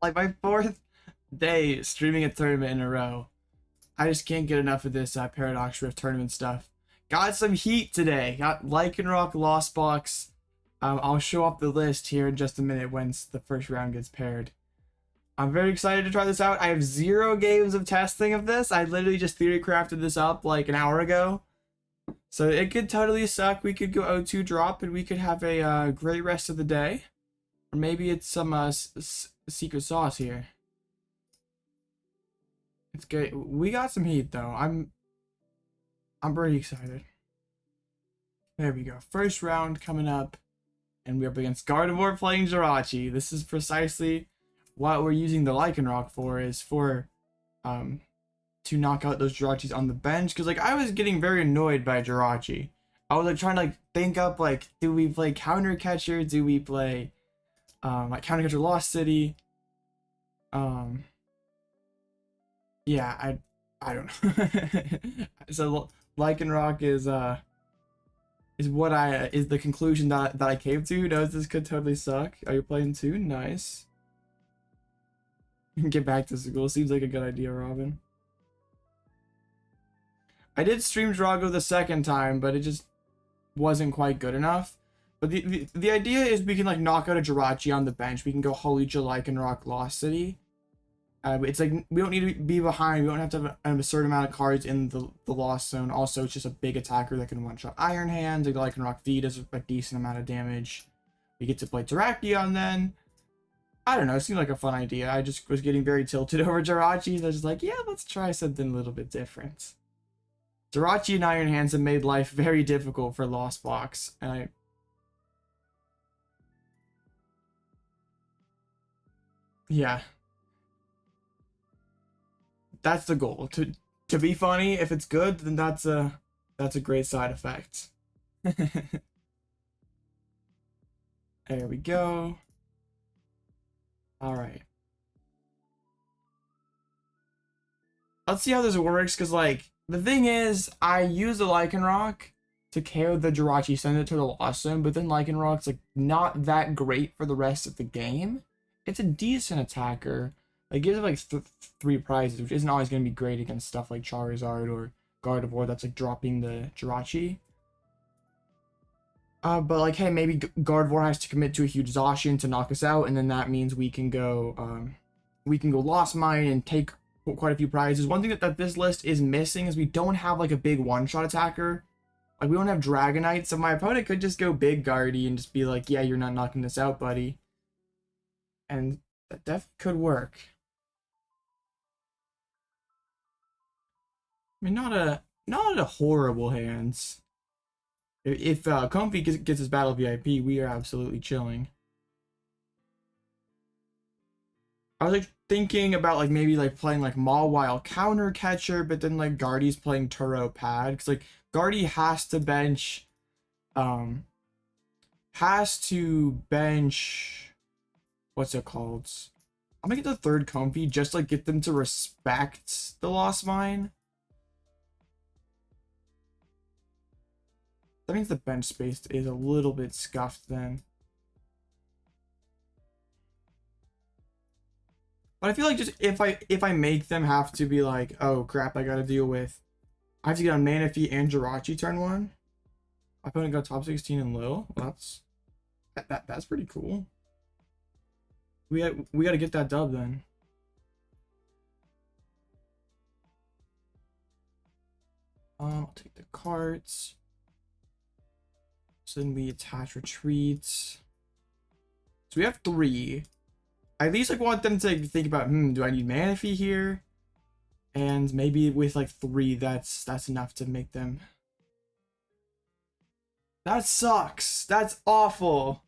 Like my 4th day streaming a tournament in a row. I just can't get enough of this Paradox Rift tournament stuff. Got some heat today. Got Lycanroc Lost Box. I'll show off the list here in just a minute once the first round gets paired. I'm very excited to try this out. I have 0 games of testing of this. I literally just theory crafted this up like an hour ago. So it could totally suck. We could go 0-2 drop and we could have a great rest of the day. Or maybe it's some secret sauce here. It's great. We got some heat though. I'm pretty excited. There we go. First round coming up. And we're up against Gardevoir playing Jirachi. This is precisely what we're using the Lycanroc for, is for to knock out those Jirachis on the bench. Because like I was getting very annoyed by Jirachi. I was like trying to like think up like, do we play Counter Catcher? Do we play like Counter Catcher Lost City? Yeah, I don't know. So Lycanroc is the conclusion that I came to. Who knows, this could totally suck. Are you playing too? Nice. Get back to school. Seems like a good idea, Robin. I did stream Drago the second time, but it just wasn't quite good enough. But the idea is we can like knock out a Jirachi on the bench. We can go Hawlucha, Lycanroc, Lost City. It's like we don't need to be behind. We don't have to have a certain amount of cards in the Lost Zone. Also, it's just a big attacker that can one-shot Iron Hands. Like Lycanroc V does a decent amount of damage. We get to play Terrakion then. I don't know. It seemed like a fun idea. I just was getting very tilted over Jirachi. So I was just like, yeah, let's try something a little bit different. Jirachi and Iron Hands have made life very difficult for Lost Box. And yeah. That's the goal. To be funny. If it's good, then that's a great side effect. There we go. All right. Let's see how this works, because like the thing is, I use the Lycanroc to KO the Jirachi, send it to the Lost Zone, but then Lycanroc's like not that great for the rest of the game. It's a decent attacker. It gives it like 3 prizes, which isn't always going to be great against stuff like Charizard or Gardevoir that's like dropping the Jirachi. But like, hey, maybe Gardevoir has to commit to a huge Zacian to knock us out, and then that means we can go Lost Mine and take quite a few prizes. One thing that this list is missing is we don't have like a big one-shot attacker. Like we don't have Dragonite, so my opponent could just go Big Guardy and just be like, yeah, you're not knocking this out, buddy. And that could work. I mean, not a horrible hands. If Comfey gets his Battle VIP, we are absolutely chilling. I was like thinking about like maybe like playing like Mawile Counter Catcher, but then like Guardy's playing Turo Pad, because like Guardy has to bench what's it called? I'm gonna get the 3rd Comfey just like get them to respect the Lost Mine. That means the bench space is a little bit scuffed then. But I feel like just if I make them have to be like, oh crap, I gotta deal with, I have to get on Manaphy and Jirachi turn 1. My opponent got top 16 in Lil. Well, that's pretty cool. We gotta get that dub then. I'll take the cards. So then we attach retreats. So we have 3. I at least like want them to think about, do I need Manaphy here? And maybe with like 3, that's enough to make them. That sucks. That's awful.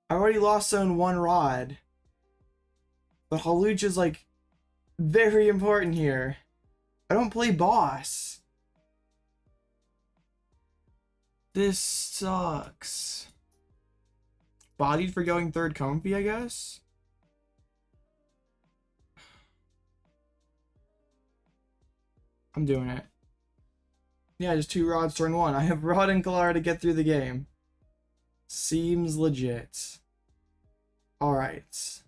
I already lost zone 1 rod. But Hawlucha's like very important here. I don't play boss. This sucks. Bodied for going 3rd Comfey, I guess. I'm doing it. Yeah, just 2 rods turn 1. I have Rod and Klara to get through the game. Seems legit. Alright.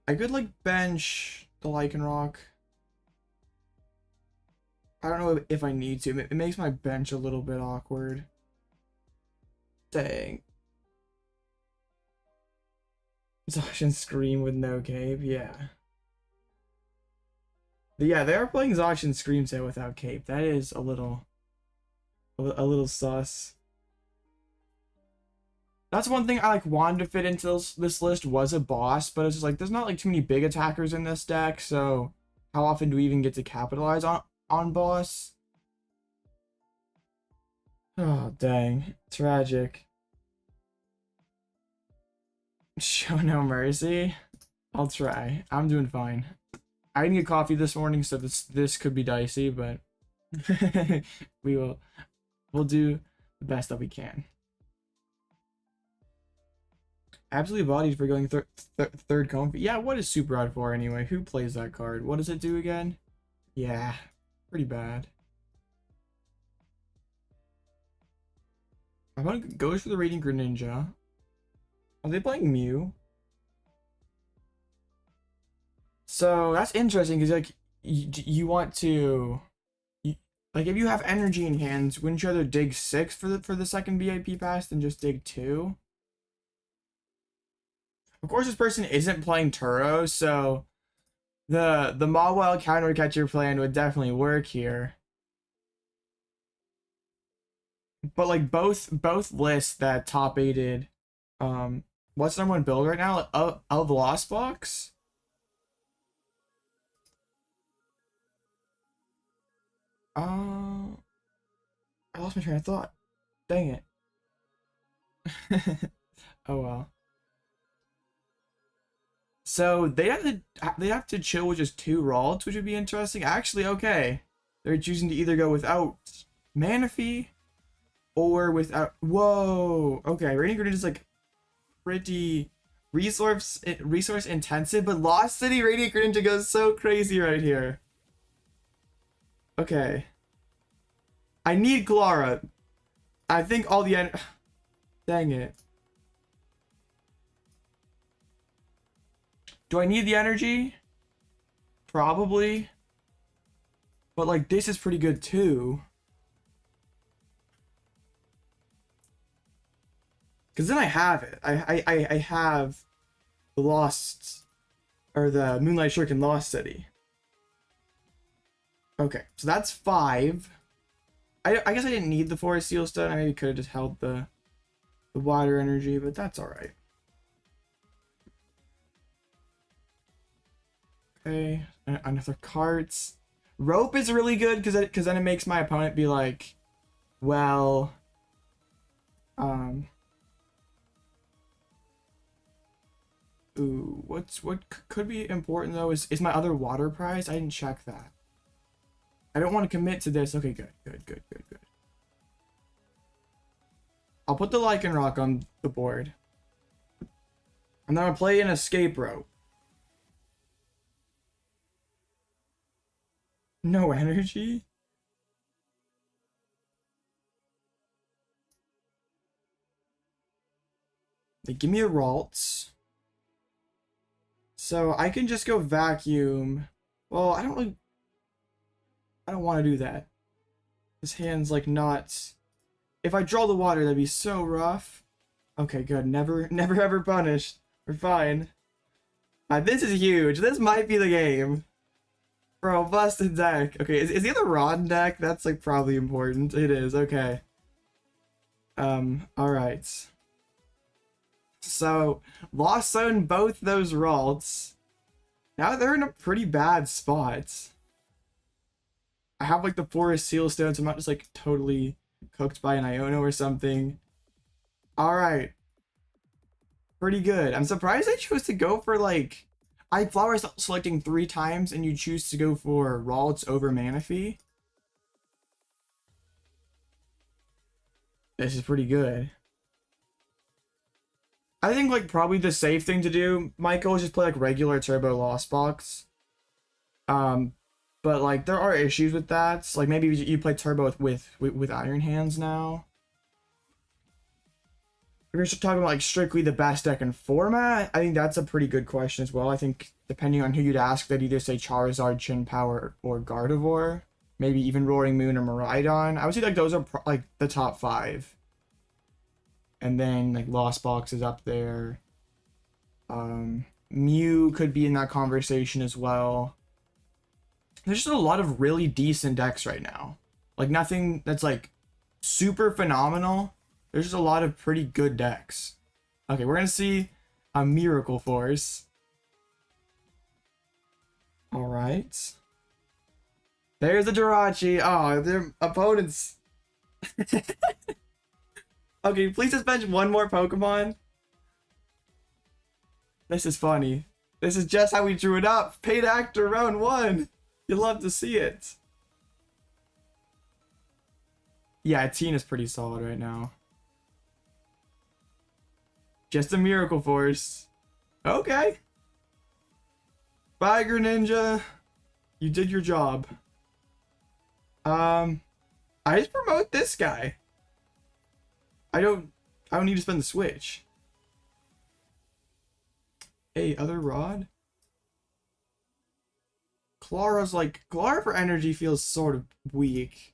I could like bench the Lycanroc. I don't know if I need to. It makes my bench a little bit awkward. Dang. Zacian Scream with no cape, yeah. But yeah, they are playing Zacian Scream set without cape. That is a little sus. That's one thing I like wanted to fit into this list was a boss, but it's just like there's not like too many big attackers in this deck, so how often do we even get to capitalize on boss? Oh dang, tragic. Show no mercy. I'll try. I'm doing fine. I didn't get coffee this morning, so this could be dicey, but we'll do the best that we can. Absolutely bodied for going third Comfey. Yeah, what is Super Rod for anyway? Who plays that card? What does it do again? Yeah, pretty bad. I want to go for the Radiant Greninja. Are they playing Mew? So that's interesting because like you want to, like if you have energy in hands, wouldn't you rather dig 6 for the second VIP pass than just dig 2? Of course, this person isn't playing Turo, so the Mawile counter catcher plan would definitely work here. But like both lists that top 8'd, what's number 1 build right now of the Lost Box? I lost my train of thought. Dang it. Oh well. So they have to chill with just 2 Ralts, which would be interesting. Actually, okay. They're choosing to either go without Manaphy or without. Whoa. Okay, Radiant Greninja is like pretty resource intensive, but Lost City Radiant Greninja goes so crazy right here. Okay. I need Klara. I think all the dang it. Do I need the energy? Probably. But like this is pretty good too. Cause then I have it. I have the Lost or the Moonlight Shuriken Lost City. Okay, so that's 5. I guess I didn't need the Forest Seal Stone. I maybe could have just held the water energy, but that's alright. Okay, another carts. Rope is really good because then it makes my opponent be like, well, ooh, what could be important though is my other water prize. I didn't check that. I don't want to commit to this. Okay, good. I'll put the Lycanroc on the board. And then I'll play an escape rope. No energy? They give me a Ralts. So I can just go vacuum. Well, I don't want to do that. This hand's like not. If I draw the water, that'd be so rough. Okay, good. Never ever punished. We're fine. This is huge. This might be the game. Bro, busted deck. Okay, is the other Rod deck? That's like probably important. It is, okay. Alright. So, Lost Zone both those Ralts. Now they're in a pretty bad spot. I have like the Forest Seal Stone, so I'm not just like totally cooked by an Iono or something. Alright. Pretty good. I'm surprised I chose to go for like... I flower selecting 3 times and you choose to go for Ralts over Manaphy. This is pretty good. I think like probably the safe thing to do, Michael, is just play like regular Turbo Lost Box. But like there are issues with that. So, like maybe you play Turbo with Iron Hands now. we're just talking about like strictly the best deck in format, I think that's a pretty good question as well. I think depending on who you'd ask, they'd either say Charizard, Chin Power, or Gardevoir. Maybe even Roaring Moon or Miraidon. I would say like those are like the top 5. And then like Lost Box is up there. Mew could be in that conversation as well. There's just a lot of really decent decks right now. Like nothing that's like super phenomenal. There's just a lot of pretty good decks. Okay, we're gonna see a Miracle Force. All right. There's a Jirachi. Oh, their opponents. Okay, please just bench one more Pokemon. This is funny. This is just how we drew it up. Paid actor round 1. You'd love to see it. Yeah, Teen is pretty solid right now. Just a Miracle Force. Okay. Bye, Greninja. You did your job. I just promote this guy. I don't need to spend the Switch. Hey, other Rod? Klara's like, Klara for energy feels sort of weak.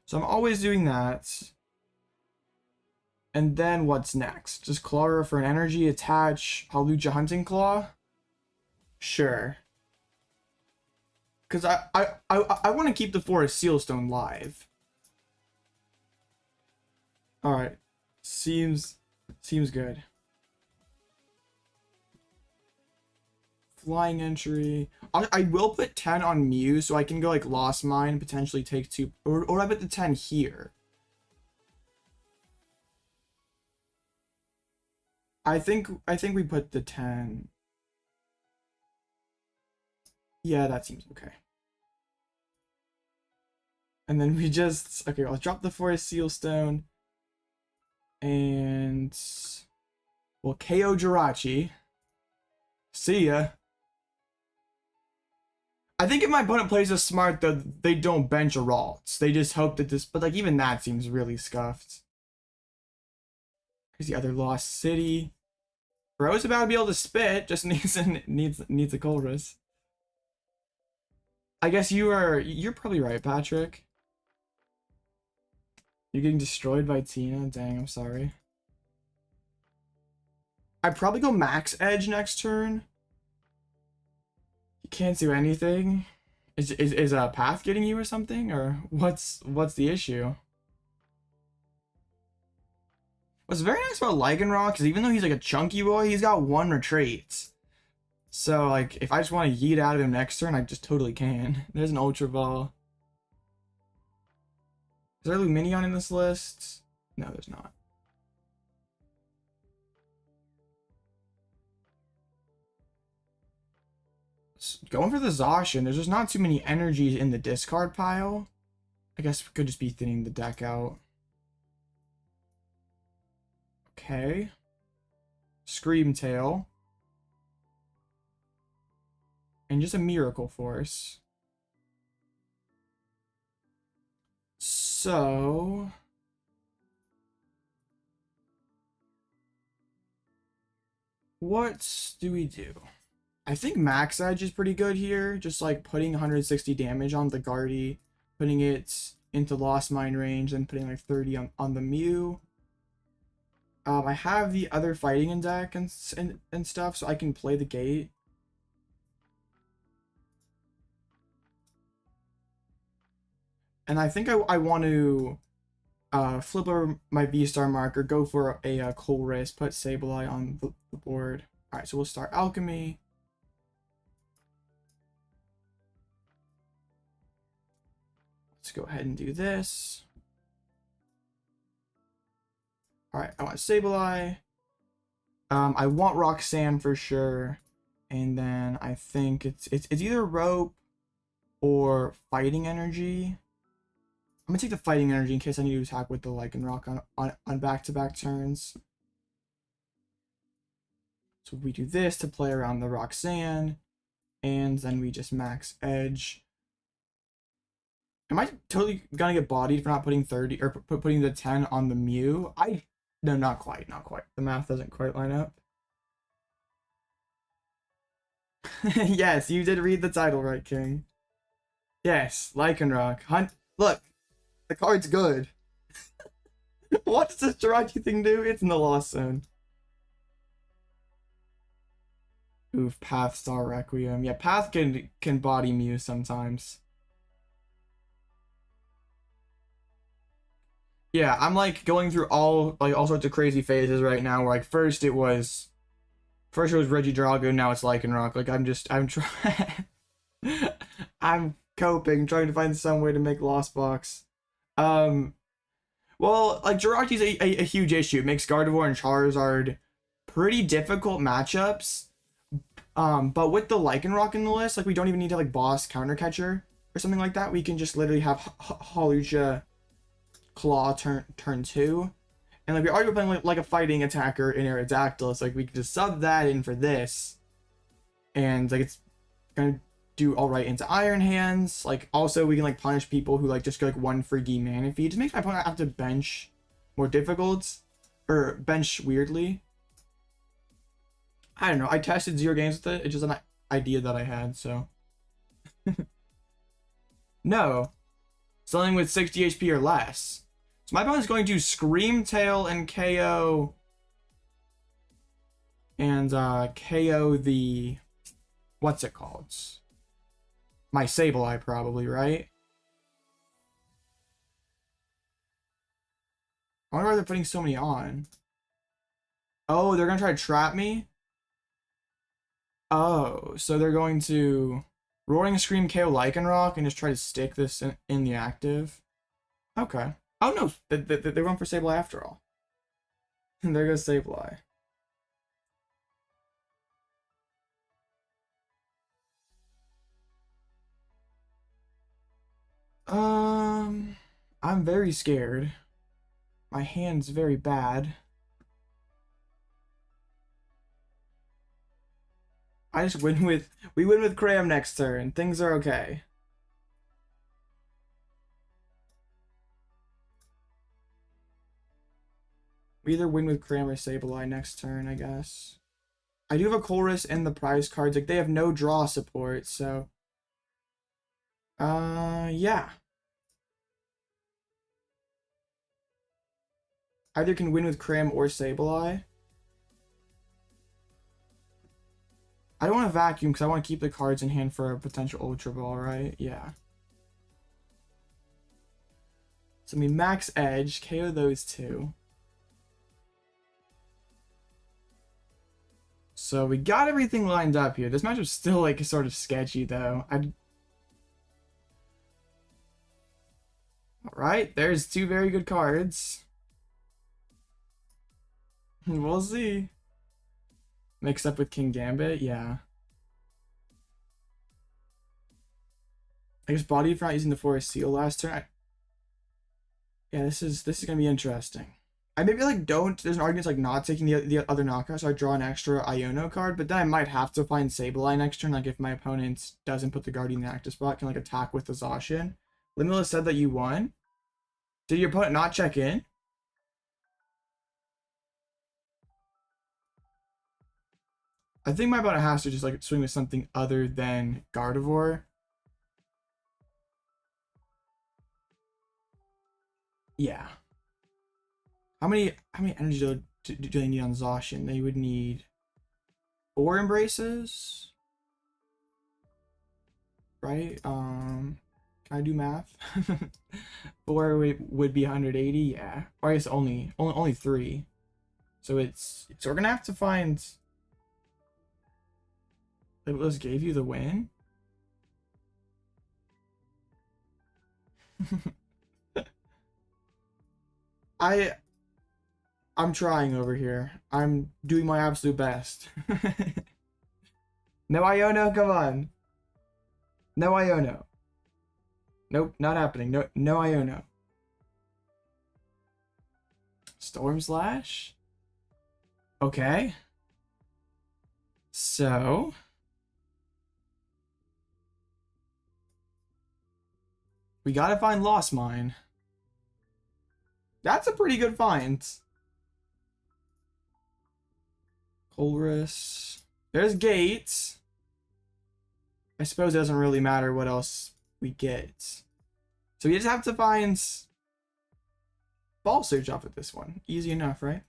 So I'm always doing that. And then what's next? Just Klara for an energy, attach Hawlucha Hunting Claw? Sure. Because I want to keep the Forest Sealstone live. Alright. Seems good. Flying entry. I will put 10 on Mew so I can go like Lost Mine, potentially take 2. Or I put the 10 here. I think we put the 10. Yeah, that seems okay. And then we just, okay, I'll drop the Forest Sealstone. And we'll KO Jirachi. See ya. I think if my opponent plays this smart, though, they don't bench a Ralts. They just hope that this, but like even that seems really scuffed. Here's the other Lost City. Bro's about to be able to spit, just needs a Colress. I guess you're probably right, Patrick. You're getting destroyed by Tina. Dang, I'm sorry. I'd probably go Max Edge next turn. You can't do anything. Is a path getting you or something? Or what's the issue? What's very nice about Lycanroc is even though he's like a chunky boy, he's got 1 retreat. So like if I just want to yeet out of him next turn, I just totally can. There's an Ultra Ball. Is there Lumineon in this list? No, there's not. Going for the Zacian, there's just not too many energies in the discard pile. I guess we could just be thinning the deck out. Okay. Screamtail. And just a Miracle Force. So what do we do? I think Max Edge is pretty good here. Just like putting 160 damage on the Guardy, putting it into Lost Mine range, and putting like 30 on the Mew. I have the other fighting in deck and stuff, so I can play the gate. And I think I want to flip over my V-Star marker, go for a Colress, put Sableye on the board. Alright, so we'll start Alchemy. Let's go ahead and do this. Alright, I want Sableye. I want Roxanne for sure. And then I think it's either Rope or Fighting Energy. I'm gonna take the Fighting Energy in case I need to attack with the Lycanroc on back-to-back turns. So we do this to play around the Roxanne, and then we just Max Edge. Am I totally gonna get bodied for not putting 30 or putting the 10 on the Mew? No, not quite, not quite. The math doesn't quite line up. Yes, you did read the title right, King. Yes, Lycanroc. Hunt. Look, the card's good. What does this Jirachi thing do? It's in the Lost Zone. Oof, Path Star Requiem. Yeah, Path can body Mew sometimes. Yeah, I'm like going through all sorts of crazy phases right now. Where like first it was Regidrago, now it's Lycanroc. Like I'm trying. I'm coping, trying to find some way to make Lost Box. Well, like Jirachi's a huge issue. It makes Gardevoir and Charizard pretty difficult matchups. But with the Lycanroc in the list, like we don't even need to like boss counter catcher or something like that. We can just literally have Hawlucha Claw turn 2, and like we already were playing like a fighting attacker in Aerodactyl. So like we can just sub that in for this, and like it's gonna do all right into Iron Hands. Like also we can like punish people who like just go like one freaky Manaphy. It just makes my opponent have to bench more difficult or bench weirdly. I don't know. I tested 0 games with it. It's just an idea that I had. So no, something with 60 HP or less. So my opponent's going to Scream Tail and KO KO the, what's it called? My Sableye probably, right? I wonder why they're putting so many on. Oh, they're gonna try to trap me? Oh, so they're going to Roaring Scream KO Lycanroc and just try to stick this in the active? Okay. Oh no, they went for Sableye after all. And there goes Sableye. I'm very scared. My hand's very bad. I just win with, we win with Cram next turn. Things are okay. We either win with Cram or Sableye next turn, I guess. I do have a Colress in the prize cards. Like, they have no draw support, so... yeah. Either can win with Cram or Sableye. I don't want to vacuum because I want to keep the cards in hand for a potential Ultra Ball, right? Yeah. So, I mean, Max Edge, KO those two. So we got everything lined up here. This matchup's still like sort of sketchy though. Alright, there's two very good cards. We'll see. Mixed up with King Gambit, yeah. I guess body for not using the Forest Seal last turn. Yeah, this is gonna be interesting. I maybe like don't. There's an argument like not taking the other knockout, so I draw an extra Iono card, but then I might have to find Sableye next turn. Like if my opponent doesn't put the Guardian in the active spot, can like attack with the Zacian. Limitless said that you won. Did your opponent not check in? I think my opponent has to just like swing with something other than Gardevoir. Yeah. How many energy do they need on Zacian? They would need 4 embraces, right? Can I do math? 4 would be 180, yeah. Or I guess only 3. So we're gonna have to find. Limitless gave you the win. I'm trying over here. I'm doing my absolute best. No Iono, come on. No Iono. Nope, not happening. No Iono. Storm Slash? Okay. So We gotta find Lost Mine. That's a pretty good find. Colress. There's Gates. I suppose it doesn't really matter what else we get. So we just have to find Ball Surge off of this one. Easy enough, right?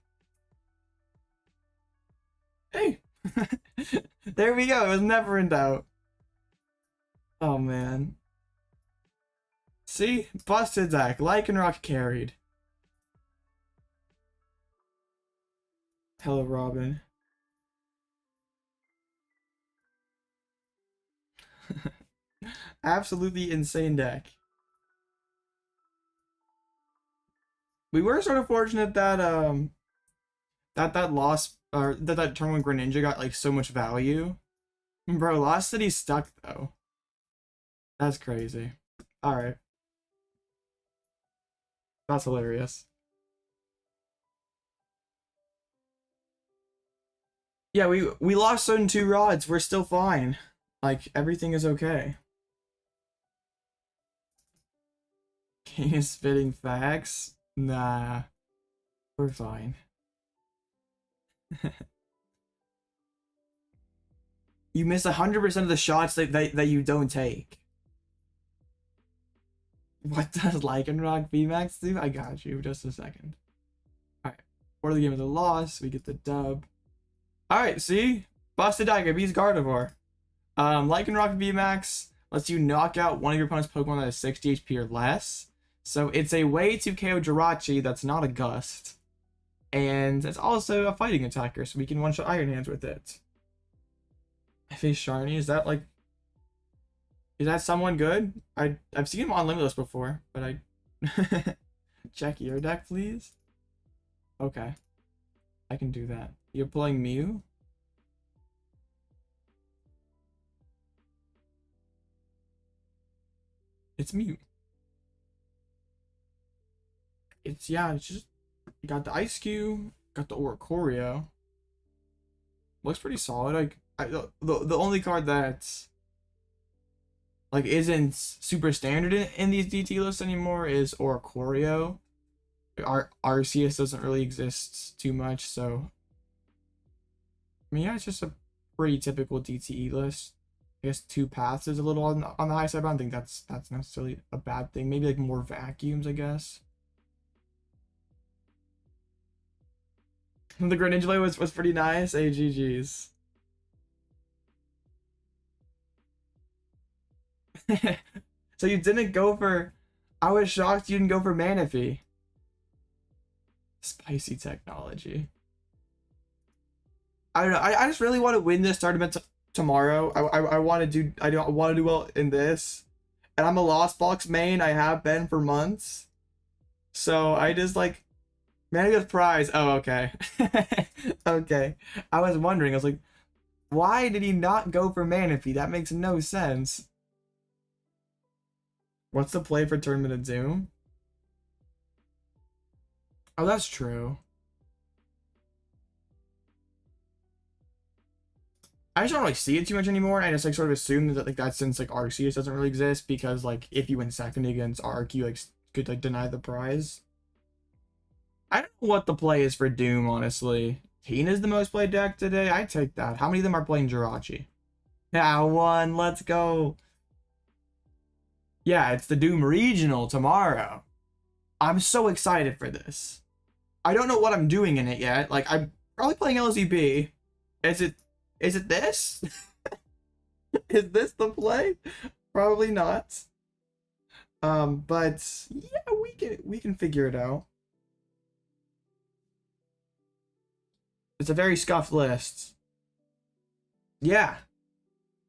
Hey! There we go. It was never in doubt. Oh, man. See? Busted deck. Lycanroc carried. Hello, Robin. Absolutely insane deck. We were sort of fortunate that that Lost or that turn one Greninja got like so much value. Bro, Lost City stuck though. That's crazy. Alright. That's hilarious. Yeah, we lost certain 2 rods. We're still fine. Like, everything is okay. King is spitting facts? Nah. We're fine. You miss 100% of the shots that you don't take. What does Lycanroc VMAX do? I got you. Just a second. Alright. For the game of the loss, we get the dub. Alright, see? Busted Dagger beats Gardevoir. Lycanroc VMAX lets you knock out one of your opponent's Pokemon that is 60 HP or less. So it's a way to KO Jirachi that's not a Gust. And it's also a fighting attacker, so we can one-shot Iron Hands with it. I face Sharny, is that like... Is that someone good? I've seen him on Limitless before, but I... Check your deck, please. Okay. I can do that. You're playing Mew? It's Mew. It's, yeah, it's just... You got the Ice Cube, got the Oricorio. Looks pretty solid. Like, the only card that's... like isn't super standard in these DT lists anymore is Oricorio. Our Arceus doesn't really exist too much, so I mean, yeah, it's just a pretty typical DTE list. I guess 2 paths is a little on the high side, but I don't think that's necessarily a bad thing. Maybe like more vacuums, I guess. The Greninja was pretty nice. AGG's. So you didn't go for... I was shocked you didn't go for Manaphy. Spicy technology. I don't know. I just really want to win this tournament tomorrow. I want to do... I want to do well in this. And I'm a Lost Box main. I have been for months. So I just like... Manaphy's prize. Oh, okay. Okay. I was wondering. I was like, why did he not go for Manaphy? That makes no sense. What's the play for Tournament of Doom? Oh, that's true. I just don't really see it too much anymore. I just like sort of assume that like that's since like Arceus doesn't really exist because like if you win second against Arc, you like could like deny the prize. I don't know what the play is for Doom, honestly. Tina's the most played deck today. I take that. How many of them are playing Jirachi? Yeah, 1. Let's go. Yeah, it's the Doom Regional tomorrow. I'm so excited for this. I don't know what I'm doing in it yet. Like, I'm probably playing LZB. Is it this? Is this the play? Probably not. But yeah, we can figure it out. It's a very scuffed list. Yeah.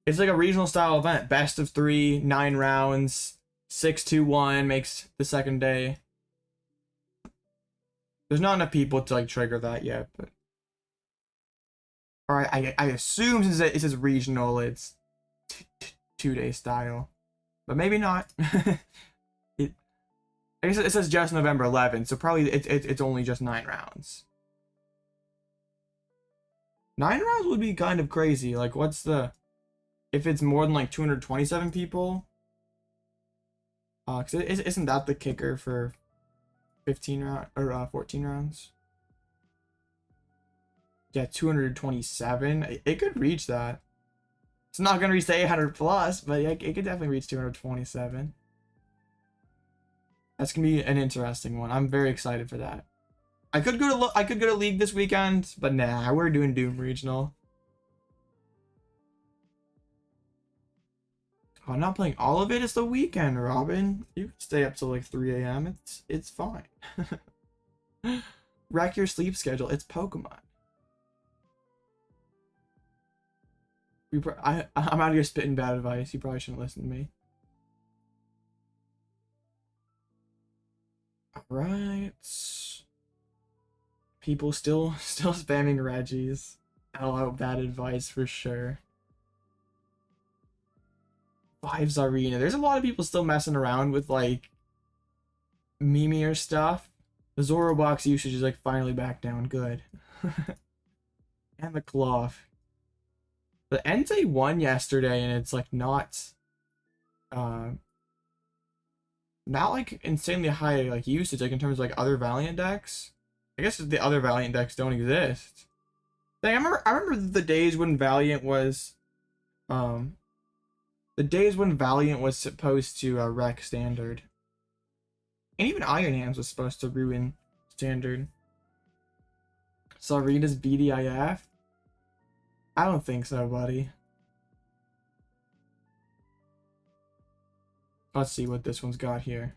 It's like a regional style event. Best of 3, 9 rounds, 6-2-1 makes the second day. There's not enough people to like trigger that yet, but alright, I assume since it says regional, it's 2-day style. But maybe not. I guess it says just November 11th, so probably it's only just 9 rounds. 9 rounds would be kind of crazy. Like, what's the... If it's more than, like, 227 people? Cause isn't that the kicker for 15 round or 14 rounds? Yeah, 227. It could reach that. It's not gonna reach the 800 plus, but yeah, it could definitely reach 227. That's gonna be an interesting one. I'm very excited for that. I could go to League this weekend, but nah, we're doing Doom Regional. Oh, I'm not playing all of it. It's the weekend, Robin. You can stay up till like 3 a.m. It's fine. Wreck your sleep schedule. It's Pokemon. I'm out here spitting bad advice. You probably shouldn't listen to me. Alright. People still spamming Reggies. Allow bad advice for sure. Vibes Arena. There's a lot of people still messing around with like Mimi stuff. The Zorobox usage is like finally back down. Good. And the cloth. The Entei won yesterday, and it's like not like insanely high like usage like in terms of like other Valiant decks. I guess the other Valiant decks don't exist. Like, I remember the days when Valiant was supposed to wreck Standard. And even Iron Hands was supposed to ruin Standard. Sarina's BDIF? I don't think so, buddy. Let's see what this one's got here.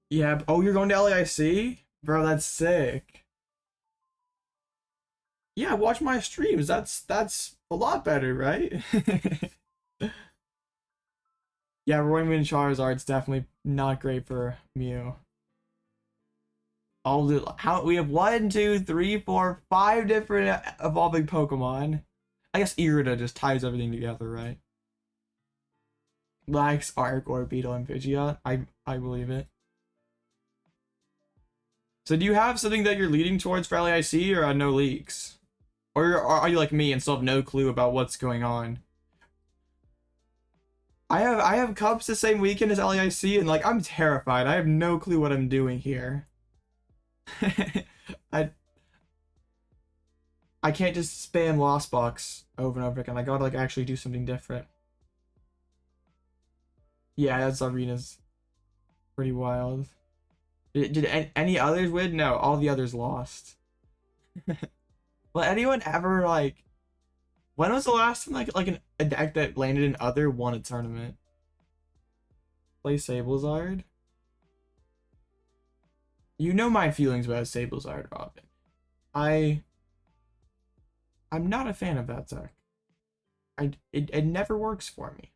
Yeah, oh, you're going to LAIC? Bro, that's sick. Yeah, watch my streams. That's a lot better, right? Yeah, Royman Charizard's definitely not great for Mew. We have 1, 2, 3, 4, 5 different evolving Pokemon. I guess Irida just ties everything together, right? Lax, Arc, or Beetle, and Pidgeot. I believe it. So do you have something that you're leading towards for LAIC or no leaks? Or are you like me and still have no clue about what's going on? I have Cups the same weekend as LAIC, and like I'm terrified. I have no clue what I'm doing here. I can't just spam Lost Box over and over again. I gotta like actually do something different. Yeah, that's Arena's pretty wild. Did any others win? No, all the others lost. Will anyone ever like? When was the last time like a deck that landed in other won a tournament? Play Sablezard. You know my feelings about Sablezard, Robin. I'm not a fan of that deck. It never works for me.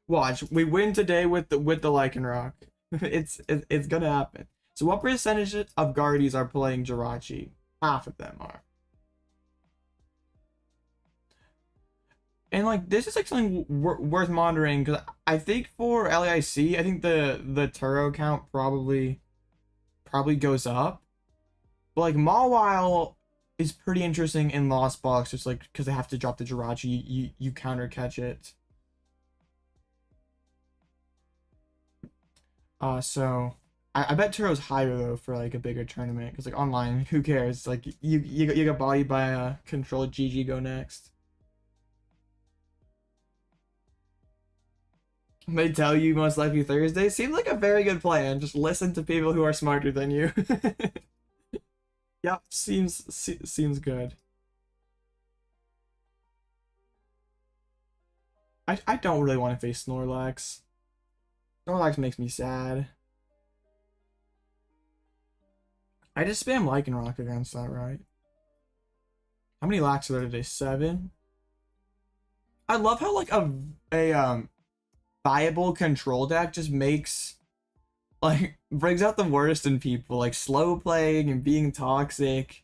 Watch, we win today with the Lycanroc. It's gonna happen. So what percentage of Guardies are playing Jirachi? Half of them are. And like this is like something worth monitoring because I think for LAIC, I think the Turo count probably goes up. But like Mawile is pretty interesting in Lost Box, just like because they have to drop the Jirachi, you counter catch it. So I bet Turo's higher though for like a bigger tournament because like online, who cares? Like you got bodied by a controlled GG go next. They tell you most likely Thursday. Seems like a very good plan. Just listen to people who are smarter than you. Yep, seems good. I don't really want to face Snorlax. Snorlax makes me sad. I just spam Lycanroc against that, right? How many lax are there today? 7? I love how like a viable control deck just makes like brings out the worst in people, like slow playing and being toxic.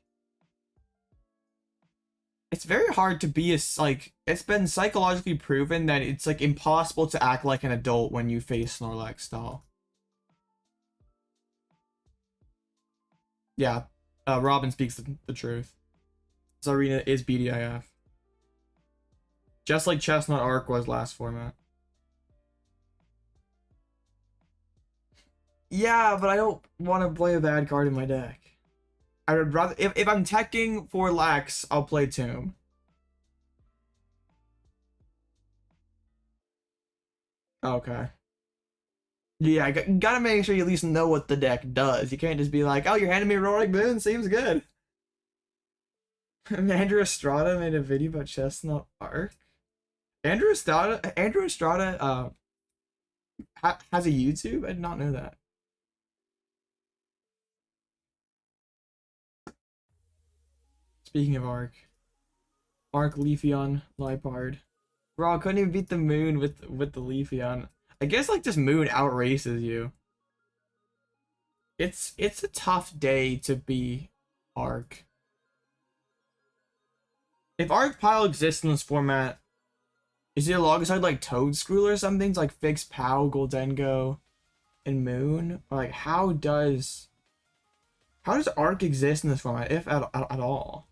It's very hard to be like it's been psychologically proven that it's like impossible to act like an adult when you face Snorlax style. Yeah, Robin speaks the truth. Zarina is BDIF. Just like Chestnut Arc was last format. Yeah, but I don't want to play a bad card in my deck. I would rather, if I'm teching for Lax, I'll play Tomb. Okay. Yeah, gotta make sure you at least know what the deck does. You can't just be like, oh, you're handing me Roaring Moon, seems good. Andrew Estrada made a video about Chestnut Arc. Andrew Estrada has a YouTube? I did not know that. Speaking of Arc Leafeon Liepard. Bro, I couldn't even beat the Moon with the Leafeon. I guess like just Moon outraces you. It's a tough day to be Arc. If Arc Pile exists in this format, is it alongside like Toadscrew or something? It's like Fix Pow, Goldengo, and Moon? Or like how does Arc exist in this format, if at all?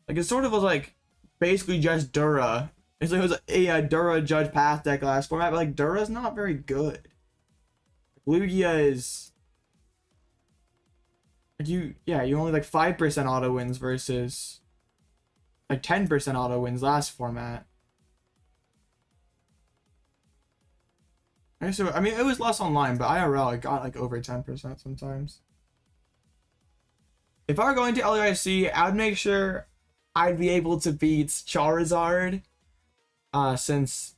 Like it's sort of like basically just Dura. It was a Dura Judge Path deck last format, but like Dura's not very good. Lugia is like you only like 5% auto wins versus like 10% auto wins last format. So I mean it was less online, but IRL it got like over 10% sometimes. If I were going to LAIC, I would make sure I'd be able to beat Charizard, since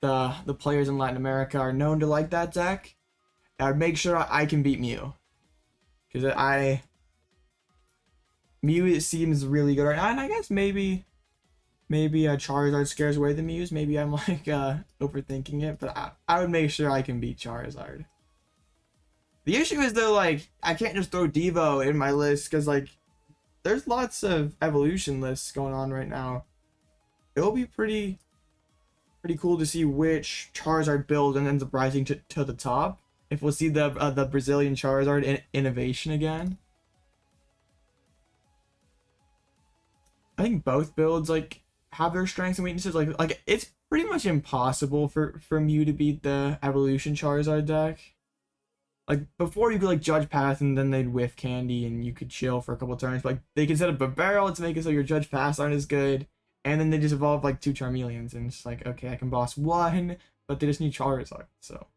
the players in Latin America are known to like that deck. I'd make sure I can beat Mew, because Mew seems really good right now, and I guess maybe Charizard scares away the Mews. Maybe I'm like overthinking it, but I would make sure I can beat Charizard. The issue is though, like I can't just throw Devo in my list because like there's lots of evolution lists going on right now. It'll be pretty cool to see which Charizard build and ends up rising to the top. If we'll see the Brazilian Charizard innovation again. I think both builds like have their strengths and weaknesses. Like it's pretty much impossible for Mew to beat the evolution Charizard deck. Like before you could like Judge Path and then they'd whiff Candy and you could chill for a couple turns. But like they can set up a barrel to make it so your Judge Paths aren't as good. And then they just evolve like 2 Charmeleons and it's like, okay, I can boss 1, but they just need Charizard. So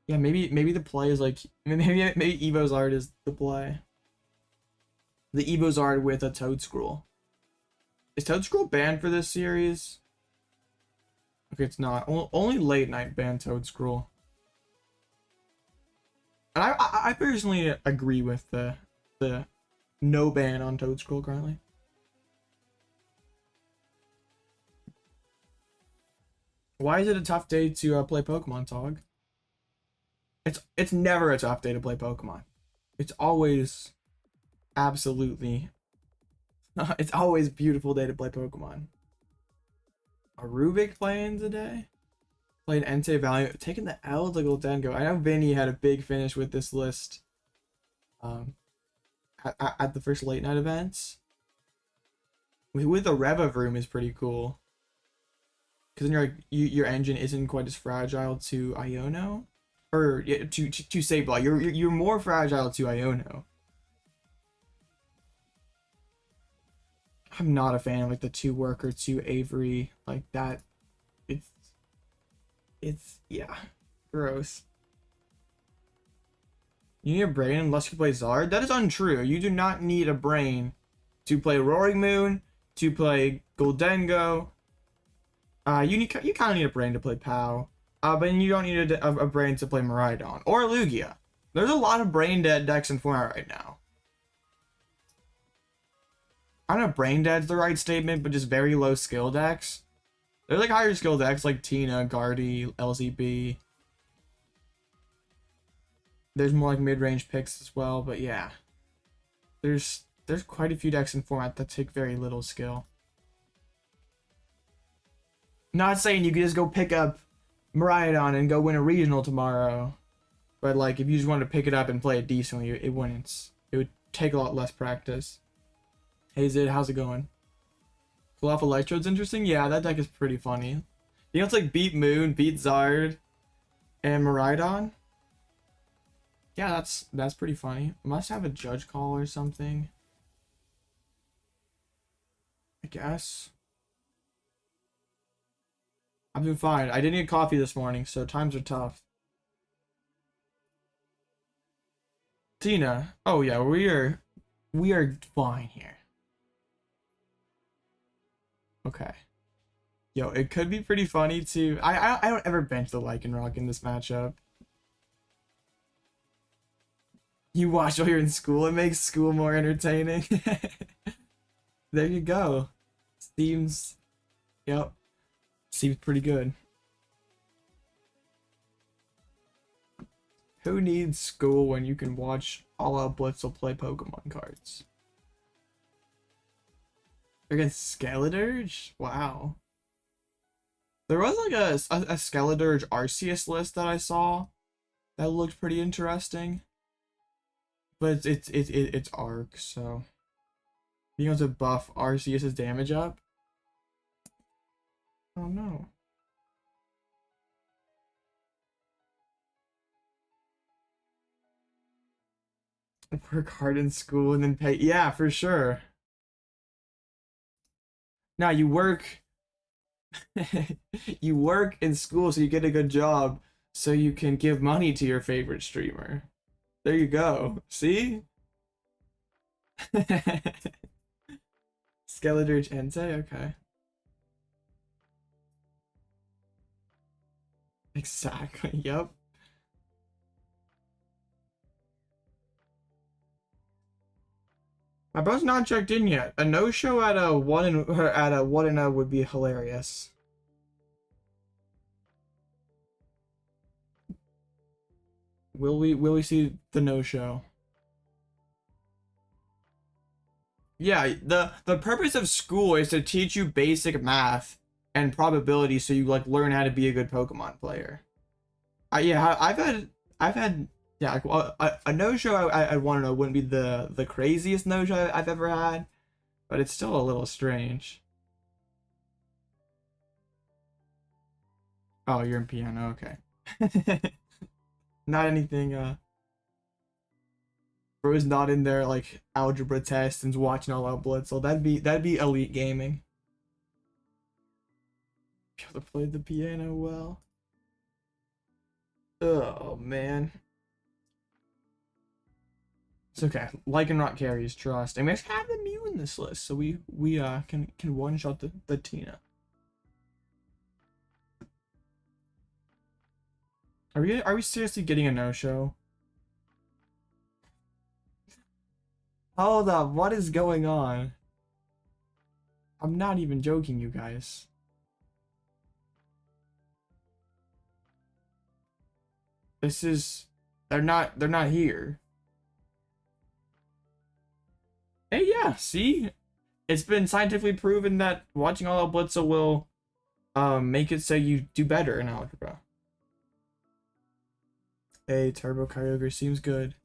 yeah, maybe the play is like maybe Evozard is the play. The Evozard with a Toadscruel. Is Toadscruel banned for this series? Okay, it's not. Only late night banned Toadscruel. And I personally agree with the no ban on Toadscruel currently. Why is it a tough day to play Pokemon, Tog? It's never a tough day to play Pokemon. It's always absolutely it's always a beautiful day to play Pokemon. A Rubik playing today? Played Entei Valley, taking the L to Goldengo. I know Vinny had a big finish with this list at the first late night events. With the Revavroom is pretty cool. Because then your engine isn't quite as fragile to Iono. Or to Sableye. You're more fragile to Iono. I'm not a fan of like the 2 Worker, 2 Avery, like that. It's yeah, gross. You need a brain unless you play Zard? That is untrue. You do not need a brain to play Roaring Moon, to play Goldengo. You kind of need a brain to play POW. But you don't need a brain to play Miraidon or Lugia. There's a lot of brain dead decks in format right now. I don't know if brain dead's the right statement, but just very low skill decks. There's like higher skill decks like Tina, Guardy, LZB. There's more like mid-range picks as well, but yeah. There's quite a few decks in format that take very little skill. Not saying you could just go pick up Miraidon and go win a regional tomorrow. But like if you just wanted to pick it up and play it decently, it wouldn't. It would take a lot less practice. Hey Zid, how's it going? Pull off Electrode's interesting? Yeah, that deck is pretty funny. You know, it's like beat Moon, beat Zard, and Miraidon. Yeah, that's pretty funny. Must have a judge call or something, I guess. I'm doing fine. I didn't get coffee this morning, so times are tough. Tina. Oh yeah, we are fine here. Okay. Yo, it could be pretty funny too. I don't ever bench the Lycanroc in this matchup. You watch while you're in school, it makes school more entertaining. There you go. Seems, yep, seems pretty good. Who needs school when you can watch Alloutblitzle play Pokemon cards? Against Skeledirge? Wow. There was like a Skeledirge Arceus list that I saw that looked pretty interesting. But it's Arc, so being able to buff Arceus's damage up. Oh no. Work hard in school and then pay. Yeah, for sure. Now you work you work in school so you get a good job so you can give money to your favorite streamer. There you go. See? Skeledirge Entei? Okay. Exactly. Yep. My bro's not checked in yet. A no-show at a 1-0 would be hilarious. Will we see the no-show? Yeah, the purpose of school is to teach you basic math and probability so you like learn how to be a good Pokemon player. Yeah, I've had yeah, like, a no-show I want to know wouldn't be the craziest no-show I've ever had, but it's still a little strange. Oh, you're in piano, okay. Not anything bro's not in there like algebra tests and watching Alloutblitzle. That'd be elite gaming. Be able to play the piano well. Oh man. It's okay. Lycanroc carries trust. And we actually have the Mew in this list, so we can one shot the Tina. Are we seriously getting a no-show? Hold up, what is going on? I'm not even joking, you guys. This is they're not here. Hey, yeah, see? It's been scientifically proven that watching Alloutblitzle will make it so you do better in algebra. Hey, Turbo Kyogre seems good.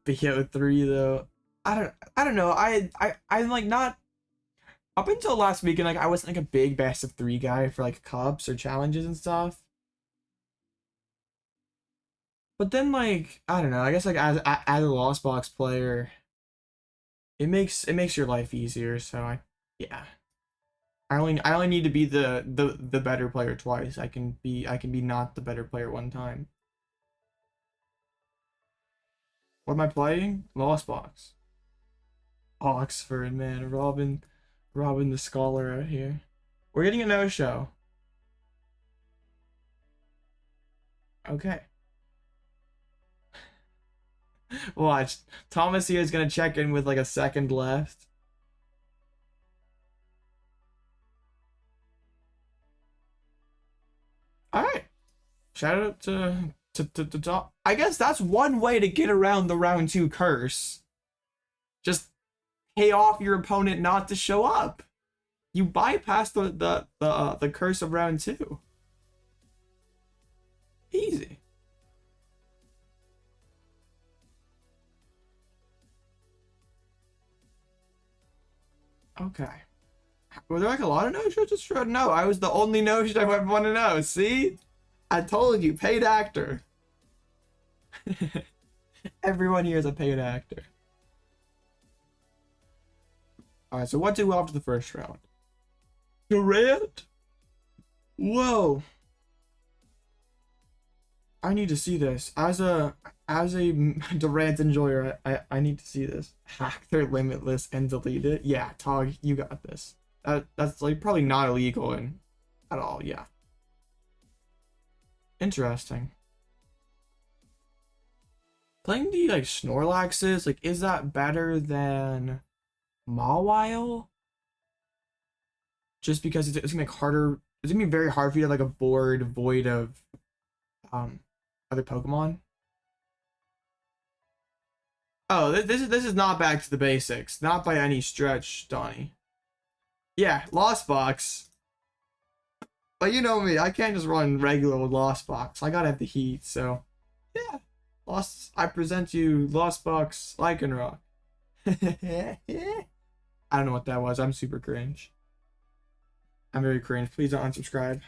BO3 though. I don't know. I'm like not up until last weekend, like I wasn't like a big best of 3 guy for like cups or challenges and stuff. But then like I don't know, I guess like as a Lost Box player, it makes your life easier, so yeah. I only need to be the better player twice. I can be not the better player one time. What am I playing? Lost Box. Oxford, man. Robin the scholar out here. We're getting a no-show. Okay. Watch. Thomas here is gonna check in with like a second left. Alright. Shout out to Tom. I guess that's one way to get around the round 2 curse. Just pay off your opponent not to show up. You bypass the curse of round 2. Easy. Okay. Were there like a lot of no-shows this round? No, I was the only no-show I want to know. See? I told you, paid actor. Everyone here is a paid actor. Alright, so what did we after the first round? Durant? Whoa. I need to see this. As a Durant enjoyer, I need to see this. Hack their limitless and delete it. Yeah, Tog, you got this. That's like probably not illegal at all, yeah. Interesting. Playing the like Snorlaxes, like is that better than Mawile? Just because it's gonna make harder, it's gonna be very hard for you to have like a board void of other Pokemon. Oh, this is not back to the basics, not by any stretch, Donnie. Yeah, Lost Box. But you know me, I can't just run regular with Lost Box. I gotta have the heat, so yeah. I present you Lost Box Lycanroc. I don't know what that was. I'm super cringe. I'm very cringe. Please don't unsubscribe.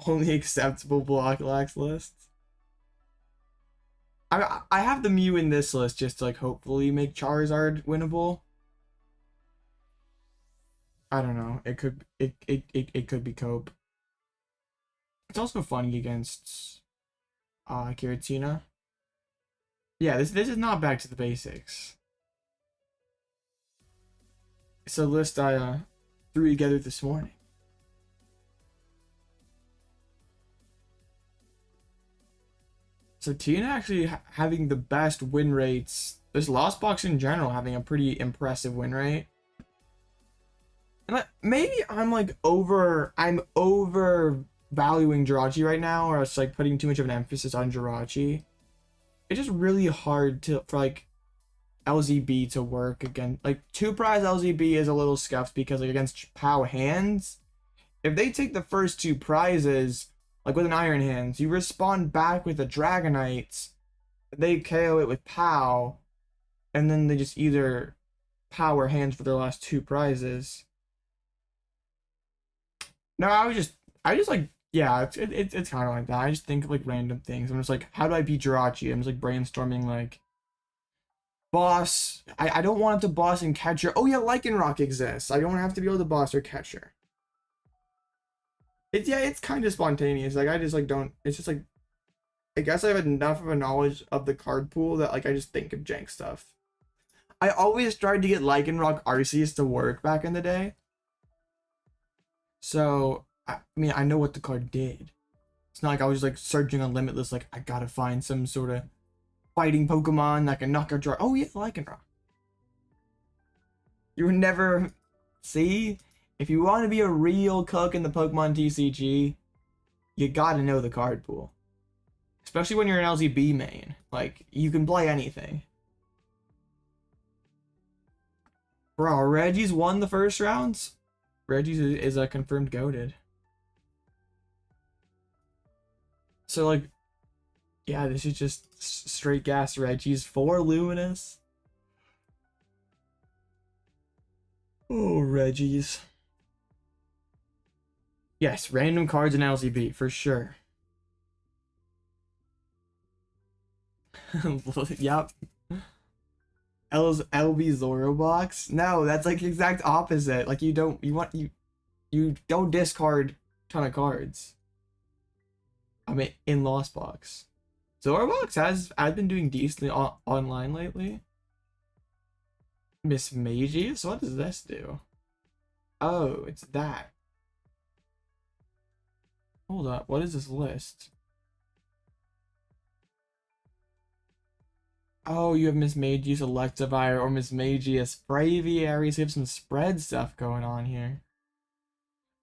Only acceptable block lax lists. I have the Mew in this list just to like hopefully make Charizard winnable. I don't know. It could be Cope. It's also funny against Giratina. Yeah, this is not back to the basics. It's a list I threw together this morning. So Tina actually having the best win rates. This Lost Box in general having a pretty impressive win rate. And maybe I'm overvaluing Jirachi right now, or it's like putting too much of an emphasis on Jirachi. It's just really hard for like LZB to work again. Like 2-prize LZB is a little scuffed because like against POW hands, if they take the first 2 prizes, like with an Iron Hands, you respond back with a Dragonite, they KO it with POW, and then they just either POW or hands for their last 2 prizes. No, I just like, yeah, it's kind of like that. I just think of like random things. I'm just like, how do I beat Jirachi? I'm just like brainstorming like, boss. I don't want it to boss and catcher. Oh yeah, Lycanroc exists. I don't have to be able to boss or catcher. It's kind of spontaneous. Like I just like don't. It's just like, I guess I have enough of a knowledge of the card pool that like I just think of jank stuff. I always tried to get Lycanroc Arceus to work back in the day. So I mean I know what the card did. It's not like I was like searching on Limitless like I gotta find some sort of fighting Pokemon that can knock out Jirachi. Oh yeah, Lycanroc. You would never see. If you want to be a real cook in the Pokemon TCG, you gotta know the card pool. Especially when you're an LZB main. Like, you can play anything. Bro, Reggie's won the first rounds? Reggie's is a confirmed goated. So, like, yeah, this is just straight gas Reggie's 4 Luminous. Oh, Reggie's. Yes, random cards in LZB, for sure. Yep. LB Zoro box? No, that's like exact opposite. Like you don't discard ton of cards. I mean in Lost Box. Zoro box I've been doing decently online lately. Miss Magius? What does this do? Oh, it's that. Hold up, what is this list? Oh, you have Miss Magius Electivire or Miss Magius Braviary, so you have some spread stuff going on here.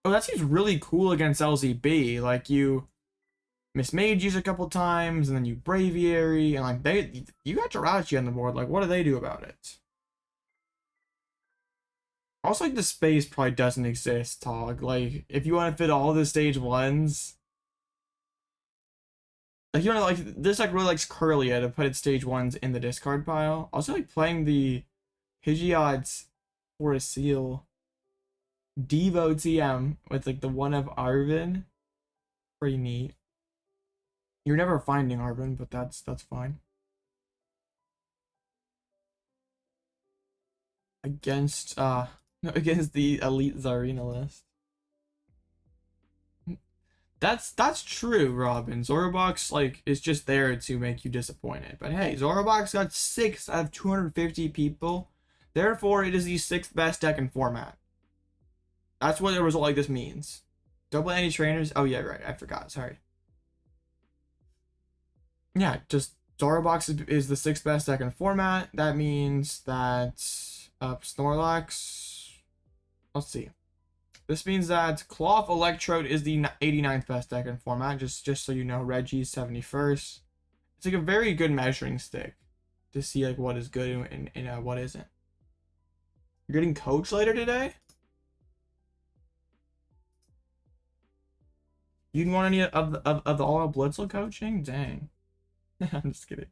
Oh, that seems really cool against LZB. Like you Miss Magius a couple times, and then you Braviary, and like you got Jirachi on the board. Like, what do they do about it? Also, like the space probably doesn't exist, Tog. Like, if you want to fit all the stage 1s, like you want to like this like really likes Curlia to put its stage 1s in the discard pile. Also, like playing the Pidgeot's for a seal. Devo TM with like the one of Arvin. Pretty neat. You're never finding Arvin, but that's fine. Against the elite Zarina list. That's true, Robin. Zorobox like is just there to make you disappointed. But hey, Zorobox got 6 out of 250 people. Therefore, it is the 6th best deck in format. That's what a result like this means. Double any trainers? Oh yeah, right. I forgot. Sorry. Yeah, just Zorobox is the 6th best deck in format. That means that Snorlax. Let's see. This means that Cloth Electrode is the 89th best deck in format. Just so you know, Reggie's 71st. It's like a very good measuring stick to see like what is good and what isn't. You're getting coach later today? You didn't want any of the Alloutblitzle coaching? Dang. I'm just kidding.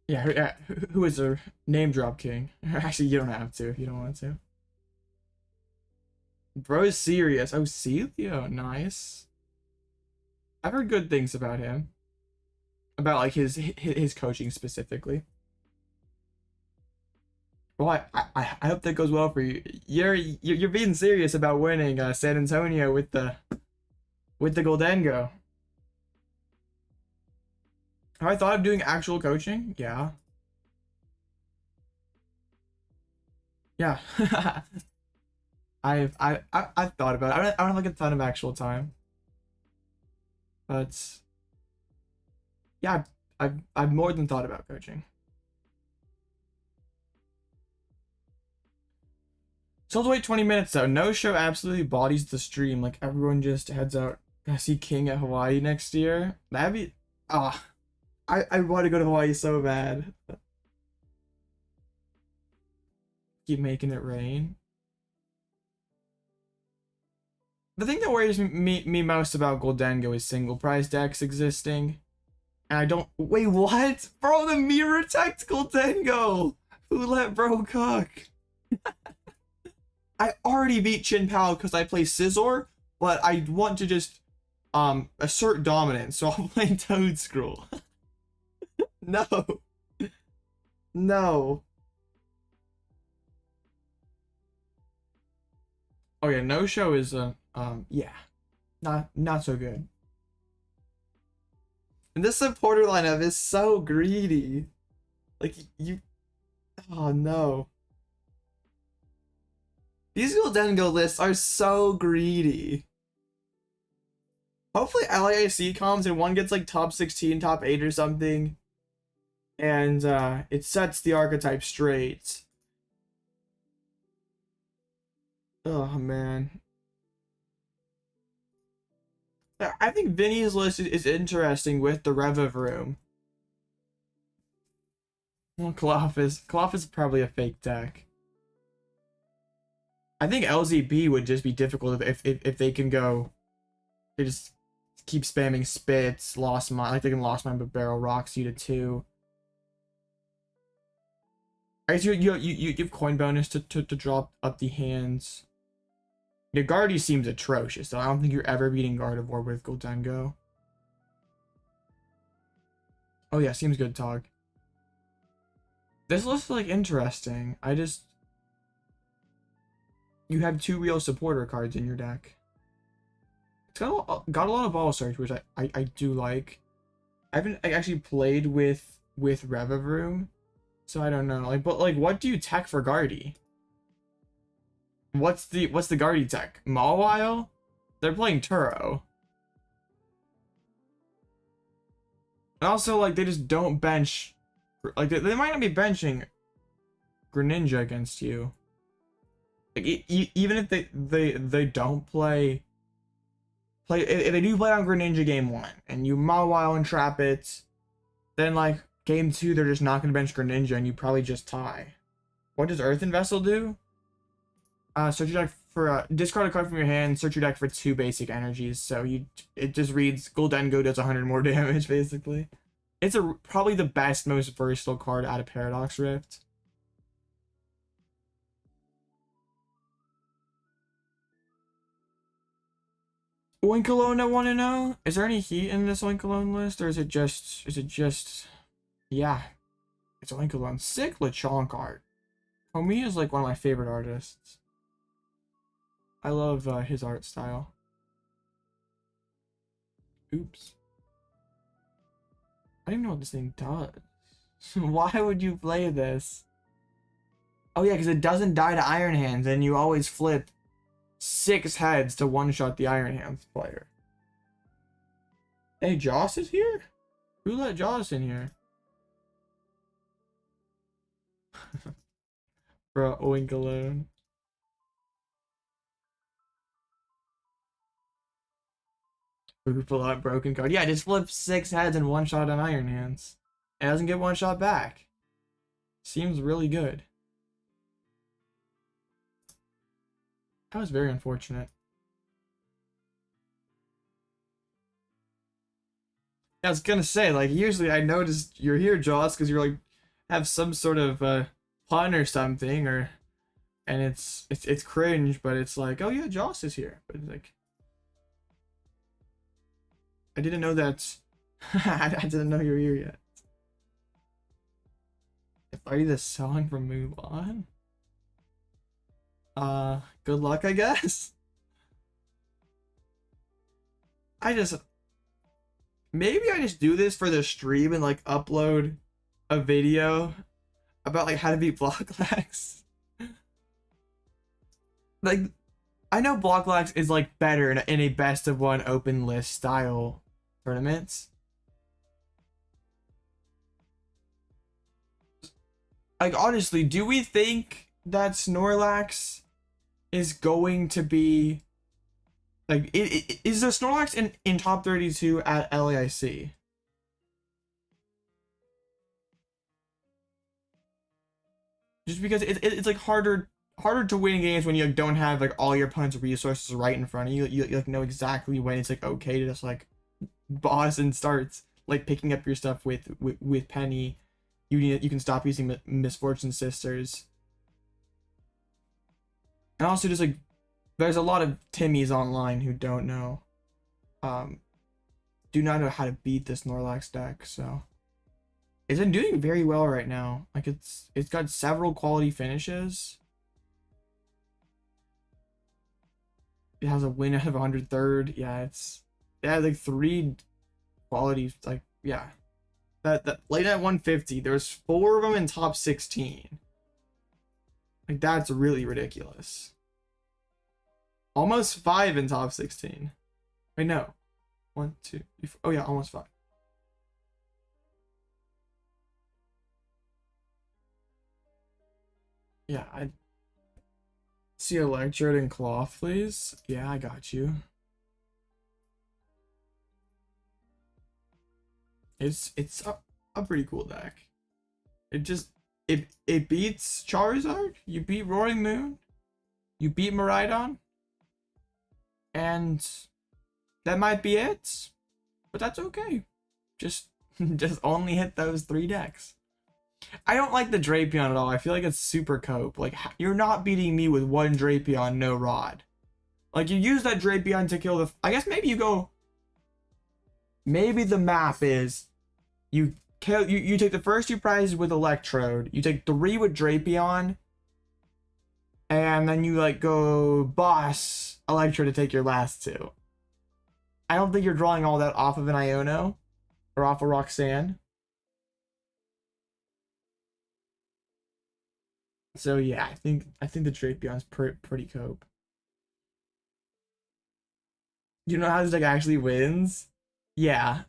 Yeah, who is a name drop king? Actually, you don't have to if you don't want to. Bro's serious. Oh, Celio, nice. I've heard good things about him. About like his coaching specifically. Well, I hope that goes well for you. You're being serious about winning San Antonio with the Goldengo. Have I thought of doing actual coaching? Yeah. Yeah. I've thought about it. I don't have like a ton of actual time. But yeah, I've more than thought about coaching. So let's wait 20 minutes though. No show absolutely bodies the stream. Like everyone just heads out. Gonna see King at Hawaii next year. That'd be I want to go to Hawaii so bad. Keep making it rain. The thing that worries me most about Goldengo is single prize decks existing. And I don't... Wait, what? Bro, the Mirror Tech Goldengo! Who let bro cook? I already beat Chin Pao because I play Scizor, but I want to just assert dominance, so I'll play Toedscruel. No. No. Oh yeah, no show is yeah. Not so good. And this supporter lineup is so greedy. Like you oh no. These Goldengo lists are so greedy. Hopefully LAIC comes and one gets like top 16, top 8 or something. And it sets the archetype straight. Oh man. I think Vinny's list is interesting with the Revavroom. Well, Cloth is probably a fake deck. I think LZB would just be difficult if they can go. They just keep spamming spits, Lost Mine, like they can Lost Mine but Barrel Rocks you to 2. I guess you give coin bonus to drop up the hands. Your Guardy seems atrocious, so I don't think you're ever beating Gardevoir with Goldengo. Oh yeah, seems good, Tog. This looks like interesting. You have 2 real supporter cards in your deck. It's got a lot of ball search, which I do like. I haven't actually played with Revavroom, so I don't know. Like, but like, what do you tech for Guardy? What's the Guardy tech? Mawile? They're playing Turo. And also, like, they just don't bench. Like, they might not be benching Greninja against you. Like, even if they don't play if they do play on Greninja game 1 and you Mawile and trap it, then like game 2 they're just not gonna bench Greninja and you probably just tie. What does Earthen Vessel do? Search your deck for discard a card from your hand, search your deck for 2 basic energies. So it just reads Goldengo does 100 more damage basically. It's probably the best, most versatile card out of Paradox Rift. Oinkologne, I want to know. Is there any heat in this Oinkologne list, or is it just, yeah, it's Oinkologne. Sick Lechonk art. Homie is like one of my favorite artists. I love his art style. Oops. I don't even know what this thing does. Why would you play this? Oh yeah, because it doesn't die to Iron Hands, and you always flip 6 heads to one-shot the Iron Hands player. Hey, Joss is here? Who let Joss in here? Bro, Oinkologne. Pull out broken card. Yeah, just flip 6 heads and one-shot on Iron Hands. It doesn't get one-shot back. Seems really good. That was very unfortunate. I was gonna say, like, usually I noticed you're here, Joss, because you're like have some sort of pun or something, and it's cringe, but it's like, oh yeah, Joss is here. But it's like, I didn't know that. I didn't know you were here yet. If I do the song from Move On. Good luck, I guess. Maybe I just do this for the stream and like upload a video about like how to beat Blocklax. Like, I know Blocklax is like better in a best of one open list style tournaments. Like, honestly, do we think that Snorlax is going to be like, is the Snorlax in top 32 at LAIC? Just because it's like harder to win games when you like, don't have like all your opponent's resources right in front of you. You like know exactly when it's like okay to just like boss and starts like picking up your stuff with Penny. You can stop using Misfortune Sisters. And also just like there's a lot of Timmies online who don't know do not know how to beat this Snorlax deck, so it's been doing very well right now. Like it's got several quality finishes. It has a win out of 103rd. Yeah, it has like 3 qualities. Like, yeah. That late at 150, there's 4 of them in top 16. Like, that's really ridiculous. Almost 5 in top 16. Wait, no. 1, 2, 3, 4. Oh yeah, almost 5. Yeah, I see Electrode and Cloth, please. Yeah, I got you. It's a pretty cool deck. It beats Charizard, you beat Roaring Moon, you beat Miraidon, and that might be it. But that's okay. Just only hit those 3 decks. I don't like the Drapion at all. I feel like it's super cope. Like, you're not beating me with 1 Drapion, no rod. Like, you use that Drapion to kill the... I guess maybe you go... Maybe the map is... You take the first 2 prizes with Electrode. You take 3 with Drapion. And then you, like, go boss Electrode to take your last 2. I don't think you're drawing all that off of an Iono. Or off of Roxanne. So yeah, I think the Drapion's pretty cope. You know how this deck actually wins? Yeah.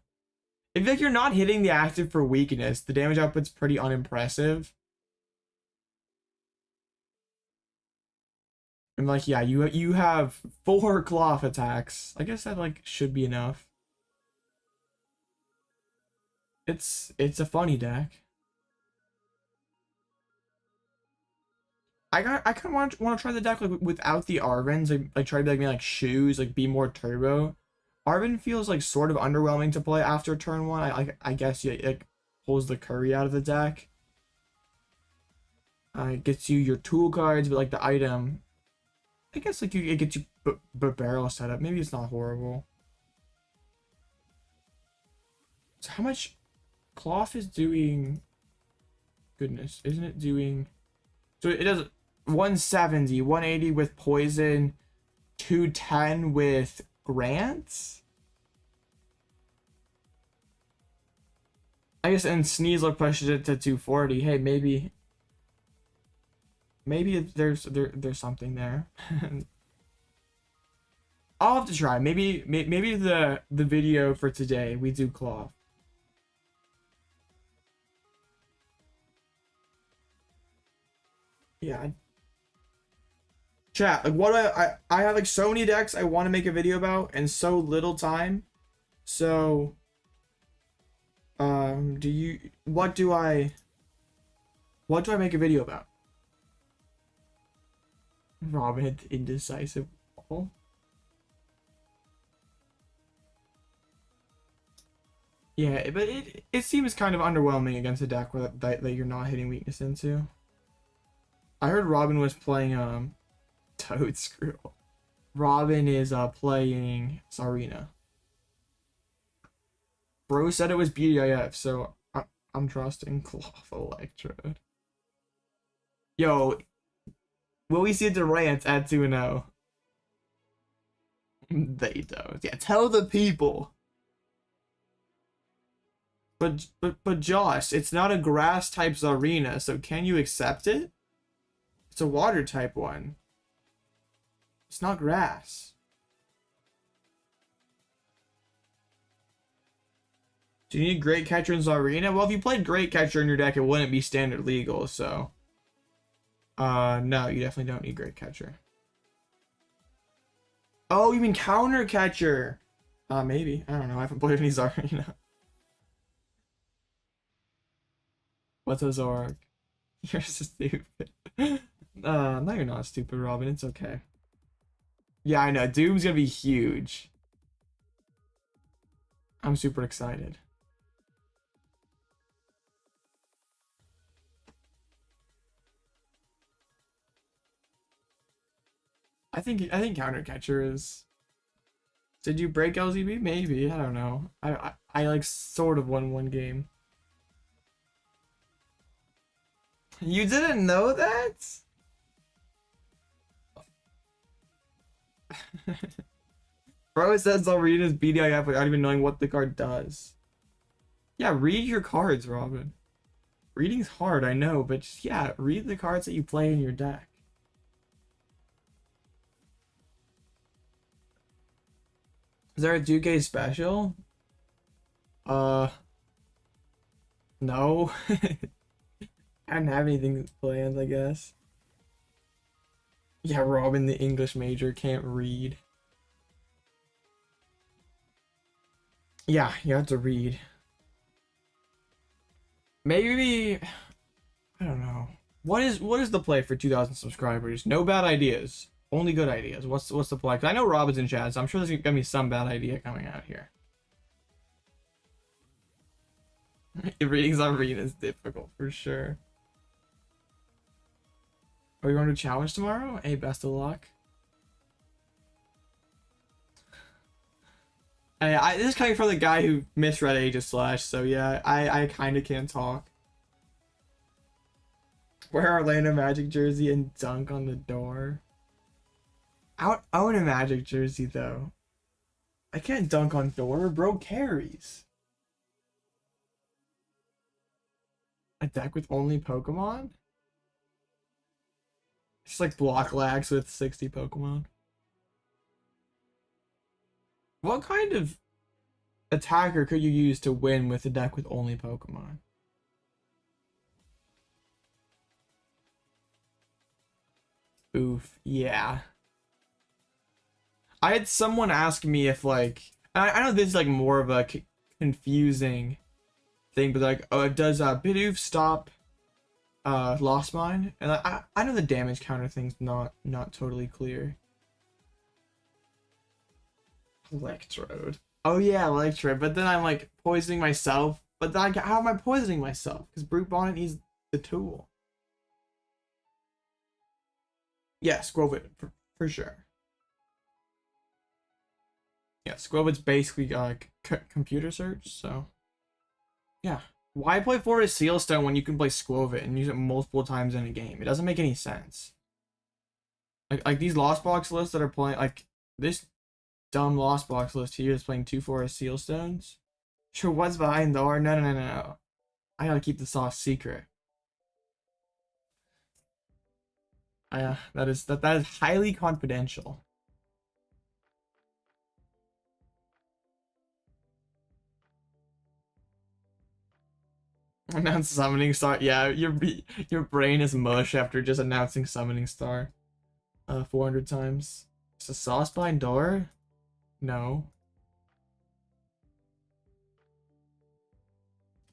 If like you're not hitting the active for weakness, the damage output's pretty unimpressive. And like yeah, you have 4 cloth attacks. I guess that like should be enough. It's a funny deck. I kind of want to try the deck like without the Arvens, like try to like shoes, like be more turbo. Arvin feels like sort of underwhelming to play after turn 1. I guess it like pulls the curry out of the deck. It gets you your tool cards, but like the item, I guess like it gets you barrel setup. Maybe it's not horrible. So how much Cloth is doing? Goodness, isn't it doing? So it does 170, 180 with poison, 210 with grants. I guess, and Sneasel pushes it to 240. Hey, maybe there's something there. I'll have to try. Maybe the video for today we do Cloth. Yeah. Chat, like what do I have like so many decks I want to make a video about and so little time. So what do I make a video about? Robin hit the indecisive wall. Yeah, but it seems kind of underwhelming against a deck that you're not hitting weakness into. I heard Robin was playing Toad Screw. Robin is playing Sarina. Bro said it was BDIF, so I'm trusting Cloth Electrode. Yo, will we see Durant at 2-0? They don't. Yeah, tell the people. But Josh, it's not a grass type Zarina, so can you accept it? It's a water type one. It's not grass. Do you need Great Catcher in Zarina? Well, if you played Great Catcher in your deck, it wouldn't be standard legal, so no, you definitely don't need Great Catcher. Oh, you mean Counter Catcher? Maybe. I don't know. I haven't played any Zarina. What's a Zorg? You're so stupid. No, you're not stupid, Robin. It's okay. Yeah, I know. Doom's gonna be huge. I'm super excited. I think Counter Catcher is. Did you break LZB? Maybe. I don't know. I like sort of won one game. You didn't know that? Bro says Zarina's BDIF without even knowing what the card does. Yeah, read your cards, Robin. Reading's hard, I know, but just, yeah, read the cards that you play in your deck. Is there a 2K special? No. I didn't have anything planned, I guess. Yeah, Robin, the English major, can't read. Yeah, you have to read. Maybe, I don't know. What is the play for 2,000 subscribers? No bad ideas, only good ideas. What's the play? 'Cause I know Robin's in chat, so I'm sure there's gonna be some bad idea coming out here. Reading Zarina is difficult for sure. Are you going to challenge tomorrow? Hey, best of luck. This is coming from the guy who misread Age of Slash, so yeah, I kind of can't talk. Wear Orlando Magic jersey and dunk on the door. I own a Magic jersey though. I can't dunk on door, bro carries. A deck with only Pokemon? It's like block lags with 60 Pokemon. What kind of attacker could you use to win with a deck with only Pokemon? Oof, yeah. I had someone ask me if like, I know this is like more of a confusing thing, but like, oh, does Bidoof stop Lost Mine? And I know the damage counter thing's not totally clear. Electrode. Oh yeah, Electrode. But then I'm like poisoning myself. But then how am I poisoning myself? Because Brute Bonnet needs the tool. Yeah, Squovit for sure. Yeah, Squovit's basically computer search. So yeah, why play Forest Sealstone when you can play Squovit and use it multiple times in a game? It doesn't make any sense. Like these Lost Box lists that are playing, like this dumb Lost Box list here is playing 2 Forest Sealstones. Sure, what's behind the R? No. I gotta keep the sauce secret. That is highly confidential. Announce Summoning Star. Yeah, your brain is mush after just announcing Summoning Star 400 times. Is a sauce behind door? No.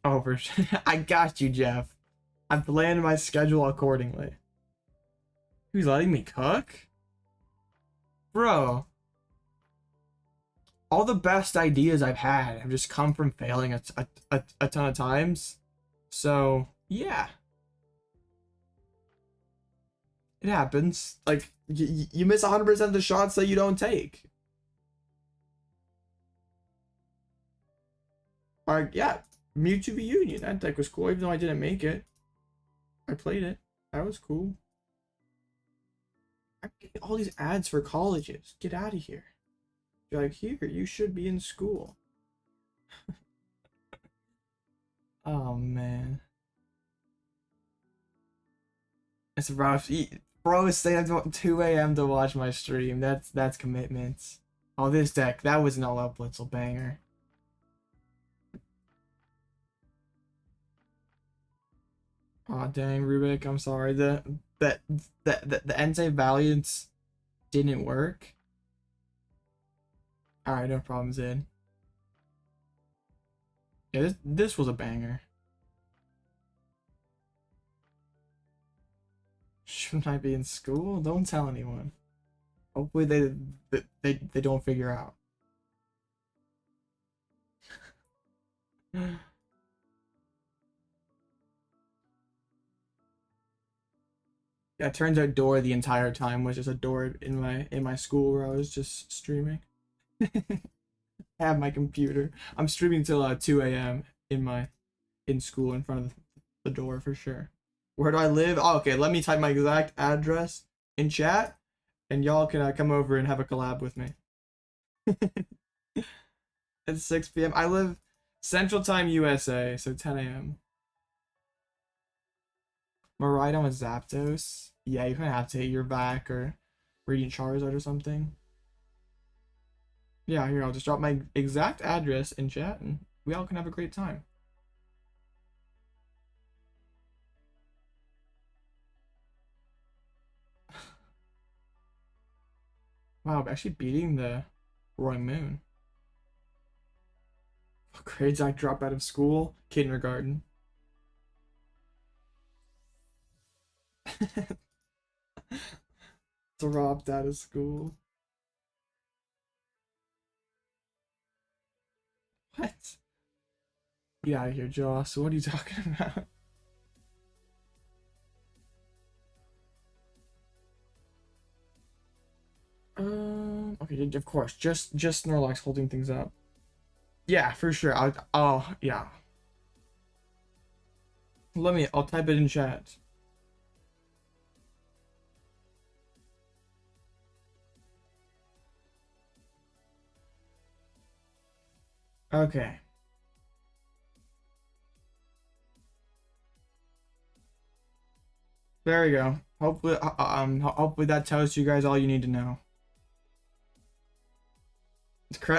Oh, for sure. I got you, Jeff. I've planned my schedule accordingly. Who's letting me cook? Bro. All the best ideas I've had have just come from failing a ton of times. So, yeah. It happens. Like, you miss 100% of the shots that you don't take. Alright, yeah. Mewtwo V Union. That deck was cool, even though I didn't make it. I played it. That was cool. I'm getting all these ads for colleges. Get out of here. You're like, here, you should be in school. Oh, man. It's rough. Bro is staying up 2 a.m. to watch my stream. That's commitments. Oh, this deck. That was an Alloutblitzle banger. Oh, dang, Rubik. I'm sorry. The Entei Valiance didn't work. Alright, no problems, Ed. Yeah, this was a banger. Shouldn't I be in school? Don't tell anyone. Hopefully they don't figure out. Yeah, it turns out door the entire time was just a door in my school where I was just streaming. I have my computer. I'm streaming till 2 a.m. in school in front of the door for sure. Where do I live? Oh, okay, let me type my exact address in chat, and y'all can come over and have a collab with me. It's 6 p.m. I live Central Time USA, so 10 a.m. Miraidon with Zapdos. Yeah, you're gonna have to hit your back or Radiant Charizard or something. Yeah, here, I'll just drop my exact address in chat and we all can have a great time. Wow, I'm actually beating the Roaring Moon. What grades I drop out of school? Kindergarten. Dropped out of school. What? Get out of here, Joss. What are you talking about? Okay, of course. Just Snorlax holding things up. Yeah, for sure. Oh, yeah. I'll type it in chat. Okay. There we go. Hopefully that tells you guys all you need to know.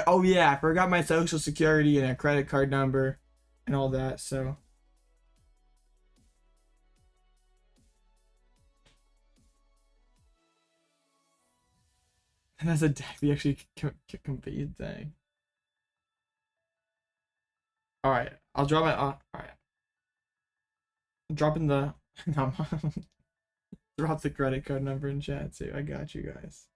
Oh yeah, I forgot my social security and a credit card number and all that, so. And that's a deck we actually compete, dang. Alright, I'll drop my, alright. Dropping the, no, drop the credit card number in chat too. I got you guys.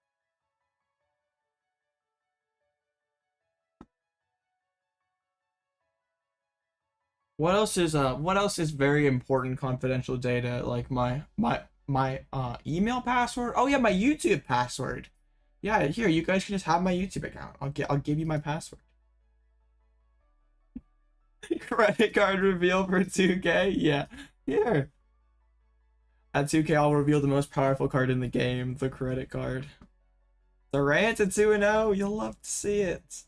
What else is very important confidential data, like my email password? Oh yeah, my YouTube password. Yeah, here, you guys can just have my YouTube account. I'll give you my password. Credit card reveal for 2K? Yeah. Here. At 2K, I'll reveal the most powerful card in the game, the credit card. The rant at 2-0, you'll love to see it.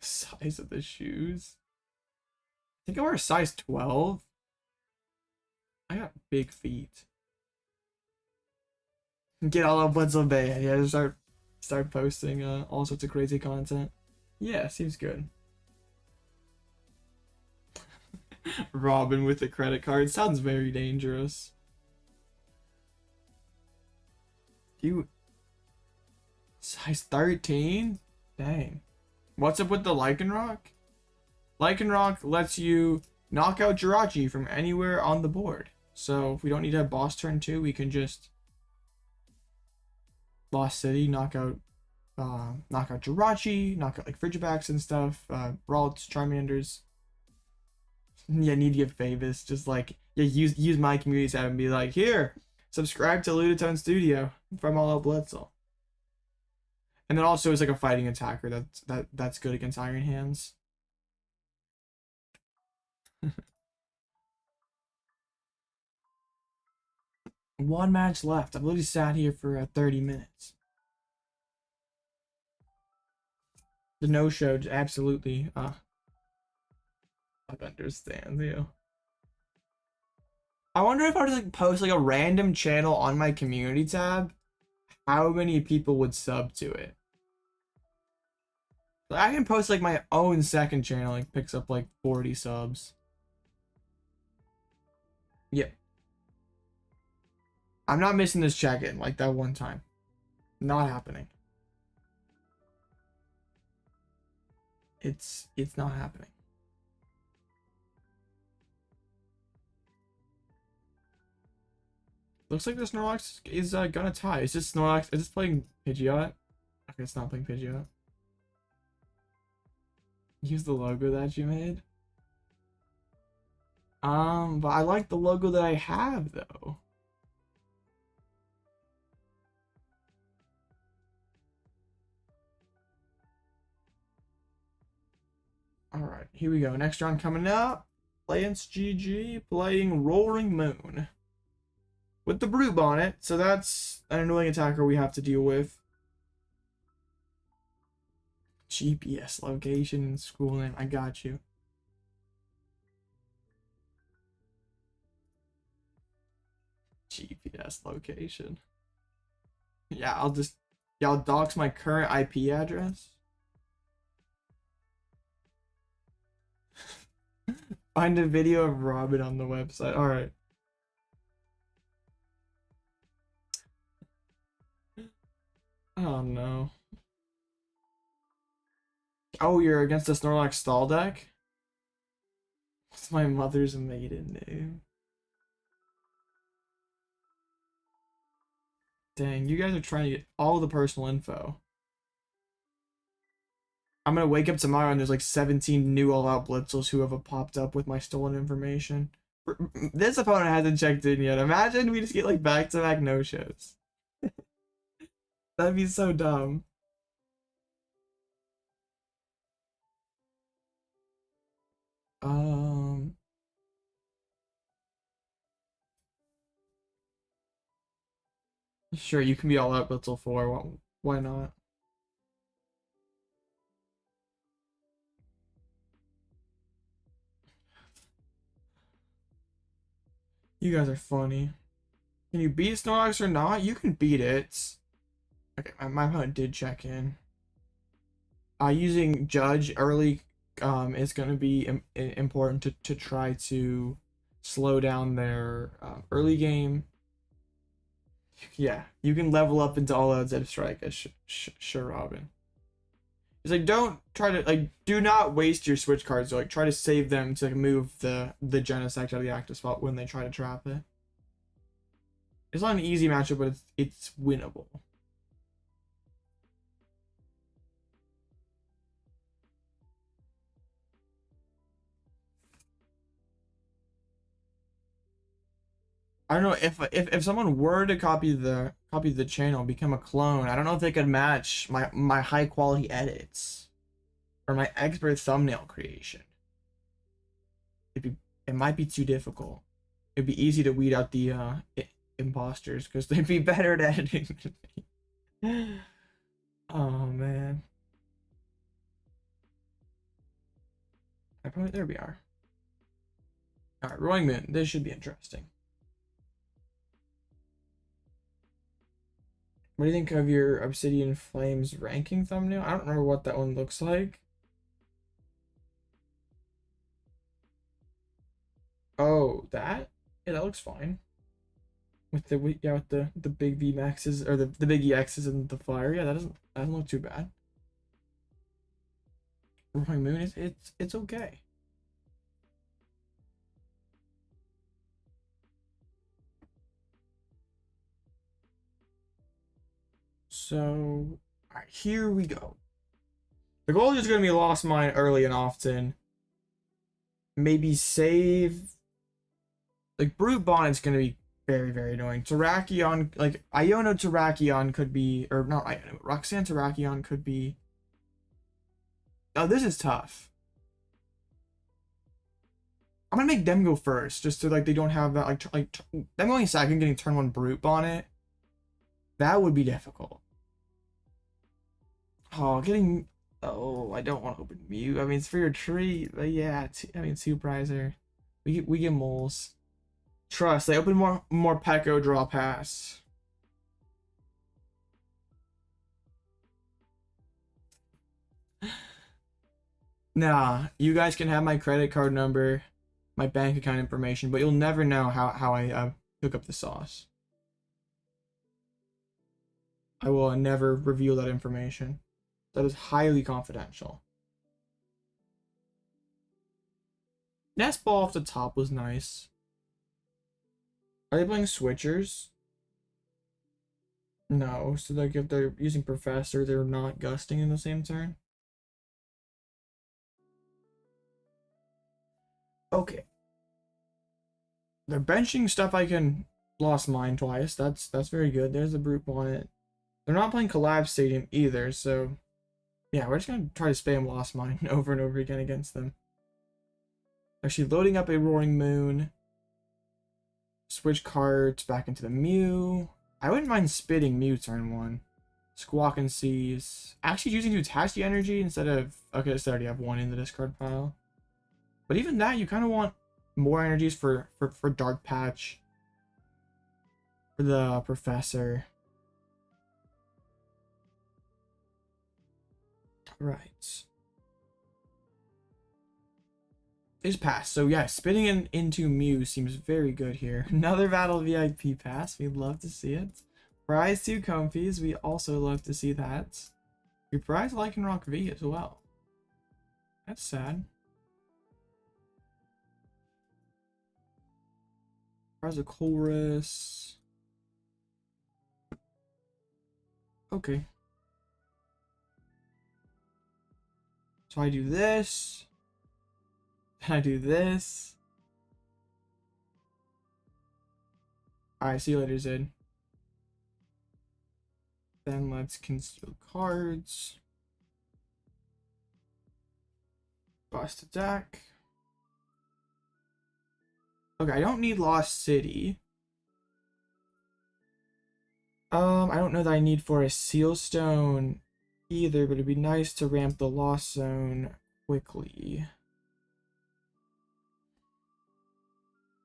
Size of the shoes. I think I wear a size 12. I got big feet. Get Alloutblitzle Bay. Yeah, just start posting all sorts of crazy content. Yeah, seems good. Robin with the credit card sounds very dangerous. You size 13? Dang. What's up with the Lycanroc? Lycanroc lets you knock out Jirachi from anywhere on the board. So if we don't need to have boss turn 2, we can just Lost City, knock out Jirachi, knock out like Frigibax and stuff, Ralts, Charmanders. Yeah, need to get famous. Just like, yeah, use my community tab and be like, here, subscribe to Ludotone Studio from Alloutblitzle. And then also it's like a fighting attacker that's good against Iron Hands. One match left. I've literally sat here for 30 minutes. The no-show, absolutely. I understand you. I wonder if I were to like post like a random channel on my community tab, how many people would sub to it. Like, I can post like my own second channel, like picks up like 40 subs. Yep. I'm not missing this check-in like that one time. Not happening. It's not happening. Looks like the Snorlax is gonna tie. Is this Snorlax? Is this playing Pidgeot? Okay, it's not playing Pidgeot. Use the logo that you made. But I like the logo that I have though. Alright, here we go. Next round coming up. Lance GG playing Roaring Moon. With the Brute Bonnet, so that's an annoying attacker we have to deal with. GPS location and school name, I got you. GPS location. Yeah, I'll dox my current IP address. Find a video of Robin on the website. Alright. Oh no. Oh, you're against the Snorlax stall deck? What's my mother's maiden name? Dang, you guys are trying to get all the personal info. I'm gonna wake up tomorrow and there's like 17 new Alloutblitzles who have popped up with my stolen information. This opponent hasn't checked in yet. Imagine we just get like back-to-back no-shows. That'd be so dumb. Sure, you can be Alloutblitzle 4. Why not? You guys are funny. Can you beat Snorlax or not? You can beat it. Okay, my opponent did check in. Using Judge early is going to be important to try to slow down their early game. Yeah, you can level up into all outs at strike as sure, Robin. It's like, don't try to like, do not waste your switch cards. Or, like, try to save them to like, move the Genesect out of the active spot when they try to trap it. It's not an easy matchup, but it's winnable. I don't know if someone were to copy the channel, become a clone. I don't know if they could match my high quality edits or my expert thumbnail creation. It might be too difficult. It'd be easy to weed out the imposters because they'd be better at editing than me. Oh man. There we are. Alright, Roaring Moon. This should be interesting. What do you think of your Obsidian Flames ranking thumbnail? I don't remember what that one looks like. Oh, that? Yeah, that looks fine. With the big VMAXs or the big EXs and the fire. Yeah, that doesn't look too bad. Roaring Moon is it's okay. So, alright, here we go. The goal is just gonna be Lost Mine early and often. Maybe save. Like Brute Bonnet's gonna be very, very annoying. Terrakion, like Iono Terrakion could be, or not Iono, Roxanne Terrakion could be. Oh, this is tough. I'm gonna make them go first, just so like they don't have that like them going second, getting turn 1 Brute Bonnet. That would be difficult. Oh, getting. Oh, I don't want to open Mew. I mean, it's for your treat, but yeah. I mean, Supervisor. We get moles. Trust. They open more Peko draw pass. Nah, you guys can have my credit card number, my bank account information, but you'll never know how I cook up the sauce. I will never reveal that information. That is highly confidential. Nest Ball off the top was nice. Are they playing switchers? No, so like if they're using Professor, they're not gusting in the same turn. Okay. They're benching stuff I can Lost Mine twice. That's very good. There's a Brute Bonnet. They're not playing Collapse Stadium either, so yeah, we're just gonna try to spam Lost Mine over and over again against them. Actually loading up a Roaring Moon. Switch cards back into the Mew. I wouldn't mind spitting Mew turn 1. Squawk and Seize. Actually using to attach the energy instead of... Okay, so I already have 1 in the discard pile. But even that, you kind of want more energies for Dark Patch. For the Professor. Right. Is passed. So yeah, spitting into Mew seems very good here. Another Battle VIP Pass. We'd love to see it. Prize 2 Comfeys. We also love to see that. We prize Lycanroc V as well. That's sad. Prize a Colress. Okay. So I do this. I do this. Alright, see you later, Zid. Then let's conceal cards. Bust attack. Okay, I don't need Lost City. I don't know that I need for a Seal Stone either, but it'd be nice to ramp the Lost Zone quickly.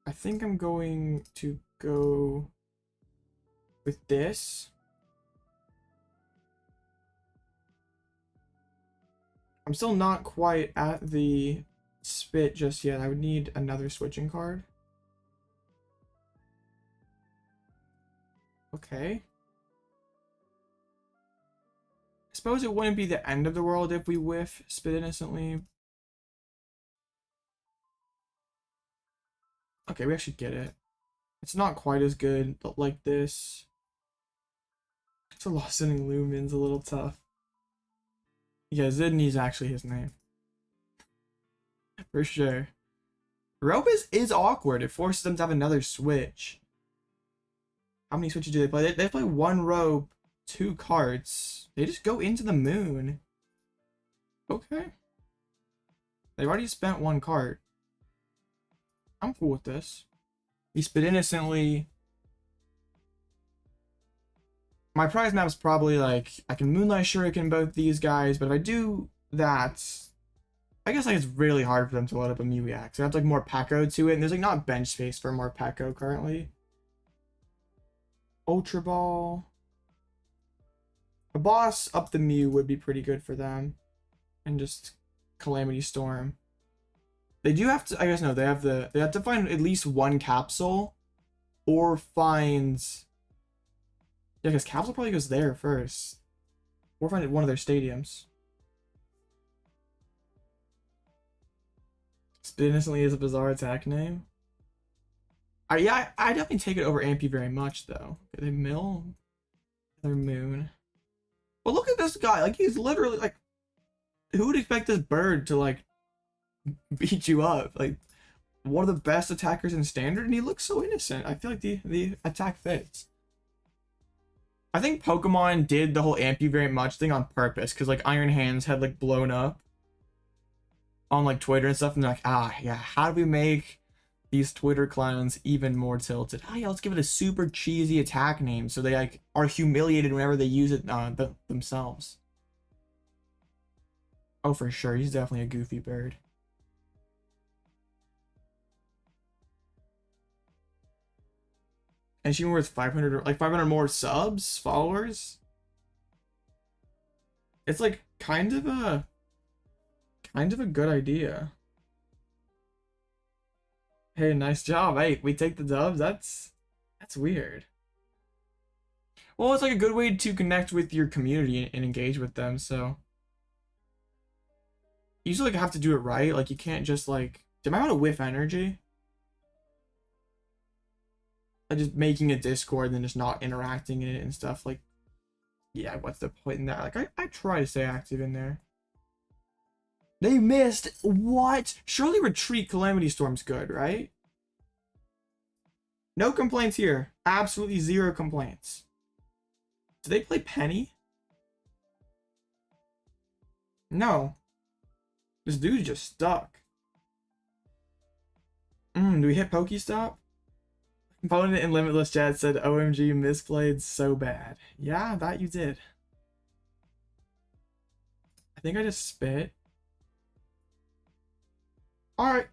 I think I'm going to go with this. I'm still not quite at the spit just yet. I would need another switching card. Okay. I suppose it wouldn't be the end of the world if we whiff spit innocently. Okay, we actually get it. It's not quite as good, but like this. It's a Lost Sending Lumen's a little tough. Yeah, Zidney's actually his name. For sure. Rope is awkward. It forces them to have another switch. How many switches do they play? They play 1 row, 2 cards. They just go into the moon. Okay. They've already spent 1 card. I'm cool with this. He spit innocently. My prize map is probably like, I can Moonlight Shuriken both these guys, but if I do that, I guess like it's really hard for them to load up a Mew EX. I have like more Packo to it, and there's like not bench space for more Packo currently. Ultra Ball. A boss up the Mew would be pretty good for them. And just Calamity Storm. They do have to, I guess no, they have to find at least 1 capsule or find, yeah, because capsule probably goes there first. Or find one of their stadiums. Spit innocently is a bizarre attack name. Yeah, I definitely take it over Ampy very much though. Okay, they mill their moon. But look at this guy, like he's literally like, who would expect this bird to like beat you up? Like one of the best attackers in standard, and he looks so innocent. I feel like the attack fits. I think Pokemon did the whole Ampy very much thing on purpose, because like Iron Hands had like blown up on like Twitter and stuff, and they're like, ah yeah, how do we make these Twitter clowns even more tilted? Oh yeah, let's give it a super cheesy attack name so they like are humiliated whenever they use it themselves. Oh, for sure, he's definitely a goofy bird. And she worth 500, like 500 more subs, followers. It's like kind of a good idea. Hey, nice job. Hey, we take the dubs. That's weird. Well, it's like a good way to connect with your community and engage with them. So you usually like have to do it right. Like you can't just like, am I out of whiff energy? Like just making a Discord and then just not interacting in it and stuff. Like, yeah, what's the point in that? Like I try to stay active in there. They missed. What? Surely Retreat Calamity Storm's good, right? No complaints here. Absolutely 0 complaints. Do they play Penny? No. This dude's just stuck. Do we hit Pokestop? Opponent in Limitless chat said, OMG, misplayed so bad. Yeah, that you did. I think I just spit. Alright.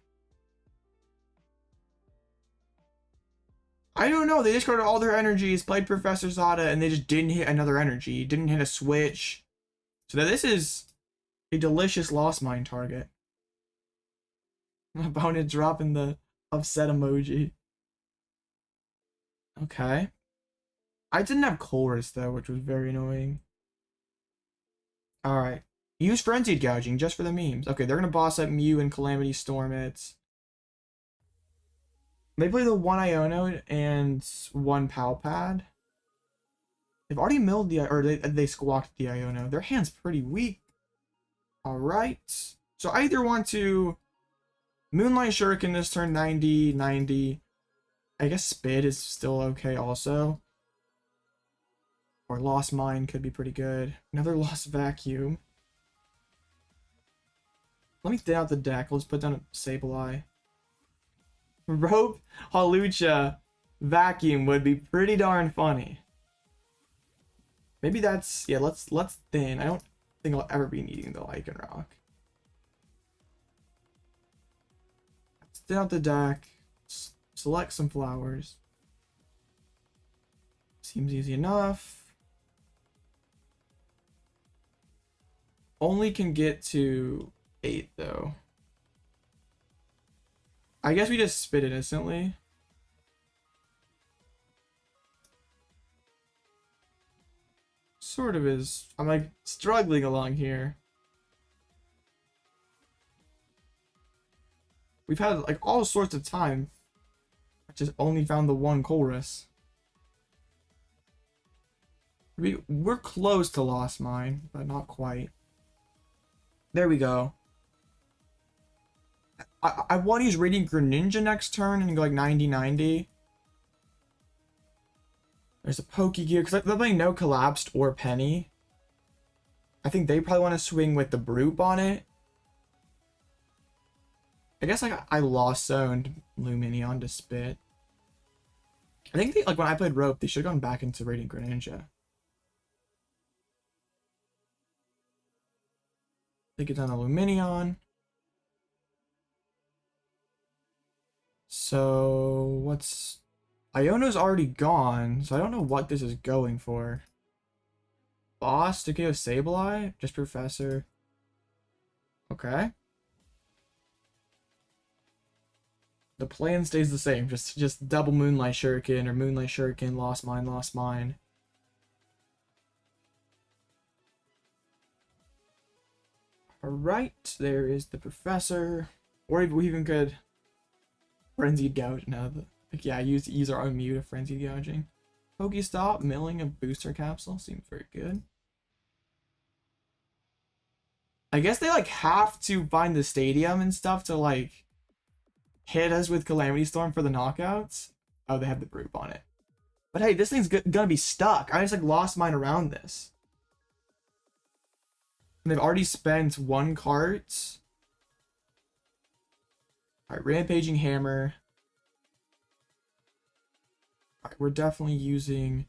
I don't know. They discarded all their energies, played Professor Zada, and they just didn't hit another energy. Didn't hit a switch. So that this is a delicious Lost Mine target. Opponent dropping the upset emoji. Okay. I didn't have Colress though, which was very annoying. Alright. Use Frenzied Gouging just for the memes. Okay, they're gonna boss up Mew and Calamity Storm it. They play the 1 Iono and 1 Palpad. They've already milled the, or they squawked the Iono. Their hand's pretty weak. Alright. So I either want to Moonlight Shuriken this turn 90, 90. I guess Spit is still okay also. Or Lost Mine could be pretty good. Another Lost Vacuum. Let me thin out the deck. Let's put down a Sableye. Rope Hawlucha Vacuum would be pretty darn funny. Maybe that's, yeah, let's thin. I don't think I'll ever be needing the Lycanroc. Let's thin out the deck. Select some flowers. Seems easy enough. Only can get to 8 though. I guess we just spit innocently. Sort of is. I'm like struggling along here. We've had like all sorts of time. I just only found the 1 Colress. We're close to Lost Mine, but not quite. There we go. I want to use Radiant Greninja next turn and go like 90-90. There's a Pokegear, because they're playing no Collapsed or Penny. I think they probably want to swing with the Brute on it. I guess like I lost zoned Lumineon to Spit. I think they, like when I played Rope, they should have gone back into Radiant Greninja. They get down a Lumineon. So what's Iono's already gone, so I don't know what this is going for. Boss to KO Sableye? Just Professor. Okay. The plan stays the same. Just double Moonlight Shuriken or Moonlight Shuriken, Lost Mine, Lost Mine. Alright, there is the Professor. Or we even could Frenzied Gouge. No, like, yeah, use our own mute of Frenzied Gouging. Pokestop, milling a booster capsule. Seems very good. I guess they like have to find the stadium and stuff to like hit us with Calamity Storm for the knockouts. Oh, they have the Brute on it. But hey, this thing's gonna be stuck. I just like lost mine around this. And they've already spent 1 cart. Alright, Rampaging Hammer. Alright, we're definitely using...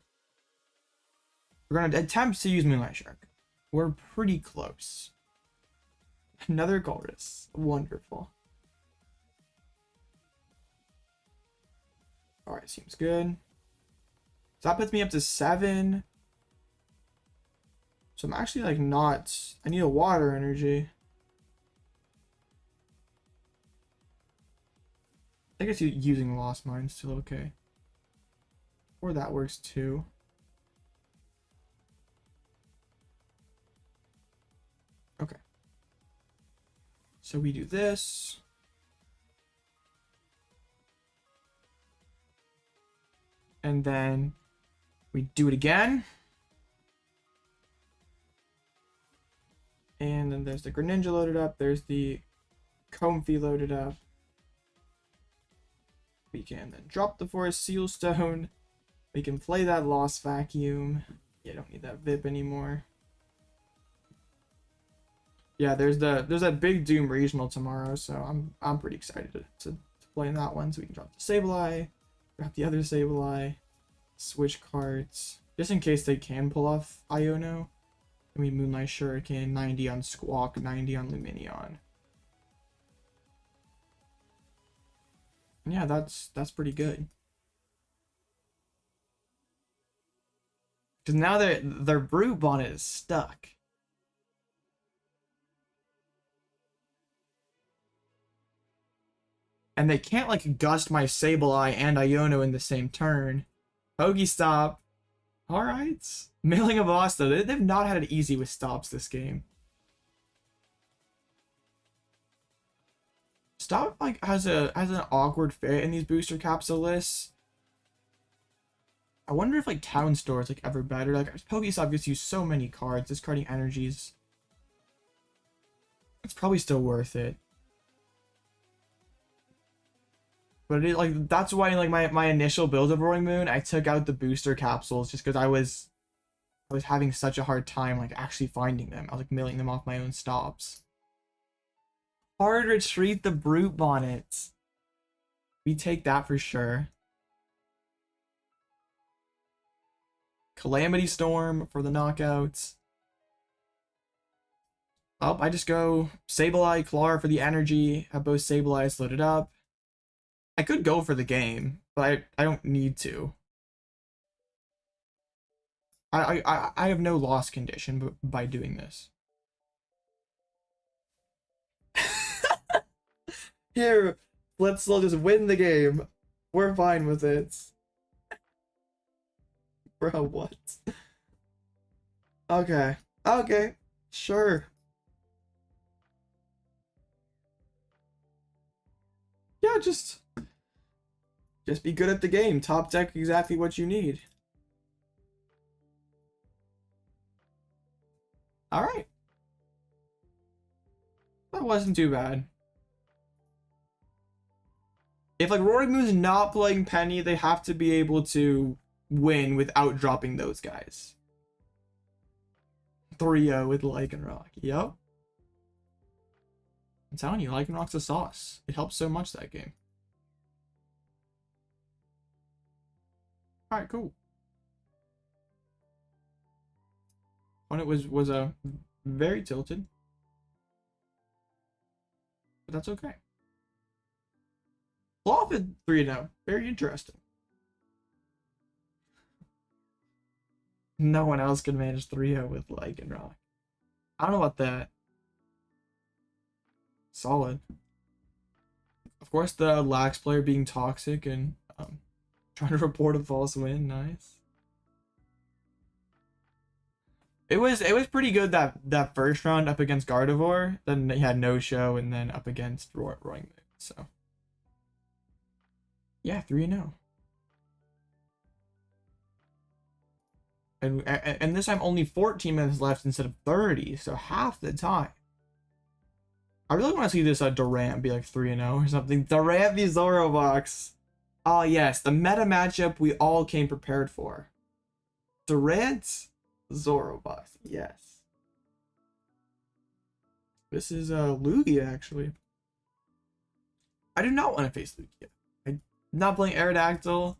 We're gonna attempt to use Moonlight Shark. We're pretty close. Another Colress. Wonderful. Alright, seems good. So that puts me up to 7. So I'm actually like not... I need a water energy. I guess using Lost Mine's still okay. Or that works too. Okay. So we do this. And then we do it again. And then there's the Greninja loaded up. There's the Comfey loaded up. We can then drop the Forest Seal Stone. We can play that Lost Vacuum. Yeah, don't need that VIP anymore. Yeah, there's that big Doom regional tomorrow, so I'm pretty excited to play in that one. So we can drop the Sableye, drop the other Sableye, switch cards just in case they can pull off Iono. And we Moonlight Shuriken, 90 on Squawk, 90 on Lumineon. And yeah, that's pretty good. Because now their Brute Bonnet is stuck. And they can't like gust my Sableye and Iono in the same turn. Pokestop. Alright. Mailing a boss though. They've not had it easy with stops this game. Stop like has an awkward fit in these booster capsule lists. I wonder if like Town Store is like ever better. Like Pokestop gives you so many cards, discarding energies. It's probably still worth it. But it like that's why in like my initial build of Roaring Moon, I took out the booster capsules just because I was having such a hard time like actually finding them. I was like milling them off my own stops. Hard retreat the Brute Bonnets. We take that for sure. Calamity Storm for the knockouts. Oh, I just go Sableye, Klara for the energy. Have both Sableyes loaded up. I could go for the game, but I don't need to. I have no loss condition by doing this. Here, let's just win the game. We're fine with it. Bro, what? Okay. Okay. Sure. Yeah, just be good at the game. Top deck exactly what you need. Alright. That wasn't too bad. If like Roaring Moon's not playing Penny, they have to be able to win without dropping those guys. 3-0 with Lycanroc. Yep. I'm telling you, Lycanroc's a sauce. It helps so much that game. Alright, cool. When it was a very tilted. But that's okay. Cloth at 3-0. Very interesting. No one else can manage 3-0 with Lycanroc. I don't know about that. Solid. Of course, the Lax player being toxic and trying to report a false win. Nice. It was pretty good that first round up against Gardevoir. Then he had no show, and then up against Roaring Moon. So yeah, 3-0. And this time only 14 minutes left instead of 30, so half the time. I really want to see this Durant be like 3-0 or something. Durant v Zorobox. Oh yes, the meta matchup we all came prepared for. Durant, Zorobox. Yes. This is Lugia actually. I do not want to face Lugia. I'm not playing Aerodactyl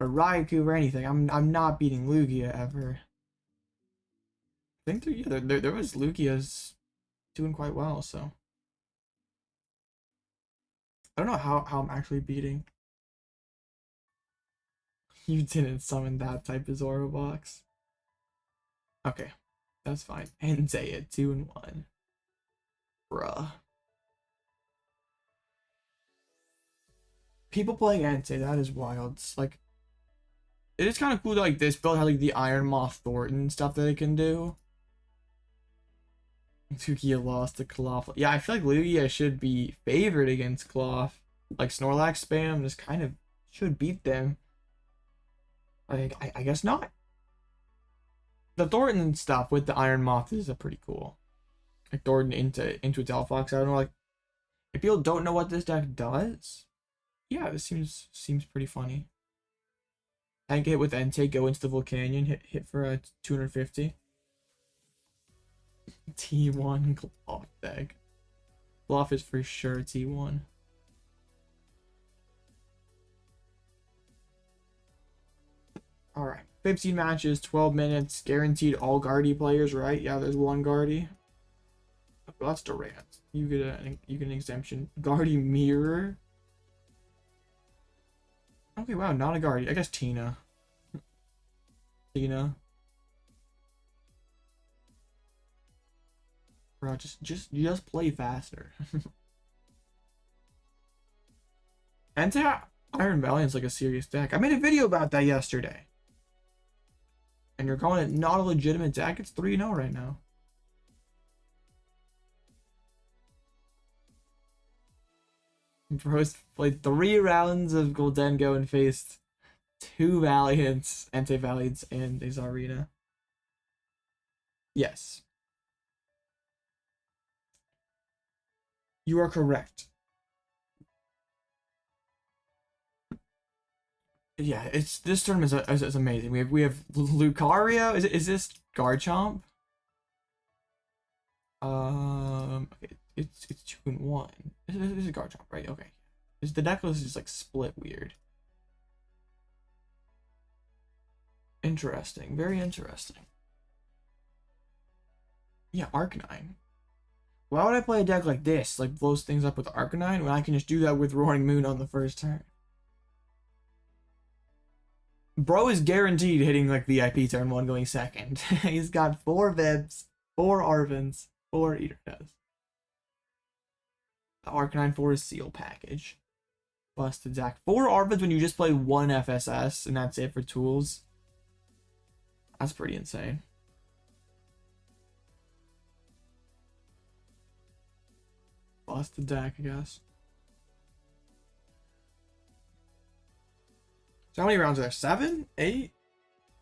or Raikou or anything. I'm not beating Lugia ever. I think there was Lugia's doing quite well, so I don't know how I'm actually beating. You didn't summon that type of Zorobox. Okay, that's fine. Entei at 2-1. Bruh. People playing Entei, that is wild. It's like, it is kind of cool that like this build has like the Iron Moth Thornton stuff that it can do. Lugia lost to Cloth. Yeah, I feel like Lugia should be favored against Cloth. Like Snorlax spam just kind of should beat them. I guess not. The Thornton stuff with the Iron Moth is pretty cool. Like Thornton into Delphox. I don't know, like if people don't know what this deck does, yeah, this seems pretty funny. Tank hit with Entei, go into the Volcanion, hit for a 250. T1 Cloth deck. Cloth is for sure T1. Alright, 15 matches, 12 minutes, guaranteed all Guardy players, right? Yeah, there's one Guardy. Well, that's Durant. You get an exemption. Guardy Mirror. Okay, wow, not a Guardy. I guess Tina. Tina. Bro, just play faster. Entei Iron Valiant's like a serious deck. I made a video about that yesterday. And you're calling it not a legitimate deck? It's 3-0 right now. Bros played 3 rounds of Goldengo and faced 2 Valiants, Entei Valiants, and a Zarina. Yes. You are correct. Yeah, this tournament is amazing. We have Lucario. Is this Garchomp? Okay, it's 2-1. This is Garchomp, right? Okay. The deck list is like split weird. Interesting, very interesting. Yeah, Arcanine. Why would I play a deck like this, like blows things up with Arcanine, when I can just do that with Roaring Moon on the first turn? Bro is guaranteed hitting like VIP turn 1 going second. He's got 4 Vibs, 4 Arvins, 4 Eternos. The Arcanine 4 is Seal package. Busted Zach. 4 Arvins when you just play 1 FSS and that's it for tools. That's pretty insane. Busted deck, I guess. So how many rounds are there? 7? 8?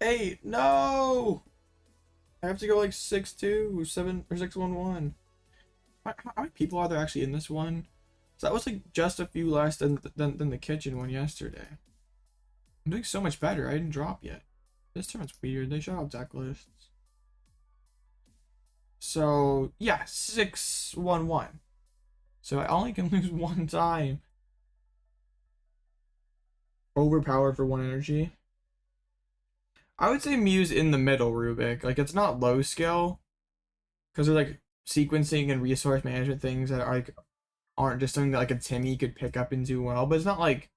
8? No! I have to go like 6-2, 7 or 6-1-1. How many people are there actually in this one? So that was like just a few less than the kitchen one yesterday. I'm doing so much better. I didn't drop yet. This tournament's weird. They show up deck lists. So yeah, 6-1-1. So I only can lose one time. Overpowered for 1 energy. I would say Mew's in the middle, Rubik. Like, it's not low skill, because they're like sequencing and resource management things that are like aren't just something that like a Timmy could pick up and do well. But it's not like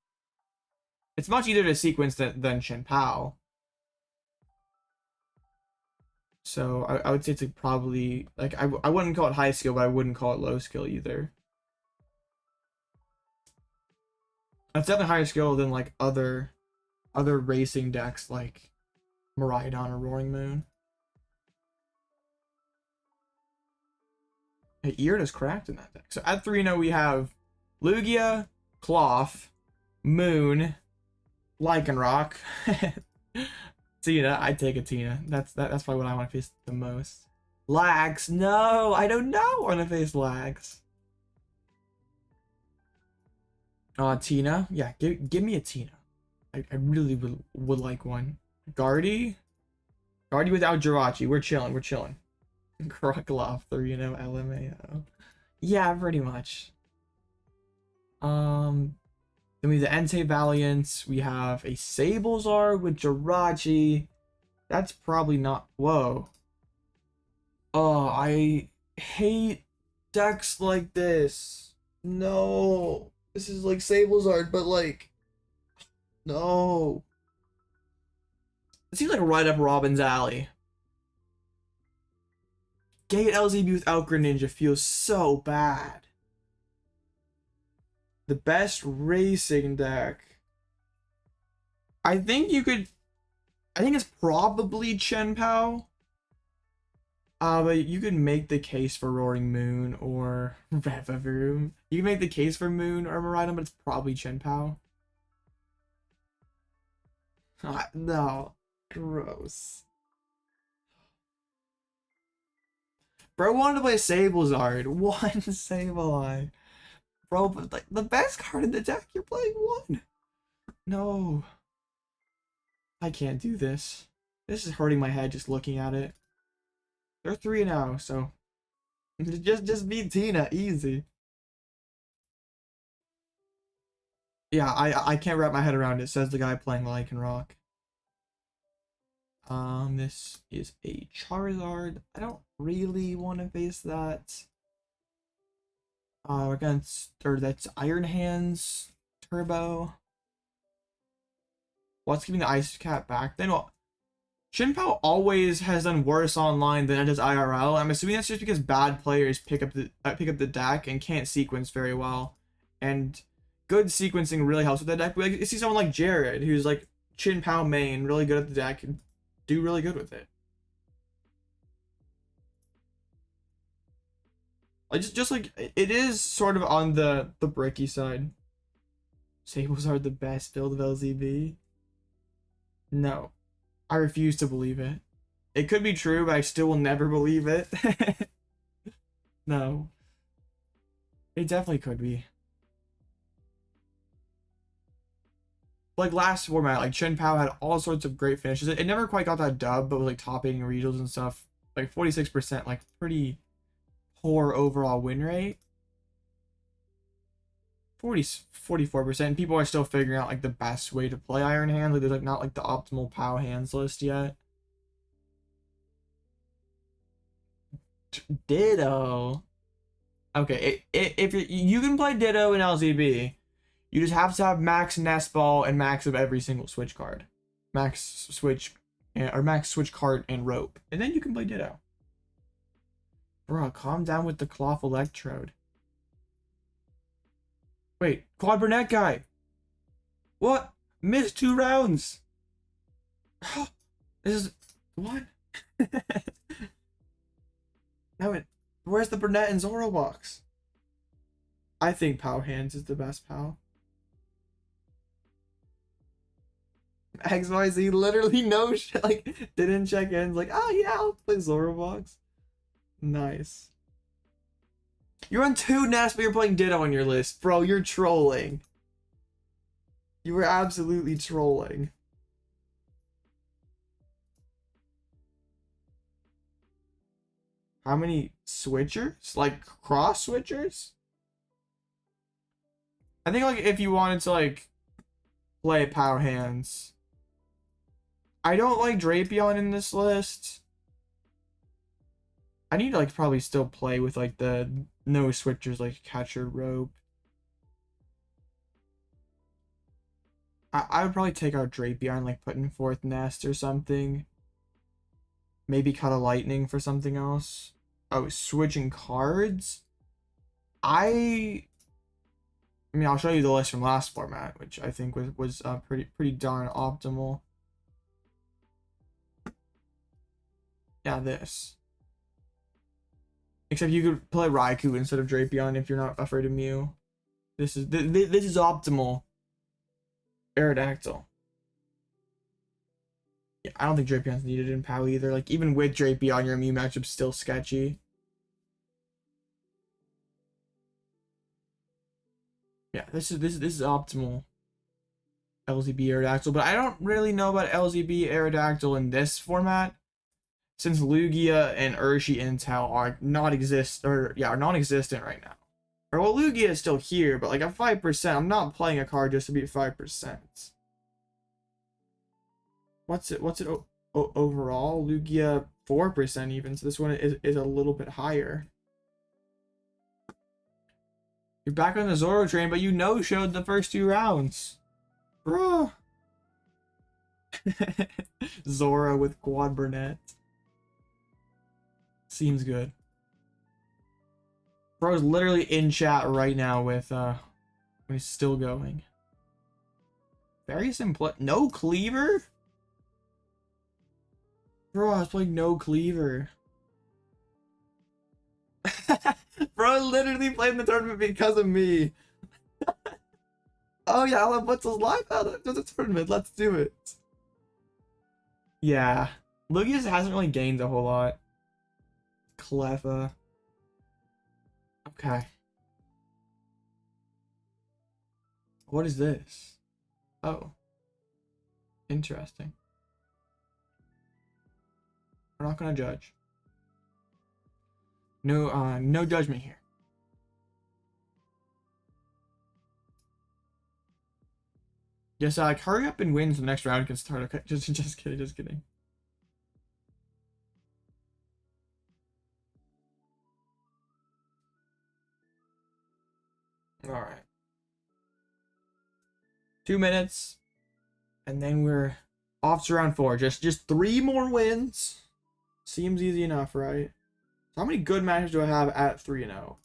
it's much easier to sequence than Chen Pao. So I would say it's like probably like I wouldn't call it high skill, but I wouldn't call it low skill either. It's definitely higher skill than like other racing decks like Miraidon or Roaring Moon. Hey, Irda's cracked in that deck. So at 3-0 we have Lugia, Cloth, Moon, Lycanroc, Tina. I'd take a Tina. That's probably what I want to face the most. Lags. No, I don't know. I want to face Lags. Tina. Yeah, give me a Tina. I really would like one. Guardy without Jirachi. We're chilling. Krokolov 3-0 LMAO. Yeah, pretty much. Then we have the Entei Valiant. We have a Sablezard with Jirachi. That's probably not. Whoa. Oh, I hate decks like this. No. This is like Sablezard, but like. No. It seems like right up Robin's alley. Gate LZB without Greninja feels so bad. The best racing deck. I think it's probably Chen Pao. But you could make the case for Roaring Moon or Revavroom. You can make the case for Moon or Miraidon, but it's probably Chen Pao. No. Gross. Bro wanted to play Sablezard. One Sableye. Bro, but like the best card in the deck, you're playing one. No. I can't do this. This is hurting my head just looking at it. They're 3-0, so just beat Tina, easy. Yeah, I can't wrap my head around it, says the guy playing Lycanroc. This is a Charizard. I don't really want to face that. That's Iron Hands Turbo. What's giving the Ice Cat back? Then what? Chen Pao always has done worse online than it does IRL. I'm assuming that's just because bad players pick up the deck and can't sequence very well. And good sequencing really helps with that deck. Like, you see someone like Jared, who's like Chen Pao main, really good at the deck, and do really good with it. Like just like it is sort of on the bricky side. Sables are the best build of LZB. No, I refuse to believe it. It could be true, but I still will never believe it. No, it definitely could be. Like last format, like Chen Pao had all sorts of great finishes. It never quite got that dub, but was like top 8 in regionals and stuff. Like 46%, like pretty poor overall win rate. 44%. People are still figuring out like the best way to play Iron Hands. Like there's like not like the optimal Pao hands list yet. Ditto. Okay, if you can play Ditto in LZB, you just have to have max Nest Ball and max of every single Switch card. Max Switch, or max Switch Cart and Rope. And then you can play Ditto. Bro, calm down with the Cloth Electrode. Wait, Quad Burnett guy! What? Missed 2 rounds! This is... What? Now where's the Burnett and Zoro box? I think Pao Hands is the best Pao. XYZ literally no shit, like didn't check in, like, oh yeah, I'll play Zorobox. Nice. You're on 2 Nest, but you're playing Ditto on your list. Bro, you're trolling. You were absolutely trolling. How many switchers? Like cross switchers? I think like if you wanted to like play power hands. I don't like Drapion in this list. I need to like probably still play with like the no switchers like Catcher Rope. I would probably take out Drapion, like put in fourth nest or something. Maybe cut a lightning for something else. Oh, switching cards. I mean, I'll show you the list from last format, which I think was pretty darn optimal. Yeah, this. Except you could play Raikou instead of Drapion if you're not afraid of Mew. This is optimal. Aerodactyl. Yeah, I don't think Drapion's needed in PoW either. Like even with Drapion, your Mew matchup's still sketchy. Yeah, this is optimal. LZB Aerodactyl, but I don't really know about LZB Aerodactyl in this format, since Lugia and Urshi Intel are non-existent right now. Or well, Lugia is still here, but like at 5%, I'm not playing a card just to beat 5%. What's it overall? Lugia 4% even, so this one is a little bit higher. You're back on the Zoro train, but you no-showed the first 2 rounds. Bro. Zoro with Quad Burnett. Seems good. Bro's literally in chat right now with when he's still going. Very simple. No cleaver? Bro, I was playing no cleaver. Bro literally played in the tournament because of me. Oh yeah, Alloutblitzle's live. Oh, there's a tournament. Let's do it. Yeah. Lugia hasn't really gained a whole lot. Clever. Okay. What is this? Oh. Interesting. We're not gonna judge. No judgment here. Yes, hurry up and win so the next round can start. Okay, just kidding. All right. 2 minutes, and then we're off to round 4. Just 3 more wins. Seems easy enough, right? So how many good matches do I have at 3-0?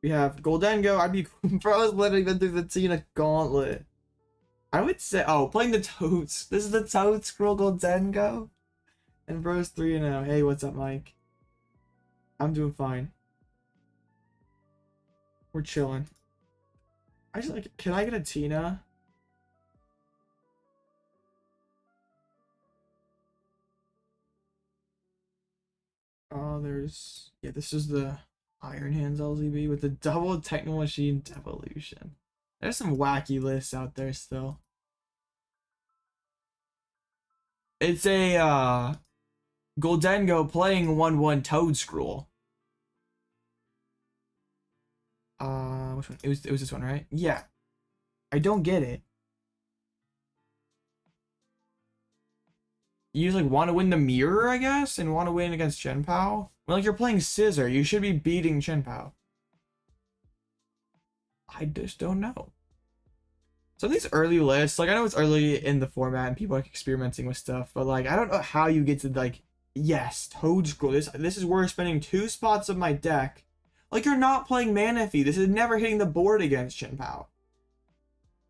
We have Goldengo. I'd be bro. I was literally been through the Tina Gauntlet. I would say, oh, playing the Toads. This is the Toad Scroll Goldengo, and bro's 3-0. Hey, what's up, Mike? I'm doing fine. We're chilling. I just like. Can I get a Tina? Oh, there's this is the Iron Hands LZB with the double Techno Machine Devolution. There's some wacky lists out there still. It's a Goldengo playing 1/1 Toad Scroll. Which one? It was this one, right? Yeah. I don't get it. You just like want to win the mirror, I guess, and want to win against Chien-Pao. Well, like you're playing Scissor, you should be beating Chien-Pao. I just don't know. Some of these early lists, like I know it's early in the format and people are like experimenting with stuff, but like I don't know how you get to like, yes, Toad Scroll. This is worth spending 2 spots of my deck. Like you're not playing Manaphy. This is never hitting the board against Chien-Pao.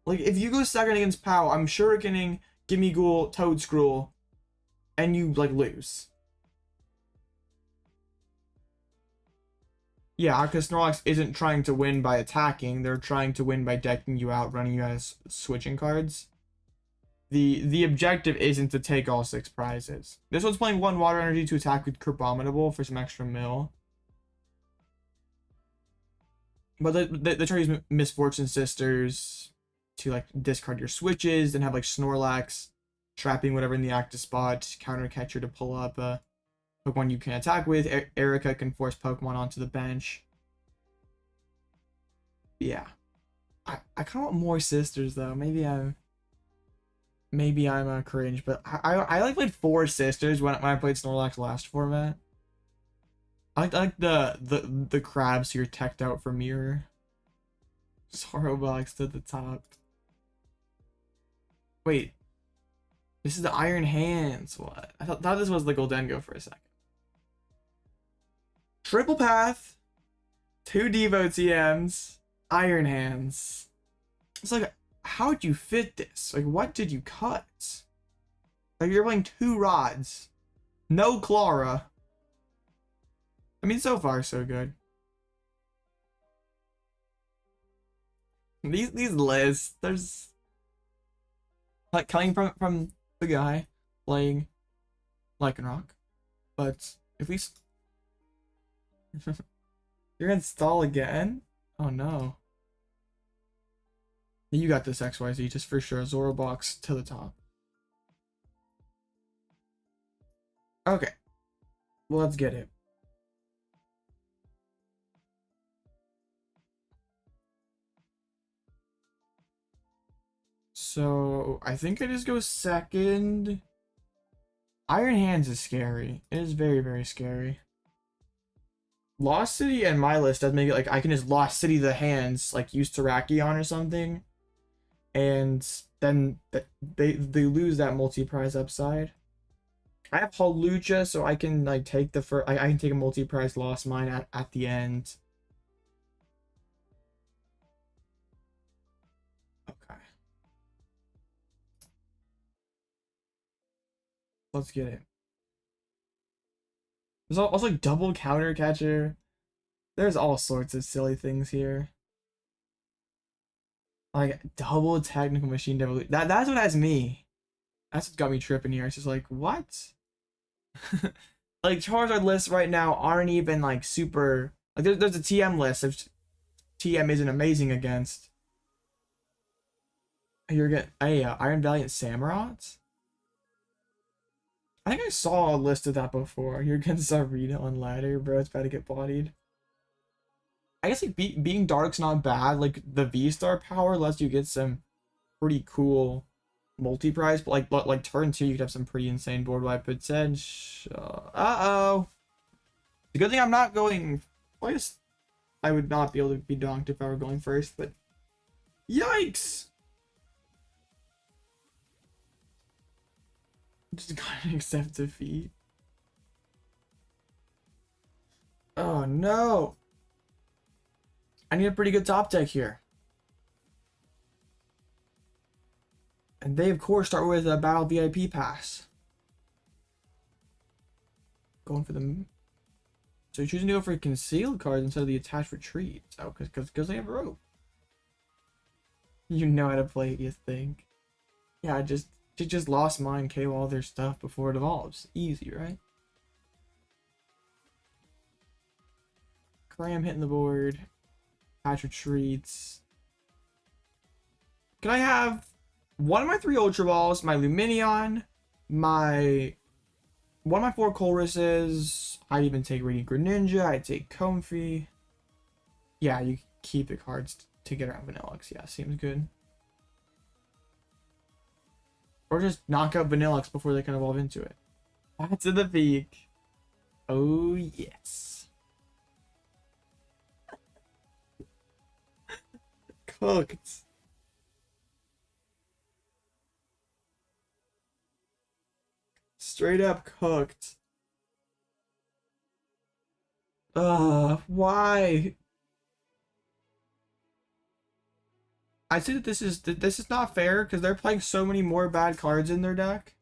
Like if you go second against Pao, I'm sure getting Gimme Ghoul, Toad Scroll, and you like lose. Yeah, because Snorlax isn't trying to win by attacking. They're trying to win by decking you out, running you as switching cards. The objective isn't to take all 6 prizes. This one's playing 1 Water Energy to attack with Crabominable for some extra mill. But they try to use Misfortune Sisters to like discard your switches and have like Snorlax trapping whatever in the active spot, counter catcher to pull up Pokemon you can attack with. Erica can force Pokemon onto the bench. Yeah. I kind of want more sisters though. Maybe I'm a cringe, but I like played 4 sisters when I played Snorlax last format. I like the crabs here teched out for mirror. Sorrowbox to the top. Wait, this is the Iron Hands. What? I thought this was the Goldengo for a second. Triple Path, 2 Devo TMs, Iron Hands. It's like, how'd you fit this? Like, what did you cut? Like, you're playing 2 rods, no Klara. I mean, so far so good. These lists, there's like coming from the guy playing Lycanroc, but if we you're gonna stall again? Oh no. You got this XYZ just for sure. Zorobox to the top. Okay. Well, let's get it. So I think I just go second. Iron Hands is scary. It is very, very scary. Lost City and my list does make it like I can just Lost City the hands, like use Terrakion or something, and then they lose that multi-prize upside. I have Hawlucha, so I can like take the I can take a multi-prize Lost Mine at the end. Okay. Let's get it. There's also like double counter catcher. There's all sorts of silly things here. Like double technical machine devolution. That's what has me. That's what got me tripping here. It's just like, what? Like Charizard lists right now aren't even like super like there's a TM list if TM isn't amazing against. You're getting Iron Valiant Samurott? I think I saw a list of that before. You're against Arena on ladder, bro. It's about to get bodied. I guess like being dark's not bad. Like the V-Star power lets you get some pretty cool multi-prize, but like turn 2 you could have some pretty insane board wipe potential. Uh-oh. The good thing I'm not going first. I would not be able to be donked if I were going first, but yikes. Just gotta accept defeat. Oh no. I need a pretty good top deck here. And they, of course, start with a Battle VIP Pass. Going for them. So you're choosing to go for concealed cards instead of the attached retreat. Oh, because they have rope. You know how to play it, you think. Yeah, just Lost Mine, KO all their stuff before it evolves. Easy, right? Cram hitting the board. Attach retreats. Can I have one of my 3 Ultra Balls, my Lumineon, one of my 4 Colresses? I'd even take Radiant Greninja, I'd take Comfey. Yeah, you keep the cards to get around Vanillux. Yeah, seems good. Or just knock out Vanillux before they can evolve into it. Back to the peak. Oh, yes. Cooked. Straight up cooked. Why? I say that this is not fair because they're playing so many more bad cards in their deck.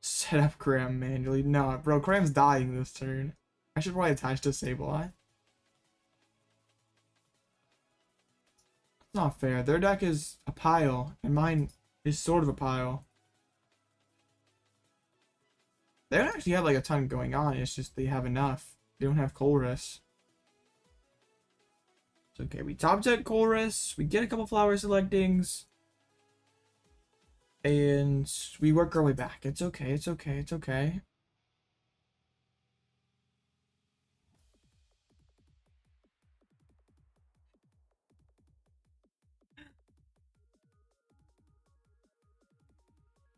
Set up Cram manually. No, bro, Cram's dying this turn. I should probably attach to Sableye. It's not fair. Their deck is a pile, and mine is sort of a pile. They don't actually have like a ton going on. It's just they have enough. They don't have Colress. It's okay. We top deck Colress. We get a couple flower selectings. And we work our way back. It's okay. It's okay. It's okay.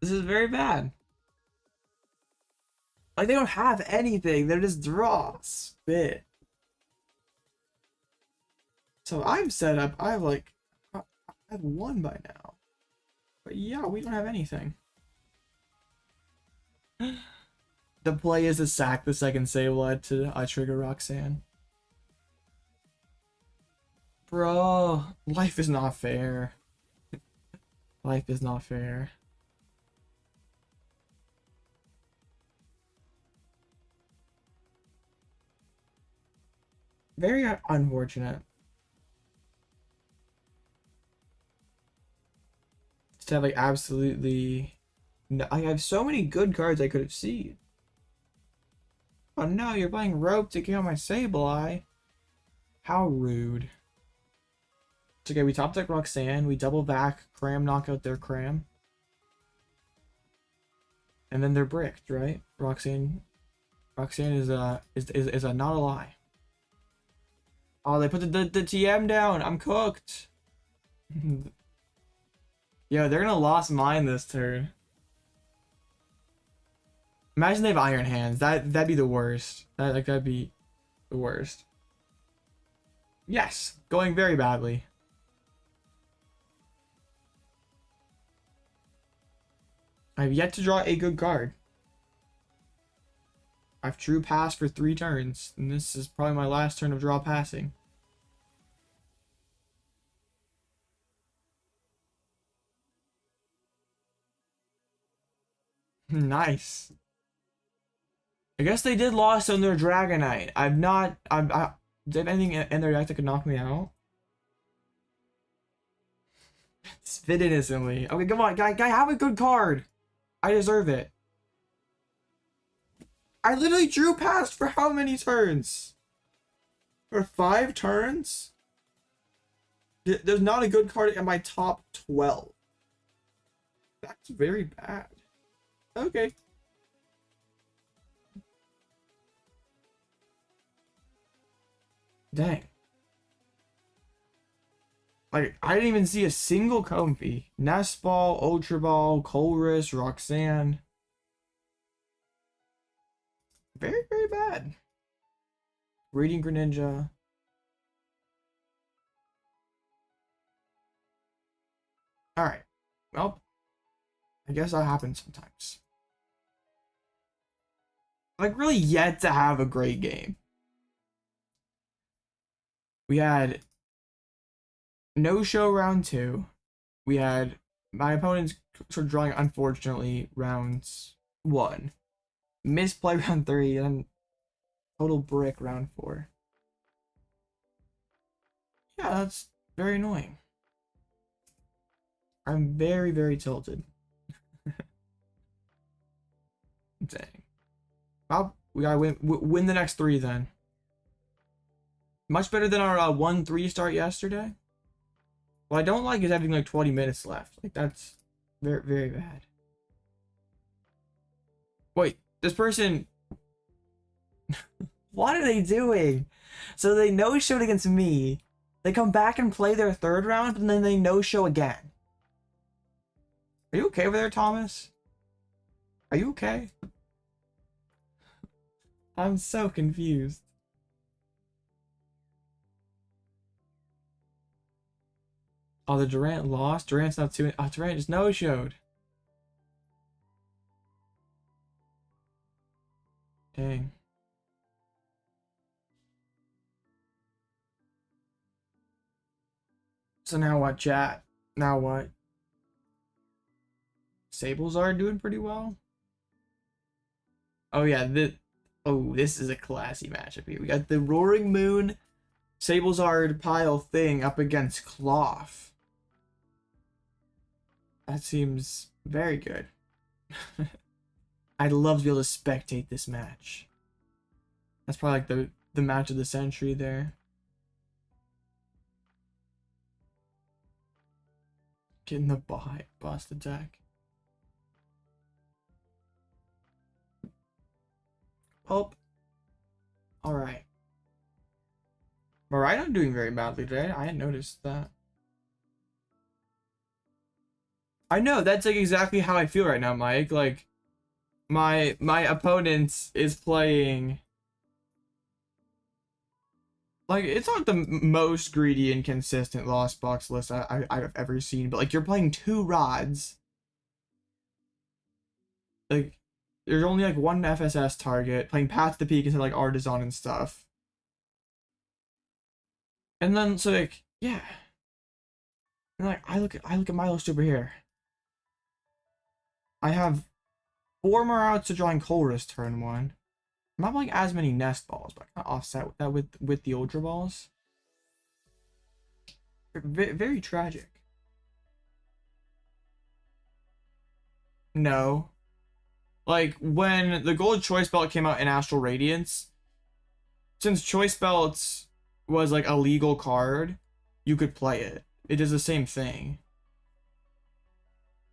This is very bad. Like, they don't have anything. They're just draw, spit. So I'm set up. I have one by now. But yeah, we don't have anything. The play is to sack the second Sableye to trigger Roxanne. Bro, life is not fair. Life is not fair. Very unfortunate. Just have like absolutely no, I have so many good cards I could have seen. Oh no, you're playing rope to kill my Sableye. How rude. It's okay, we top deck Roxanne, we double back, Cram knock out their Cram. And then they're bricked, right? Roxanne is a not a lie. Oh, they put the TM down. I'm cooked. Yo, they're gonna lost mine this turn. Imagine they have Iron Hands. That'd be the worst. That'd be the worst. Yes, going very badly. I've yet to draw a good card. I've true passed for 3 turns, and this is probably my last turn of draw passing. Nice. I guess they did lost on their Dragonite. Did anything in their deck that could knock me out? Spit innocently. Okay, come on, guy, have a good card. I deserve it. I literally drew past for how many turns? For 5 turns? There's not a good card in my top 12. That's very bad. Okay. Dang. Like, I didn't even see a single Comfey. Nest Ball, Ultra Ball, Colress, Roxanne. Very, very bad. Radiant Greninja. Alright. Well, I guess that happens sometimes. Like, really yet to have a great game. We had no-show round 2. We had my opponents sort of drawing, unfortunately, rounds 1. Misplay round 3, and total brick round 4. Yeah, that's very annoying. I'm very, very tilted. Dang. Well, we gotta win the next 3 then. Much better than our 1-3 start yesterday. What I don't like is having like 20 minutes left. Like, that's very, very bad. Wait, this person... What are they doing? So they no-showed against me. They come back and play their 3rd round, and then they no-show again. Are you okay over there, Thomas? Are you okay? I'm so confused. Oh, the Durant lost? Durant's not too... Oh, Durant just no-showed. Dang. So now what, chat? Now what? Sables are doing pretty well. Oh yeah, this is a classy matchup here. We got the Roaring Moon Sablezard pile thing up against Cloth. That seems very good. I'd love to be able to spectate this match. That's probably like the match of the century there. Getting the bust attack. Pulp. Alright. Alright, I'm doing very badly today. I hadn't noticed that. I know, that's like exactly how I feel right now, Mike. Like my opponent is playing, like, it's not the most greedy and consistent Lost Box list I've ever seen, but like you're playing 2 rods. Like there's only like 1 FSS target, playing Path to Peak instead of like Artisan and stuff. And then so like, yeah. And like I look at my list over here. I have 4 more outs to drawing Colress turn 1. I'm not playing as many Nest Balls, but I kind of offset that with the Ultra Balls. Very tragic. No. Like, when the Gold Choice Belt came out in Astral Radiance, since Choice Belts was like a legal card, you could play it. It does the same thing.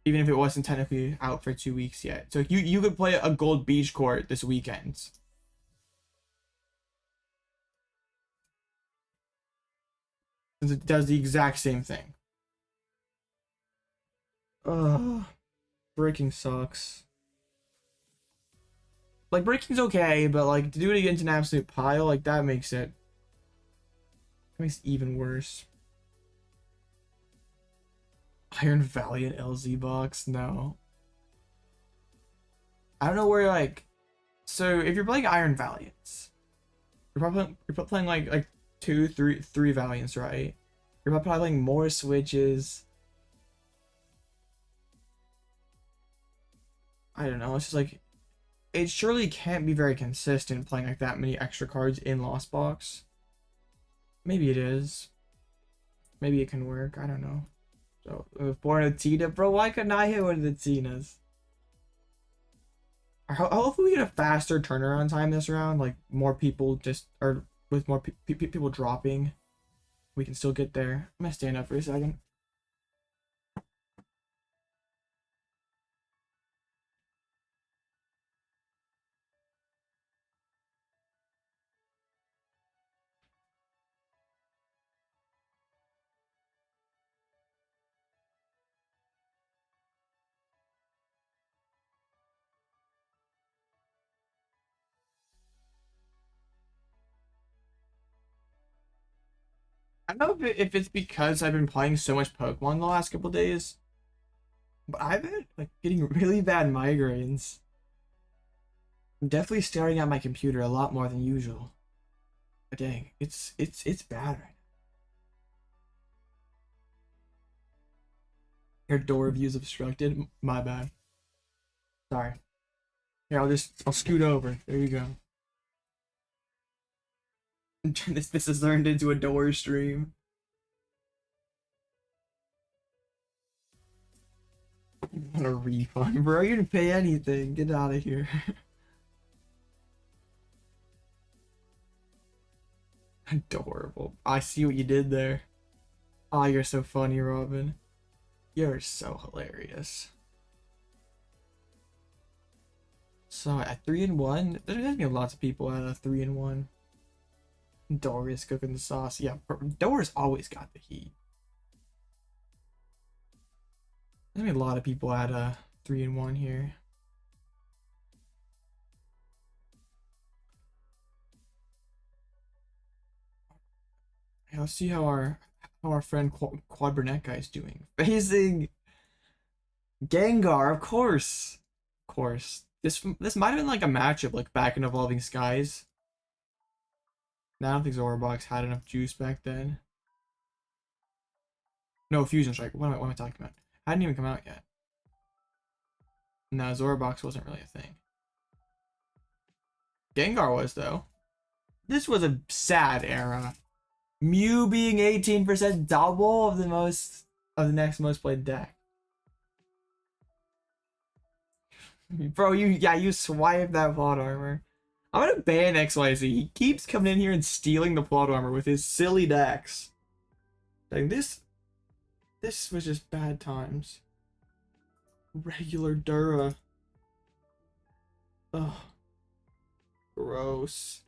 Even if it wasn't technically out for 2 weeks yet. So you could play a Gold Beach Court this weekend. Since it does the exact same thing. Ugh. Breaking sucks. Like, breaking's okay, but like to do it against an absolute pile, like that makes it even worse. Iron Valiant LZ box? No. I don't know where, like, so if you're playing Iron Valiants, you're probably playing like 2, 3 Valiants, right? You're probably playing more switches. I don't know, it's just like, it surely can't be very consistent playing like that many extra cards in Lost Box. Maybe it is. Maybe it can work. I don't know. So, born a Tina, bro. Why couldn't I hit one of the Tinas? Hopefully we get a faster turnaround time this round. Like more people just, or with more people dropping, we can still get there. I'm gonna stand up for a second. I don't know if it's because I've been playing so much Pokemon the last couple days, but I've been like getting really bad migraines. I'm definitely staring at my computer a lot more than usual. But dang, it's bad right now. Your door view's obstructed. My bad. Sorry. Here, I'll scoot over. There you go. This has turned into a door stream. You want a refund, bro? You didn't pay anything. Get out of here. Adorable. I see what you did there. Oh, you're so funny, Robin. You're so hilarious. So at 3-1, there's gonna be lots of people at a 3-1. Doris cooking the sauce. Yeah, Doris always got the heat. There's gonna be a lot of people at a 3-1 here. Yeah, let's see how our friend Quad Burnett guy is doing. Facing Gengar, of course. Of course. This might have been like a matchup like back in Evolving Skies. Now I don't think Zorobox had enough juice back then. No, Fusion Strike. What am I talking about? Hadn't even come out yet. No, Zorobox wasn't really a thing. Gengar was, though. This was a sad era. Mew being 18% double of the next most played deck. Bro, you swipe that plot armor. I'm gonna ban XYZ. He keeps coming in here and stealing the plot armor with his silly decks. Like this was just bad times. Regular Dura. Ugh. Gross.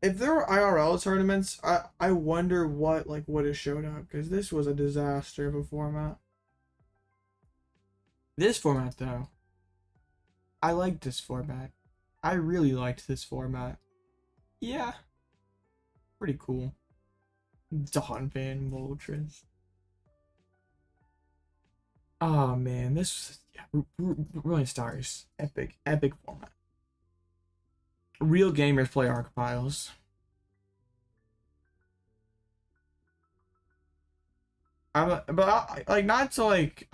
If there were IRL tournaments, I wonder what like would have showed up, because this was a disaster of a format. This format though, I liked this format. I really liked this format. Yeah, pretty cool. Donphan Moltres. Oh man, this yeah, Brilliant Stars, epic format. Real gamers play Archepiles. Like not to like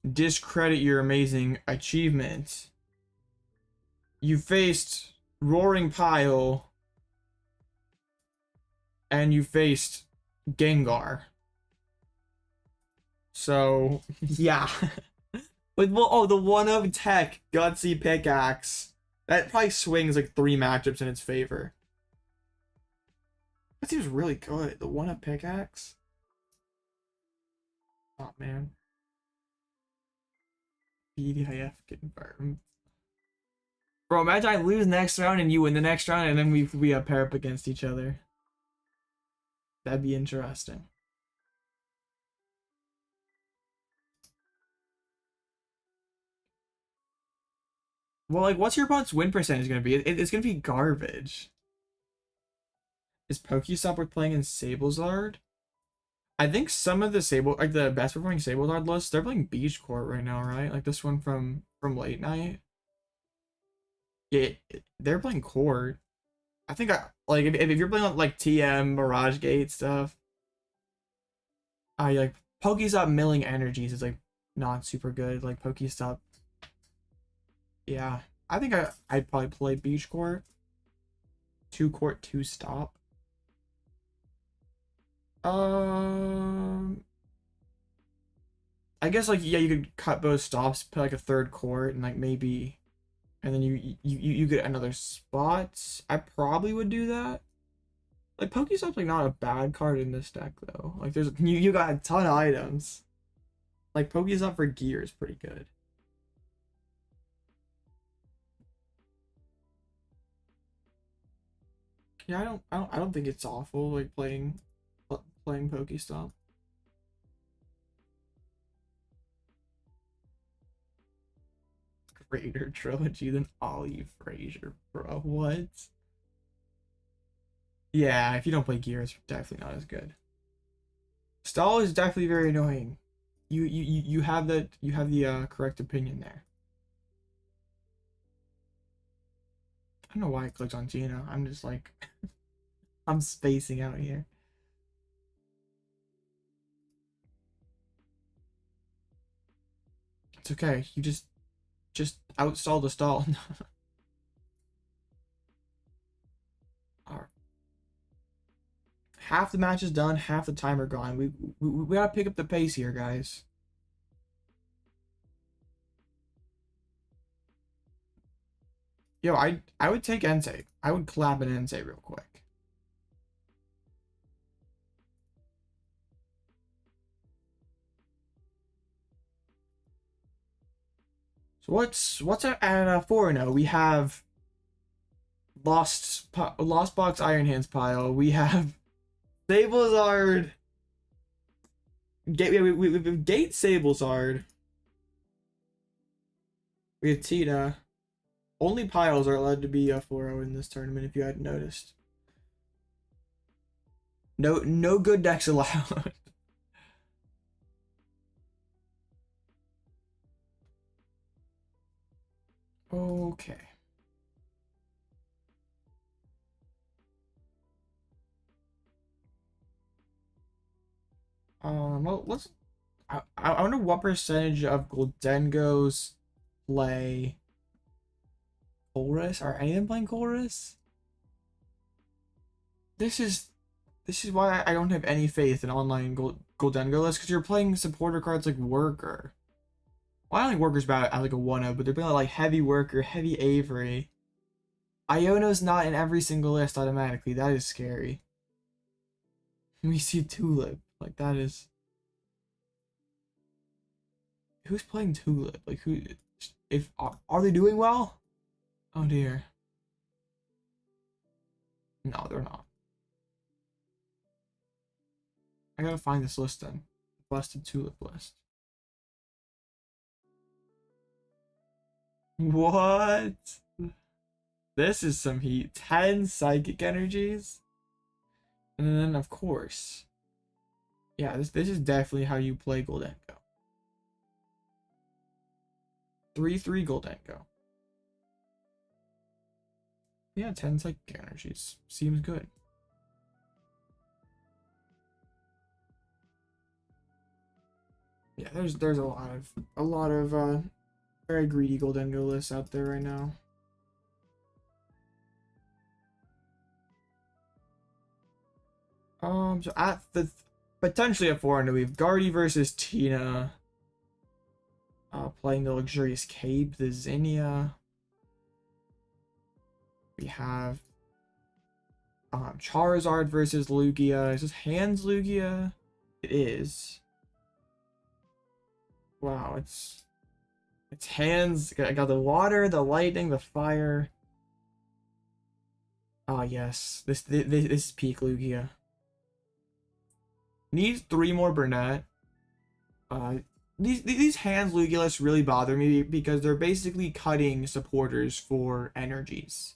discredit your amazing achievement. You faced Roaring Pile and you faced Gengar. So yeah. But well, oh, the one of tech gutsy pickaxe. That probably swings like 3 matchups in its favor. That seems really good. The one of pickaxe. Oh man. BDIF confirmed. Bro, imagine I lose next round and you win the next round, and then we pair up against each other. That'd be interesting. Well, like, what's your opponent's win percentage gonna be? It's gonna be garbage. Is Pokestop worth playing in Sablezard? I think some of the like the best performing Sablezard lists, they're playing Beach Court right now, right? Like this one from Late Night. Yeah, they're playing Court. I think like if you're playing like TM, Mirage Gate stuff, like Pokestop milling energies is like not super good. Like Pokestop, yeah. I think I'd probably play Beach Court. 2 court, 2 stop. I guess like yeah, you could cut both stops, put like a 3rd court, and like maybe, and then you get another spot. I probably would do that. Like Pokestop's like not a bad card in this deck though. Like there's you got a ton of items. Like Pokestop for gear is pretty good. Yeah, I don't think it's awful like playing Pokestop. Greater trilogy than Ollie Frazier, bro. What? Yeah, if you don't play gear, it's definitely not as good. Stall is definitely very annoying. You have the correct opinion there. I don't know why I clicked on Gina. I'm just like I'm spacing out here. It's okay. You just outstall the stall. Alright. Half the match is done, half the timer gone. We gotta pick up the pace here, guys. Yo, I would take Entei. I would clap an Entei real quick. So what's at 4-0? We have Lost Box Iron Hands pile. We have Sablezard. We have Gate Sablezard. We have Tita. Only piles are allowed to be a 4-0 in this tournament, if you hadn't noticed. No good decks allowed. Okay. Well, let's. I wonder what percentage of Goldengos play Colress. Are any of them playing Colress? This is why I don't have any faith in online Goldengo lists, because you're playing supporter cards like Worker. Well, I don't think Worker's bad at like a 1-0, but they're playing like Heavy Worker, Heavy Avery. Iono's not in every single list automatically. That is scary. We see Tulip. Like, that is... Who's playing Tulip? Like, who... Are they doing well? Oh, dear. No, they're not. I gotta find this list then. Busted tulip list. What? This is some heat. 10 psychic energies. And then of course. Yeah, this is definitely how you play Goldengo. 3/3 Goldengo. Yeah, 10 psychic energies. Seems good. Yeah, there's a lot of very greedy Goldengo lists out there right now. So at the potentially at 400 we have Guardy versus Tina. Playing the Luxurious Cape, the Zinnia. We have Charizard versus Lugia. Is this Hands Lugia? It is. Wow, it's Hands. I got the water, the lightning, the fire. Ah, yes. This is peak Lugia. Needs 3 more Burnett. These Hands Lugia lists really bother me because they're basically cutting supporters for energies.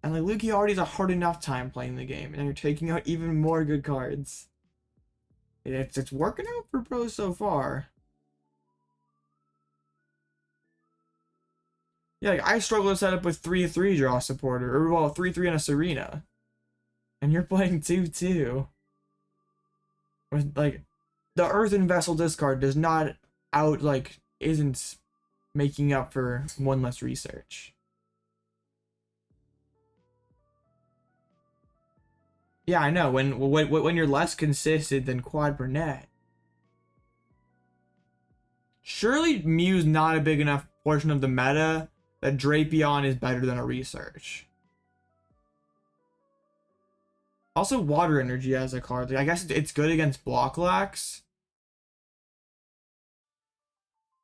And like Lugia already has a hard enough time playing the game, and you're taking out even more good cards. It's working out for pros so far. Yeah, like I struggle to set up with 3/3 draw supporter, or well, 3/3 on a Serena. And you're playing 2/2. With like the Earthen Vessel discard does not isn't making up for 1 less research. Yeah, I know. When you're less consistent than Quad Burnett. Surely Mew's not a big enough portion of the meta that Drapion is better than a research. Also, Water Energy as a card. Like, I guess it's good against Block Lax.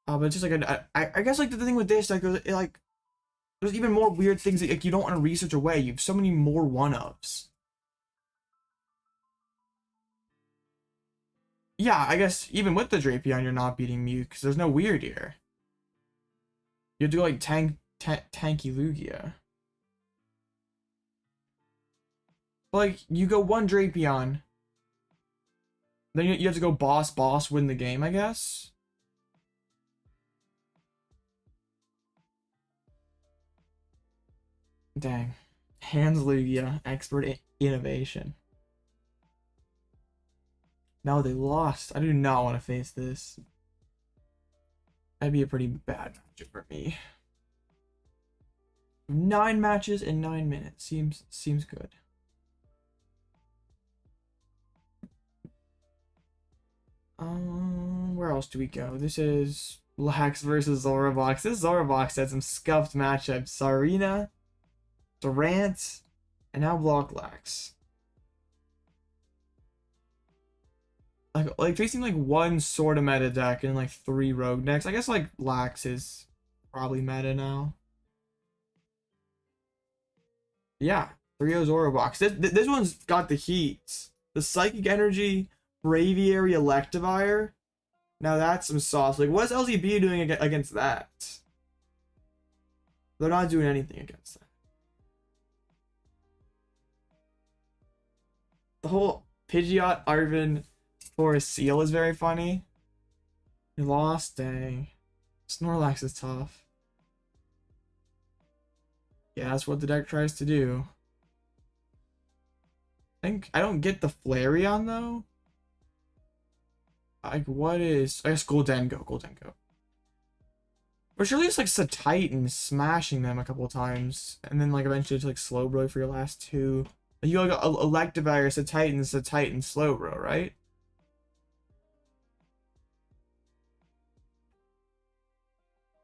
But it's just like I guess like the thing with this like there's even more weird things that like you don't want to research away. You have so many more 1-ofs. Yeah, I guess even with the Drapion, you're not beating Mew because there's no weird here. You have to go like tanky Lugia. Like you go 1 Drapion, then you have to go boss, win the game, I guess. Dang, Hands Lugia, expert innovation. No, they lost. I do not want to face this. That'd be a pretty bad matchup for me. 9 matches in 9 minutes seems good. Where else do we go? This is Lax versus Zorobox. This Zorobox had some scuffed matchups. Sarina, Durant, and now Block Lax. Like facing like 1 sort of meta deck and like 3 rogue decks. I guess like Lax is probably meta now. Yeah, 3-0 Zorobox. This one's got the heat. The Psychic Energy, Braviary, Electivire. Now that's some sauce. Like, what's LZB doing against that? They're not doing anything against that. The whole Pidgeot, Arvin, for a Seal is very funny. You lost, dang. Snorlax is tough. Yeah, that's what the deck tries to do. I don't get the Flareon though. Like, what is... I guess Goldengo. But surely it's like Titan smashing them a couple times. And then like eventually it's like Slowbro for your last 2. You got Electivire, Titan, Slowbro, right?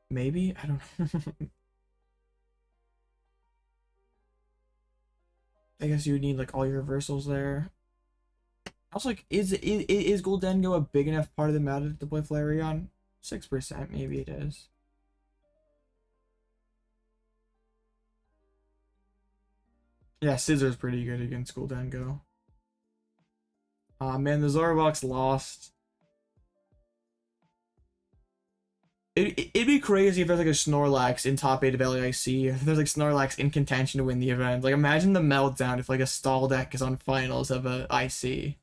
Maybe? I don't know. I guess you would need like all your reversals there. Also, like, is Goldengo a big enough part of the meta to play Flareon? 6%, maybe it is. Yeah, Scissor's pretty good against Gholdengo. Man, the Zoroark's lost. It'd be crazy if there's like a Snorlax in top 8 of LAIC. If there's like Snorlax in contention to win the event. Like imagine the meltdown if like a stall deck is on finals of a IC.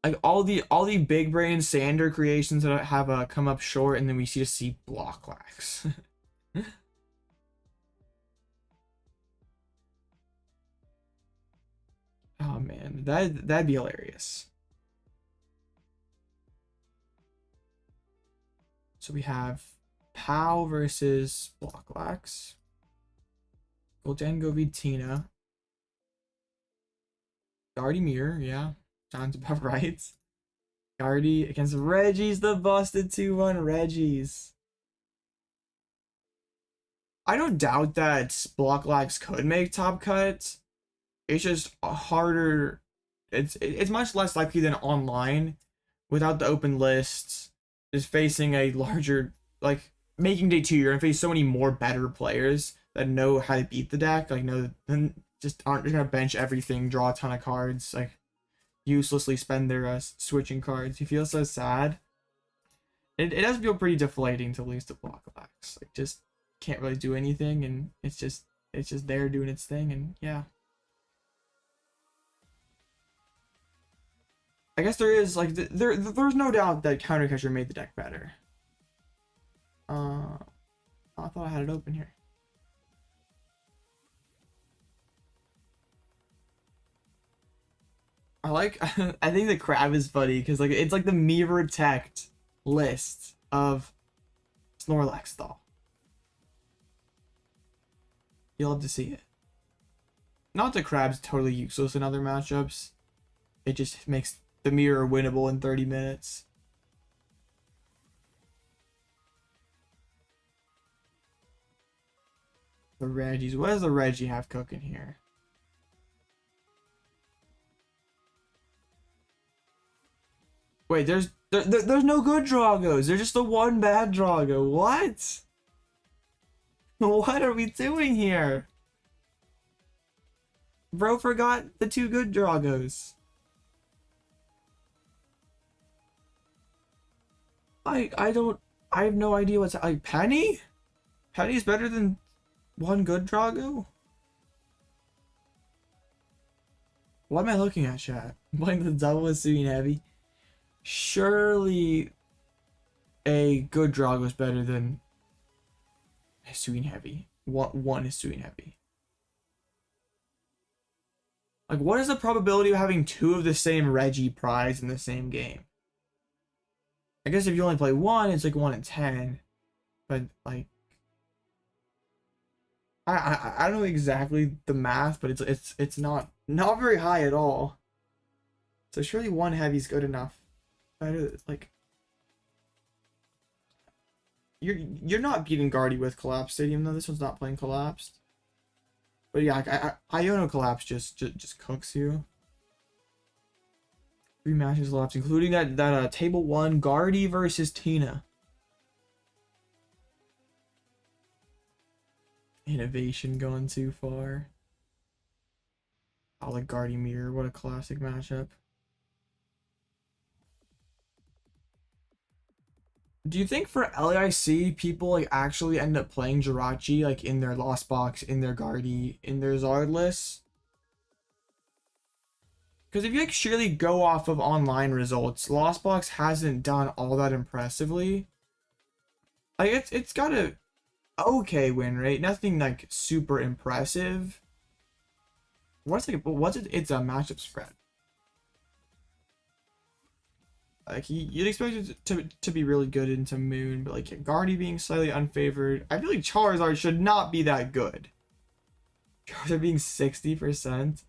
Like all the big brain Sander creations that have come up short, and then we just see Blocklax. Oh man, that'd be hilarious. So we have Pow versus Blocklax. Gholdengo v Tina. Guardy Mirror, yeah. Sounds about right. Guardy against Reggie's, the busted 2-1 Reggie's. I don't doubt that Blocklax could make top cut. It's just harder. It's much less likely than online without the open lists. Just facing a larger, like making day 2, you're gonna face so many more better players that know how to beat the deck. Like just aren't gonna bench everything, draw a ton of cards, like uselessly spend their switching cards. You feel so sad. It does feel pretty deflating to lose to Blocklax. Like just can't really do anything, and it's just there doing its thing, and yeah. I guess there is like there's no doubt that Counter Catcher made the deck better. I thought I had it open here. I think the crab is funny because like it's like the mirror tech list of Snorlax stall. You'll love to see it. Not that crab's totally useless in other matchups. It just makes the mirror winnable in 30 minutes. The Reggies. What does the Reggie have cooking here? Wait, there's no good Dragos. There's just the one bad Drago. What? What are we doing here? Bro forgot the 2 good Dragos. I have no idea what's like. Penny? Penny's better than one good Drago? What am I looking at, chat? I'm playing the double Hisuian heavy. Surely a good Drago is better than Hisuian heavy. One Hisuian heavy. Like, what is the probability of having 2 of the same Reggie prize in the same game? I guess if you only play 1, it's like 1 in 10. But like, I don't know exactly the math, but it's not very high at all. So surely 1 heavy's good enough. Better, like, you're not beating Guardy with Collapsed Stadium though. This one's not playing Collapsed. But yeah, Iono Collapse just cooks you. 3 matches left, including that table 1 Guardy versus Tina. Innovation going too far. Oh, like Guardy Mirror, what a classic matchup. Do you think for LAIC people like actually end up playing Jirachi like in their Lost Box, in their Guardy, in their Zard lists? Because if you like surely go off of online results, Lost Box hasn't done all that impressively. Like it's got a okay win rate, nothing like super impressive. What's it? It's a matchup spread. Like you'd expect it to be really good into Moon, but like Guardy being slightly unfavored. I feel like Charizard should not be that good. Charizard being 60%.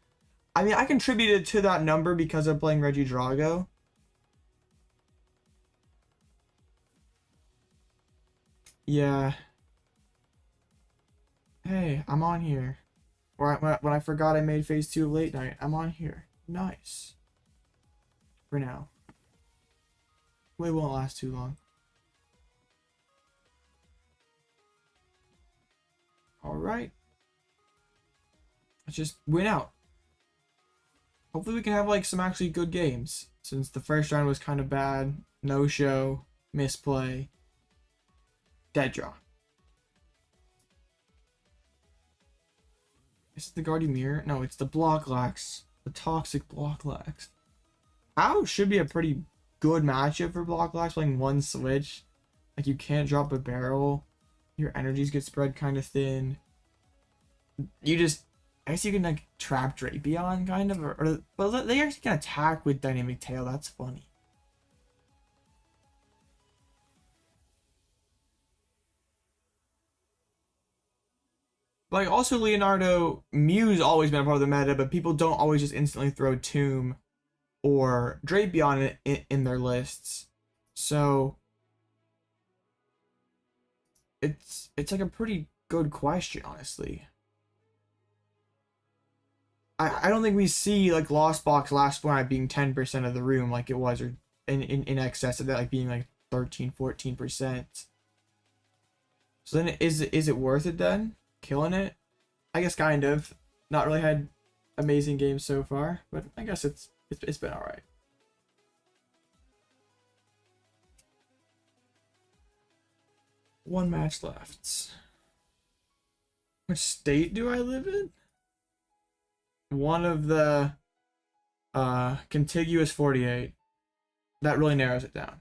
I mean, I contributed to that number because of playing Reggie Drago. Yeah. Hey, I'm on here. When I forgot I made phase 2 of late night, I'm on here. Nice. For now. It won't last too long. Alright. Let's just win out. Hopefully we can have like some actually good games, since the first round was kind of bad. No show, misplay, dead draw. Is it the Guardian Mirror? No, it's the Block Lax. The toxic Block Lax. How should be a pretty good matchup for Block Lax, playing one switch. Like, you can't drop a barrel. Your energies get spread kind of thin. You just, I guess you can like trap Drapion kind of, but they actually can attack with Dynamic Tail. That's funny. Like, also Leonardo, Mew's always been a part of the meta, but people don't always just instantly throw Tomb or Drapion in their lists. So it's like a pretty good question, honestly. I don't think we see like Lost Box last fortnite being 10% of the room like it was, or in excess of that, like being like 13-14%. So then is it worth it then? Killing it? I guess kind of. Not really had amazing games so far, but I guess it's been alright. One match left. Which state do I live in? One of the contiguous 48. That really narrows it down.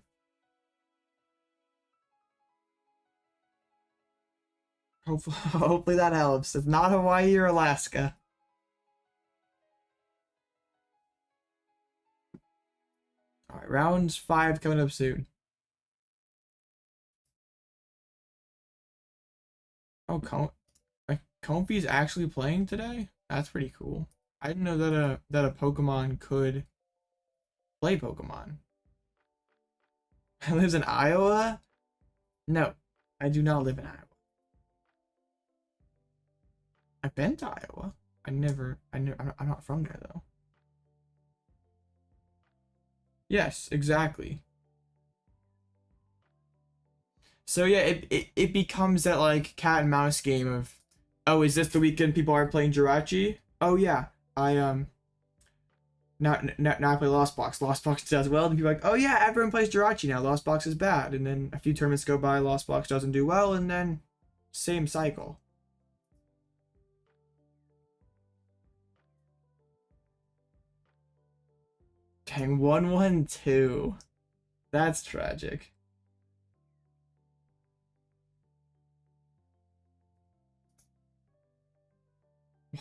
Hopefully that helps. It's not Hawaii or Alaska. Alright, rounds 5 coming up soon. Oh, Comfey's actually playing today? That's pretty cool. I didn't know that a Pokemon could play Pokemon. I lives in Iowa? No, I do not live in Iowa. I've been to Iowa. I'm not from there though. Yes, exactly. So yeah, it becomes that like cat and mouse game of, oh, is this the weekend people are playing Jirachi? Oh yeah, I now I play Lost Box. Lost Box does well, and people are like, oh yeah, everyone plays Jirachi now. Lost Box is bad, and then a few tournaments go by, Lost Box doesn't do well, and then same cycle. Dang, 1-1-2. That's tragic.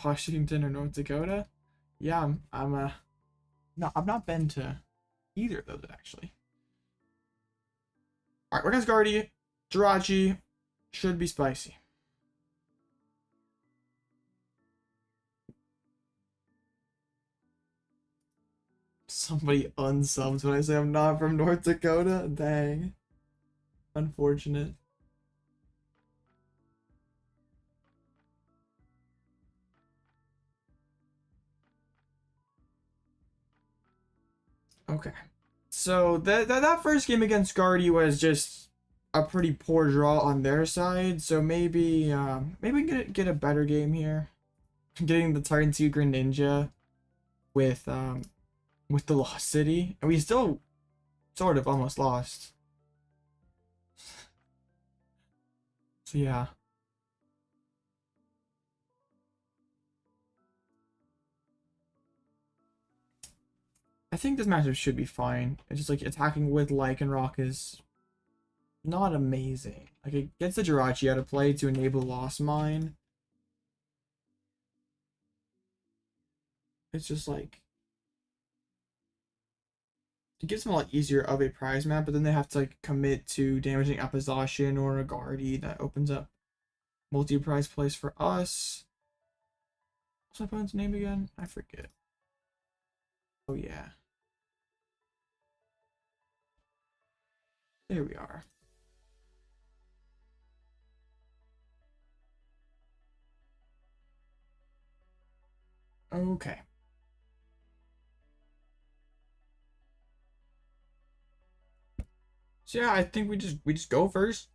Washington or North Dakota? Yeah, no, I've not been to either of those actually. All right, we're gonna Guardian Jirachi should be spicy. Somebody unsubs when I say I'm not from North Dakota. Dang, unfortunate. Okay, so that first game against Guardy was just a pretty poor draw on their side. So maybe maybe we can get a better game here. Getting the turn 2 Greninja with the Lost City, and we still sort of almost lost. So yeah. I think this matchup should be fine. It's just like attacking with Lycanroc is not amazing. Like, it gets the Jirachi out of play to enable Lost Mine. It's just like, it gives them a lot easier of a prize map, but then they have to like commit to damaging Apizashin or a Guardy. That opens up multi-prize plays for us. What's my opponent's name again? I forget. Oh yeah. There we are. Okay. So yeah, I think we just go first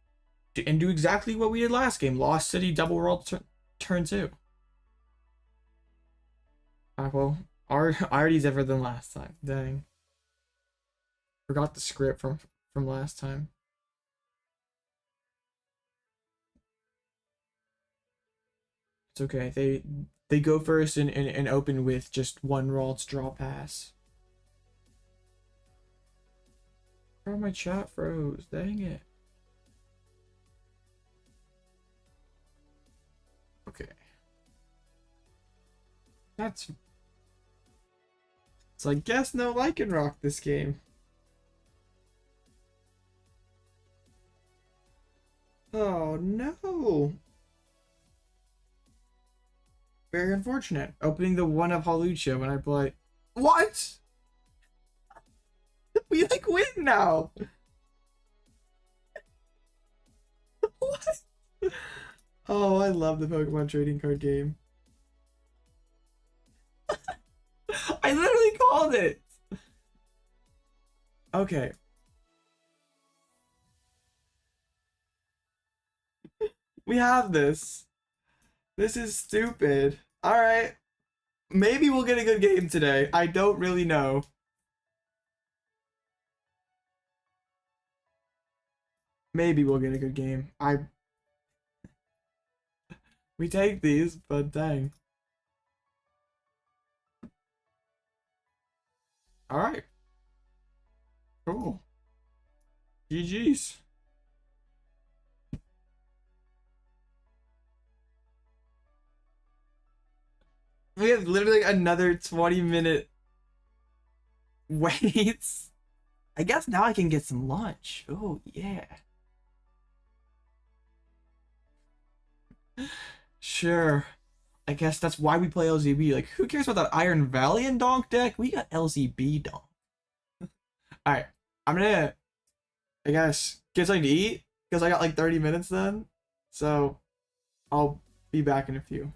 and do exactly what we did last game. Lost City double world turn 2. Well, already's different than last time. Dang. Forgot the script from last time. It's okay. They go first and open with just one Ralts draw pass. Oh, my chat froze. Dang it. Okay. So I guess no Lycanroc this game. Oh no. Very unfortunate. Opening the one of Hawlucha when I play. What? We like win now. What? Oh, I love the Pokemon trading card game. I literally called it. Okay. We have this. This is stupid. Alright. Maybe we'll get a good game today. I don't really know. Maybe we'll get a good game. We take these, but dang. Alright. Cool. GG's. We have literally another 20-minute waits. I guess now I can get some lunch. Oh, yeah. Sure. I guess that's why we play LZB. Like, who cares about that Iron Valiant Donk deck? We got LZB Donk. Alright. I'm gonna, I guess, get something to eat. Because I got like 30 minutes then. So, I'll be back in a few.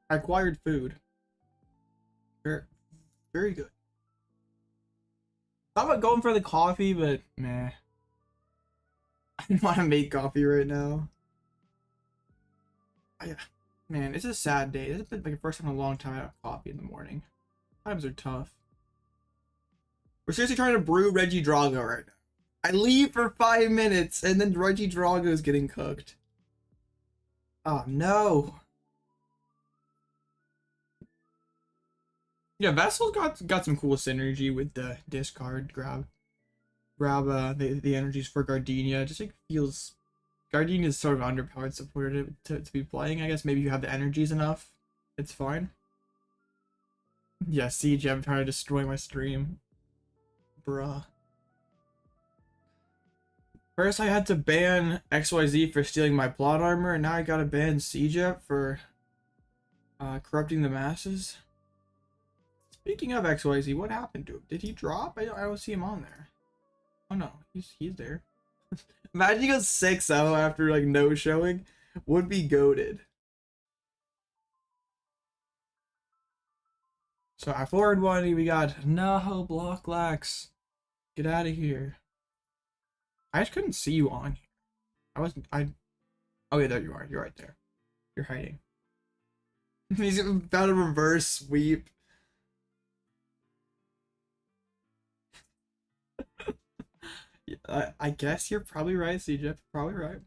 I acquired food. Very, very good. Thought about going for the coffee, but meh. I don't want to make coffee right now. Man, it's a sad day. It's been like the first time in a long time I have coffee in the morning. Times are tough. We're seriously trying to brew Regidrago right now. I leave for 5 minutes and then Regidrago is getting cooked. Oh no. Yeah, Vessel's got some cool synergy with the discard grab the energies for Gardenia. Just like feels Gardenia is sort of underpowered supported to be playing. I guess maybe you have the energies enough. It's fine. Yeah, CJ, I'm trying to destroy my stream. Bruh. First I had to ban XYZ for stealing my plot armor, and now I gotta ban CJ for corrupting the masses. Speaking of XYZ, what happened to him? Did he drop? I don't see him on there. Oh no, he's there. Imagine he goes 6-0 after like no showing. Would be goated. So I forward one, we got no block lax. Get out of here. I just couldn't see you on here. Oh yeah, there you are. You're right there. You're hiding. He's about to reverse sweep. I guess you're probably right, CJ. Probably right.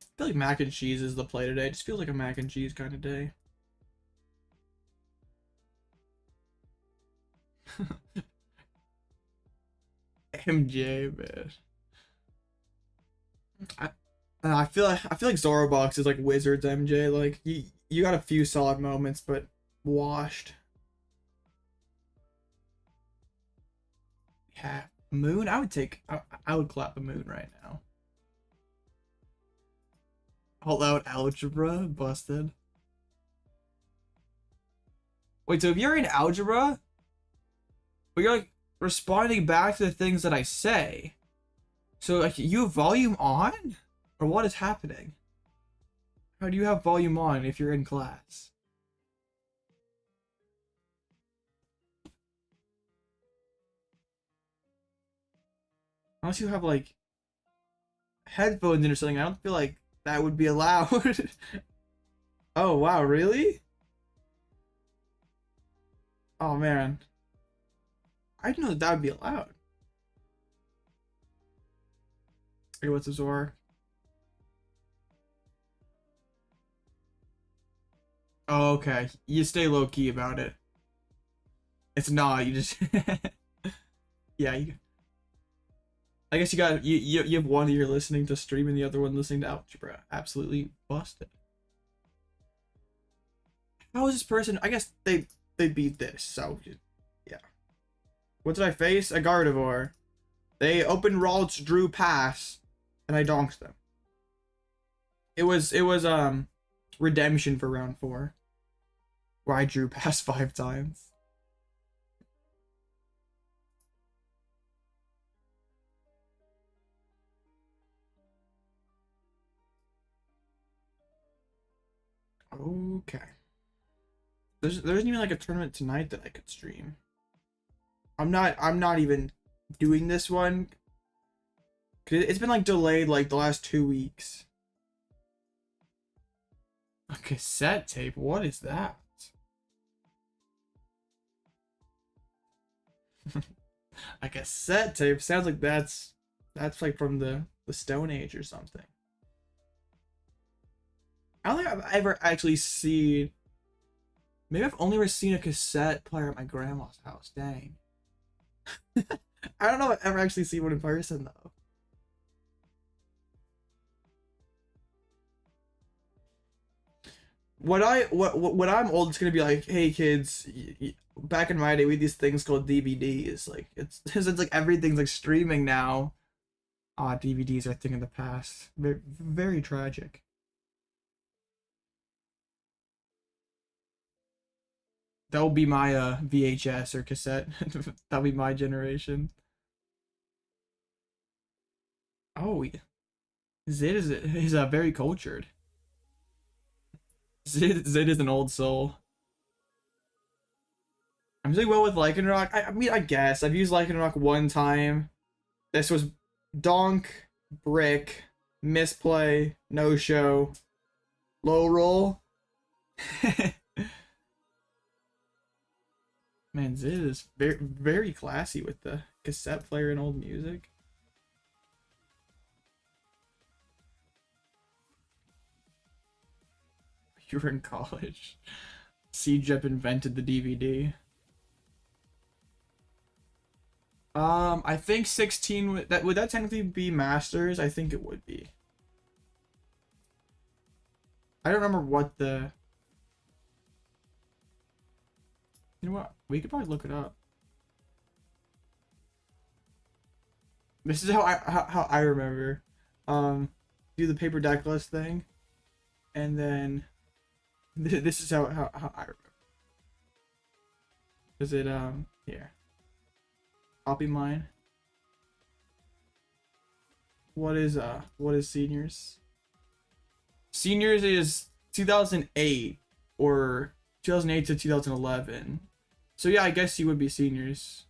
I feel like mac and cheese is the play today. It just feels like a mac and cheese kind of day. MJ, man. I feel like Zorobox is like Wizards MJ. Like you got a few solid moments, but washed. Yeah, Moon. I would clap the Moon right now. All out algebra busted. Wait, so if you're in algebra, but you're like responding back to the things that I say, so like you have volume on, or what is happening? How do you have volume on if you're in class? Unless you have like headphones in or something, I don't feel like that would be allowed. Oh wow, really? Oh man, I didn't know that would be allowed. Hey, what's up, Zor? Oh, okay. You stay low key about it. It's not. You just yeah. I guess you have one ear listening to stream and the other one listening to algebra. Absolutely busted. How is this person? I guess they beat this. So yeah. What did I face? A Gardevoir. They opened Ralts, drew pass, and I donked them. It was redemption for round 4, where I drew pass 5 times. Okay. There isn't even like a tournament tonight that I could stream. I'm not even doing this one. It's been like delayed like the last 2 weeks. A cassette tape? What is that? A cassette tape sounds like that's like from the Stone Age or something. I don't think I've ever actually seen. Maybe I've only ever seen a cassette player at my grandma's house. Dang. I don't know if I've ever actually seen one in person though. When I'm old, it's gonna be like, hey kids, back in my day, we had these things called DVDs. Like it's like everything's like streaming now. Ah, DVDs are a thing of the past. Very, very tragic. That will be my VHS or cassette. That'll be my generation. Oh yeah. Zid is very cultured. Zid is an old soul. I'm doing well with Lycanroc. I mean, I guess. I've used Lycanroc one time. This was Donk, Brick, Misplay, No Show, Low Roll. Man, Zid is very, very classy with the cassette player and old music. You were in college. CJEP invented the DVD. I think 16 would that technically be Masters? I think it would be. I don't remember what the. You know what? We could probably look it up. This is how I remember. Do the paper deck list thing, and then this is how I remember. Is it here? Copy mine. What is seniors? Seniors is 2008 or 2008 to 2011. So yeah, I guess you would be seniors.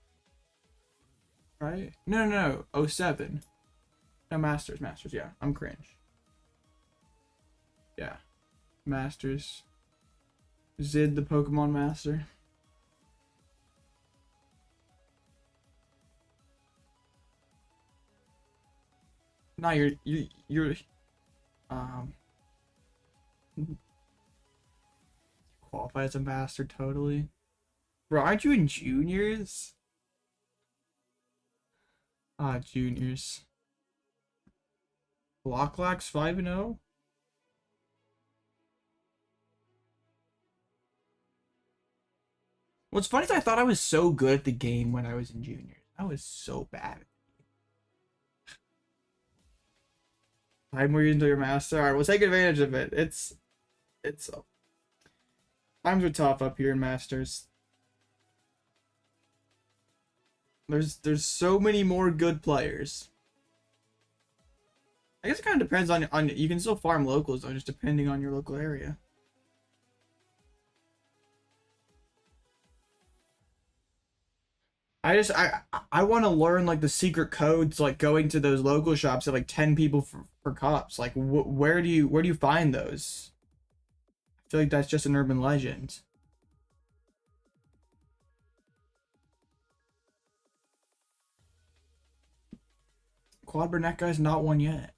Right? No. 07. No, Masters, yeah. I'm cringe. Yeah. Masters. Zid the Pokemon Master. No, you're qualify as a master totally. Bro, aren't you in juniors? Ah, juniors. Blocklax 5-0? What's funny is I thought I was so good at the game when I was in juniors. I was so bad. Time where you into your master. Alright, we'll take advantage of it. It's times are tough up here in masters. There's so many more good players. I guess it kind of depends on you can still farm locals though, just depending on your local area. I want to learn like the secret codes, like going to those local shops at like 10 people for cups. Like where do you find those? I feel like that's just an urban legend. Quad Burnett guy's not one yet.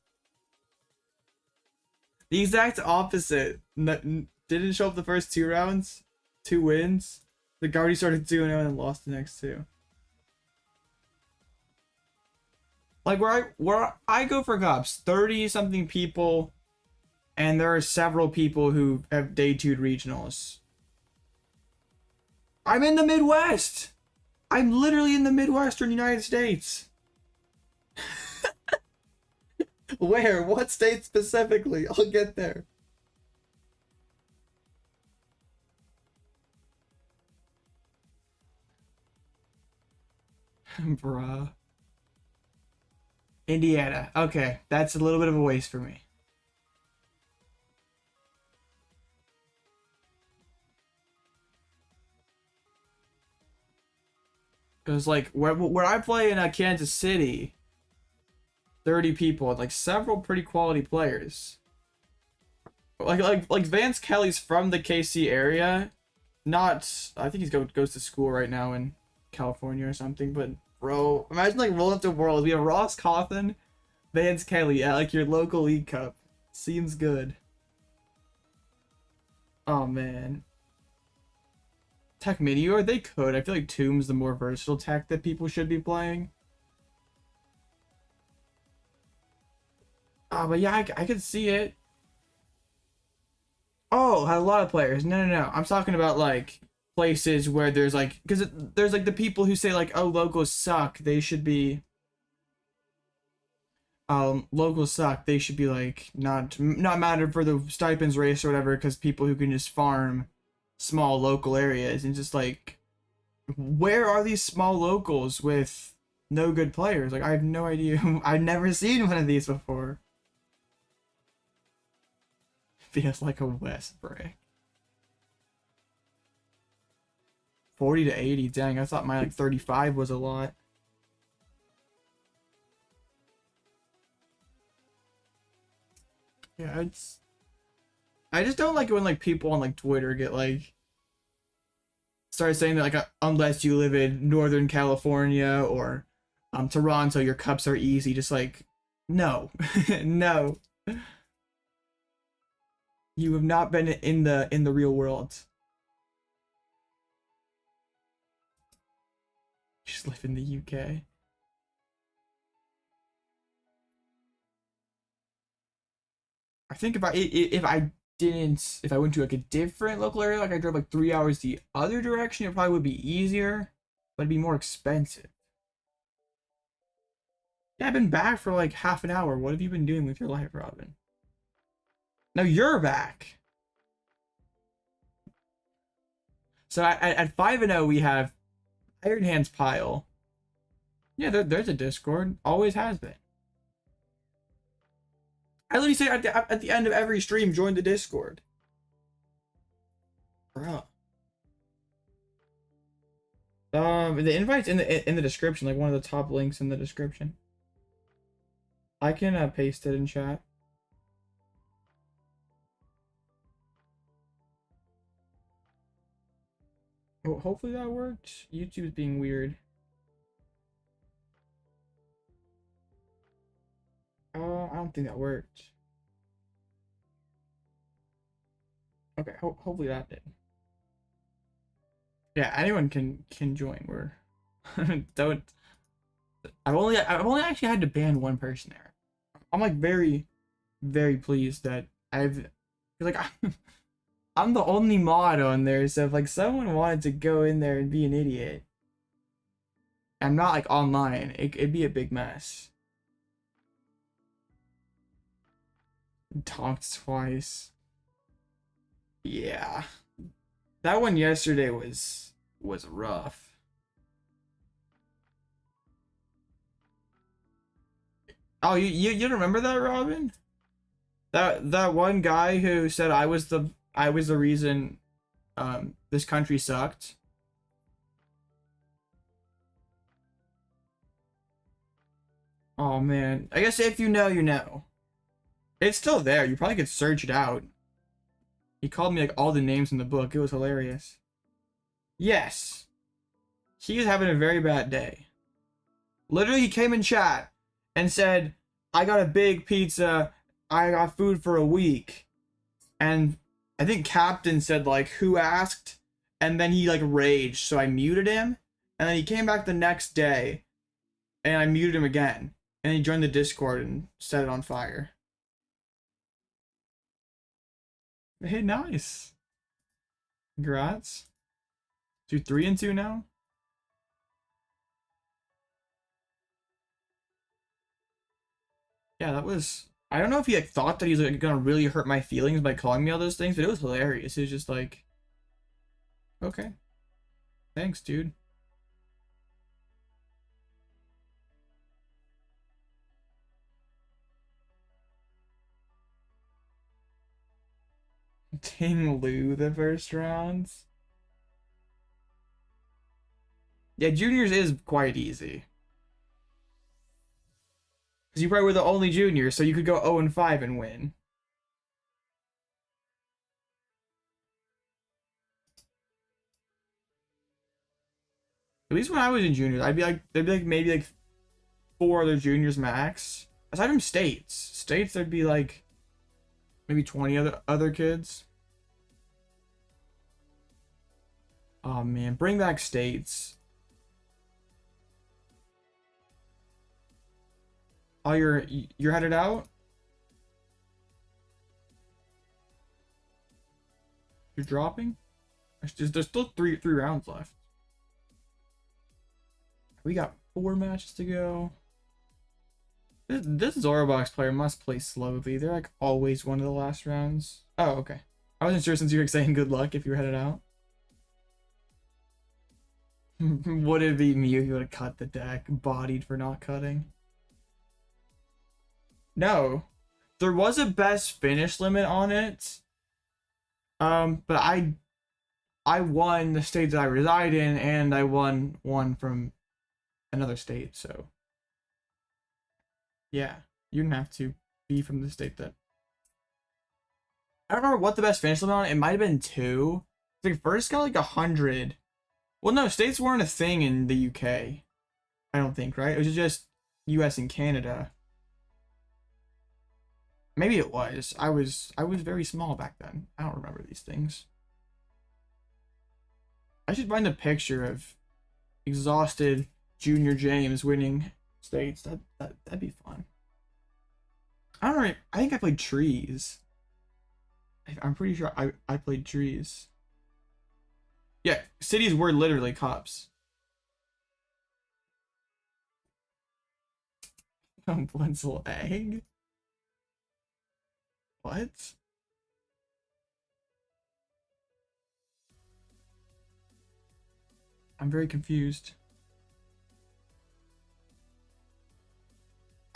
The exact opposite. Didn't show up the first 2 rounds, 2 wins. The Guardy started 2-0 and lost the next 2. Like where I go for cups, 30 something people, and there are several people who have day 2'd regionals. I'm in the Midwest. I'm literally in the Midwestern United States. Where? What state specifically? I'll get there. Bruh. Indiana. Okay, that's a little bit of a waste for me. Because like where I play in Kansas City, 30 people, like several pretty quality players. Like Vance Kelly's from the KC area, not I think he goes to school right now in California or something, but bro, imagine like rolling up to Worlds. We have Ross Cawthon, Vance Kelly at like your local League Cup. Seems good. Oh man. Tech Meteor, they could. I feel like Tomb's the more versatile tech that people should be playing. But yeah, I could see it. Oh, had a lot of players. No. I'm talking about like places where there's like, because there's like the people who say like, oh, locals suck. They should be. Locals suck. They should be like not matter for the stipends race or whatever. Because people who can just farm small local areas and just like, where are these small locals with no good players? Like I have no idea. I've never seen one of these before. Feels like a West brick. 40 to 80. Dang, I thought my like 35 was a lot. Yeah, it's... I just don't like it when like people on like Twitter get like start saying that like unless you live in Northern California or Toronto, your cups are easy. Just like, no. No. You have not been in the real world. Just live in the UK. I think if I went to like a different local area, like I drove like 3 hours the other direction, it probably would be easier, but it'd be more expensive. Yeah, I've been back for like half an hour. What have you been doing with your life, Robin? No, you're back. So at 5-0, we have Iron Hands Pile. Yeah, there's a Discord. Always has been. I literally say at the end of every stream, join the Discord. Bro. The invite's in the description, like one of the top links in the description. I can paste it in chat. Oh, hopefully that worked. YouTube's being weird. I don't think that worked. Okay, hopefully that did. Yeah, anyone can join. We're don't. I've only actually had to ban one person there. I'm like very pleased that I've like I'm the only mod on there, so if like someone wanted to go in there and be an idiot, I'm not like online, it'd be a big mess. Talked twice. Yeah. That one yesterday was rough. Oh, you don't remember that, Robin? That one guy who said I was the reason this country sucked. Oh man, I guess if you know, you know. It's still there. You probably could search it out. He called me like all the names in the book. It was hilarious. Yes. He is having a very bad day. Literally, he came in chat and said, I got a big pizza. I got food for a week. And I think Captain said like, who asked? And then he like raged. So I muted him. And then he came back the next day. And I muted him again. And he joined the Discord and set it on fire. Hey, nice. Congrats. Do 3-2 now? Yeah, that was... I don't know if he like thought that he was like gonna really hurt my feelings by calling me all those things, but it was hilarious. It was just like... Okay. Thanks, dude. Ting Lu the first rounds. Yeah, juniors is quite easy. Because you probably were the only junior, so you could go 0-5 and win. At least when I was in juniors, there'd be like maybe like 4 other juniors max. Aside from states. States, there'd be like maybe 20 other kids. Oh man, bring back states. Oh, you're headed out? You're dropping? There's still three rounds left. We got 4 matches to go. This Zorobox player must play slowly. They're like always one of the last rounds. Oh, okay. I wasn't sure since you were saying good luck if you were headed out. Would it be me if you would have cut the deck, bodied for not cutting? No. There was a best finish limit on it, But I won the state that I reside in, and I won one from another state, so yeah, you didn't have to be from the state that. I don't remember what the best finish limit on it might have been 2. I think first got like 100. Well, no, states weren't a thing in the UK. I don't think, right? It was just US and Canada. Maybe it was. I was very small back then. I don't remember these things. I should find a picture of exhausted Junior James winning states. That'd be fun. I don't know. I think I played trees. I'm pretty sure I played trees. Yeah, cities were literally cups. Blitzel egg? What? I'm very confused.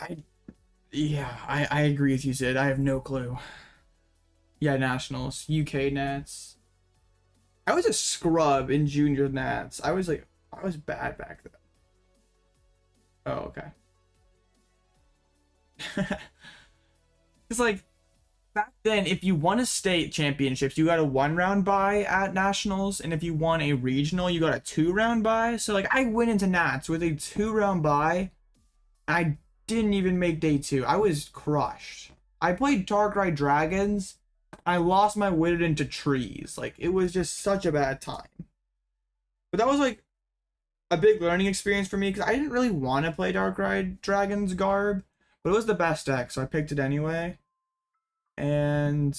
I agree with you, Sid. I have no clue. Yeah, nationals, UK Nats. I was a scrub in junior Nats. I was bad back then. Oh, okay. It's like back then, if you won a state championships, you got a 1-round bye at nationals, and if you won a regional, you got a 2-round bye. So like I went into Nats with a 2-round bye. I didn't even make day 2. I was crushed. I played Darkrai Dragons. I lost my Widowed into trees. Like, it was just such a bad time. But that was like a big learning experience for me because I didn't really want to play Darkrai Dragons Garb, but it was the best deck, so I picked it anyway. And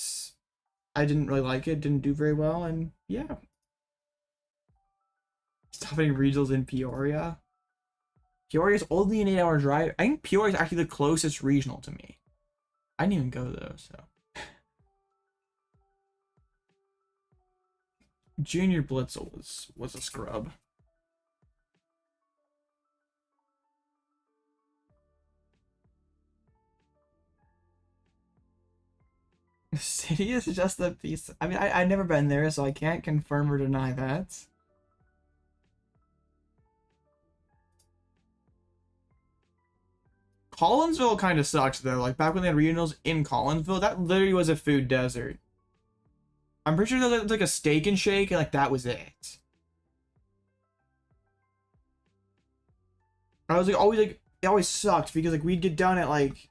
I didn't really like it, didn't do very well, and yeah. Stopping regionals in Peoria. Peoria's only an 8-hour drive. I think Peoria is actually the closest regional to me. I didn't even go though, so. Junior Blitzel was a scrub. The city is just a piece. I mean, I've never been there, so I can't confirm or deny that. Collinsville kind of sucks though. Like back when they had regionals in Collinsville, that literally was a food desert. I'm pretty sure there was like a steak and shake, and like that was it. I was like always like it always sucked because like we'd get done at like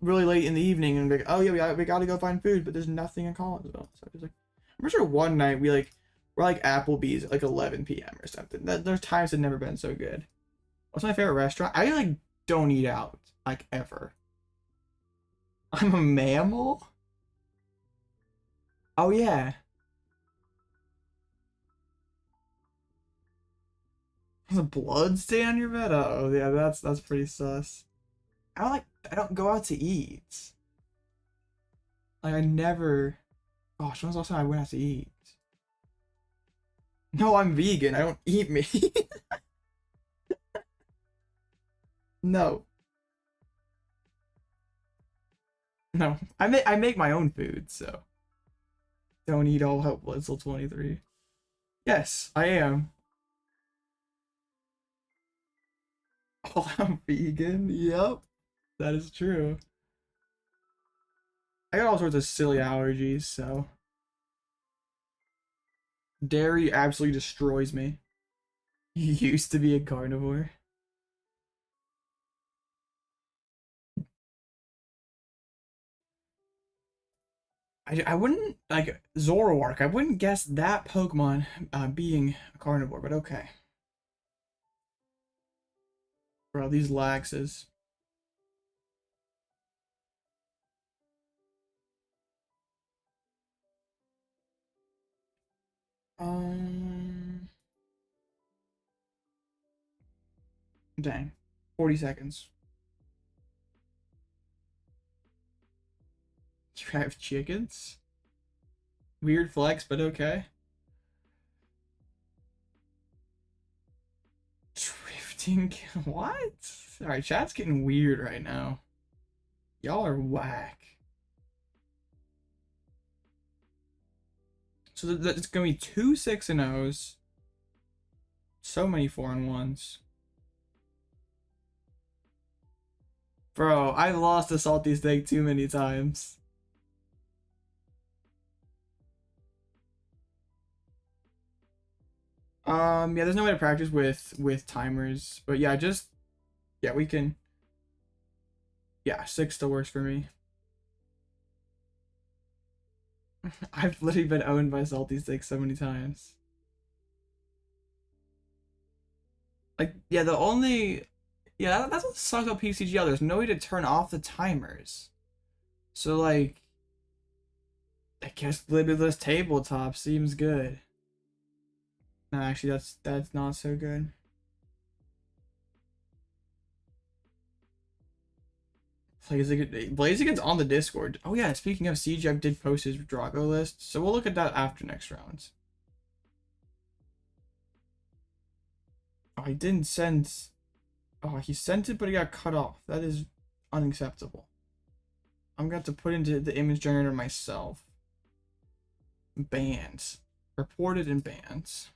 really late in the evening and be like, oh yeah, we gotta go find food, but there's nothing in Collinsville. So it was like I'm pretty sure one night we're like Applebee's at like 11 p.m. or something. Those times had never been so good. What's my favorite restaurant? I like don't eat out like ever. I'm a mammal? Oh yeah. There's a blood stain on your bed? Oh yeah, that's pretty sus. I don't go out to eat. Like I never gosh, when was the last time I went out to eat? No, I'm vegan. I don't eat meat. No. No. I make my own food, so don't eat all Alloutblitzle 23. Yes, I am. Oh, I'm vegan. Yep. That is true. I got all sorts of silly allergies, so dairy absolutely destroys me. You used to be a carnivore. I wouldn't like Zoroark. I wouldn't guess that Pokemon being a carnivore, but okay. Bro, these laxes. Dang. 40 seconds. You have chickens? Weird flex, but okay. Drifting? What? Alright, chat's getting weird right now. Y'all are whack. So that's gonna be 2 6-0s. So many 4-1s. Bro, I've lost a salty steak too many times. Yeah, there's no way to practice with timers, but yeah, we can. Yeah, 6 still works for me. I've literally been owned by salty steak so many times. Like, yeah, that's what sucks about PCGL. There's no way to turn off the timers. So like, I guess limitless tabletop seems good. No, actually, that's not so good. Blaziken's on the Discord. Oh yeah, speaking of, CJ did post his Drago list, so we'll look at that after next round. Oh, he didn't send. Oh, he sent it, but it got cut off. That is unacceptable. I'm going to have to put into the image generator myself. Bans. Reported in bans.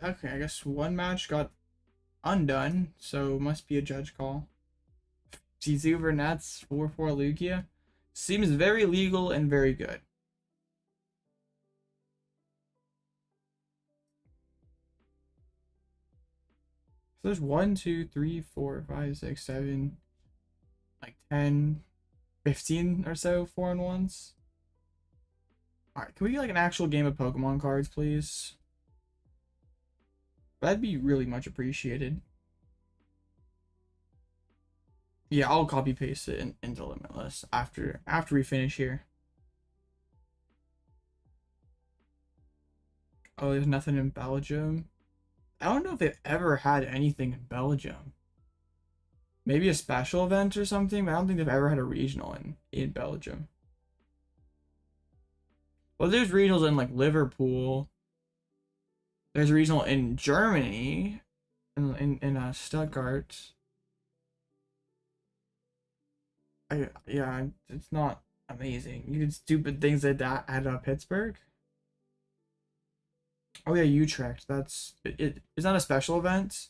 Okay, I guess one match got undone, so must be a judge call. G2 for Nats, 4-4 Lugia. Seems very legal and very good. So there's 1, 2, 3, 4, 5, 6, 7, like 10, 15 or so 4-on-1s. Alright, can we get like an actual game of Pokemon cards, please? That'd be really much appreciated. Yeah, I'll copy paste it into Limitless after we finish here. Oh, there's nothing in Belgium. I don't know if they've ever had anything in Belgium. Maybe a special event or something, but I don't think they've ever had a regional in Belgium. Well, there's regionals in like Liverpool. There's a regional in Germany, in Stuttgart. Yeah, it's not amazing. You did stupid things like that at Pittsburgh. Oh yeah, Utrecht. That's it. Is that a special event?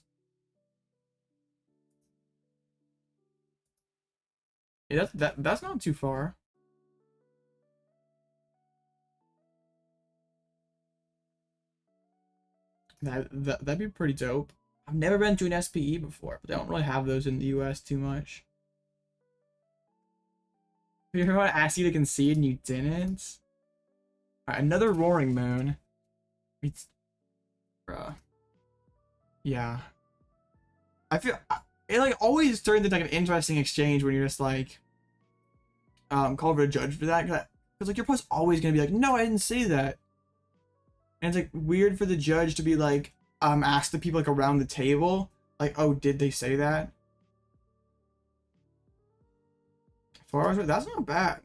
Yeah, that's not too far. That'd be pretty dope. I've never been to an SPE before, but they don't really have those in the US too much. You ever want to ask you to concede and you didn't? Alright, another Roaring Moon. It's, bruh. Yeah. I feel it like always turns into like an interesting exchange when you're just like called for a judge for that, because like your opponent's always gonna be like, no, I didn't say that. And it's like weird for the judge to be like, ask the people like around the table, like, oh, did they say that? 4 hours? That's not bad.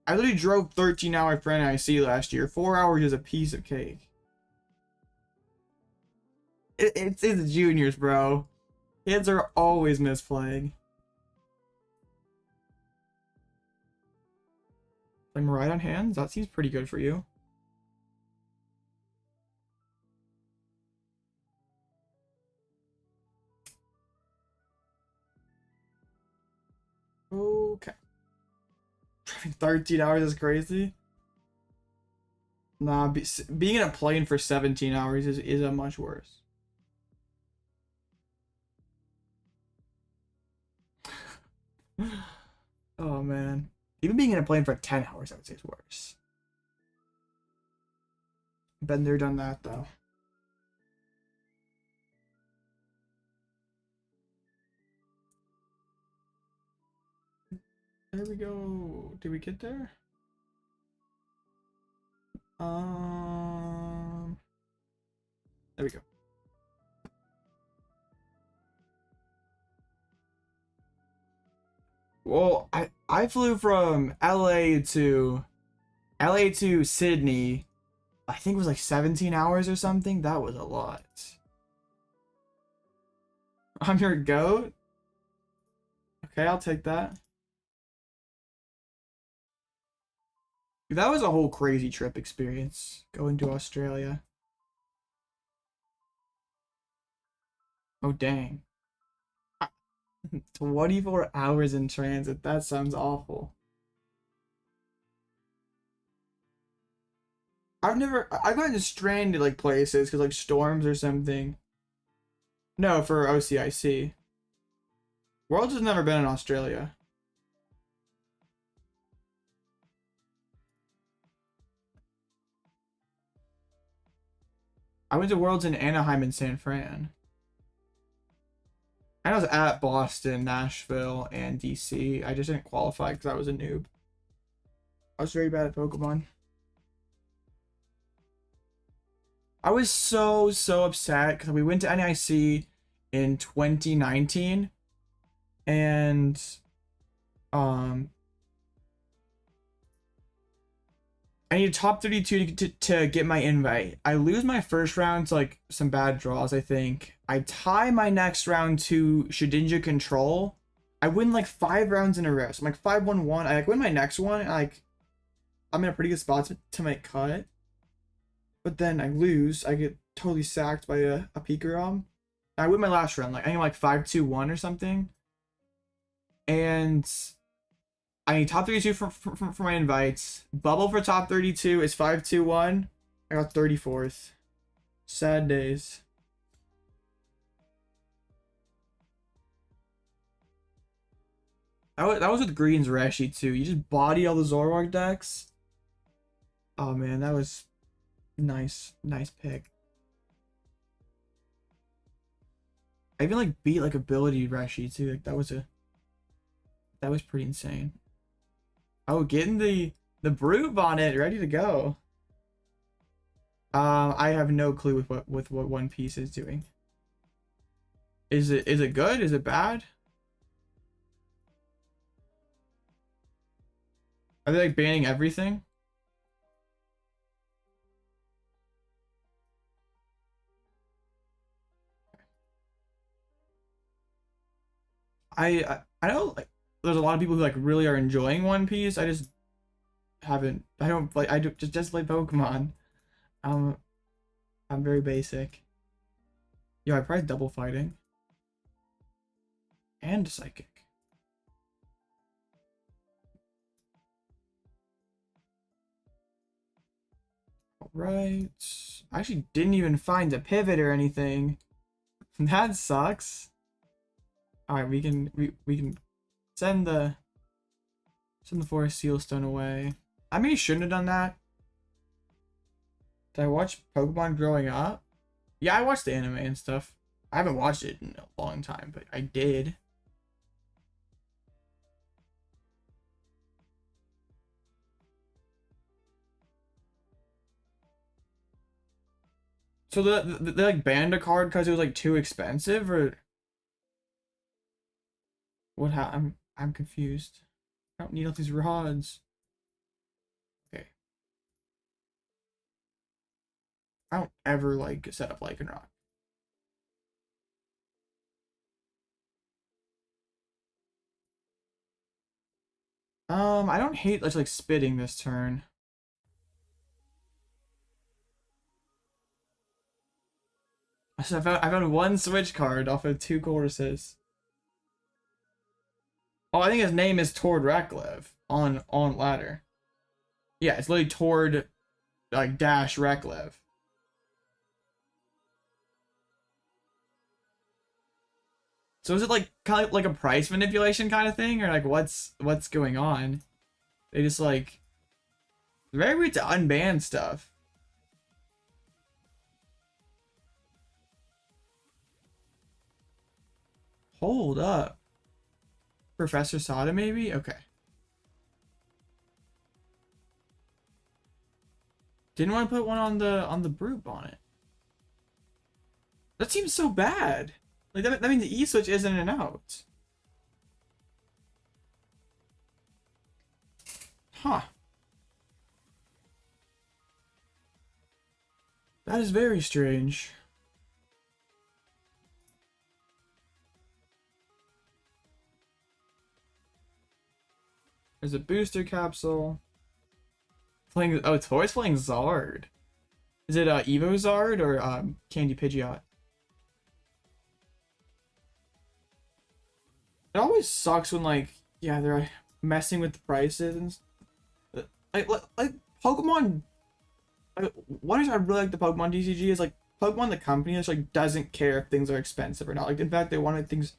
I literally drove 13 hours for NIC last year. 4 hours is a piece of cake. It's juniors, bro. Kids are always misplaying. Like right on hands? That seems pretty good for you. Okay. Driving 13 hours is crazy. Nah, being in a plane for 17 hours is a much worse. Oh man. Even being in a plane for 10 hours, I would say, is worse. Been there, done that, though. There we go. Did we get there? There we go. Well, I flew from LA to Sydney. I think it was like 17 hours or something. That was a lot. I'm your goat? Okay, I'll take that. That was a whole crazy trip experience, going to Australia. Oh, dang. 24 hours in transit, that sounds awful. I've gotten stranded like places because like storms or something. No, for OCIC. Worlds has never been in Australia. I went to Worlds in Anaheim and San Fran. I was at Boston, Nashville, and DC. I just didn't qualify because I was a noob. I was very bad at Pokemon. I was so upset because we went to NIC in 2019 and I need a top 32 to get my invite. I lose my first round to like some bad draws, I think. I tie my next round to Shedinja Control. I win like 5 rounds in a row. So I'm like 5-1-1. I like win my next one and like I'm in a pretty good spot to make cut. But then I lose. I get totally sacked by a Pikarom. I win my last round. Like I think like 5-2-1 or something. And I need top 32 for my invites. Bubble for top 32 is 5-2-1. I got 34th. Sad days. That was with Green's Reshi too. You just body all the Zoroark decks. Oh man, that was nice pick. I even like beat like ability Reshi too. Like that was pretty insane. Oh, getting the Brute Bonnet ready to go. I have no clue with what One Piece is doing. Is it good? Is it bad? Are they like banning everything? I know like there's a lot of people who like really are enjoying One Piece. I just haven't. I don't like. I just play Pokemon. I'm very basic. Yo, I tried double fighting and psychic. All right. I actually didn't even find a pivot or anything. That sucks. All right, we can send the Forest Seal Stone away. I maybe shouldn't have done that. Did I watch Pokemon growing up? Yeah, I watched the anime and stuff. I haven't watched it in a long time, but I did. So they like banned a card because it was like too expensive, or what? I'm confused. I don't need all these rods. Okay. I don't ever like set up Lycanroc. I don't hate like spitting this turn. So I found 1 switch card off of 2 Colresses. Oh, I think his name is Tord Reklev on ladder. Yeah, it's literally Tord like dash Reklev. So is it like kind of like a price manipulation kind of thing, or like what's going on? They just like very weird to unban stuff. Hold up. Professor Sada maybe? Okay. Didn't want to put one on the Brute Bonnet. That seems so bad. Like that means the E-switch is in and out. Huh. That is very strange. There's a booster capsule. Playing, oh, Tori's playing Zard. Is it Evo Zard or Candy Pidgeot? It always sucks when, like, yeah, they're messing with the prices and like Pokemon. One reason I really like the Pokemon TCG is like Pokemon the company just like doesn't care if things are expensive or not. Like in fact, they wanted things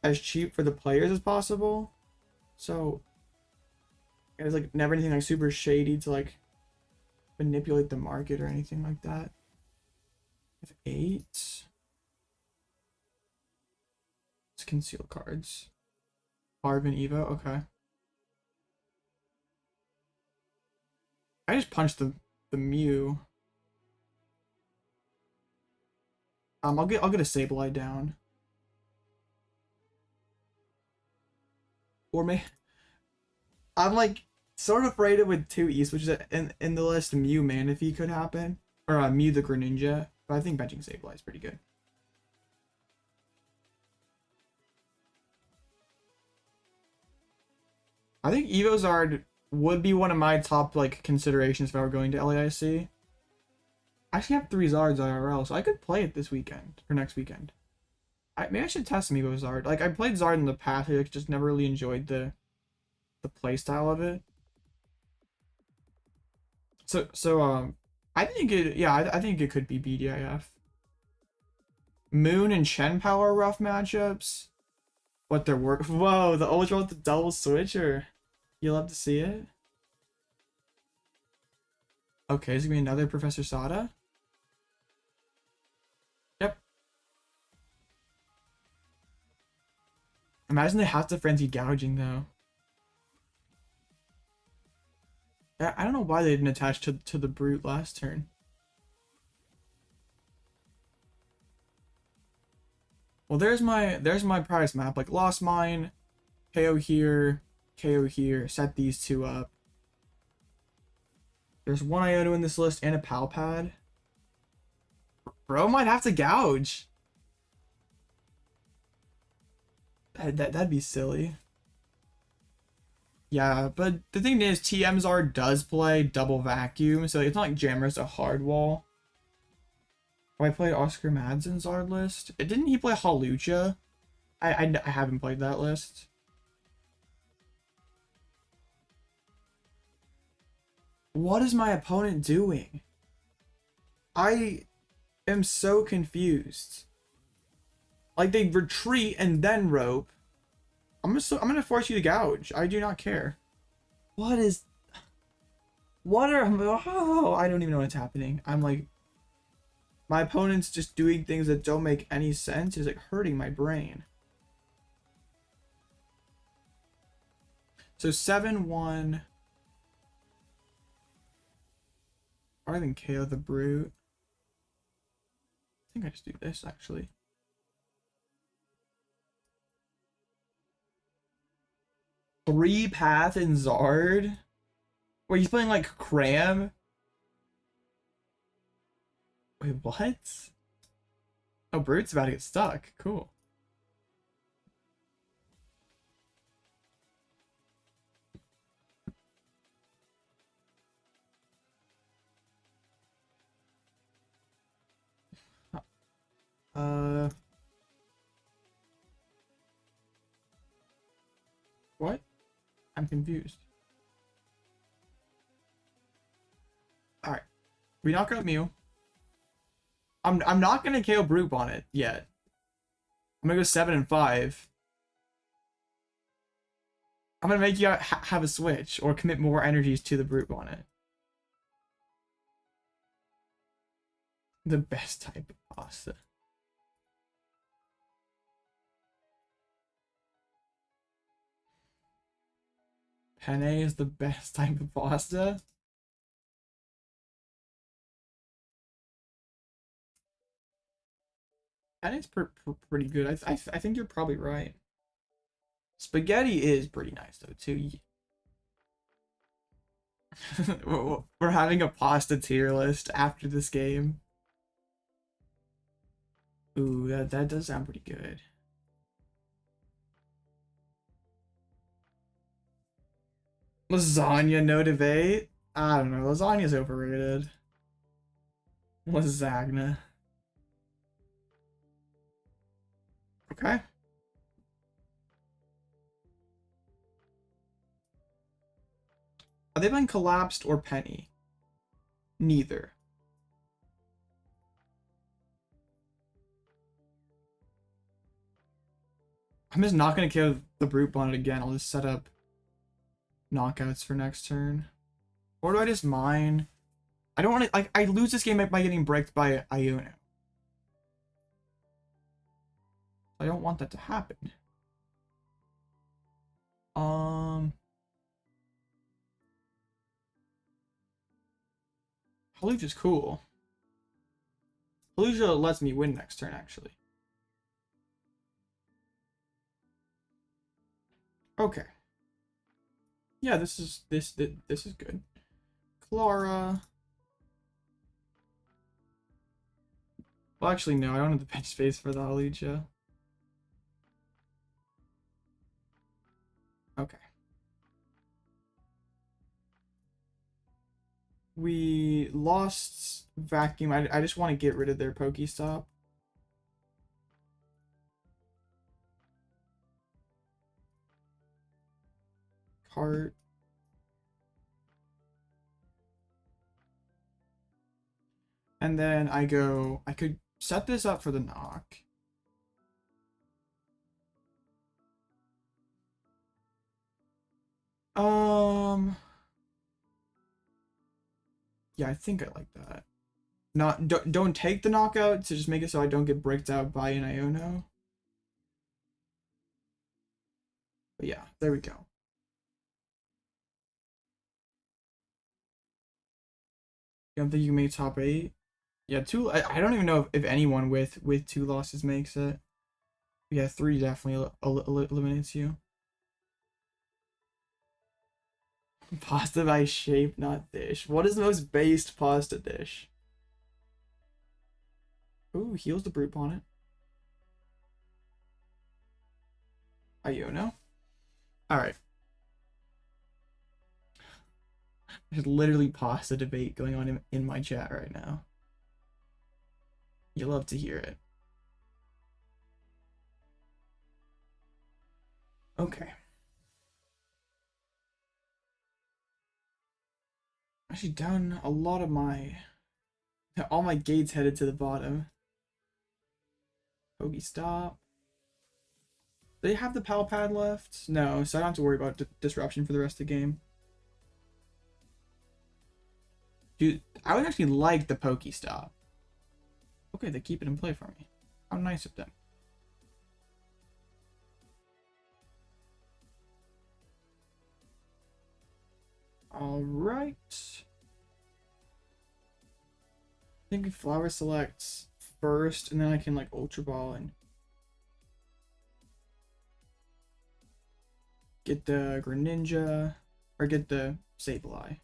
as cheap for the players as possible. So there's like never anything like super shady to like manipulate the market or anything like that. I have 8. Let's conceal cards. Arvin Evo, okay. I just punched the Mew. I'll get a Sableye down. Or may I'm like sort of afraid of with 2 East, which is in the list Mew Manaphy could happen. Or Mew the Greninja. But I think benching Sableye is pretty good. I think Evozard would be one of my top like considerations if I were going to LAIC. I actually have 3 Zards IRL, so I could play it this weekend or next weekend. Maybe I should test some Evozard. Like I played Zard in the past, I like, just never really enjoyed the play style of it. So I think it, yeah, I think it could be BDIF. Moon and Chen Power rough matchups. What their work? Whoa, the Ultra with the double switcher. You love to see it. Okay, is it gonna be another Professor Sada? Yep. Imagine they have to frenzy gouging though. I don't know why they didn't attach to the brute last turn. Well, there's my prize map. Like Lost Mine, KO here, set these 2 up. There's 1 Iono in this list and a Pal Pad. Bro might have to gouge. That'd be silly. Yeah, but the thing is, TMZR does play double vacuum, so it's not like Jammer's a hard wall. Oh, I played Oscar Madsen's Zard list. Didn't he play Hawlucha? I haven't played that list. What is my opponent doing? I am so confused. Like they retreat and then rope. I'm gonna force you to gouge. I do not care. What are oh, I don't even know what's happening. I'm like, my opponent's just doing things that don't make any sense. It's like hurting my brain. So 7-1. Rather than KO the brute. I think I just do this actually. Three Path and Zard? Wait, he's playing like Cram? Wait, what? Oh, Brute's about to get stuck. Cool. What? I'm confused. Alright. We knock out Mew. I'm not gonna KO Brute on it yet. I'm gonna go 7 and 5. I'm gonna make you have a switch or commit more energies to the Brute on it. The best type of pasta. Penne is the best type of pasta. Penne's pretty good. I think you're probably right. Spaghetti is pretty nice though too. We're having a pasta tier list after this game. Ooh, that does sound pretty good. Lasagna, no debate. I don't know. Lasagna's overrated. Lasagna. Okay. Are they playing Collapsed or Penny? Neither. I'm just not going to kill the Brute Bonnet again. I'll just set up knockouts for next turn. Or do I just mine? I don't want to, like, I lose this game by getting bricked by Iono. I don't want that to happen. Hawlucha's cool. Hawlucha lets me win next turn, actually. Okay. Yeah, this is good. Klara. Well, actually, no, I don't have the bench space for the Hawlucha. Okay. We lost Vacuum. I just want to get rid of their Pokestop. Cart. And then I could set this up for the knock. Yeah, I think I like that. Don't take the knockout to just make it so I don't get bricked out by an Iono. But yeah, there we go. You don't think you can make top 8? Yeah, I don't even know if anyone with 2 losses makes it. Yeah, 3 definitely eliminates you. Pasta by shape, not dish. What is the most based pasta dish? Ooh, heals the Brute Bonnet. Iono. Alright. There's literally pasta debate going on in my chat right now. You love to hear it. Okay. Actually down a lot of all my gates headed to the bottom. Pokestop. Do they have the Pal Pad left? No, so I don't have to worry about disruption for the rest of the game. Dude, I would actually like the Pokestop. Okay, they keep it in play for me. How nice of them. Alright. I think we Flower Select first, and then I can like Ultra Ball and get the Greninja, or get the Sableye.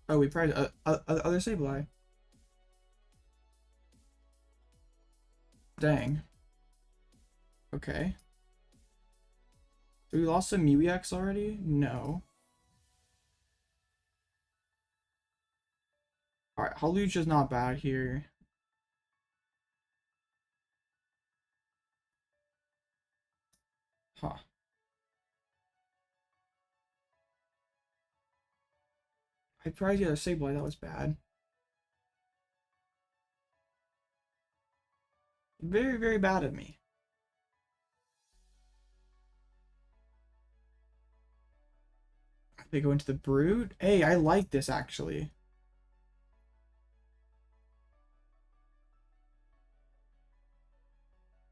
Oh, we probably other Sableye. Dang. Okay. We lost some MeWX already? No. Alright, Hawlucha's not bad here. Huh. I probably get a Sableye, that was bad. Very, very bad of me. They go into the Brute. Hey, I like this actually.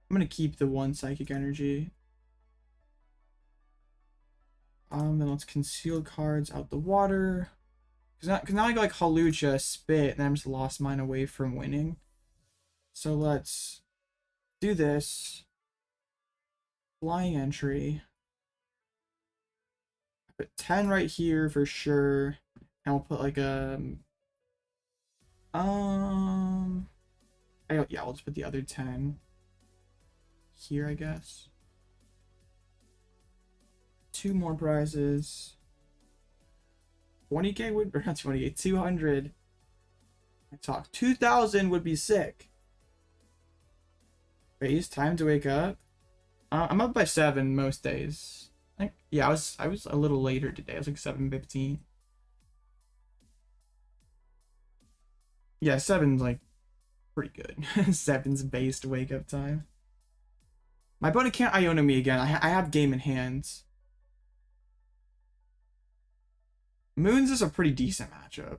I'm gonna keep the 1 Psychic Energy. Then let's conceal cards out the water. Cause now I go like Hawlucha, Spit, and I'm just lost mine away from winning. So let's do this. Flying entry. Put 10 right here for sure. And we'll put like a yeah, I'll just put the other 10 here, I guess. 2 more prizes. 20k would, or not 20k, 200. I talk 2,000 would be sick. Raise time to wake up. I'm up by 7 most days. I think, yeah, I was a little later today. I was like 7:15. Yeah, 7's like pretty good. 7's based wake up time. My opponent can't Iona me again. I have game in hands. Moons is a pretty decent matchup.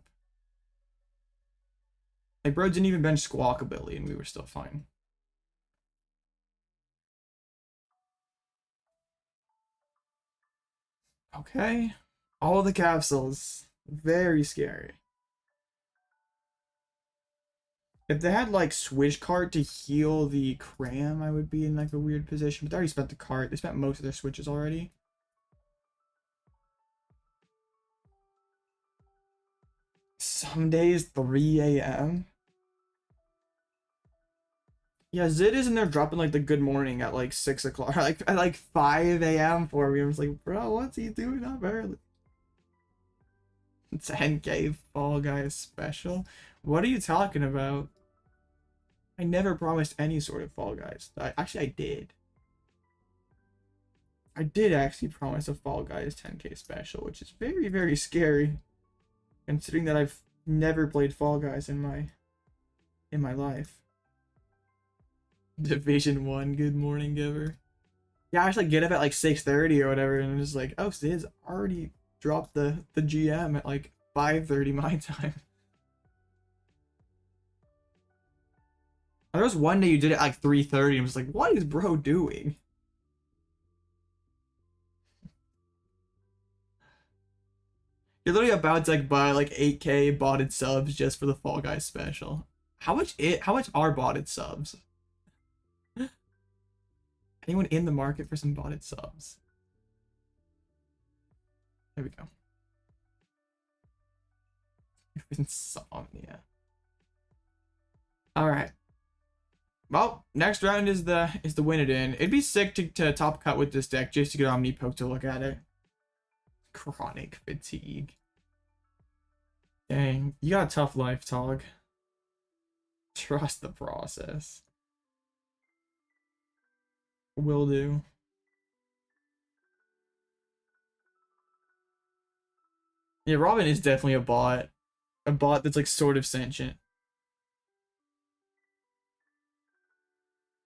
Like, bro didn't even bench Squawkabilly and we were still fine. Okay. All the capsules. Very scary. If they had, like, Switch Cart to heal the Cram, I would be in, like, a weird position. But they already spent the cart. They spent most of their switches already. Some days, 3 a.m. Yeah, Zid is in there dropping, like, the good morning at, like, 6 o'clock. Like, at, like, 5 a.m. for me. I was like, bro, what's he doing up early? 10k Fall Guys special? What are you talking about? I never promised any sort of Fall Guys. Actually, I did. I did actually promise a Fall Guys 10k special, which is very, very scary. Considering that I've never played Fall Guys in my life. Division 1, good morning, giver. Yeah, I actually get up at like 6:30 or whatever, and I'm just like, oh, Sid's already dropped the GM at like 5:30 my time. There was one day you did it at like 3:30 and was like, what is bro doing? You're literally about to like buy like 8k botted subs just for the Fall Guys special. How much are botted subs? Anyone in the market for some botted subs? There we go. Insomnia. Alright. Well, next round is the win it in. It'd be sick to top cut with this deck just to get Omnipoke to look at it. Chronic fatigue. Dang, you got a tough life, Tog. Trust the process. Will do. Yeah, Robin is definitely a bot. A bot that's like sort of sentient.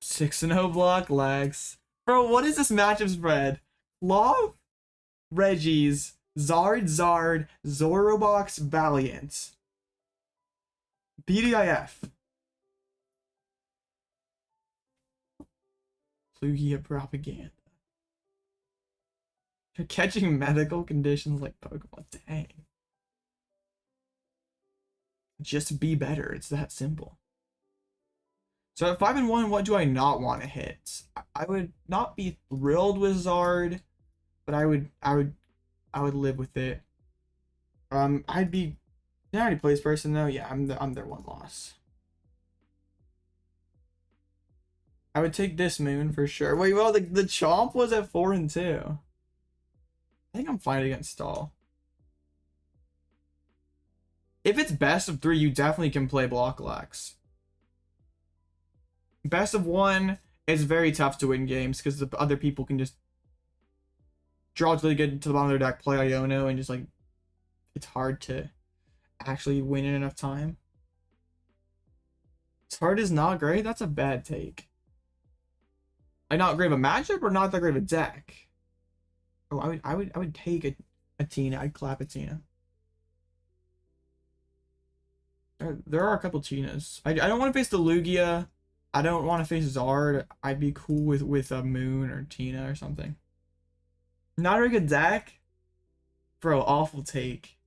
6-0 block lags. Bro, what is this matchup spread? Love, Reggie's, Zard, Zorobox, Valiant. BDIF. Lugia propaganda. You're catching medical conditions like Pokemon. Dang. Just be better. It's that simple. So at 5-1, what do I not want to hit? I would not be thrilled with Zard, but I would live with it. I'd be. They already plays person though. Yeah, I'm their one loss. I would take this moon for sure. Wait, well, the Chomp was at 4-2. I think I'm fine against Stall. If it's best of 3, you definitely can play Block Lax. Best of 1 is very tough to win games because the other people can just draw really good to the bottom of their deck, play Iono, and just like it's hard to actually win in enough time. Zard is not great. That's a bad take. Like not great of a matchup or not that great of a deck. Oh, I would take a Tina. I'd clap a Tina. There are a couple Tinas. I don't want to face the Lugia. I don't want to face Zard. I'd be cool with a Moon or Tina or something. Not a very good deck. Bro, awful take.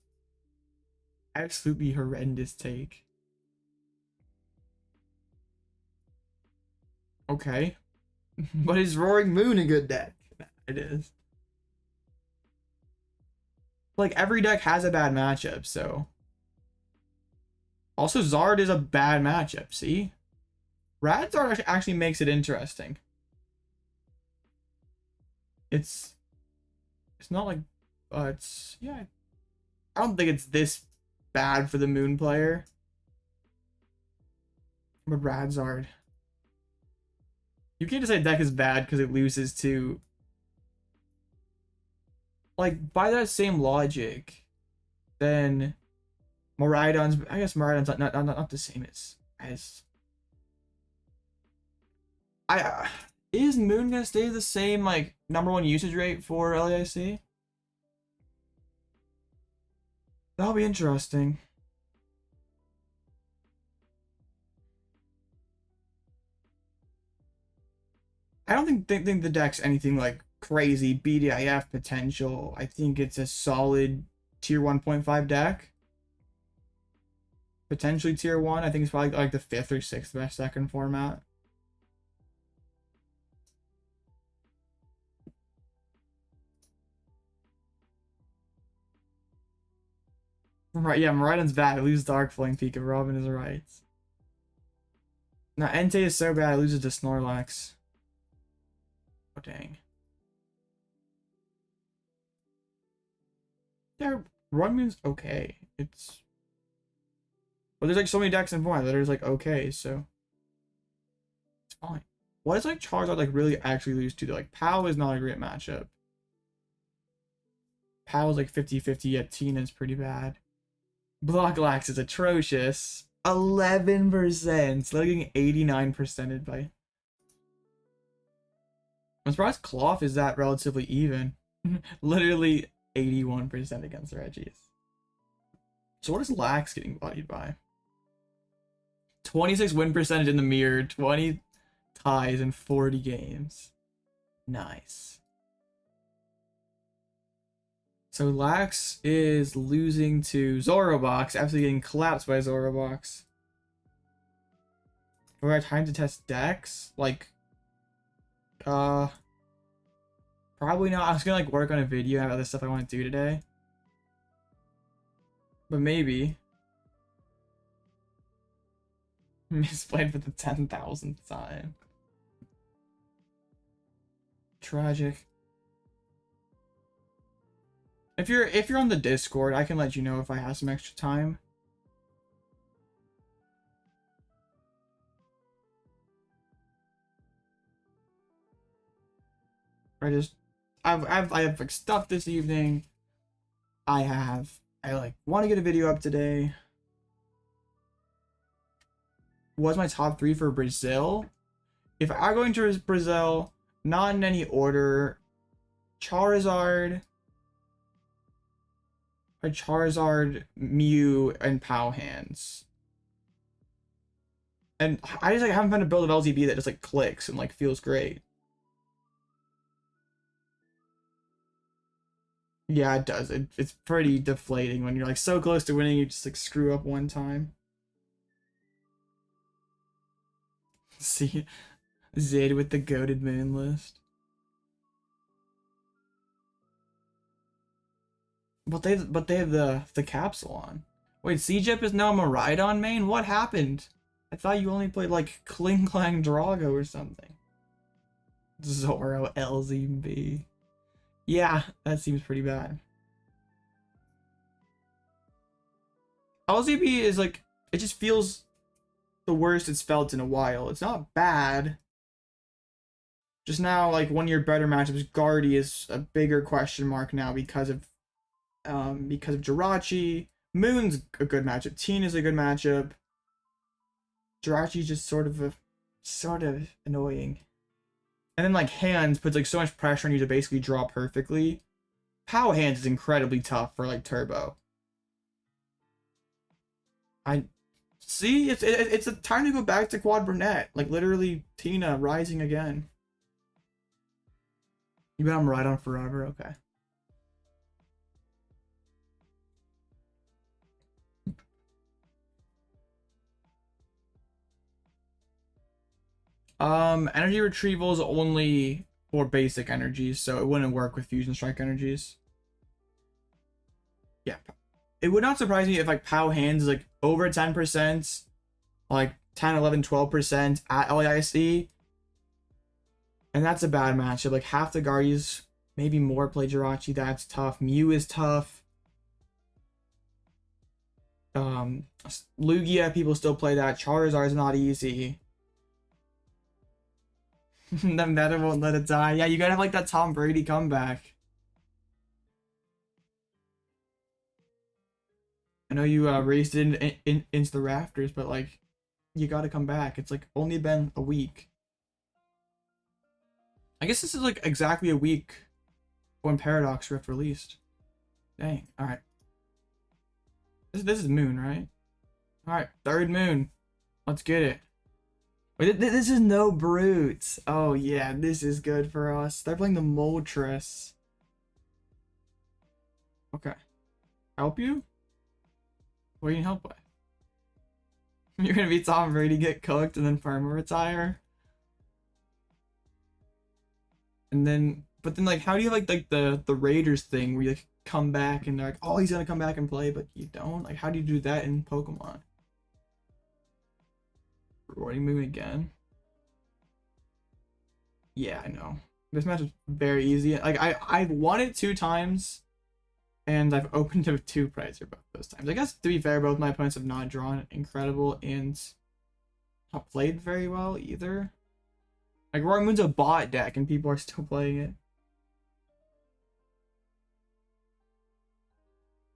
Absolutely horrendous take. Okay. But is Roaring Moon a good deck? It is. Like, every deck has a bad matchup, so. Also, Zard is a bad matchup, see? Radzard actually makes it interesting. It's It's not like, it's, yeah. I don't think it's this bad for the Moon player. But Radzard. You can't just say deck is bad because it loses to... Like, by that same logic, then Miraidon's... I guess Miraidon's not the same as... Is Moon gonna stay the same, like, #1 usage rate for LAIC? That'll be interesting. I don't think the deck's anything like crazy BDIF potential. I think it's a solid tier 1.5 deck. Potentially tier 1. I think it's probably like the 5th or 6th best deck in format. Right, yeah, Miraidon's bad. It loses Dark Flame Peak if Robin is right. Now, Entei is so bad, it loses to Snorlax. Oh, dang. Yeah, Runmoon's okay. It's... But there's like so many decks in format that are just like okay, so... It's fine. What is like Charizard like really actually lose to? Like, Pow is not a great matchup. Pow is like 50-50, yet Tina's pretty bad. Blocklax is atrocious. 11%. Looking 89%ed by... I'm surprised Cloth is that relatively even. Literally 81% against Regis. So what is Lax getting bodied by? 26 win percentage in the mirror. 20 ties in 40 games. Nice. So Lax is losing to Zorobox, absolutely getting collapsed by Zorobox. Do I have time to test decks? Like, probably not. I was gonna like work on a video and have other stuff I want to do today. But maybe. Misplayed for the 10,000th time. Tragic. If you're on the Discord, I can let you know if I have some extra time. I have like stuff this evening. I like want to get a video up today. What's my top 3 for Brazil? If I'm going to Brazil, not in any order, Charizard, Mew, and Pow hands. And I just like haven't found a build of LZB that just like clicks and like feels great. Yeah, it does. It's pretty deflating when you're like so close to winning, you just like screw up one time. See, Zid with the goated moon list. But they have the capsule on. Wait, CJIP is now a Miraidon main? What happened? I thought you only played like Kling Klang Drago or something. Zoro LZB. Yeah, that seems pretty bad. LZB is like, it just feels the worst it's felt in a while. It's not bad. Just now, like, one of your better matchups, Guardy is a bigger question mark now because of Jirachi. Moon's a good matchup. Tina's a good matchup. Jirachi's just sort of annoying. And then like hands puts like so much pressure on you to basically draw perfectly. Pow hands is incredibly tough for like turbo. I see it's a time to go back to quad brunette. Like literally Tina rising again. You bet I'm right on forever, okay. Energy retrieval is only for basic energies, so it wouldn't work with fusion strike energies. Yeah, it would not surprise me if like Pow hands is like over 10%, like 10, 11, 12% at LAIC, and that's a bad matchup. Like half the Guardians Maybe more play Jirachi. That's tough. Mew is tough. Lugia, people still play that. Charizard's not easy. The meta won't let it die. Yeah, you gotta have like that Tom Brady comeback. I know you raced it into the rafters, but like, you gotta come back. It's like only been a week. I guess this is like exactly a week when Paradox Rift released. Dang. All right. This is Moon, right? All right, third Moon. Let's get it. Wait, this is no Brutes. Oh yeah, this is good for us. They're playing the Moltres. Okay. Help you? What do you need help with? You're gonna be Tom Brady, get cooked, and then perma retire. And then, but then like, how do you like the Raiders thing where you like come back and they're like, oh, he's gonna come back and play, but you don't? Like, how do you do that in Pokemon? Rewarding Moon again? Yeah, I know. This match is very easy. Like, I've won it 2 times, and I've opened to 2 Prizer both those times. I guess, to be fair, both my opponents have not drawn incredible and not played very well either. Like, Roaring Moon's a bot deck, and people are still playing it.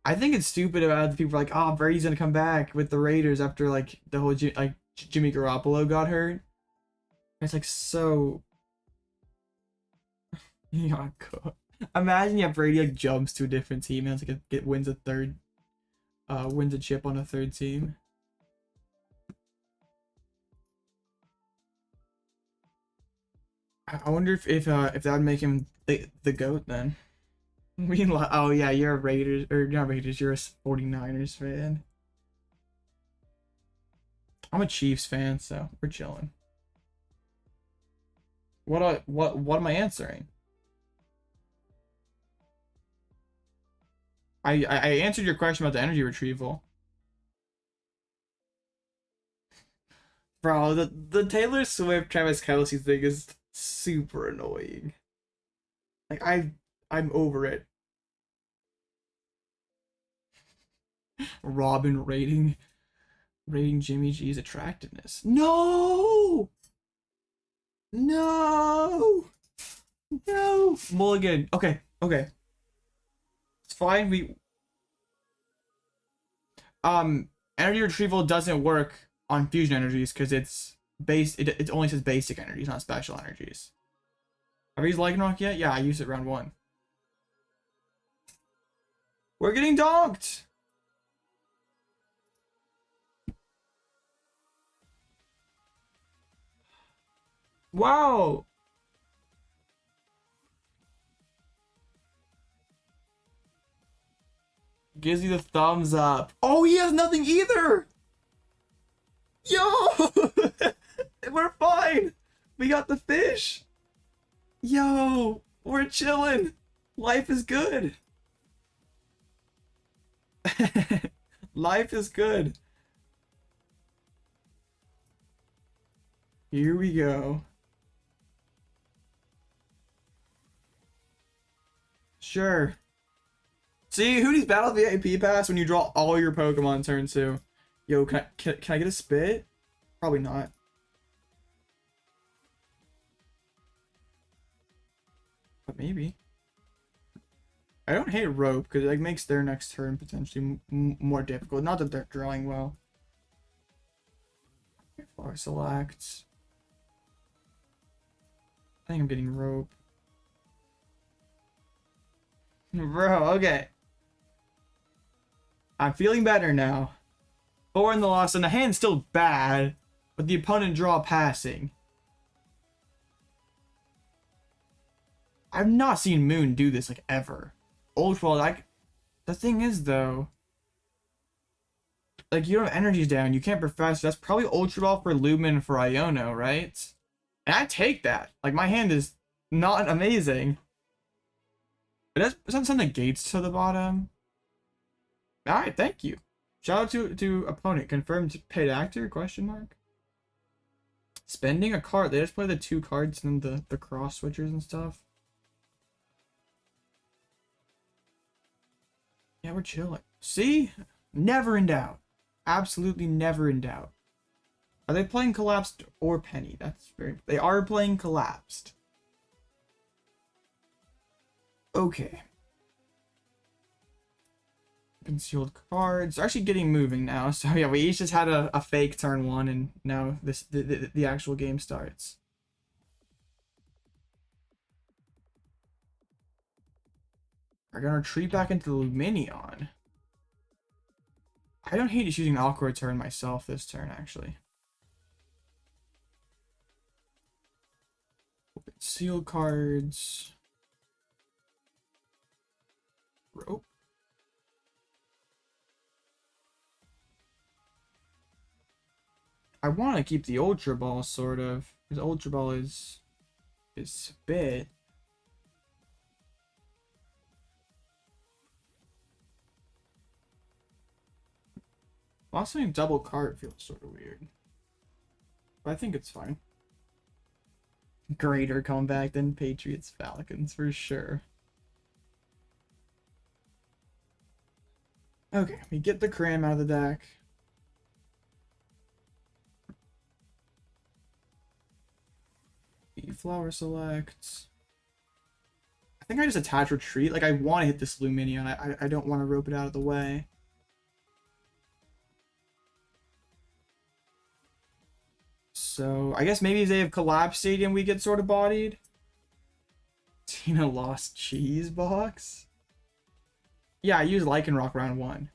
I think it's stupid about the people like, oh, Brady's gonna come back with the Raiders after like the whole Jimmy Garoppolo got hurt. It's like so. Yeah, cool. Imagine Brady like jumps to a different team and it's like wins a chip on a 3rd team. I wonder if that would make him the GOAT then. Oh yeah, you're a Raiders, or not Raiders, you're a 49ers fan. I'm a Chiefs fan, so we're chilling. What am I answering? I answered your question about the energy retrieval. Bro, the Taylor Swift Travis Kelce thing is super annoying. Like I'm over it. Robin rating Jimmy G's attractiveness. No! No! No! Mulligan. Okay. It's fine. Energy retrieval doesn't work on fusion energies because it's it only says basic energies, not special energies. Have you used Lycanroc yet? Yeah, I used it round 1. We're getting donked! Wow! Gives you the thumbs up. Oh, he has nothing either! Yo! We're fine! We got the fish! Yo! We're chilling! Life is good! Life is good! Here we go. Sure. See, who needs Battle VIP Pass when you draw all your Pokemon turn 2? Yo, can I get a spit? Probably not. But maybe. I don't hate Rope because it like makes their next turn potentially more difficult. Not that they're drawing well. Flower Select. I think I'm getting Rope. Bro, okay. I'm feeling better now. 4 in the loss, and the hand's still bad, but the opponent draw passing. I've not seen Moon do this like ever. Ultra, like, the thing is though, like you don't have energies down, you can't profess. That's probably Ultra Ball for Lumen and for Iono, right? And I take that. Like my hand is not amazing. But that's some negates to the bottom. Alright, thank you. Shout out to opponent. Confirmed paid actor? Question mark. Spending a card. They just play the 2 cards and then the cross switchers and stuff. Yeah, we're chilling. See? Never in doubt. Absolutely never in doubt. Are they playing Collapsed or Penny? That's very... They are playing Collapsed. Okay. Concealed cards. They're actually getting moving now. So yeah, we each just had a fake turn one, and now the actual game starts. We're gonna retreat back into the Lumineon. I don't hate just using Awkward turn myself this turn, actually. Seal cards. Rope. I want to keep the Ultra Ball, sort of, because Ultra Ball is spit. Last time double card feels sort of weird, but I think it's fine. Greater comeback than Patriots Falcons for sure. Okay, we get the Cram out of the deck. The Flower Select. I think I just attach Retreat. Like, I want to hit this Lumineon. I don't want to rope it out of the way. So, I guess maybe if they have Collapse Stadium, we get sort of bodied. Tina Lost Cheese Box? Yeah, I used Lycanroc round 1.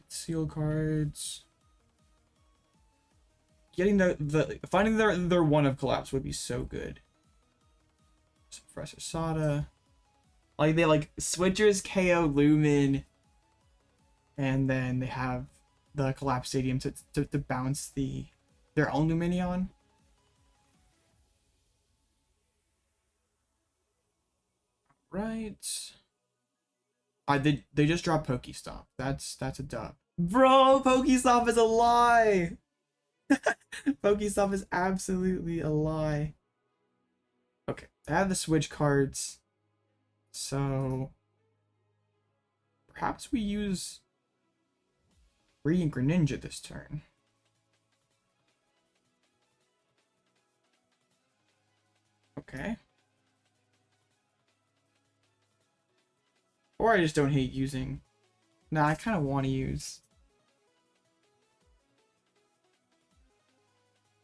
Seal cards. Getting finding their one of Collapse would be so good. Professor Sada. Like, they like Switchers KO Lumen, and then they have the Collapse Stadium to bounce their own Lumineon. Right. They just dropped Pokestop. That's a dub. Bro, Pokestop is a lie. Pokestop is absolutely a lie. Okay, I have the Switch cards. So perhaps we use Radiant Greninja this turn. Okay. Or I just don't hate using... Nah, I kind of want to use...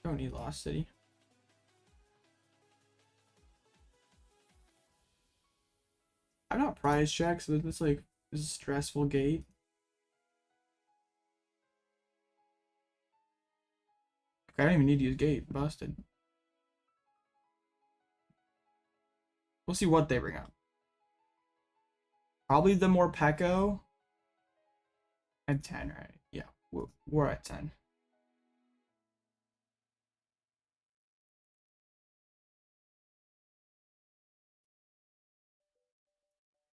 Don't need Lost City. I'm not prize check, so this like is a stressful gate. I don't even need to use gate. Busted. We'll see what they bring up. Probably the more Pekko. At 10, right? Yeah, we're at 10.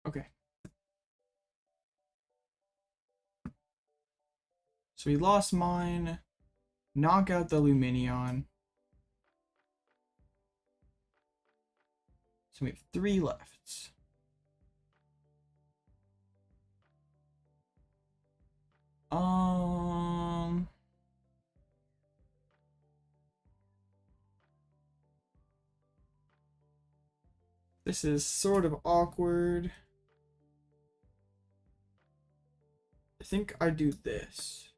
Okay. So we lost mine. Knock out the Lumineon. So we have 3 left. This is sort of awkward. I think I do this.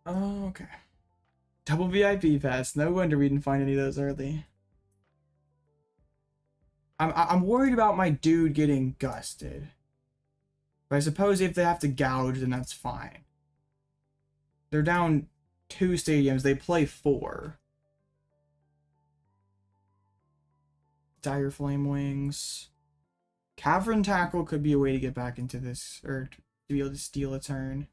Oh, okay. Double VIP pass. No wonder we didn't find any of those early. I'm worried about my dude getting gusted. But I suppose if they have to gouge, then that's fine. They're down 2 stadiums. They play 4. Dire Flame Wings. Cavern Tackle could be a way to get back into this, or to be able to steal a turn.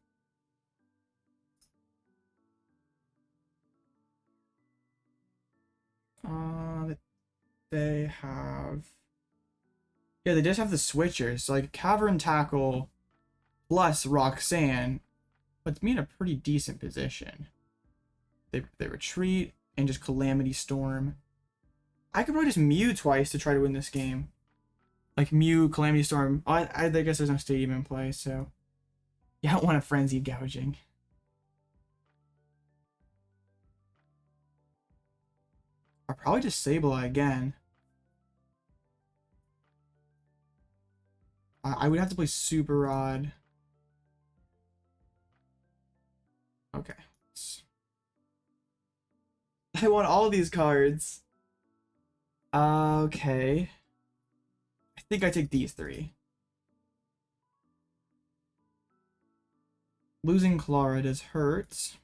They have... Yeah, they just have the switchers. Like, Cavern Tackle plus Roxanne puts me in a pretty decent position. They retreat and just Calamity Storm. I could probably just Mew twice to try to win this game. Like Mew, Calamity Storm. I guess there's no Stadium in play, so you don't want a Frenzied Gouging. I'll probably just Sableye again. I would have to play Super Rod. Okay. I want all of these cards. Okay. I think I take these three. Losing Klara does hurt.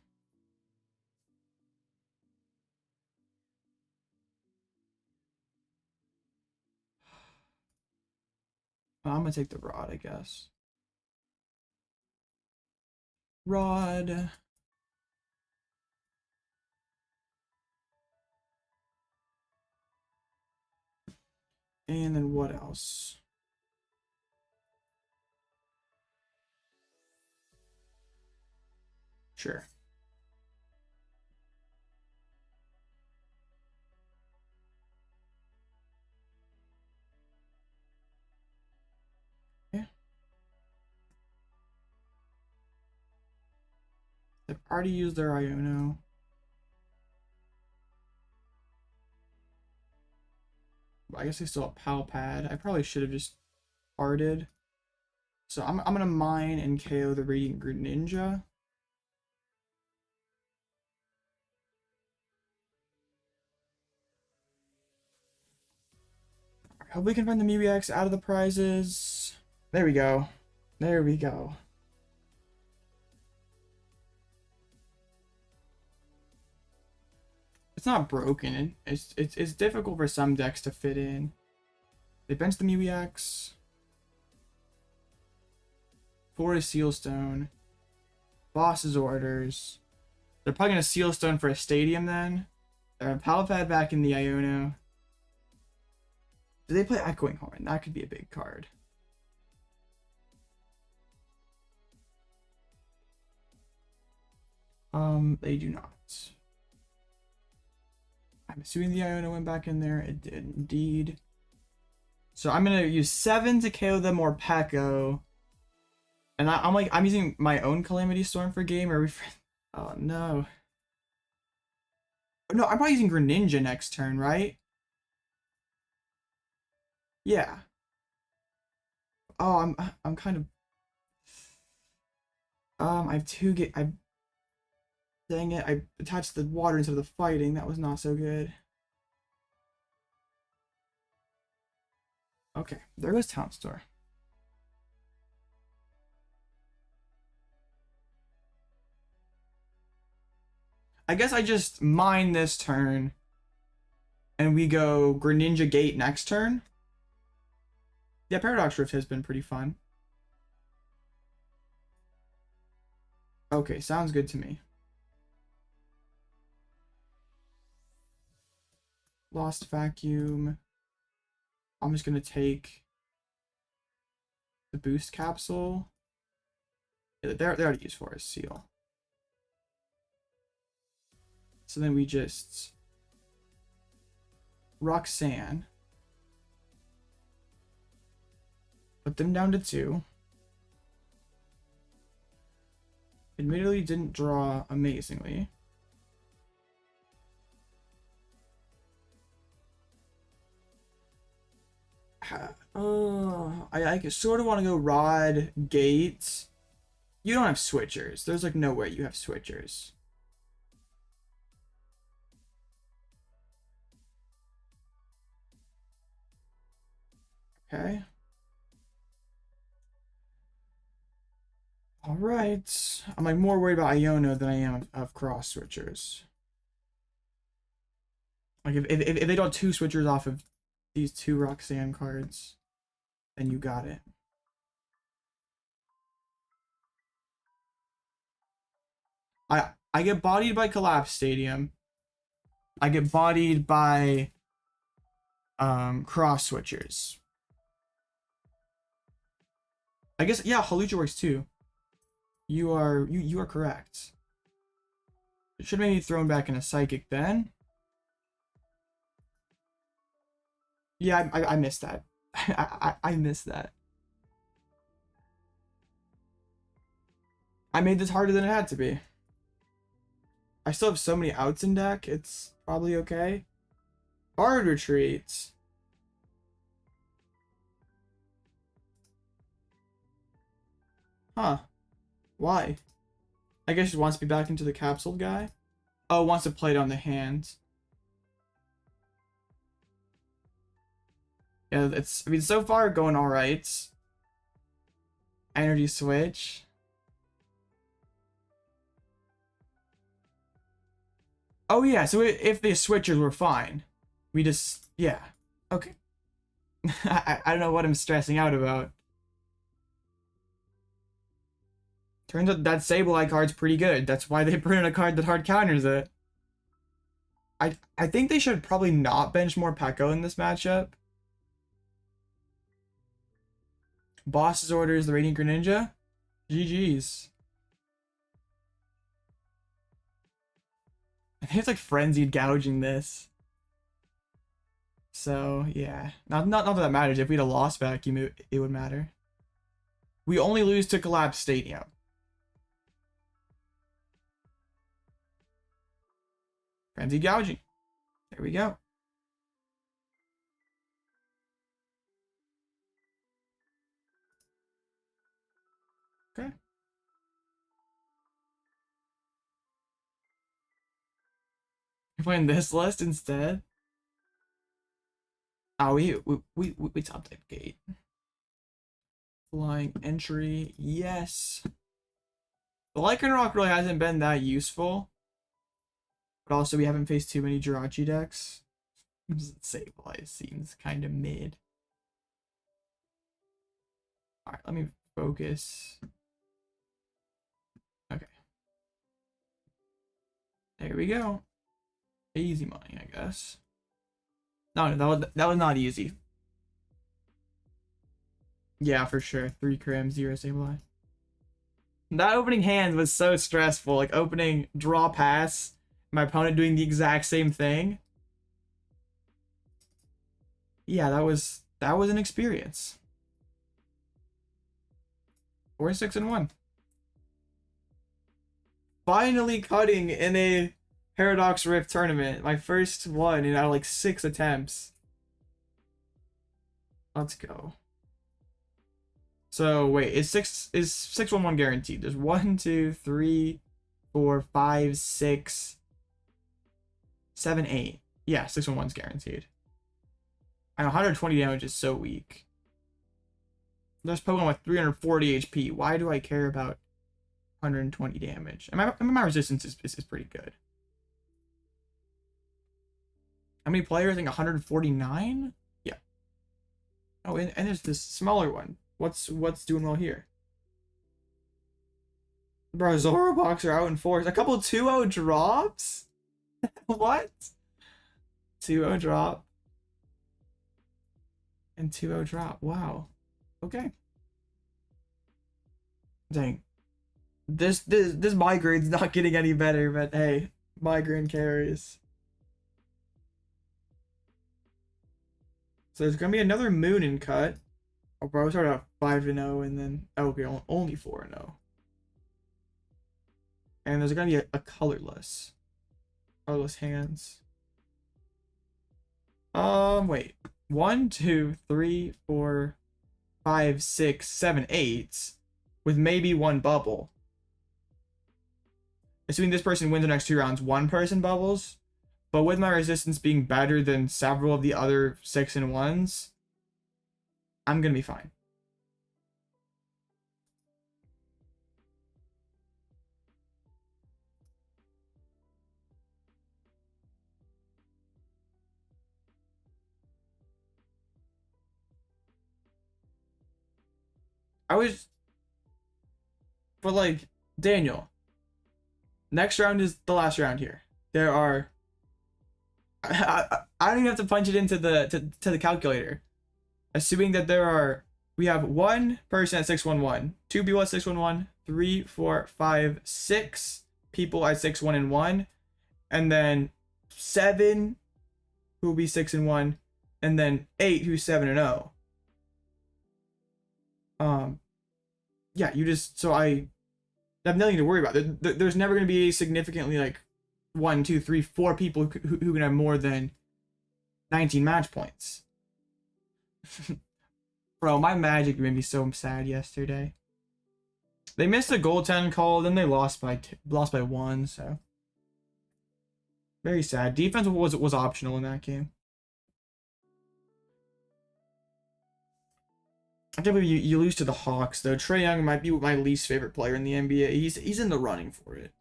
I'm gonna take the Rod, I guess. Rod. And then what else? Sure. Yeah. They've already used their Iono. I guess they still have Pal Pad. I probably should have just parted. So I'm gonna mine and KO the Radiant Greninja. I hope we can find the Mew EX out of the prizes. There we go. There we go. It's not broken. It's difficult for some decks to fit in. They bench the Mew EX. Forest Sealstone. Boss's orders. They're probably gonna Sealstone for a Stadium then. They're Palpad back in the Iono. Do they play Echoing Horn? That could be a big card. They do not. I'm assuming the Iono went back in there. It did indeed. So I'm gonna use 7 to KO them or Pekko. And I'm using my own Calamity Storm for game. Or oh no. No, I'm probably using Greninja next turn, right? Yeah. Oh, I'm kind of. I have dang it! I attached the water instead of the fighting. That was not so good. Okay, there goes Town Store. I guess I just mine this turn. And we go Greninja Gate next turn. Yeah, Paradox Rift has been pretty fun. Okay, sounds good to me. Lost Vacuum. I'm just gonna take the boost capsule. Yeah, they're already used for a seal. So then we just Roxanne. Put them down to 2. Admittedly didn't draw amazingly. I sort of want to go Rod Gate. You don't have switchers. There's like no way you have switchers. Okay. All right. I'm like more worried about Iono than I am of cross switchers. Like if they draw 2 switchers off of these 2 Roxanne cards, then you got it. I get bodied by Collapse Stadium. I get bodied by cross switchers. I guess yeah, Hawlucha works too. You are correct. Should maybe thrown back in a Psychic then. Yeah, I missed that. I missed that. I made this harder than it had to be. I still have so many outs in deck, it's probably okay. Hard retreats. Huh. Why? I guess he wants to be back into the capsule guy. Oh, wants to play it on the hand. Yeah, it's, I mean, so far going alright. Energy switch. Oh yeah, so if the switchers were fine, we just, yeah, okay. I don't know what I'm stressing out about. Turns out that Sableye card's pretty good. That's why they printed a card that hard counters it. I think they should probably not bench more Pekko in this matchup. Boss's orders, the Radiant Greninja. GG's. I think it's like frenzied gouging this. So yeah, not that that matters. If we had a Lost Vacuum, it would matter. We only lose to Collapse Stadium. Frenzied gouging. There we go. Okay. You're playing this list instead? Oh, we top type gate. Flying entry, yes. The Lycanroc really hasn't been that useful. But also we haven't faced too many Jirachi decks. Sableye seems kind of mid. Alright, let me focus. Okay. There we go. Easy money, I guess. No, that was not easy. Yeah, for sure. 3 Cram, 0 Sableye. That opening hand was so stressful. Like opening draw pass, my opponent doing the exact same thing. Yeah, that was an experience. 4-6-1. Finally cutting in a Paradox Rift tournament. My first one in out of like 6 attempts. Let's go. So wait, is 6-1-1 guaranteed? There's 1, 2, 3, 4, 5, 6, 7, 8. Yeah, 6-1-1's guaranteed. I know 120 damage is so weak. There's Pokemon with 340 HP. Why do I care about 120 damage? And my resistance is pretty good. How many players? I think 149? Yeah. Oh, and there's this smaller one. What's doing well here? Bro, Zorobox are out in force. A couple 2-0 drops? What? 2-0 drop. And 2-0 drop. Wow. Okay. Dang. This migraine's not getting any better, but hey, migraine carries. So there's gonna be another Moon in cut. Oh, bro, we started out 5-0 and then okay, only 4-0. And there's gonna be a colorless hands. Wait. 1, 2, 3, 4, 5, 6, 7, 8 with maybe 1 bubble. Assuming this person wins the next 2 rounds, 1 person bubbles. But with my resistance being better than several of the other 6-1s, I'm gonna be fine. But like, Daniel, next round is the last round here. There are, I don't even have to punch it into the calculator. Assuming that we have 1 person at 6-1-1, 2 people at 6-1-1, 3, 4, 5, 6, people at 6-1-1, and then 7 who will be 6-1, and then 8 who's 7-0. Yeah, you just, so I have nothing to worry about. There's never going to be significantly like 1, 2, 3, 4 people who can have more than 19 match points. Bro, my Magic made me so sad yesterday. They missed a goaltend call, then they lost by 1, so very sad. Defense was optional in that game. I can't believe you lose to the Hawks though. Trae Young might be my least favorite player in the NBA. He's in the running for it.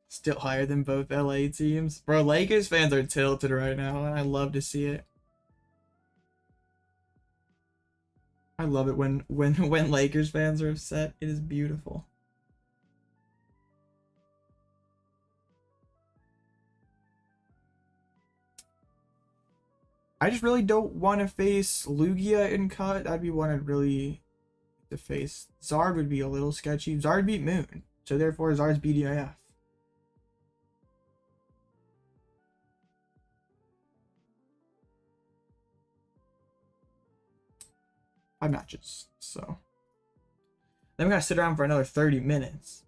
Still higher than both LA teams. Bro, Lakers fans are tilted right now, and I love to see it. I love it when Lakers fans are upset. It is beautiful. I just really don't want to face Lugia in cut. That'd be one I'd really to face. Zard would be a little sketchy. Zard beat Moon, so therefore Zard's BDIF. 5 matches, so then we gotta sit around for another 30 minutes.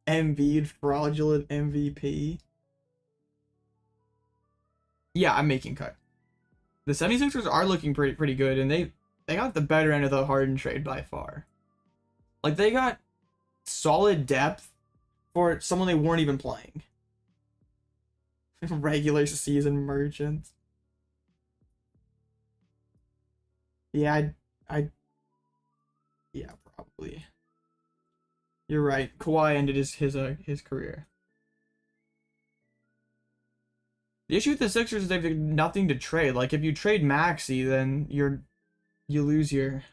Embiid, fraudulent MVP. Yeah, I'm making cut. The 76ers are looking pretty good, and they got the better end of the Harden trade by far. Like, they got solid depth for someone they weren't even playing. Regular season merchants. Yeah, yeah, probably. You're right. Kawhi ended his career. The issue with the Sixers is they've nothing to trade. Like, if you trade Maxey, then you lose your.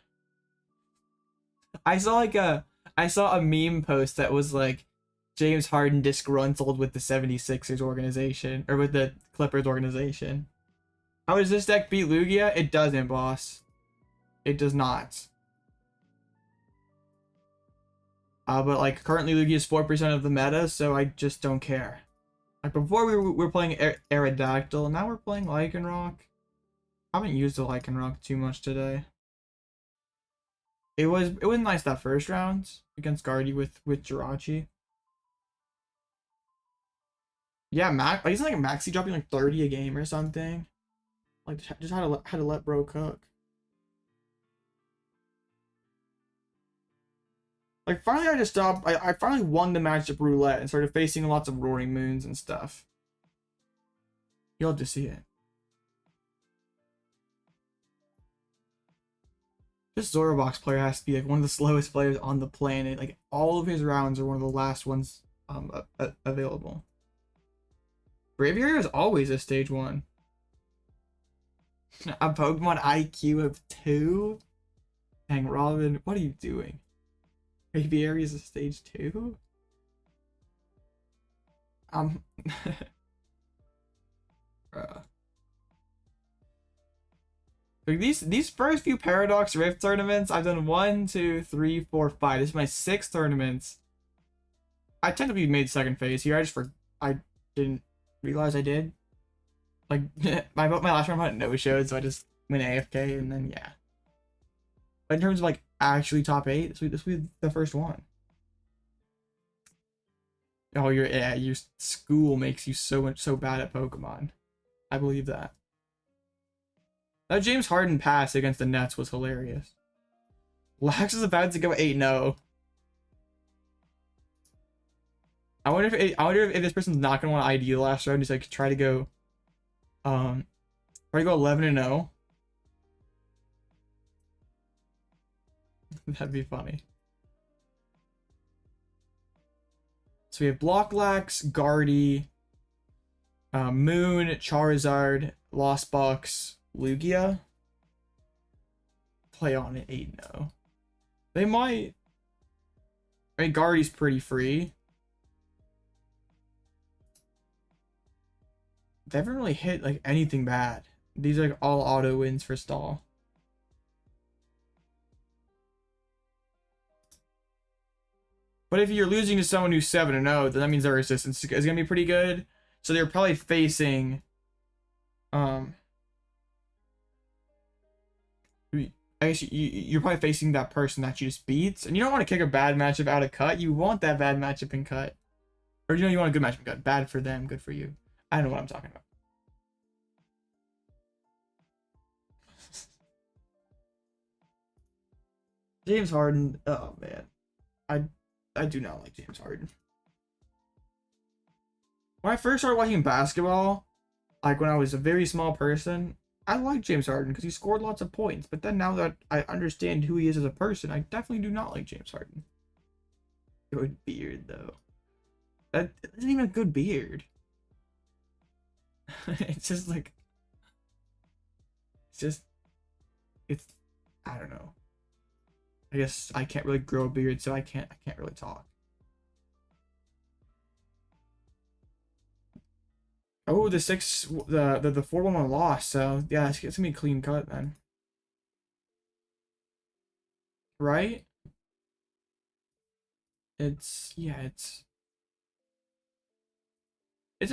I saw a meme post that was like James Harden disgruntled with the 76ers organization, or with the Clippers organization. How does this deck beat Lugia? It doesn't, boss. It does not. But like currently Lugia is 4% of the meta, so I just don't care. Like before we were playing Aerodactyl, now we're playing Lycanroc. I haven't used the Lycanroc too much today. It was nice that first round against Guardy with Jirachi. Yeah, he's like a Maxi dropping like 30 a game or something. Like just had to let bro cook. Like, finally I just stopped. I finally won the matchup roulette and started facing lots of Roaring Moons and stuff. You'll have to see it. This Zorobox player has to be like one of the slowest players on the planet. Like, all of his rounds are one of the last ones available. Braviary is always a stage 1. A Pokemon IQ of 2? Dang, Robin, what are you doing? Braviary is a stage 2? Like these first few Paradox Rift tournaments, I've done 1, 2, 3, 4, 5. This is my 6th tournaments. I technically made second phase here. I didn't realize I did. Like my last round had no showed, so I just went AFK, and then yeah. But in terms of like actually top 8, this will be the first one. Oh, your school makes you so bad at Pokemon. I believe that. That James Harden pass against the Nets was hilarious. Lax is about to go 8-0. I wonder if this person's not gonna want to ID the last round. He's like try to go 11-0. That'd be funny. So we have Blocklax, Guardy, Moon, Charizard, Lost Box, Lugia. Play on it 8-0. They might. I mean, Guardy's pretty free. They haven't really hit like anything bad. These are like all auto wins for stall. But if you're losing to someone who's 7-0, then that means their resistance is gonna be pretty good. So they're probably facing I guess you're probably facing that person that you just beat, and you don't want to kick a bad matchup out of cut. You want that bad matchup in cut, or you want a good matchup in cut. Bad for them, good for you. I don't know what I'm talking about. James Harden. Oh man, I do not like James Harden. When I first started watching basketball, like when I was a very small person, I like James Harden because he scored lots of points. But then now that I understand who he is as a person, I definitely do not like James Harden. Good beard, though. That isn't even a good beard. It's just like... It's... I don't know. I guess I can't really grow a beard, so I can't really talk. Oh, the 4-1-1 loss, so yeah, it's gonna be a clean cut then. Right? It's a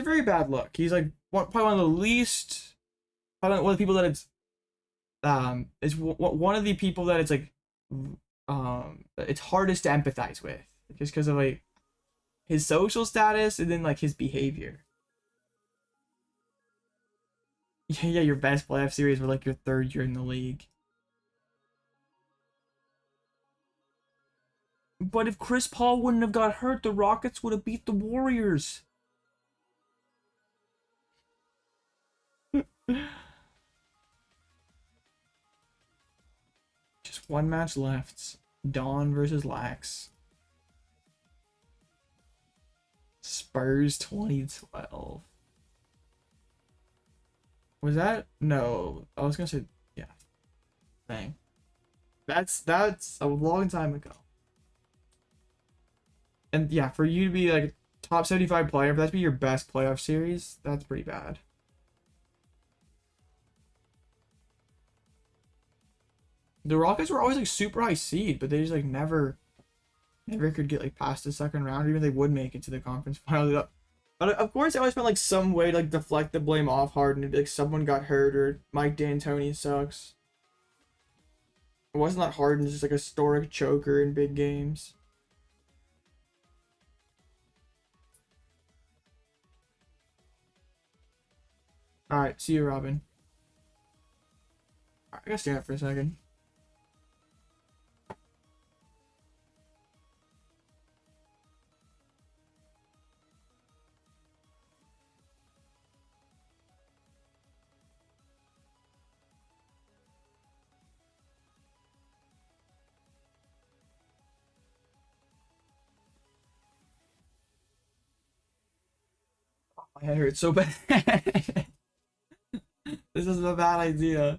very bad look. He's like probably one of the least, probably one of the people that is one of the people that it's like it's hardest to empathize with, just because of like his social status and then like his behavior. Yeah, your best playoff series were like your 3rd year in the league. But if Chris Paul wouldn't have got hurt, the Rockets would have beat the Warriors. Just one match left. Dawn versus Lax. Spurs 2012. Was that? No. I was gonna say, yeah. Dang. That's a long time ago. And yeah, for you to be like top 75 player, for that to be your best playoff series, that's pretty bad. The Rockets were always like super high seed, but they just like never could get like past the 2nd round, or even they would make it to the conference final. But of course, I always found like some way to like deflect the blame off Harden. It'd be like someone got hurt or Mike D'Antoni sucks. It wasn't that Harden's just like a historic choker in big games. All right, see you, Robin. All right, I gotta stand up for a second. My head hurts so bad. This is a bad idea.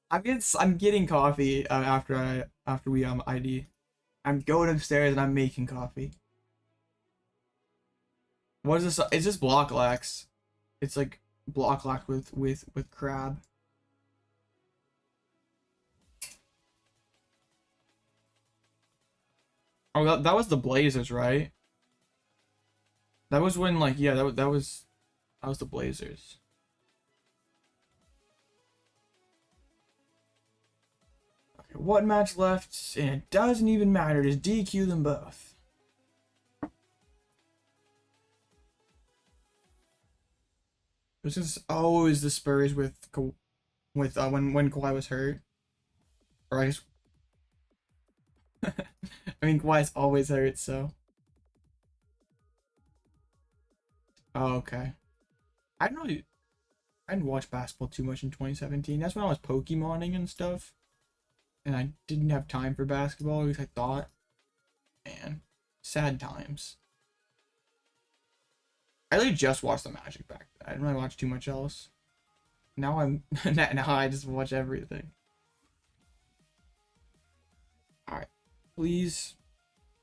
I'm getting coffee after we ID. I'm going upstairs and I'm making coffee. What is this? It's just block lax. It's like block lax with crab. Oh, that was the Blazers, right? That was when like yeah, that was the Blazers. Okay, one match left, and it doesn't even matter. Just DQ them both. This is always the Spurs with when Kawhi was hurt, or I guess. I mean, Kawhi's always hurt, so. Oh, okay. I didn't watch basketball too much in 2017. That's when I was Pokemoning and stuff. And I didn't have time for basketball, at least I thought. Man, sad times. I really just watched the Magic back then. I didn't really watch too much else. Now now I just watch everything. Alright. Please.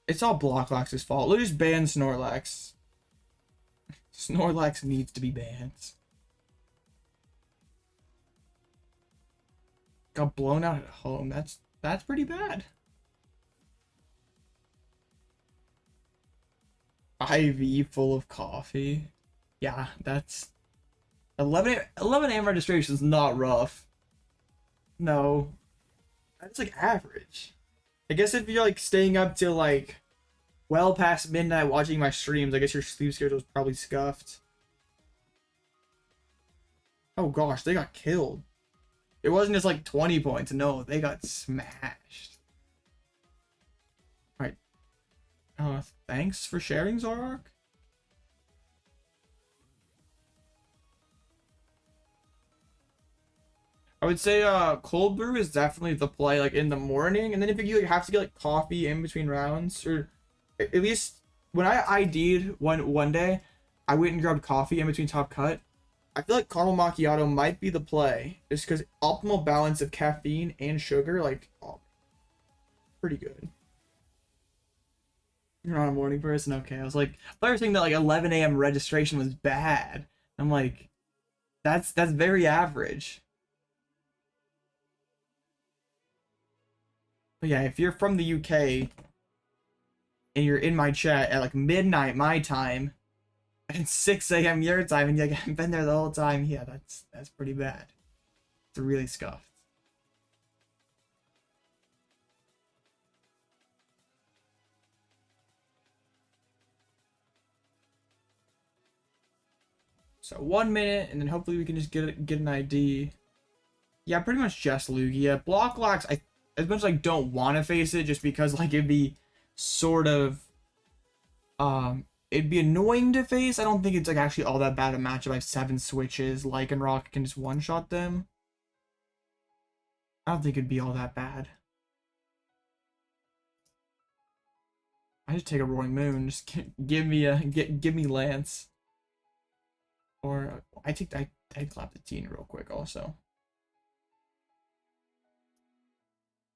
It's all Blocklax's fault. Let's just ban Snorlax. Snorlax needs to be banned. got blown out at home. That's pretty bad. IV full of coffee. Yeah, that's 11 a.m. registration is not rough. No, that's like average. I guess if you're like staying up till like well past midnight watching my streams, I guess your sleep schedule is probably scuffed. Oh gosh, they got killed. It wasn't just like 20 points. No, they got smashed. Alright. Thanks for sharing, Zoroark. I would say cold brew is definitely the play like in the morning, and then if you like, have to get like coffee in between rounds, or at least when I ID'd one day, I went and grabbed coffee in between top cut. I feel like caramel macchiato might be the play, just because optimal balance of caffeine and sugar, like, oh, pretty good. You're not a morning person? Okay, I was like, I thought you were saying that like 11 a.m. registration was bad. I'm like, that's very average. But yeah, if you're from the UK and you're in my chat at like midnight my time and 6 a.m. your time and you haven't been there the whole time, yeah, that's pretty bad. It's really scuffed. So 1 minute, and then hopefully we can just get an ID. Yeah, pretty much just Lugia. Block locks, as much as I don't want to face it, just because like it'd be sort of it'd be annoying to face. I don't think it's like actually all that bad a matchup. I have 7 switches. Lycanroc can just one-shot them. I don't think it'd be all that bad. I just take a Roaring Moon. Just give me Lance. Or I clap the Teen real quick also.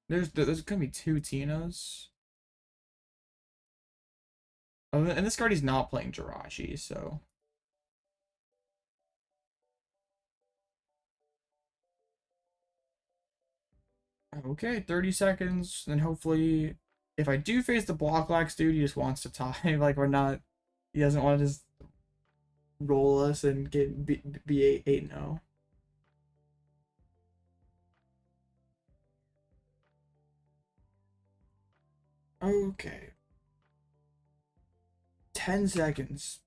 There's gonna be 2 Tinos. Oh, and this card he's not playing Jirachi, so. Okay, 30 seconds, then hopefully, if I do face the block lax dude, he just wants to tie. Like, we're not, he doesn't want to just roll us and get be 8-0. Okay. 10 seconds.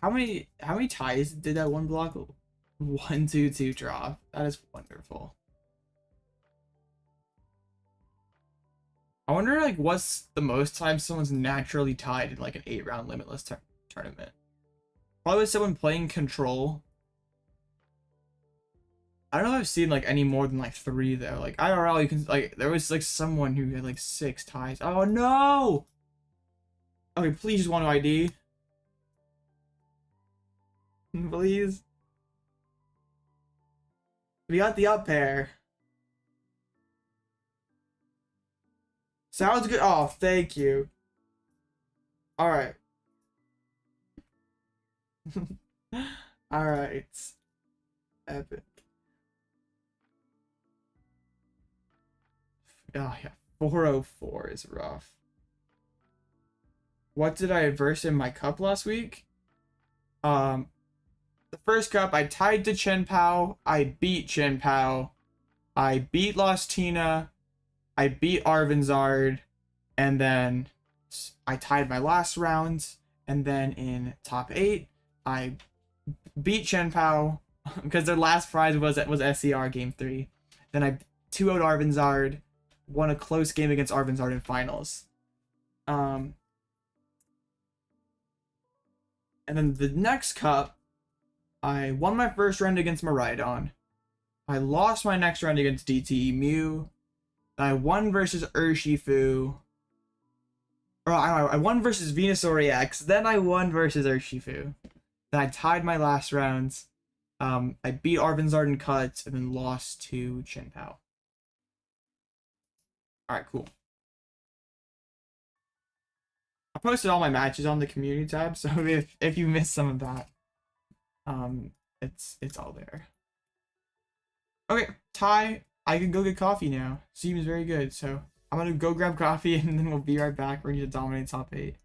How many ties did that one block? 1, 2, 2 drop. That is wonderful. I wonder like what's the most time someone's naturally tied in like an 8-round limitless tournament. Probably someone playing control. I don't know if I've seen like any more than like 3 though. Like IRL, you can like there was like someone who had like 6 ties. Oh no! Okay, please just want to ID. Please. We got the up pair. Sounds good. Oh, thank you. Alright. Alright. Epic. Oh, yeah. 404 is rough. What did I adverse in my cup last week? The first cup, I tied to Chen Pao. I beat Chen Pao. I beat Lost Tina. I beat Arvinzard. And then I tied my last round. And then in top 8, I beat Chen Pao because their last prize was SCR game 3. Then I 2-0'd Arvinzard. Won a close game against Arvinzard in finals. And then the next cup, I won my first round against Miraidon. I lost my next round against DTE Mew. I won versus Urshifu. Or I won versus Venusaur EX. Then I won versus Urshifu. Then I tied my last rounds. I beat Arvinzard in cuts and then lost to Chen Pao. Alright, cool. I posted all my matches on the community tab, so if you missed some of that, it's all there. Okay, Ty, I can go get coffee now. Seems very good. So I'm gonna go grab coffee and then we'll be right back. We're gonna dominate top 8.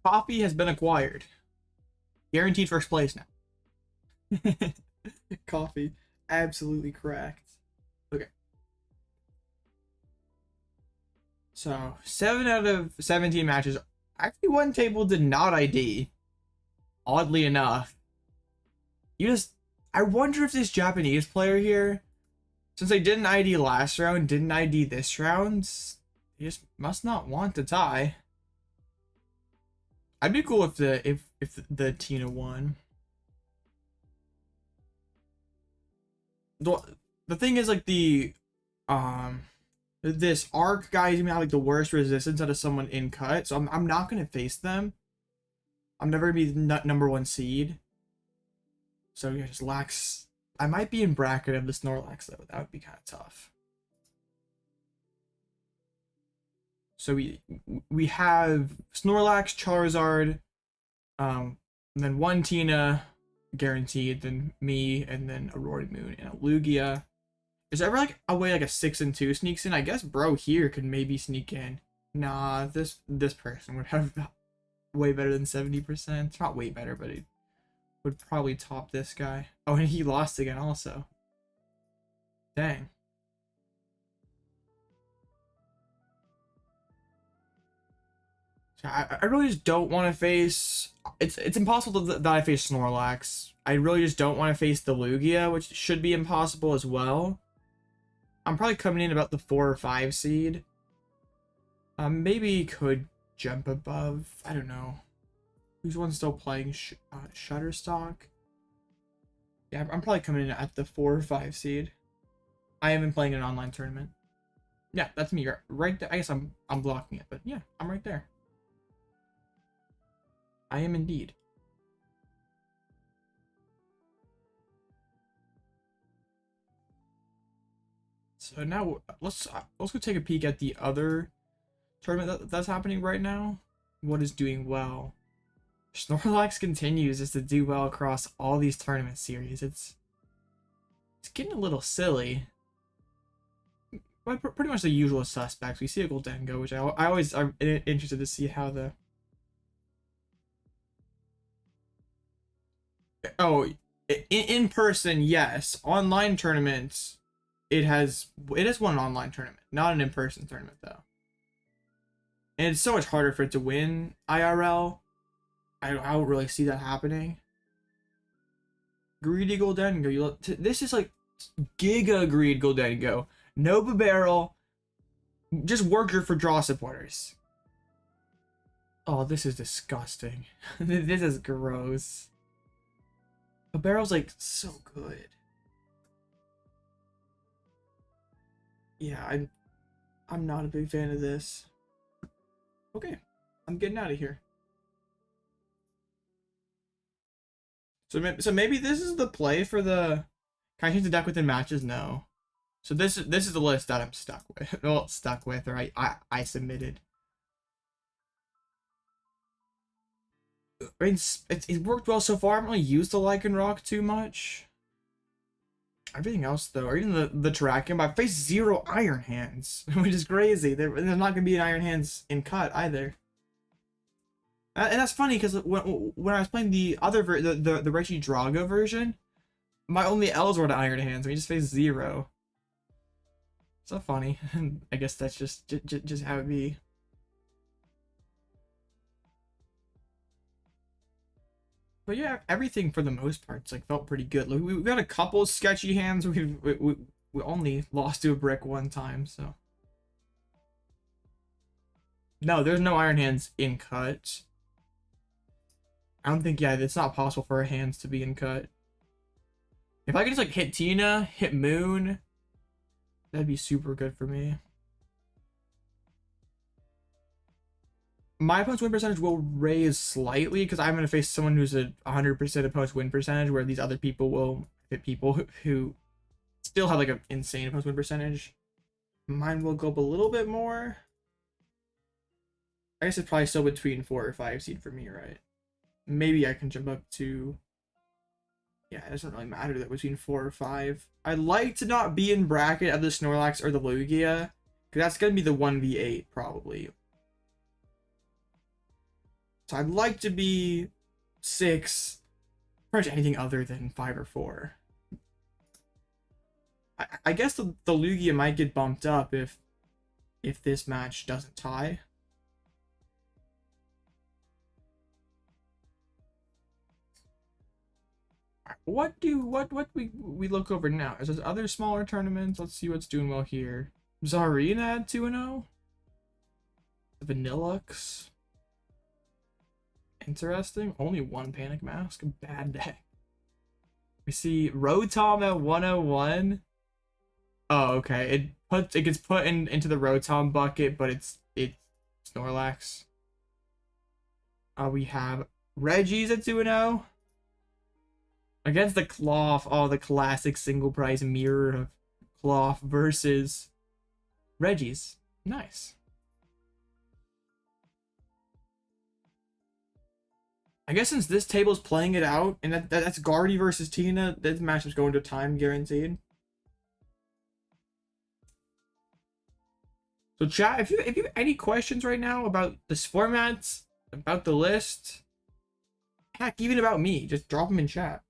Comfey has been acquired. Guaranteed first place now. Comfey. Absolutely cracked. Okay. So, 7 out of 17 matches. Actually, one table did not ID. Oddly enough. I wonder if this Japanese player here, since they didn't ID last round, didn't ID this round, they just must not want to tie. I'd be cool if the Tina won. The thing is, like, this arc guy is gonna have like the worst resistance out of someone in cut, so I'm not gonna face them. I'm never gonna be the #1 seed. So yeah, just lacks. I might be in bracket of the Snorlax though. That would be kind of tough. So we have Snorlax, Charizard, and then one Tina guaranteed, then me, and then Aurora Moon and a Lugia. Is there ever like a way like a 6 and 2 sneaks in? I guess bro here could maybe sneak in. Nah, this person would have way better than 70%. It's not way better, but it would probably top this guy. Oh, and he lost again also. Dang. So I really just don't want to face. It's impossible that I face Snorlax. I really just don't want to face the Lugia, which should be impossible as well. I'm probably coming in about the 4 or 5 seed. Maybe could jump above. I don't know. Who's one still playing Shutterstock? Yeah, I'm probably coming in at the 4 or 5 seed. I haven't playing an online tournament. Yeah, that's me right there. I guess I'm blocking it, but yeah, I'm right there. I am indeed. So now let's go take a peek at the other tournament that's happening right now. What is doing well? Snorlax continues just to do well across all these tournament series. It's getting a little silly. But pretty much the usual suspects. We see a Goldengo, which I always am interested to see how the... Oh, in person, yes. Online tournaments, it has won an online tournament, not an in-person tournament though. And it's so much harder for it to win IRL. I don't really see that happening. Greedy Goldengo, this is like Giga Greed Goldengo. No barrel, just worker for draw supporters. Oh, this is disgusting. This is gross. A barrel's like so good. Yeah, I'm not a big fan of this. Okay, I'm getting out of here. So maybe this is the play for the... Can I change the deck within matches? No. So this is the list that I'm stuck with. Well, stuck with, or I submitted. I mean, it worked well so far. I haven't really used the Lycanroc too much. Everything else though, or even the Terrakion, but I faced 0 Iron Hands, which is crazy. There's not gonna be an Iron Hands in cut either. And that's funny because when I was playing the other the Reggie Drago version, my only L's were to Iron Hands. We just faced 0. So funny. I guess that's just how it be. But yeah, everything for the most part felt pretty good. Like we got a couple sketchy hands. We only lost to a brick one time, so no, there's no Iron Hands in cut. I don't think, yeah, it's not possible for our hands to be in cut. If I could just like hit Tina, hit Moon, that'd be super good for me. My opponent's win percentage will raise slightly because I'm going to face someone who's a 100% opponent's win percentage, where these other people will hit people who still have like an insane opponent's win percentage. Mine will go up a little bit more. I guess it's probably still between 4 or 5 seed for me, right? Maybe I can jump up to... Yeah, it doesn't really matter that between 4 or 5. I'd like to not be in bracket of the Snorlax or the Lugia, because that's going to be the 1v8 probably. So I'd like to be 6, pretty much anything other than 5 or 4. I guess the Lugia might get bumped up if this match doesn't tie. What we look over now? Is there other smaller tournaments? Let's see what's doing well here. Zarina had 2-0. Vanillux. Interesting. Only 1 Panic Mask. Bad day. We see Rotom at 101. Oh, okay. It gets put into the Rotom bucket, but it's Snorlax. We have Reggie's at 2-0. Against the Cloth. Oh, the classic single price mirror of Cloth versus Reggie's. Nice. I guess since this table's playing it out, and that's Guardy versus Tina, this matchup's going to time guaranteed. So chat, if you have any questions right now about this format, about the list, heck, even about me, just drop them in chat.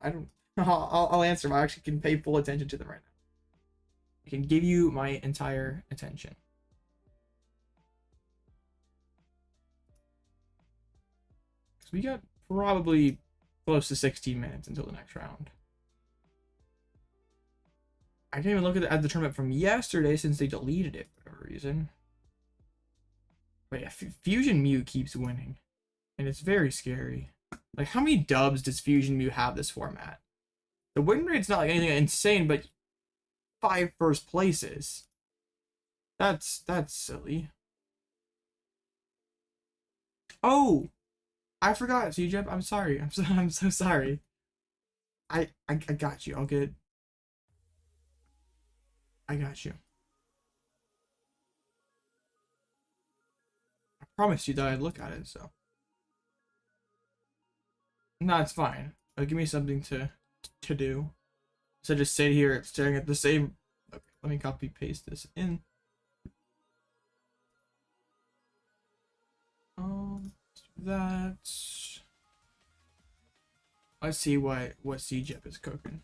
I'll answer them. I actually can pay full attention to them right now. I can give you my entire attention. So we got probably close to 16 minutes until the next round. I can't even look at the tournament from yesterday since they deleted it for whatever reason. But yeah, Fusion Mew keeps winning, and it's very scary. Like, how many dubs does Fusion Mew have this format? The win rate's not like anything insane, but 5 first places. That's silly. Oh, I forgot, CJ. I'm sorry. I'm so sorry. I got you. I got you. I promised you that I'd look at it, so. No, it's fine. Give me something to do. So just sit here staring at the same. Okay, let me copy paste this in. Let's do that. Let's see what CJEP is cooking.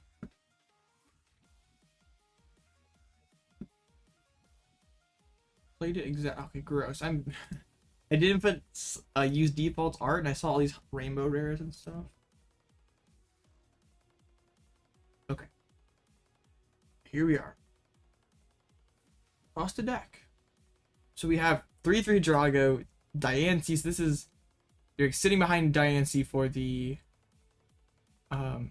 Played it exact. Okay, gross. I didn't put use default art, and I saw all these rainbow rares and stuff. Okay, here we are. Across the deck. So we have 3/3 Drago, Diancie. So this is you're sitting behind Diancie for the so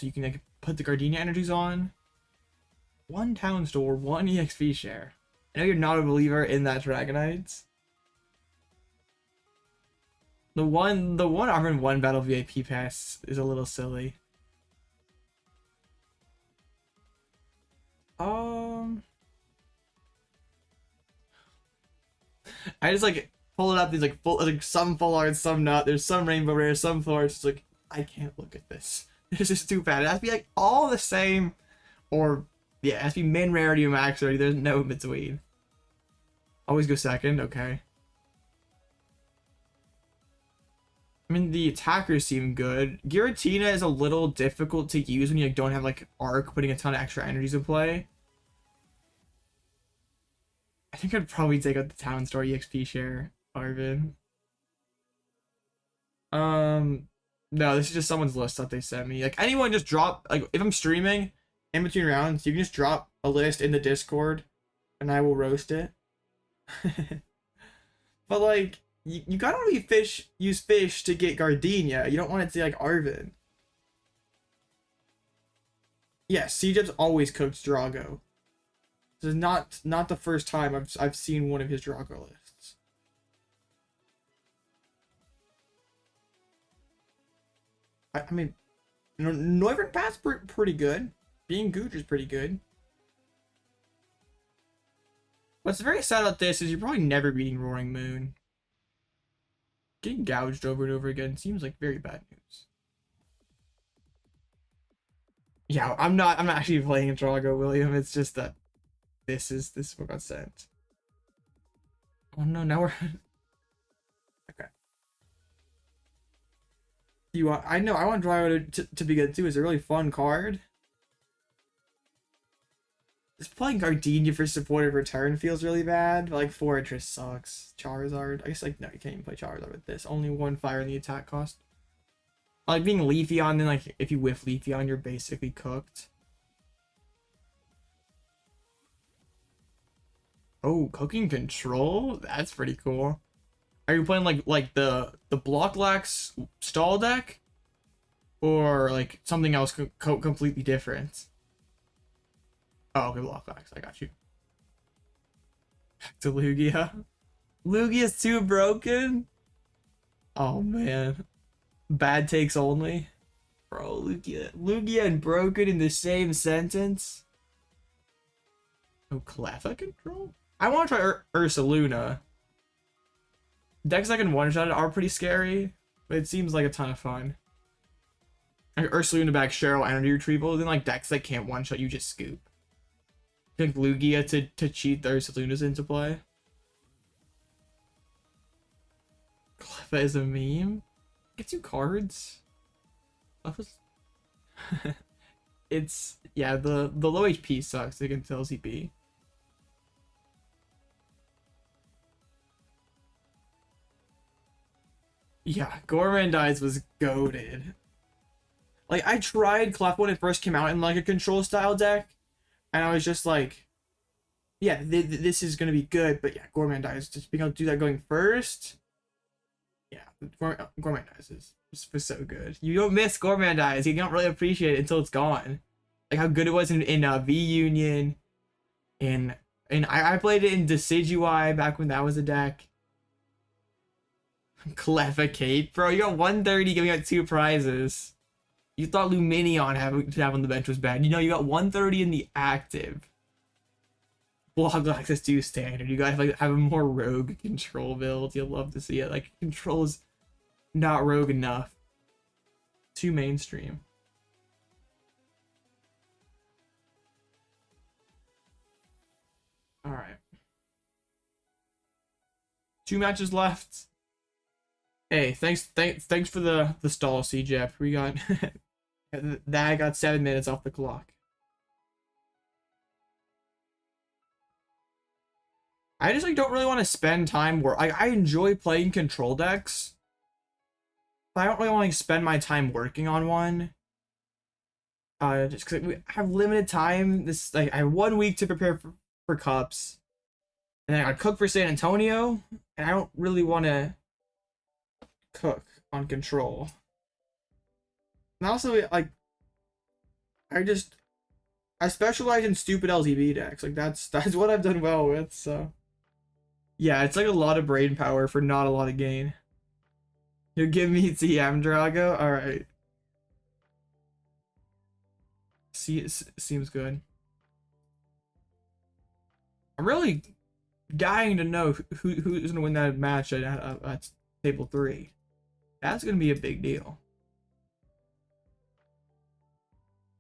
you can like put the Gardenia energies on. 1 Town Store, 1 EXP share. I know you're not a believer in that Dragonite. The one armor and 1 Battle VIP Pass is a little silly. I just like pull it up. These like some full art, some not. There's some rainbow rare, some full art. It's like I can't look at this. This is too bad. It has to be like all the same, or yeah, it has to be min rarity or max rarity. There's no in between. Always go second. Okay. I mean, the attackers seem good. Giratina is a little difficult to use when you like, don't have like Arc putting a ton of extra energies in play. I think I'd probably take out the Town Store EXP share, Arvin. No, this is just someone's list that they sent me. Like, anyone just drop, like, if I'm streaming in between rounds, you can just drop a list in the Discord, and I will roast it. But, like, you gotta really use fish to get Gardenia. You don't want it to be like Arvin. Yes, CJ's always cooks Drago. This is not the first time I've seen one of his Drago lists. I mean, you know, Noivern Path's pretty good. Being Gooch is pretty good. What's very sad about this is you're probably never beating Roaring Moon. Getting gouged over and over again seems like very bad news. Yeah, I'm not actually playing a Drago, William. It's just that this is what got sent. Oh no, now we're okay. You want? I know. I want Drago to be good too. It's a really fun card. Just playing Gardenia for supportive return feels really bad. But like Fortress sucks. Charizard. I guess like no, you can't even play Charizard with this. Only one fire in the attack cost. Like being Leafeon, then like if you whiff Leafeon, you're basically cooked. Oh, cooking control? That's pretty cool. Are you playing like the Block Lax stall deck? Or like something else completely different? Oh, okay, Block Lax. I got you. Back to Lugia. Lugia's too broken? Oh man. Bad takes only. Bro, Lugia and broken in the same sentence? Oh, Cleffa control? I want to try Ursaluna. Decks I can one-shot are pretty scary, but it seems like a ton of fun. Like Ursaluna back Cheryl Energy Retrieval, then like decks that can't one-shot, you just scoop. Pick Lugia to cheat the Ursalunas into play. Cleffa is a meme? Get 2 cards? Cleffa's... It's... Yeah, the low HP sucks against LCP. Yeah, Gourmandize was goated. Like, I tried Clef when it first came out in, like, a control style deck, and I was just like, yeah, this is gonna be good, but yeah, Gourmandize, just being able to do that going first, yeah, Gourmandize was so good. You don't miss Gourmandize, you don't really appreciate it until it's gone. Like, how good it was in V-Union, and I played it in Decidueye back when that was a deck. Cleffa Cape, bro. You got 130 giving out 2 prizes. You thought Lumineon to have on the bench was bad. You know, you got 130 in the active. Block access to standard. You guys like have a more rogue control build. You'll love to see it. Like, control is not rogue enough. Too mainstream. Alright. 2 matches left. Hey, thanks for the stall, CJEP. We got that got 7 minutes off the clock. I just like don't really want to spend time I enjoy playing control decks, but I don't really want to spend my time working on one. Just because we have limited time. This like I have 1 week to prepare for cups, and then I cook for San Antonio, and I don't really want to cook on control. And also, like, I specialize in stupid LTV decks. Like, that's what I've done well with, so. Yeah, it's like a lot of brain power for not a lot of gain. You give me TM, Drago? Alright. See, it seems good. I'm really dying to know who's going to win that match at table 3. That's going to be a big deal.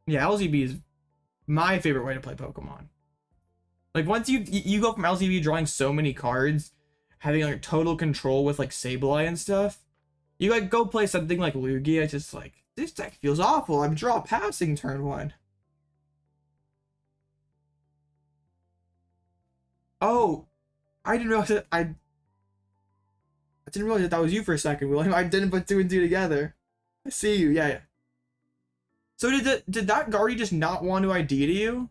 Yeah, LZB is my favorite way to play Pokemon. Like, once you go from LZB drawing so many cards, having like total control with like Sableye and stuff, you like go play something like Lugia, just like, this deck feels awful. I'm draw passing turn 1. Oh, I didn't realize that I didn't realize that was you for a second, William. I didn't put 2 and 2 together. I see you, yeah. So did that Guardy just not want to ID to you?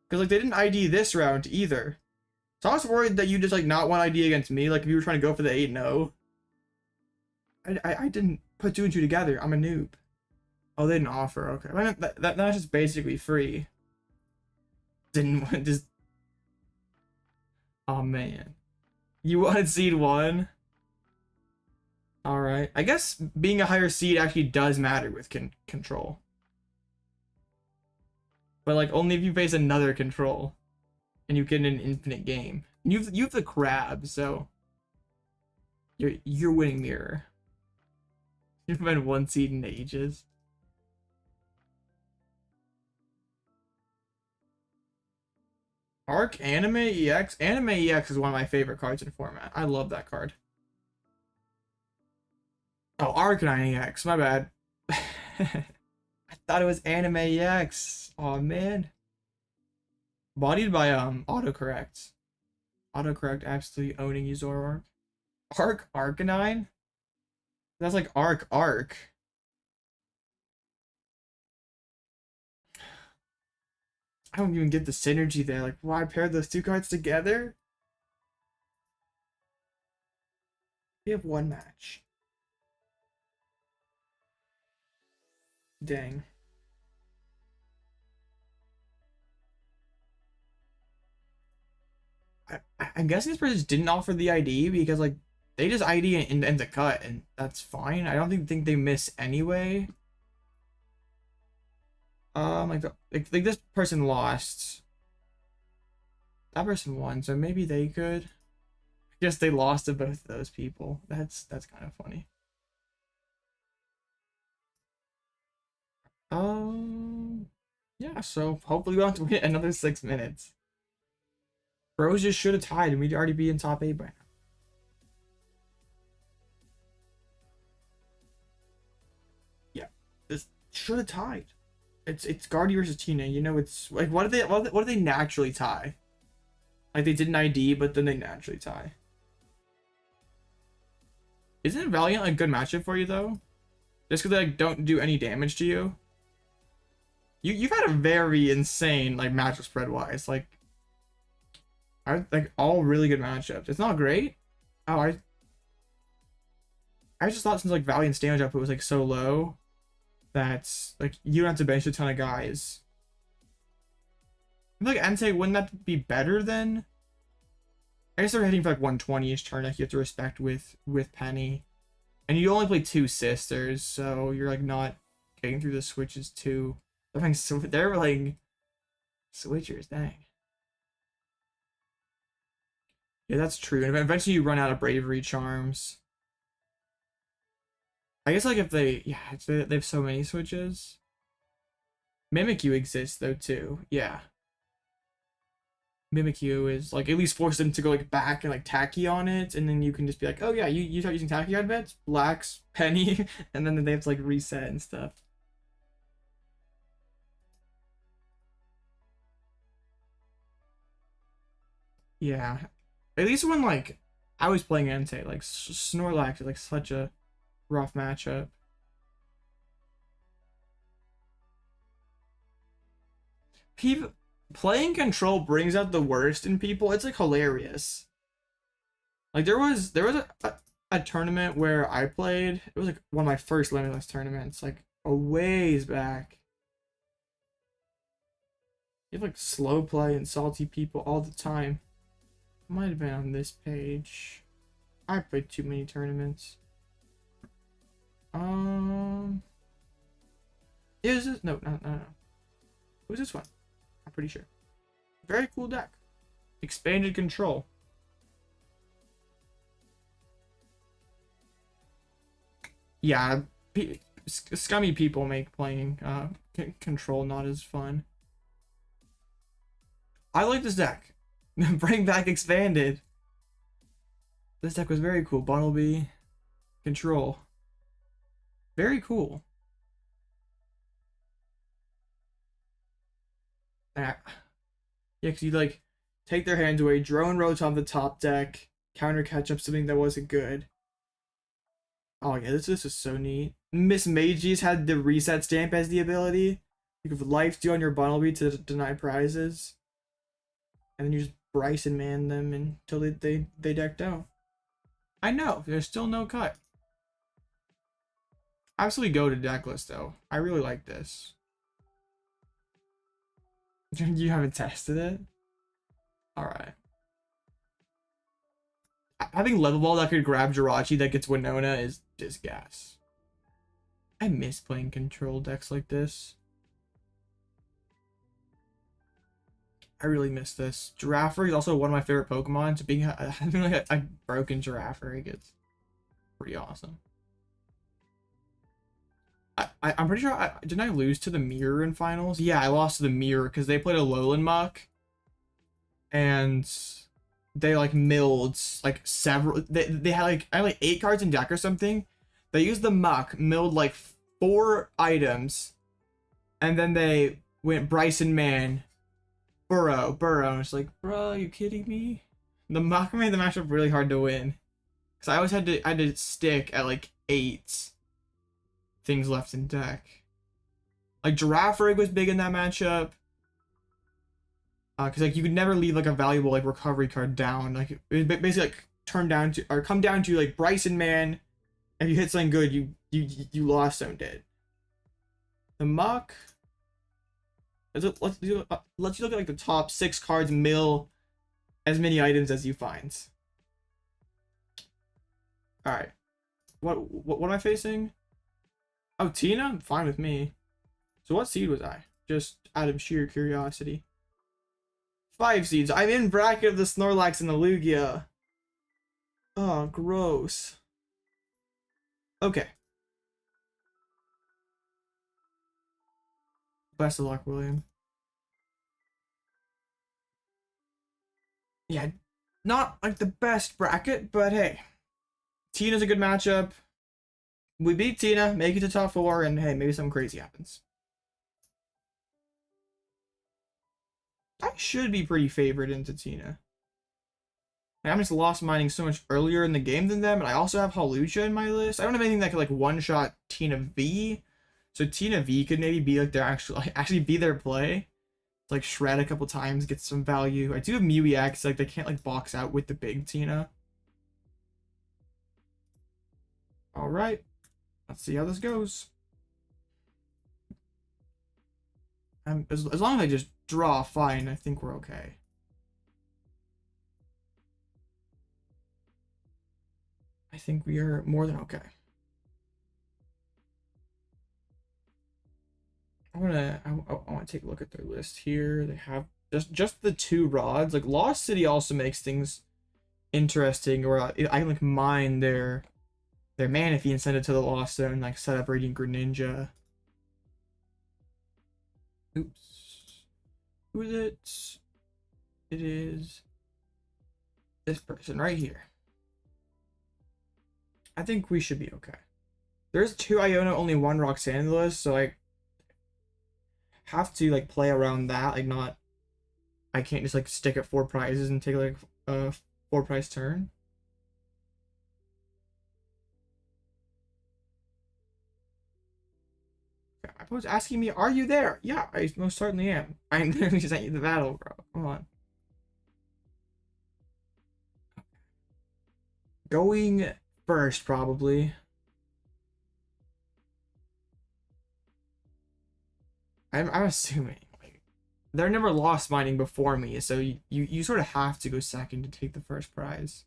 Because like they didn't ID this round either. So I was worried that you just like not want ID against me, like if you were trying to go for the 8-0. I didn't put 2 and 2 together. I'm a noob. Oh, they didn't offer. Okay, well, that's just basically free. Didn't just. Oh man, you wanted seed 1. All right, I guess being a higher seed actually does matter with control. But like only if you face another control, and you get an infinite game. You have the crab, so you're winning mirror. You've been 1 seed in ages. Arc Anime EX. Anime EX is one of my favorite cards in format. I love that card. Oh, Arcanine EX, my bad. I thought it was Anime EX. Oh man. Bodied by autocorrect. Autocorrect absolutely owning you, Zoroark. Arcanine? That's like Arc. I don't even get the synergy there. Like, why pair those two cards together? We have one match. Dang. I'm guessing this person just didn't offer the ID because like they just ID and the cut, and that's fine. I don't think they miss anyway. Like this person lost. That person won, so maybe they could. I guess they lost to both of those people. That's kind of funny. Yeah, so hopefully we don't have to wait another 6 minutes. Bros just should have tied and we'd already be in top 8 by now. Yeah, this should have tied. It's Guardy versus Tina. You know, it's like what do they naturally tie? Like they did an ID, but then they naturally tie. Isn't Valiant a good matchup for you though? Just because they like don't do any damage to you. You've had a very insane like matchup spread wise. Like all really good matchups. It's not great. Oh, I just thought since like Valiant's damage output was like so low that like you don't have to bench a ton of guys. I feel like Entei, wouldn't that be better than? I guess they're hitting for like 120-ish turn, like you have to respect with Penny. And you only play 2 sisters, so you're like not getting through the switches too. They're like switchers, dang. Yeah, that's true. And eventually you run out of bravery charms. I guess like if they have so many switches. Mimikyu exists though too. Yeah. Mimikyu is like at least force them to go like back and like tacky on it, and then you can just be like, oh yeah, you start using tacky on bets, Blacks, Penny, and then they have to like reset and stuff. Yeah. At least when like I was playing Entei, like Snorlax is like such a rough matchup. Playing control brings out the worst in people. It's like hilarious. Like there was a tournament where I played. It was like one of my first Limitless tournaments, like a ways back. You have like slow play and salty people all the time. Might have been on this page. I played too many tournaments. Is this no. Who's this one? I'm pretty sure. Very cool deck. Expanded control. Yeah, scummy people make playing control not as fun. I like this deck. Bring back expanded. This deck was very cool. Bunnelby, control. Very cool. Yeah, because you like take their hands away, drone roach on the top deck, counter catch up something that wasn't good. Oh yeah, this is so neat. Miss Mages had the reset stamp as the ability. You could life steal on your Bunnelby to deny prizes, and then you just Bryson man them until they decked out. I know there's still no cut. Absolutely go to deck list though. I really like this. You haven't tested it? Alright. Having level ball that could grab Jirachi that gets Winona is just gas. I miss playing control decks like this. I really miss this. Giraffere is also one of my favorite Pokemon. So having like a broken Giraffere gets pretty awesome. I'm pretty sure didn't I lose to the Mirror in finals? Yeah, I lost to the Mirror because they played a Alolan Muck, and they like milled like several. They had like I had like 8 cards in deck or something. They used the muck, milled like 4 items, and then they went Bryson Man, Burrow. And it's like, bro, are you kidding me? The muck made the matchup really hard to win. Because I always had to stick at like 8 things left in deck. Like Giraffe Rig was big in that matchup. Because like you could never leave like a valuable like recovery card down. Like it was basically like come down to like Bryson Man. If you hit something good, you lost some dead. The muck. Let's you look at like the top 6 cards, mill as many items as you find. All right. What am I facing? Oh, Tina? Fine with me. So what seed was I? Just out of sheer curiosity. 5 seeds. I'm in bracket of the Snorlax and the Lugia. Oh, gross. Okay. Best of luck, William. Yeah, not like the best bracket, but hey. Tina's a good matchup. We beat Tina, make it to top 4, and hey, maybe something crazy happens. I should be pretty favored into Tina. I'm just lost mining so much earlier in the game than them, and I also have Hawlucha in my list. I don't have anything that could like one-shot Tina V. So Tina V could maybe be like their actually be their play. To, like shred a couple times, get some value. I do have Mew EX, like they can't like box out with the big Tina. Alright. Let's see how this goes. As long as I just draw fine, I think we're okay. I think we are more than okay. I want to take a look at their list here. They have just the 2 rods. Like Lost City also makes things interesting, or I can like mine their Manaphy and send it to the Lost Zone, like set up Radiant Greninja. Oops. Who is it? It is this person right here. I think we should be okay. There's 2 Iona, only 1 Roxanne in the list, so I have to like play around that. Like not, I can't just like stick at 4 prizes and take like a 4 prize turn. I was asking me, are you there? Yeah, I most certainly am. I literally just sent you the battle, bro. Come on. Going first, probably. I'm assuming. Like, they're never lost mining before me, so you sort of have to go second to take the first prize.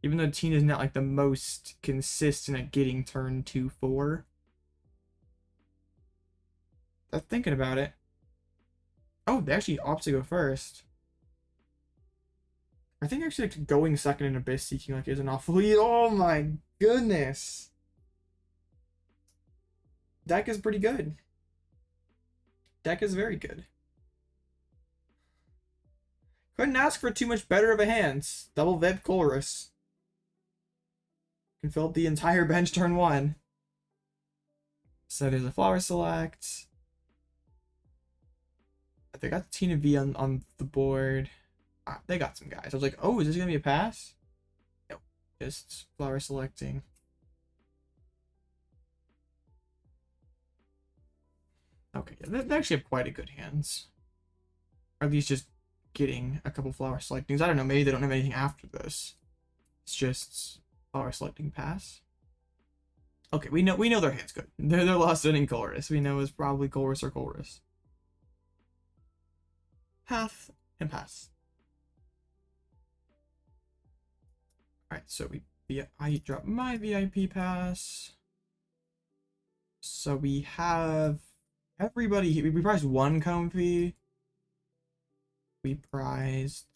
Even though Tina's not like the most consistent at getting turn 2-4. I'm thinking about it. Oh, they actually opt to go first. I think actually like, going second in Abyss Seeking like is an awful lead. Oh my goodness. Deck is pretty good. Deck is very good. Couldn't ask for too much better of a hand. Double VIP Colress. Can fill up the entire bench turn 1. So there's a Flower Select. They got Tina V on the board. They got some guys. I was like, oh, is this gonna be a pass? Nope. Just Flower Selecting. Okay, yeah, they actually have quite a good hands. Or at least just getting a couple Flower Selectings. I don't know, maybe they don't have anything after this. It's just Flower Selecting pass. Okay, we know their hand's good. They're Lost winning Colress. We know it's probably Colress or Colress. Path and pass. Alright, so I drop my VIP pass. So we have everybody here. We prized 1 Comfey. We prized,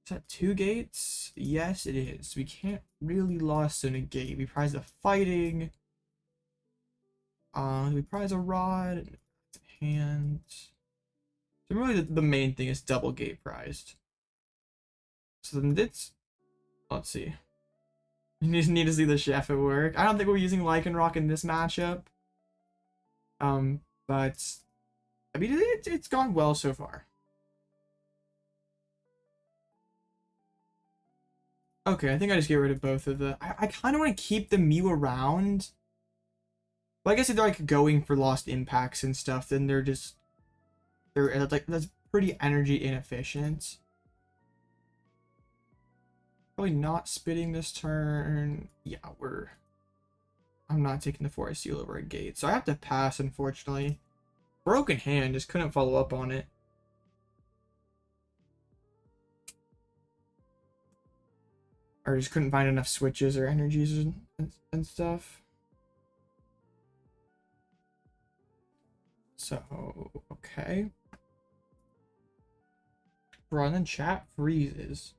is that 2 gates? Yes, it is. We can't really lost in a gate. We prized a fighting. We prize a rod, hand. So really the main thing is double gate prized. So then let's see. You just need to see the chef at work. I don't think we're using Lycanroc in this matchup. But I mean, it's gone well so far. Okay, I think I just get rid of both of the... I kind of want to keep the Mew around. Well, I guess if they're like going for lost impacts and stuff, then they're like, that's pretty energy inefficient. Probably not spitting this turn. Yeah, I'm not taking the Forest Seal over a gate, so I have to pass, unfortunately. Broken hand, just couldn't follow up on it. Or just couldn't find enough switches or energies and stuff. So, okay. Bro, and then chat freezes.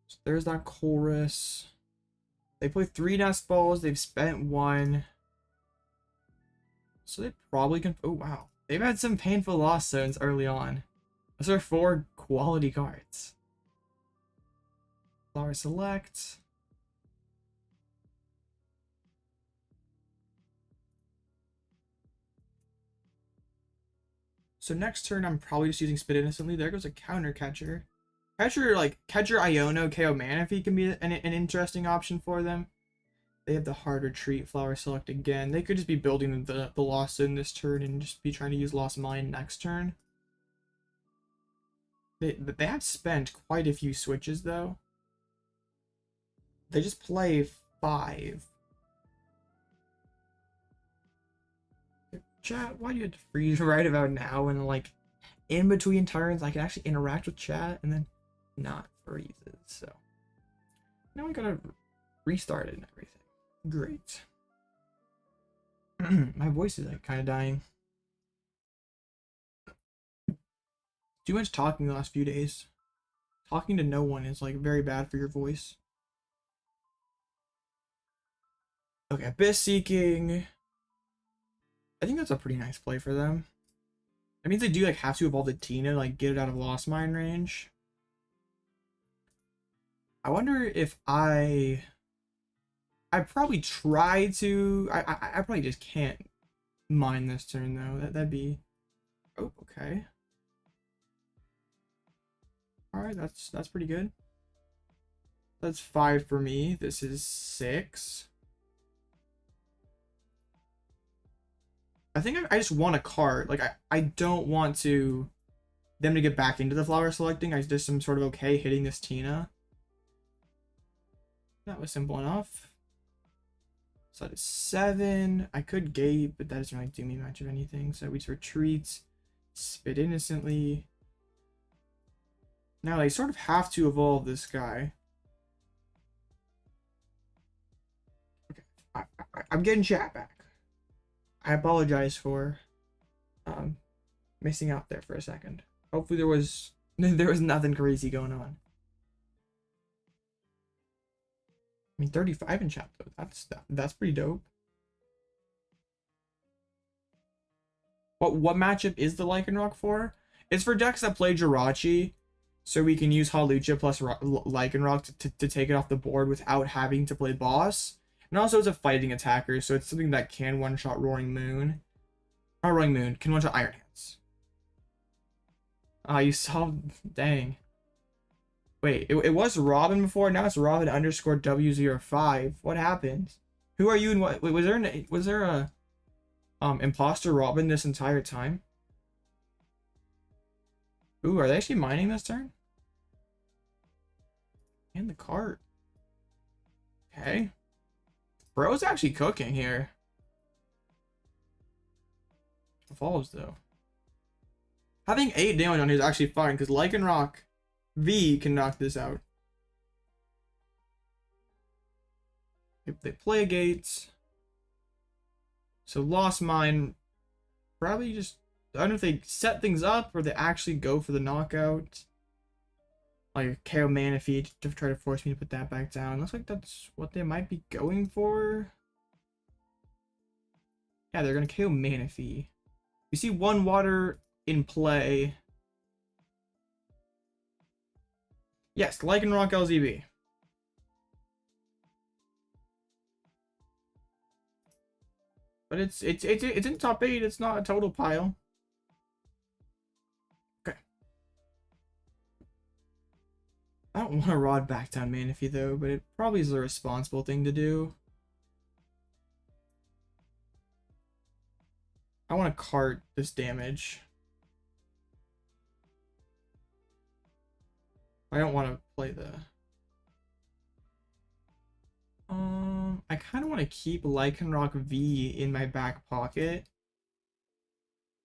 So there's that Colress. They play 3 nest balls. They've spent 1. So they probably can... Oh, wow. They've had some painful loss zones early on. Those are 4 quality cards. Flower Select. So next turn, I'm probably just using Spit Innocently. There goes a counter catcher. Catcher Iono, KO Manaphy can be an interesting option for them. They have the hard retreat, Flower Select again. They could just be building the Lost Zone this turn and just be trying to use Lost Mine next turn. They have spent quite a few switches, though. They just play 5. Chat, why do you have to freeze right about now? And like, in between turns, I can actually interact with chat and then not freezes. So now we gotta restart it and everything. Great. My voice is like kind of dying. Too much talking the last few days. Talking to no one is like very bad for your voice. Okay, Abyss Seeking. I think that's a pretty nice play for them. That means they do like have to evolve the Tina to like get it out of Lost Mine range. I wonder if I probably try to. I probably just can't mine this turn though. That'd be. Oh, okay. All right, that's pretty good. That's 5 for me. This is 6. I think I just want a card. Like I don't want them to get back into the flower selecting. I just am sort of okay hitting this Tina. That was simple enough. So that is 7. I could gate, but that doesn't really do me much of anything. So we just retreat, Spit Innocently. Now they sort of have to evolve this guy. Okay, I'm getting chat back. I apologize for missing out there for a second. Hopefully there was nothing crazy going on. I mean, 35 in chat though. That's pretty dope. What matchup is the Lycanroc for? It's for decks that play Jirachi, so we can use Hawlucha plus Lycanroc to take it off the board without having to play boss. And also it's a fighting attacker, so it's something that can one-shot Roaring Moon. Not Roaring Moon, can one-shot Iron Hands. Ah, you saw... Dang. Wait, it was Robin before, now it's Robin underscore W05. What happened? Who are you and what... Wait, was there a... Imposter Robin this entire time? Ooh, are they actually mining this turn? And the cart. Okay. Bro's actually cooking here. Evolves though. Having 8 damage on here is actually fine because Lycanroc V can knock this out. If they play a gate. So Lost Mine probably just, I don't know if they set things up or they actually go for the knockout. Like KO Manaphy to try to force me to put that back down. Looks like that's what they might be going for. Yeah, they're gonna KO Manaphy. We see 1 water in play. Yes, Lycanroc LZB. But it's in top 8. It's not a total pile. Okay. I don't want to rod back down Manaphy though, but it probably is the responsible thing to do. I want to cart this damage. I don't want to play the... I kind of want to keep Lycanroc V in my back pocket,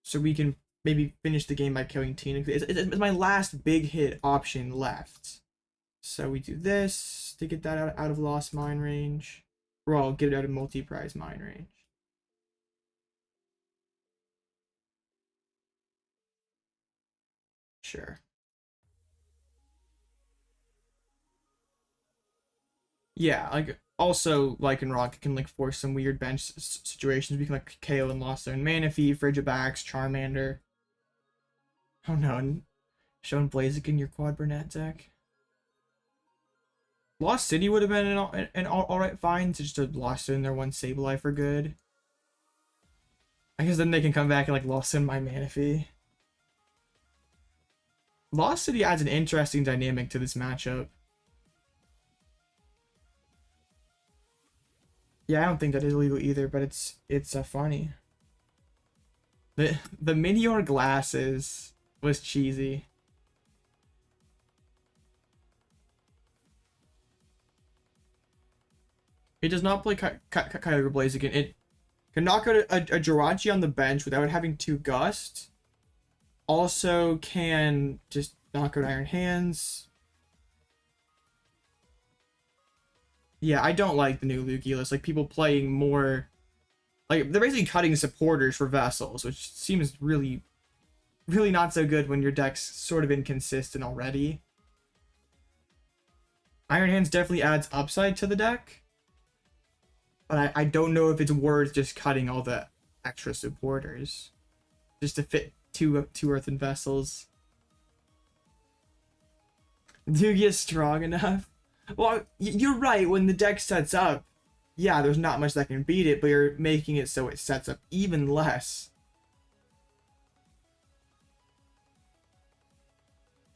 so we can maybe finish the game by killing Tina. It's my last big hit option left. So we do this to get that out of Lost Mine range. Or I'll get it out of multi-prize mine range. Sure. Yeah, like also Lycanroc can like force some weird bench situations. We can like KO and Lost Zone Manaphy, Frigibax, Charmander. Oh no, showing Blaziken your quad Burnett deck. Lost City would have been an alright find to just have Lost in there one Sableye for good. I guess then they can come back and like Lost in my Manaphy. Lost City adds an interesting dynamic to this matchup. Yeah, I don't think that is illegal either, but it's funny. The Minior glasses was cheesy. It does not play Kyogre Blaziken. It can knock out a Jirachi on the bench without having 2 Gust. Also can just knock out Iron Hands. Yeah, I don't like the new Lugia list. Like, people playing more... Like, they're basically cutting supporters for Vessels, which seems really, really not so good when your deck's sort of inconsistent already. Iron Hands definitely adds upside to the deck. But I don't know if it's worth just cutting all the extra supporters. Just to fit two Earthen Vessels. Lugia's strong enough. Well, you're right, when the deck sets up, yeah, there's not much that can beat it, but you're making it so it sets up even less.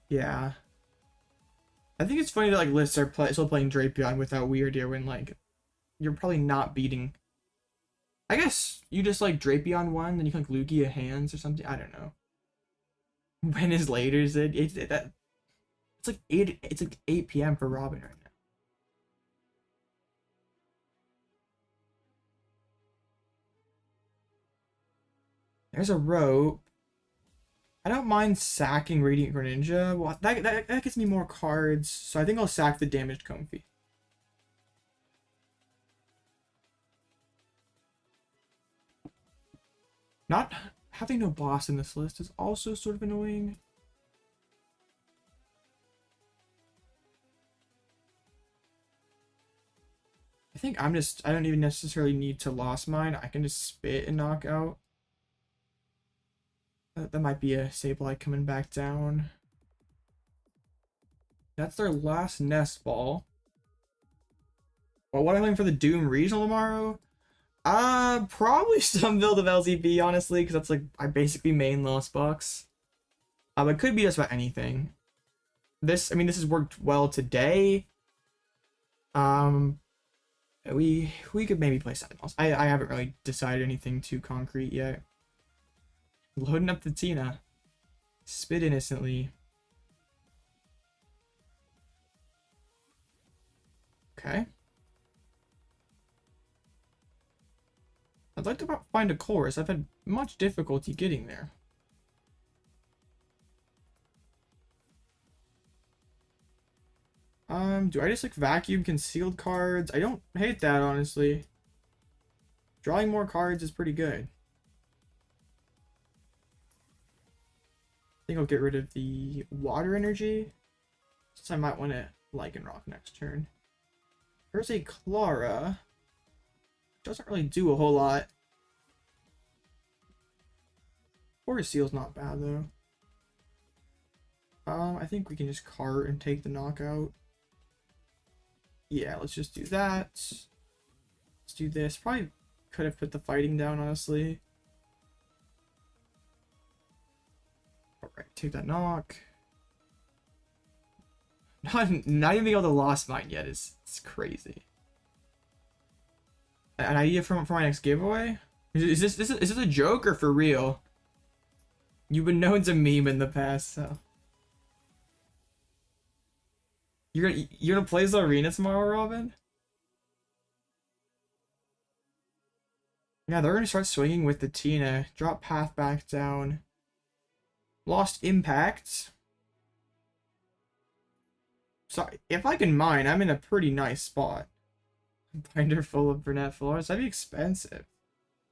Yeah. I think it's funny that, like, lists are still playing Drapion without Weird when, like, you're probably not beating... I guess you just, like, Drapion 1, then you can, like, Lugia Hands or something. I don't know. When is later? Is it? It's like 8 p.m. for Robin right now. There's a rope. I don't mind sacking Radiant Greninja. Well, that gets me more cards, so I think I'll sack the damaged Comfey. Not having no boss in this list is also sort of annoying. I think I don't even necessarily need to Lost Mine. I can just spit and knock out. That might be a Sableye coming back down. That's their last Nest Ball. Well, what am I playing for the Doom Regional tomorrow? Probably some build of LZB, honestly, because that's like I basically main Lost Box. It could be just about anything. This has worked well today. We could maybe play Sentinels. I haven't really decided anything too concrete yet. Loading up the Tina. Spit innocently. Okay. I'd like to find a Colress. I've had much difficulty getting there. Do I just like vacuum concealed cards? I don't hate that, honestly. Drawing more cards is pretty good. I think I'll get rid of the water energy, since I might want to Lycanroc next turn. There's a Klara. Doesn't really do a whole lot. Forest Seal's not bad though. I think we can just cart and take the knockout. Yeah, let's just do that. Let's do this. Probably could have put the fighting down, honestly. Alright, take that knock. Not even being able to Lost Mine yet is crazy. An idea for my next giveaway? Is this a joke or for real? You've been known to meme in the past, so. You're gonna play the arena tomorrow, Robin? Yeah, they're gonna start swinging with the Tina. Drop path back down. Lost impact. So if I can mine, I'm in a pretty nice spot. Binder full of brunette floors. That'd be expensive.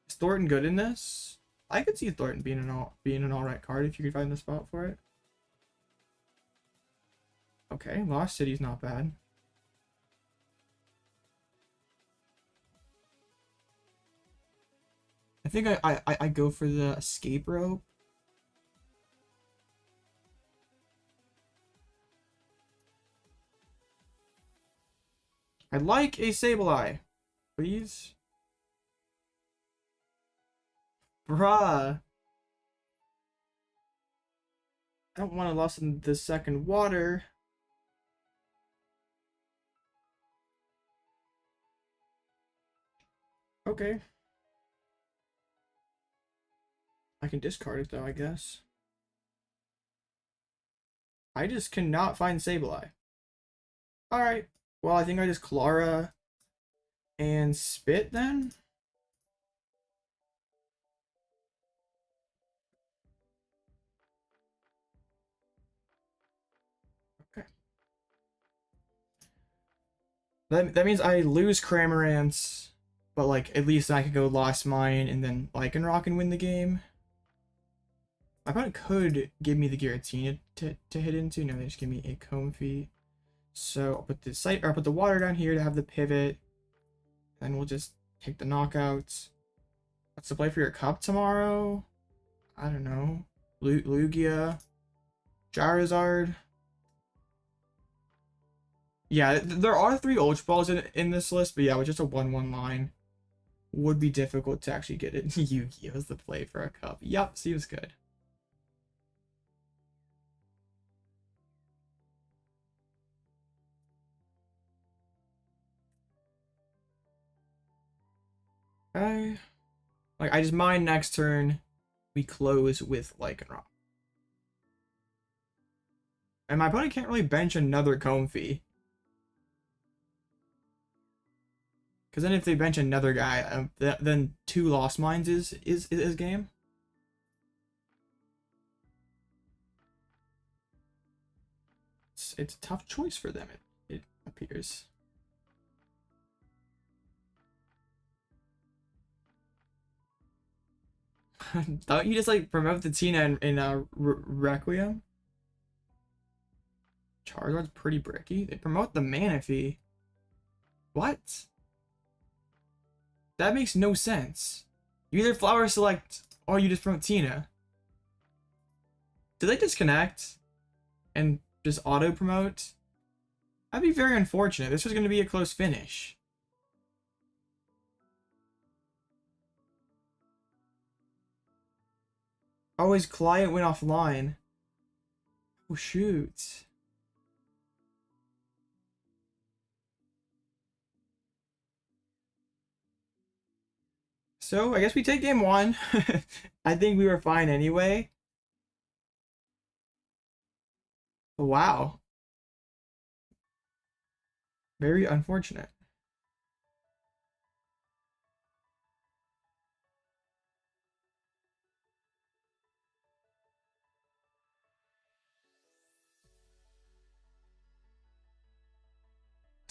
Is Thornton good in this? I could see Thornton being an alright card if you could find the spot for it. Okay, Lost City's not bad. I think I go for the escape rope. I'd like a Sableye, please. Bruh. I don't want to lose in the second water. Okay. I can discard it though, I guess. I just cannot find Sableye. Alright. Well, I think I just Klara and Spit then. Okay. That means I lose Cramorant, but like at least I could go Lost Mine and then Lycanroc and win the game. My opponent could give me the Giratina to hit into. No, they just give me a Comfey. So I'll put the site or I'll put the water down here to have the pivot. Then we'll just take the knockouts. What's the play for your cup tomorrow? I don't know. Lugia. Charizard. Yeah, there are 3 Ultra Balls in this list, but yeah, with just a 1-1 line would be difficult to actually get it. Yu-Gi-Oh's the play for a cup. Yup, seems good. Okay. Like, I just mine next turn. We close with Lycanroc. And my opponent can't really bench another Comfey. Because then if they bench another guy, then 2 Lost Mines is game. It's a tough choice for them, it appears. Don't you just like promote the Tina in Requiem? Charizard's pretty bricky. They promote the Manaphy. What? That makes no sense. You either Flower Select or you just promote Tina. Did they disconnect and just auto promote? That'd be very unfortunate. This was going to be a close finish. Oh, his client went offline. Oh, shoot. So, I guess we take game 1. I think we were fine anyway. Wow. Very unfortunate.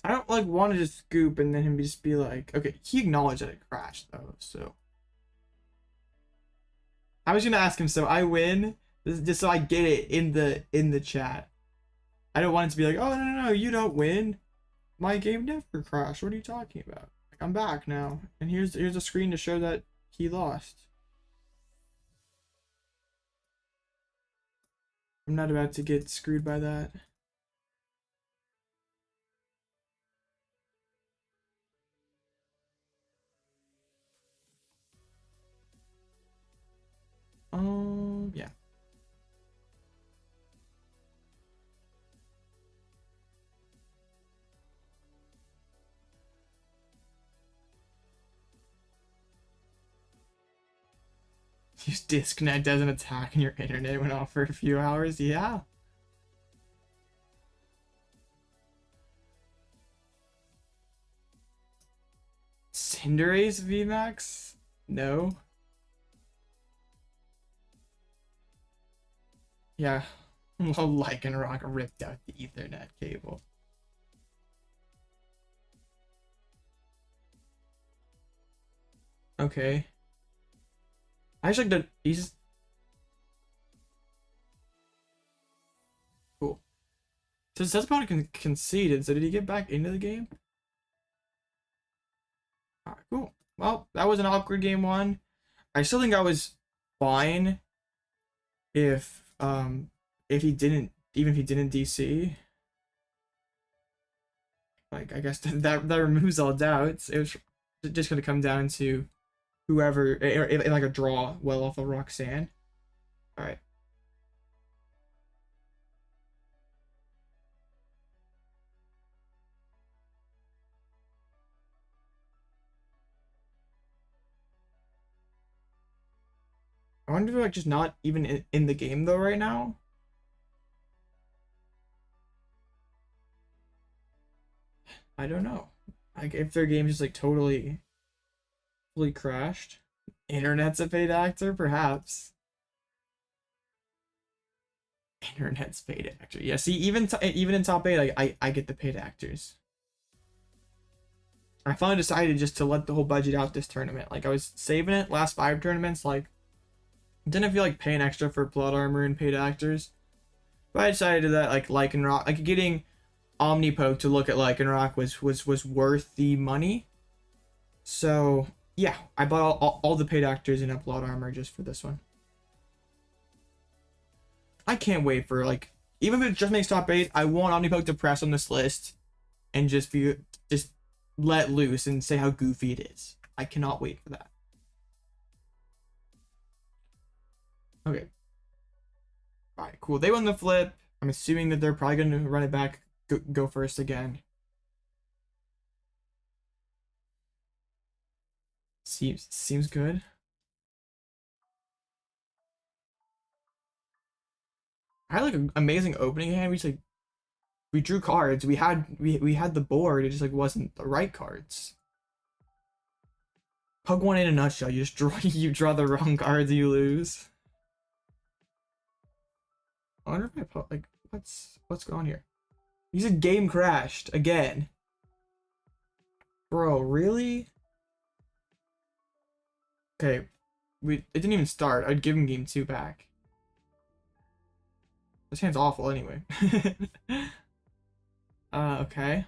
I don't like want to just scoop and then him just be like, okay, he acknowledged that it crashed though, so I was gonna ask him, so I win just so I get it in the chat. I don't want it to be like, oh no, you don't win. My game never crashed. What are you talking about? Like, I'm back now, and here's a screen to show that he lost. I'm not about to get screwed by that. Yeah. Use disconnect as an attack and your internet went off for a few hours. Yeah. Cinderace VMAX? No. Yeah. Lycanroc ripped out the Ethernet cable. Okay. I actually like he's cool. So it says about conceded, so did he get back into the game? Alright, cool. Well, that was an awkward game one. I still think I was fine if he didn't, even if he didn't DC. Like, I guess that removes all doubts. It was just gonna come down to whoever, in like a draw well off of Roxanne. All right. I wonder if they're like just not even in the game though right now. I don't know. Like if their game just like totally fully crashed. Internet's a paid actor, perhaps. Internet's paid actor. Yeah, see, even in top 8, like I get the paid actors. I finally decided just to let the whole budget out this tournament. Like I was saving it last 5 tournaments, like didn't feel like paying extra for plot armor and paid actors. But I decided that like Lycanroc, like getting Omnipoke to look at Lycanroc was worth the money. So yeah, I bought all the paid actors and plot armor just for this one. I can't wait for like, even if it just makes top 8, I want Omnipoke to press on this list and just let loose and say how goofy it is. I cannot wait for that. Okay. Alright, cool. They won the flip. I'm assuming that they're probably going to run it back, go first again. Seems good. I had like an amazing opening hand. We drew cards. We had the board. It just like wasn't the right cards. Pokemon in a nutshell. You just draw the wrong cards, you lose. I wonder if I like what's going on here. You said game crashed again. Bro, really? Okay, it didn't even start. I'd give him game 2 back. This hand's awful anyway. Okay.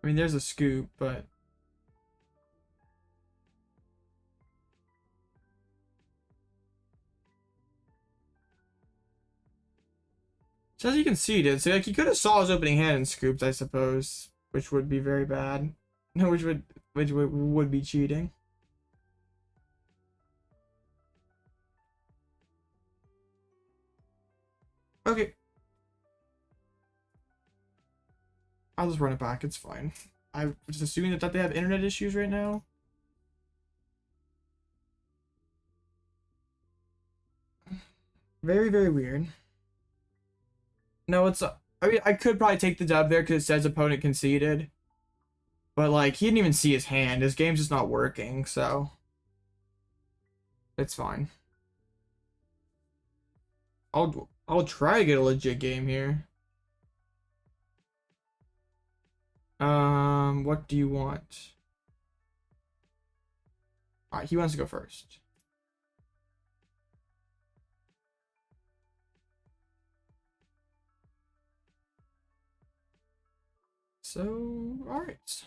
I mean, there's a scoop, but says you conceded, so like he could have saw his opening hand and scooped, I suppose, which would be very bad. No, which would be cheating. Okay. I'll just run it back, it's fine. I'm just assuming that they have internet issues right now. Very, very weird. No, it's I mean, I could probably take the dub there because it says opponent conceded. But like he didn't even see his hand. His game's just not working, so it's fine. I'll try to get a legit game here. What do you want? Alright, he wants to go first. So, alright.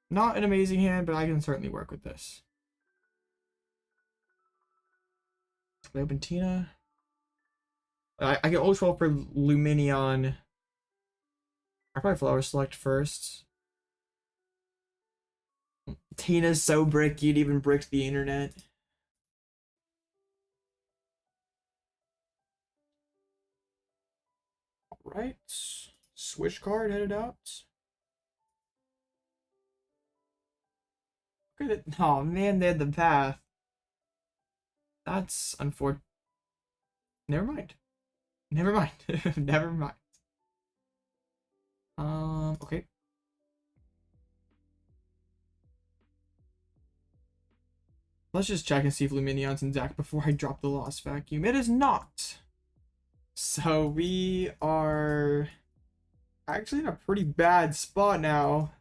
Not an amazing hand, but I can certainly work with this. Did I open Tina? I can always roll for Lumineon. I probably Flower Select first. Tina's so bricky, it even bricked the internet. Alright. Switch card headed out. Look at it. Oh man, they had the path. That's unfortunate. Never mind. Never mind. Never mind. Okay. Let's just check and see if Lumineon's in deck before I drop the Lost Vacuum. It is not. So we are actually in a pretty bad spot now.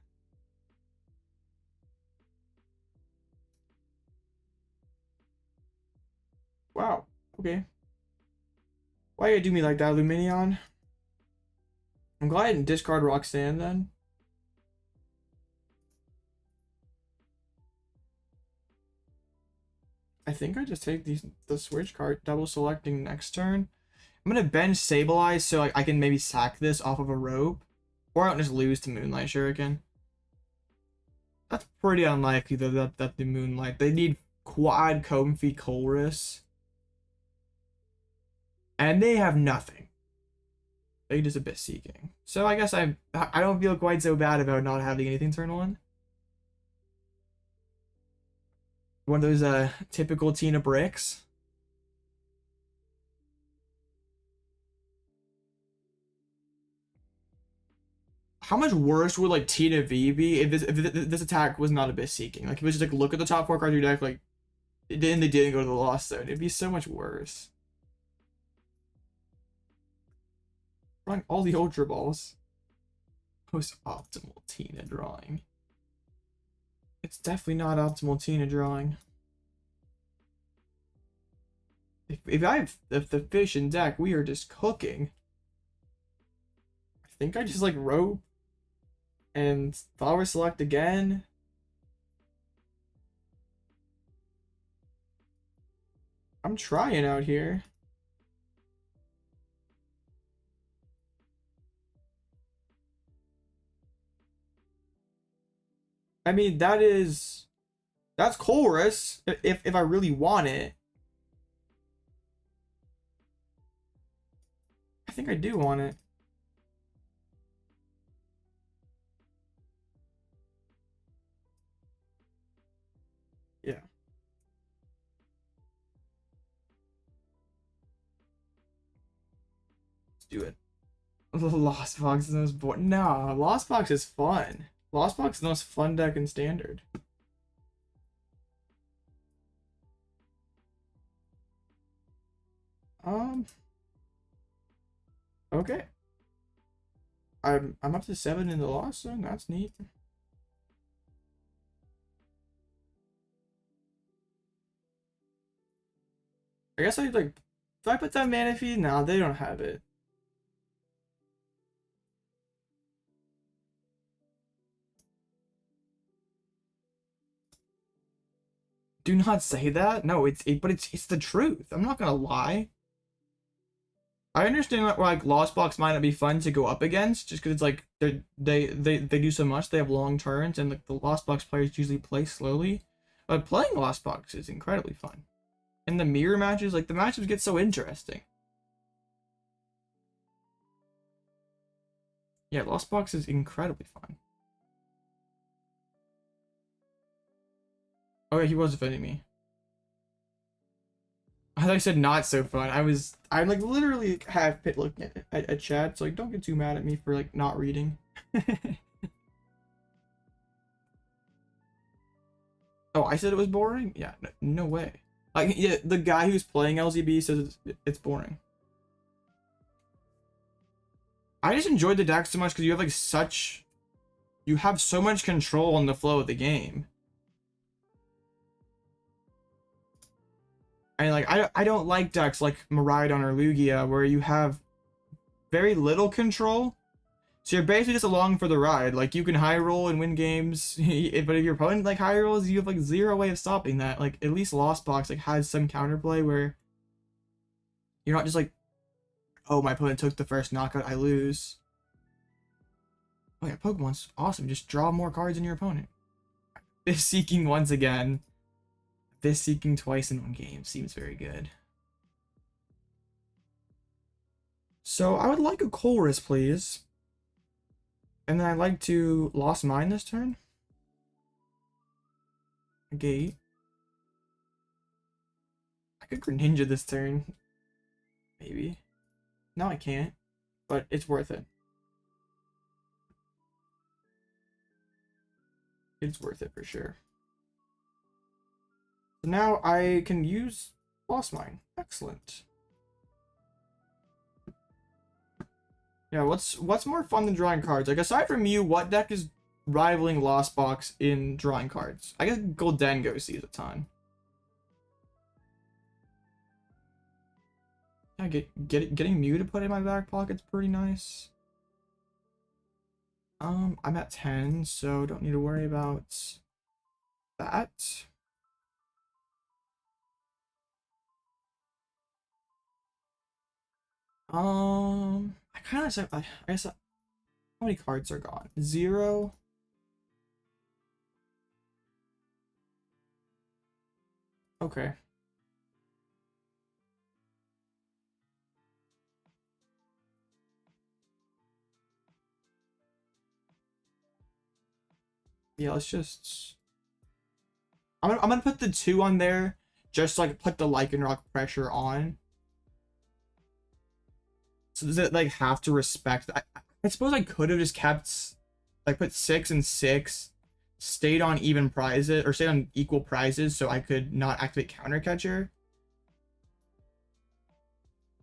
Wow. Okay. Why you do me like that, Lumineon? I'm glad I didn't discard Roxanne then. I think I just take the switch card, double selecting next turn. I'm gonna bench Sableye so I can maybe sack this off of a rope. Or I don't just lose to Moonlight Shuriken. That's pretty unlikely though that the Moonlight. They need quad Comfey Colress. And they have nothing. They just a bit seeking. So I guess I don't feel quite so bad about not having anything turn one. One of those typical Tina bricks. How much worse would like Tina V be if this attack was not a bit seeking? Like if it was just like look at the top 4 cards of your deck, like then they didn't go to the Lost Zone. It'd be so much worse. Drawing all the Ultra Balls. Most optimal Tina drawing. It's definitely not optimal Tina drawing. If I have the fish in deck, we are just cooking. I think I just like rope and Flower Select again. I'm trying out here. I mean, that's Colress if I really want it. I think I do want it. Yeah. Let's do it. Lost Box is the most boring. No, Lost Box is fun. Lost Box is the most fun deck in Standard. Okay. I'm up to 7 in the Lost Zone. That's neat. I guess I like. Do I put down Manaphy? No, they don't have it. Do not say that. No, but it's the truth. I'm not gonna lie. I understand that like Lost Box might not be fun to go up against, just because it's like they do so much. They have long turns, and like the Lost Box players usually play slowly. But playing Lost Box is incredibly fun. And the mirror matches, like the matches get so interesting. Yeah, Lost Box is incredibly fun. Oh yeah, he was defending me. I thought I said not so fun. I'm like literally half pit looking at chat, so like don't get too mad at me for like not reading. Oh, I said it was boring? Yeah, no way. Like yeah, the guy who's playing LZB says it's boring. I just enjoyed the deck so much because you have so much control on the flow of the game. And like I don't like decks like Miraidon or Lugia where you have very little control. So you're basically just along for the ride. Like you can high roll and win games, but if your opponent like high rolls, you have like zero way of stopping that. Like at least Lost Box like has some counterplay where You're not just like, oh, my opponent took the first knockout, I lose. Oh yeah, Pokemon's awesome. Just draw more cards than your opponent. This Seeking once again. This Seeking twice in one game seems very good. So I would like a Colress, please. And then I'd like to Lost Mine this turn. Gate. I could Greninja this turn. Maybe. No, I can't. But it's worth it. It's worth it for sure. So now I can use Lost Mine. Excellent. Yeah, what's more fun than drawing cards? Like, aside from you, what deck is rivaling Lost Box in drawing cards? I guess Goldengo sees a ton. Yeah, getting Mew to put in my back pocket's pretty nice. I'm at 10, so don't need to worry about that. I kind of said, I guess, how many cards are gone? 0. Okay. Yeah, let's just. I'm gonna put the 2 on there, just to, like, put the Lycanroc pressure on. So does it like have to respect? I suppose I could have just kept, like, put 6 and 6, stayed on even prizes or stayed on equal prizes, so I could not activate Counter Catcher.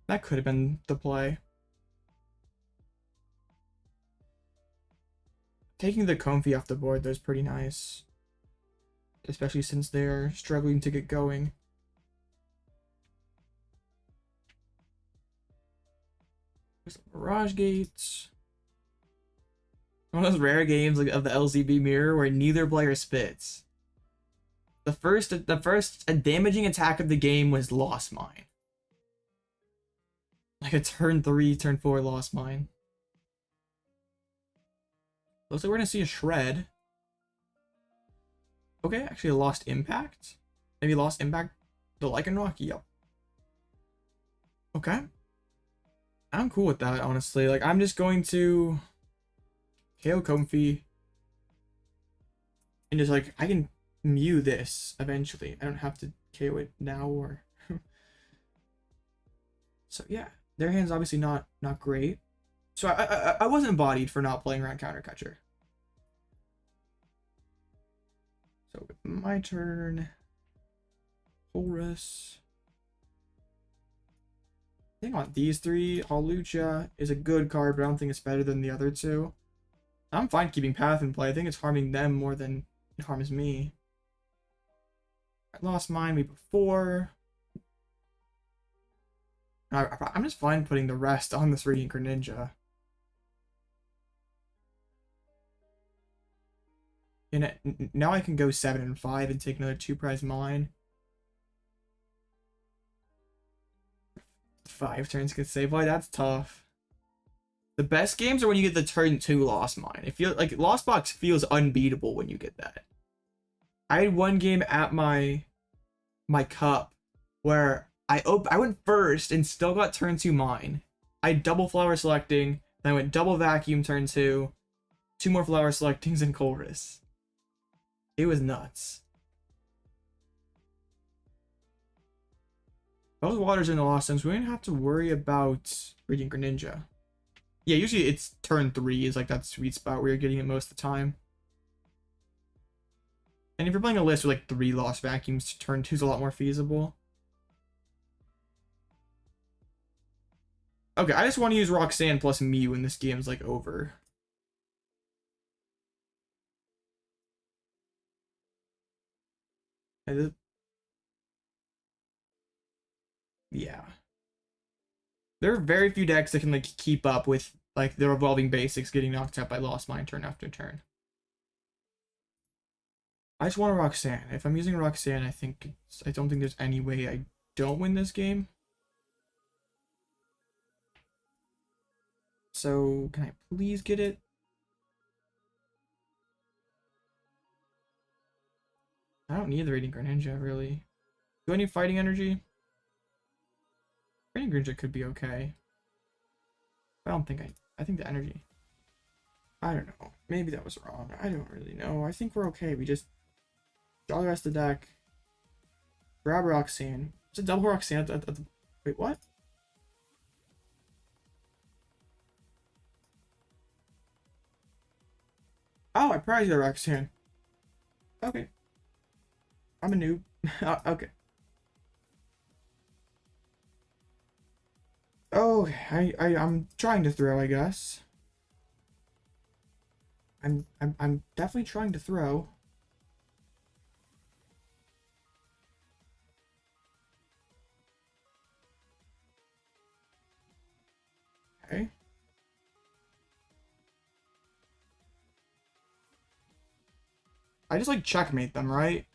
That could have been the play. Taking the Comfey off the board, though, is pretty nice, especially since they're struggling to get going. Mirage Gate. One of those rare games like of the LCB mirror where neither player spits. The first damaging attack of the game was Lost Mine. Like a turn 3, turn 4 Lost Mine. Looks like we're gonna see a Shred. Okay, actually a Lost Impact. Maybe Lost Impact the Lycanroc? Yep. Okay. I'm cool with that, honestly. Like, I'm just going to KO Comfey and just, like, I can Mew this eventually. I don't have to KO it now or so yeah, their hand's obviously not great. So I wasn't bodied for not playing around Counter Catcher. So my turn. Colress. I think on these 3, Hawlucha is a good card, but I don't think it's better than the other 2. I'm fine keeping Path in play. I think it's harming them more than it harms me. I lost mine before. I'm just fine putting the rest on this Radiant Greninja. And now I can go 7 and 5 and take another 2 prize mine. 5 turns get saved. Boy, that's tough. The best games are when you get the turn 2 Lost Mine. It feels like Lost Box feels unbeatable when you get that. I had one game at my cup where I went first and still got turn 2 mine. I had double flower selecting, then I went double vacuum turn 2, 2 more flower selectings and Colress. It was nuts. Both waters in the Lost Zones, we didn't have to worry about Radiant Greninja. Yeah, usually it's turn 3 is like that sweet spot where you're getting it most of the time. And if you're playing a list with like 3 Lost Vacuums, turn 2 is a lot more feasible. Okay, I just want to use Roxanne plus Mew when this game's like over. Yeah. There are very few decks that can like keep up with like the revolving basics getting knocked out by Lost Mine turn after turn. I just want a Roxanne. If I'm using Roxanne, I don't think there's any way I don't win this game. So can I please get it? I don't need the Radiant Greninja, really. Do I need fighting energy? Radiant Greninja could be okay. I don't think I think the energy. I don't know. Maybe that was wrong. I don't really know. I think we're okay. We just draw the rest of the deck. Grab Roxanne. It's a double Roxanne at the... Wait, what? Oh, I prize the Roxanne. Okay. I'm a noob. Okay. Oh, I'm trying to throw, I guess. I'm definitely trying to throw. Okay. I just like checkmate them, right?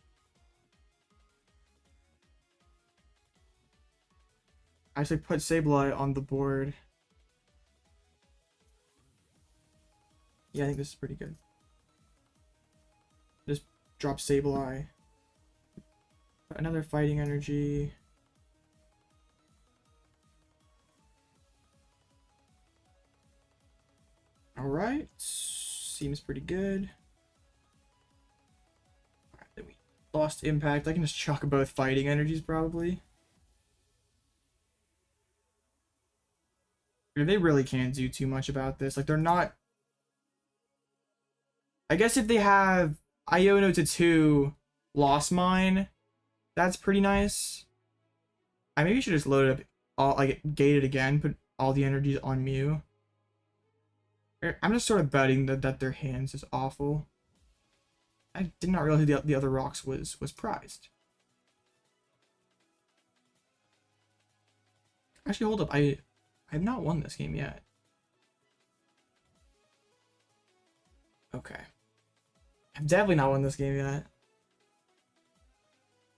I just like put Sableye on the board. Yeah, I think this is pretty good. Just drop Sableye. Another fighting energy. Alright. Seems pretty good. Alright, then we lost impact. I can just chuck both fighting energies probably. They really can't do too much about this. Like, they're not... I guess if they have Iono to 2 Lost Mine, that's pretty nice. I maybe should just load it up, all, like, gate it again, put all the energies on Mew. I'm just sort of betting that their hands is awful. I did not realize the other rocks was prized. Actually, hold up. I have not won this game yet. Okay. I've definitely not won this game yet.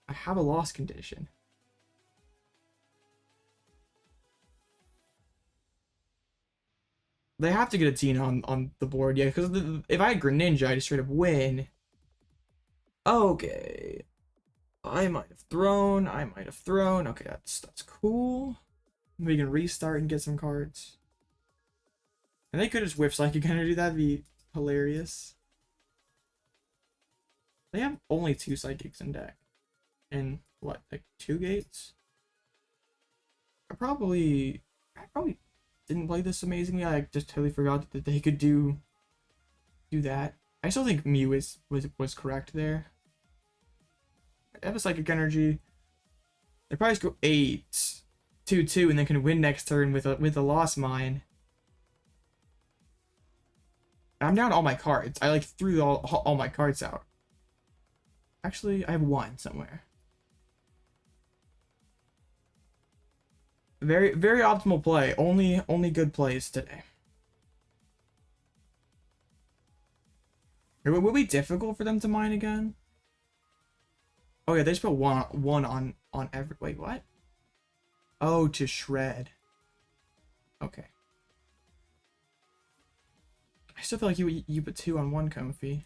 I have a loss condition. They have to get a Tina on the board, yeah, because if I had Greninja, I just straight up win. Okay. I might have thrown. Okay, that's cool. We can restart and get some cards. And they could just whip Psychic Energy, that'd be hilarious. They have only 2 Psychics in deck. And what, like 2 gates? I probably didn't play this amazingly. I just totally forgot that they could do that. I still think Mew was correct there. I have a Psychic Energy. They probably just go 8, 2/2, and then can win next turn with a Lost Mine. I'm down all my cards. I like threw all my cards out. Actually, I have 1 somewhere. Very optimal play. Only good plays today. It would be difficult for them to mine again. Oh yeah, they just put one on every. Wait, what? Oh, to shred. Okay. I still feel like you put 2 on 1 Comfey.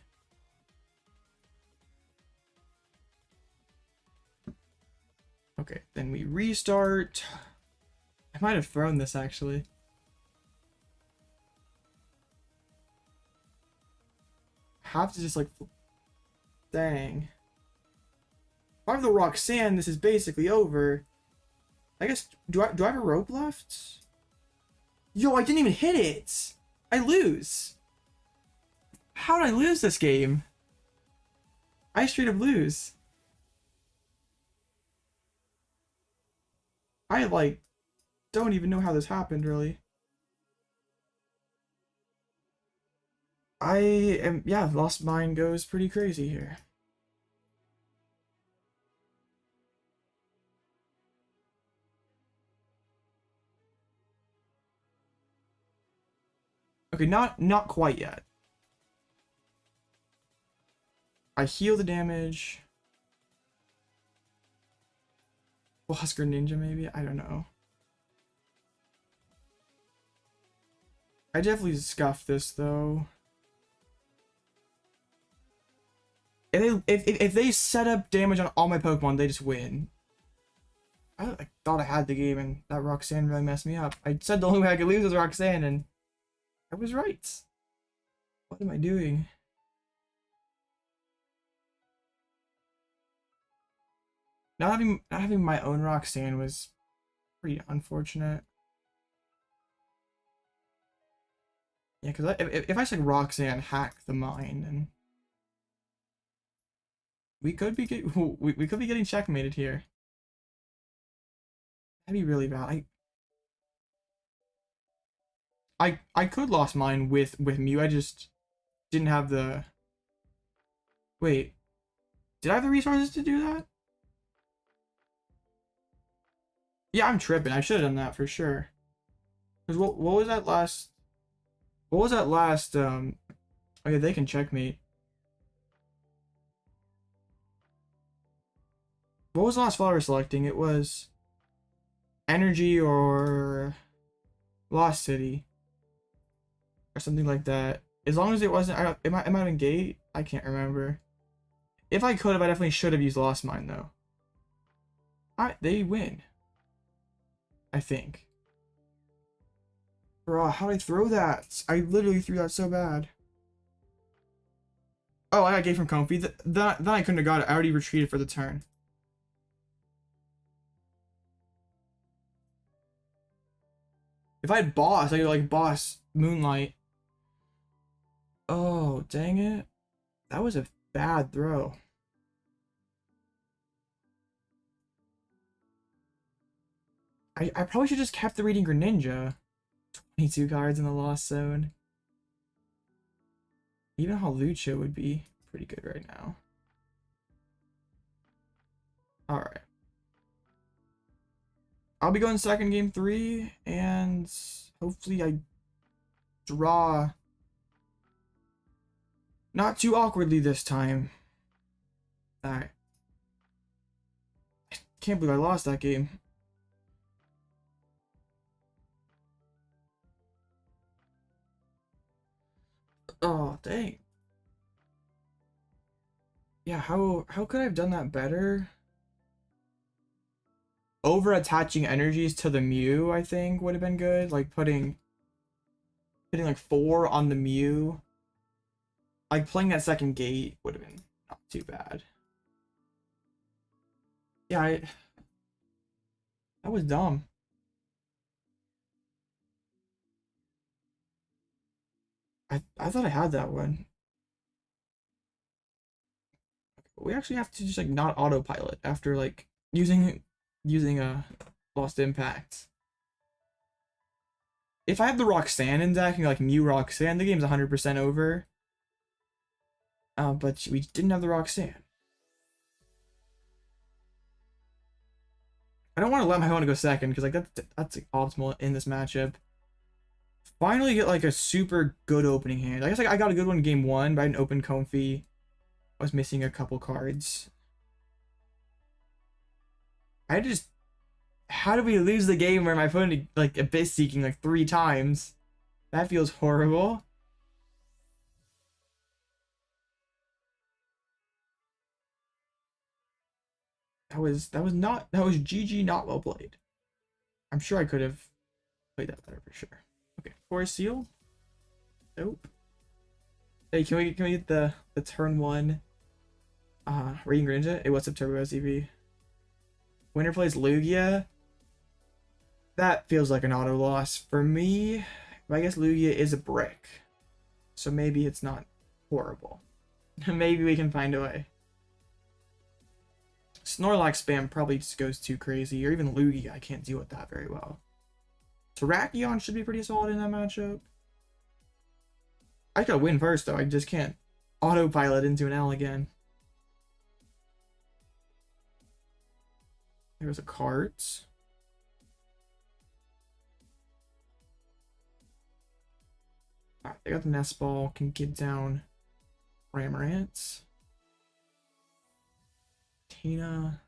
Okay, then we restart. I might have thrown this actually. Have to just like, dang. If I have the Roxanne, this is basically over. I guess, do I have a rope left? Yo, I didn't even hit it. I lose. How did I lose this game? I straight up lose. I like don't even know how this happened really. Yeah, Lost Mine goes pretty crazy here. Okay, not quite yet. I heal the damage. Lost Greninja maybe? I don't know. I definitely scuffed this though. If they set up damage on all my Pokemon, they just win. I thought I had the game, and that Roxanne really messed me up. I said the only way I could lose was Roxanne, and I was right. What am I doing? Not having my own Roxanne was pretty unfortunate. Yeah, because if I said Roxanne hack the mine, and we could be getting checkmated here. That'd be really bad. I could lost mine with Mew. I just didn't have the. Wait, did I have the resources to do that? Yeah, I'm tripping. I should have done that for sure. Cause what was that last? What was that last? Oh yeah, they can checkmate. What was the last follower selecting? It was Energy or Lost City or something like that. As long as it wasn't, it might have been Gate. I can't remember. If I could have, I definitely should have used Lost Mine though. They win. I think. Bro, how did I throw that? I literally threw that so bad. Oh, I got Gate from Comfey. Then I couldn't have got it. I already retreated for the turn. If I had Boss, I could like Boss Moonlight. Oh, dang it. That was a bad throw. I probably should just kept the Radiant Greninja. 22 cards in the Lost Zone. Even Hawlucha would be pretty good right now. Alright. I'll be going second game 3, and hopefully I draw not too awkwardly this time. Alright. I can't believe I lost that game. Oh, dang. Yeah, how could I have done that better? Over attaching energies to the Mew, I think would have been good. Like putting like 4 on the Mew. Like playing that second gate would have been not too bad. Yeah, that was dumb. I thought I had that one. We actually have to just like not autopilot after like using a Lost Impact. If I have the Roxanne in deck and like Mew Roxanne, the game's 100% over. But we didn't have the Roxanne. I don't want to let my opponent go second because like that's like, optimal in this matchup. Finally get like a super good opening hand. I guess like I got a good one in game 1, but I didn't open Comfey. I was missing a couple cards. How did we lose the game where my opponent like Abyss Seeking like 3 times? That feels horrible. That was GG, not well played. I'm sure I could have played that better for sure. Okay, Forest Seal. Nope. Hey, can we get the turn 1 Radiant Greninja? Hey, what's up, Turbo SCV? Winner plays Lugia. That feels like an auto loss for me. But I guess Lugia is a brick, so maybe it's not horrible. Maybe we can find a way. Snorlax spam probably just goes too crazy, or even Lugia. I can't deal with that very well. Terrakion should be pretty solid in that matchup. I gotta win first though. I just can't autopilot into an L again. There's a cart. Alright, they got the Nest Ball. Can get down Cramorant. Tina.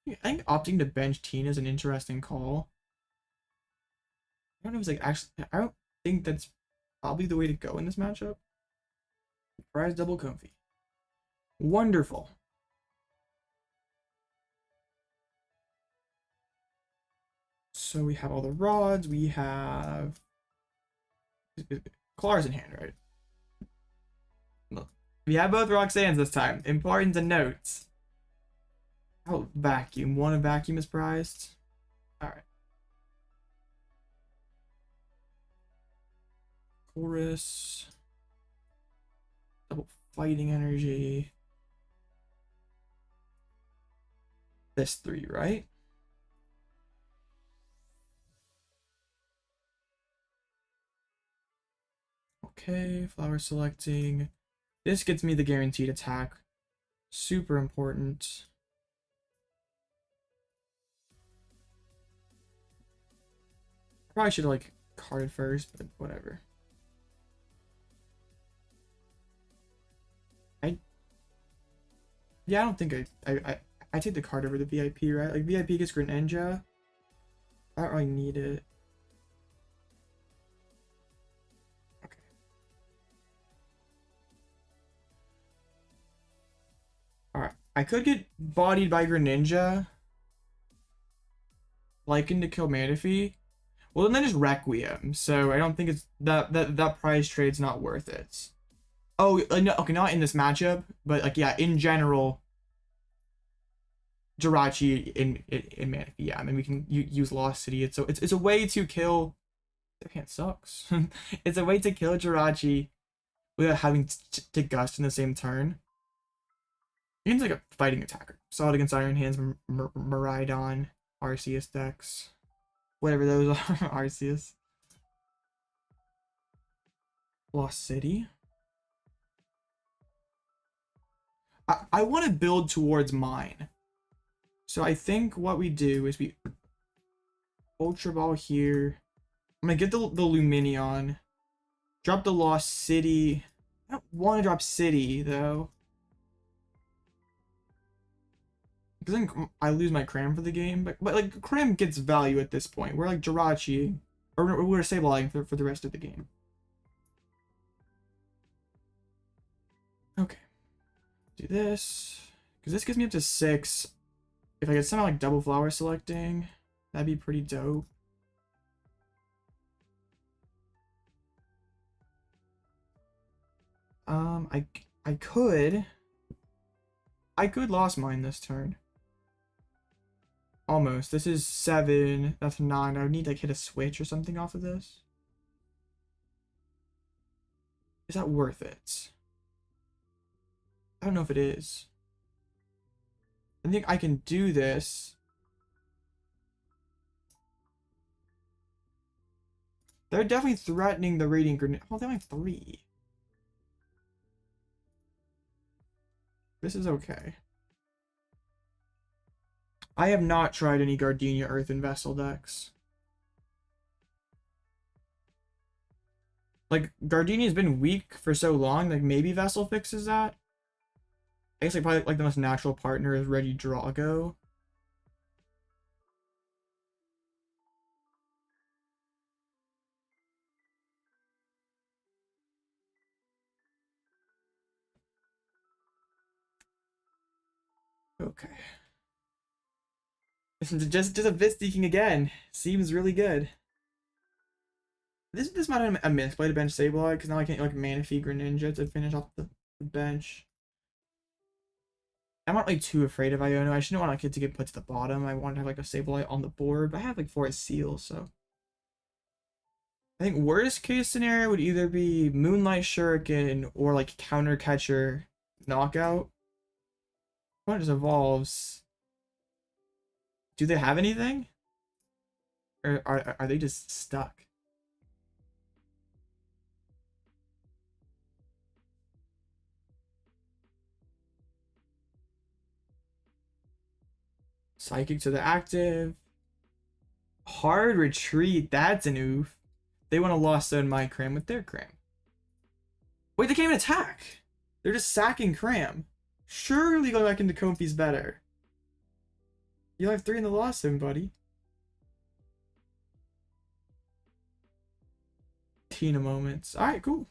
I think opting to bench Tina is an interesting call. I don't know if it's like actually. think that's probably the way to go in this matchup. Prize double Comfey. Wonderful. So we have all the rods. We have Klara's in hand, right? Look, we have both Roxannes this time. Important to note. Oh, vacuum. One of vacuum is prized. All right. Colress. Double fighting energy. This 3, right? Okay, flower selecting. This gets me the guaranteed attack. Super important. Probably should have like carded first, but whatever. Yeah, I don't think I take the card over the VIP, right? Like VIP gets Greninja. I don't really need it. Okay. Alright. I could get bodied by Greninja. Lycan to kill Manaphy. Well, then just Requiem. So I don't think it's that prize trade's not worth it. Oh no, okay, not in this matchup, but like yeah, in general, Jirachi in Manaphy. Yeah, I mean we can use Lost City. It's a way to kill. Their hand sucks. It's a way to kill Jirachi without having to gust in the same turn. It's like a fighting attacker. Solid against Iron Hands, Miraidon, Arceus decks, whatever those are. Arceus. Lost City. I want to build towards mine. So I think what we do is we Ultra Ball here. I'm going to get the Lumineon. Drop the Lost City. I don't want to drop City, though. Because then I lose my Cram for the game. But like, Cram gets value at this point. We're like Jirachi. Or we're Sableyeing for the rest of the game. Okay. Do this. Because this gives me up to 6. If I could somehow like double flower selecting, that'd be pretty dope. I could Lost Mine this turn. Almost. This is 7. That's 9. I would need to like hit a switch or something off of this. Is that worth it? I don't know if it is. I think I can do this. They're definitely threatening the Radiant Greninja. Oh, they only have 3. This is okay. I have not tried any Gardenia Earthen Vessel decks. Like, Gardenia's been weak for so long, like maybe Vessel fixes that. I guess like probably like the most natural partner is Regidrago. Okay. Just a Visseaking again. Seems really good. This might have a misplay to bench Sableye because now I can't like Manaphy Greninja to finish off the bench. I'm not like too afraid of Iono. I shouldn't want my kid to get put to the bottom. I want to have like a Sableye on the board, but I have like 4 seals, so I think worst case scenario would either be Moonlight Shuriken or like Counter Catcher Knockout. What just evolves? Do they have anything? Or are they just stuck? Psychic to the active. Hard retreat. That's an oof. They want to Lost Zone my Cram with their Cram. Wait, they can't even attack. They're just sacking Cram. Surely going back into Comfey's better. You have 3 in the Lost Zone, buddy. Tina moments. All right, cool.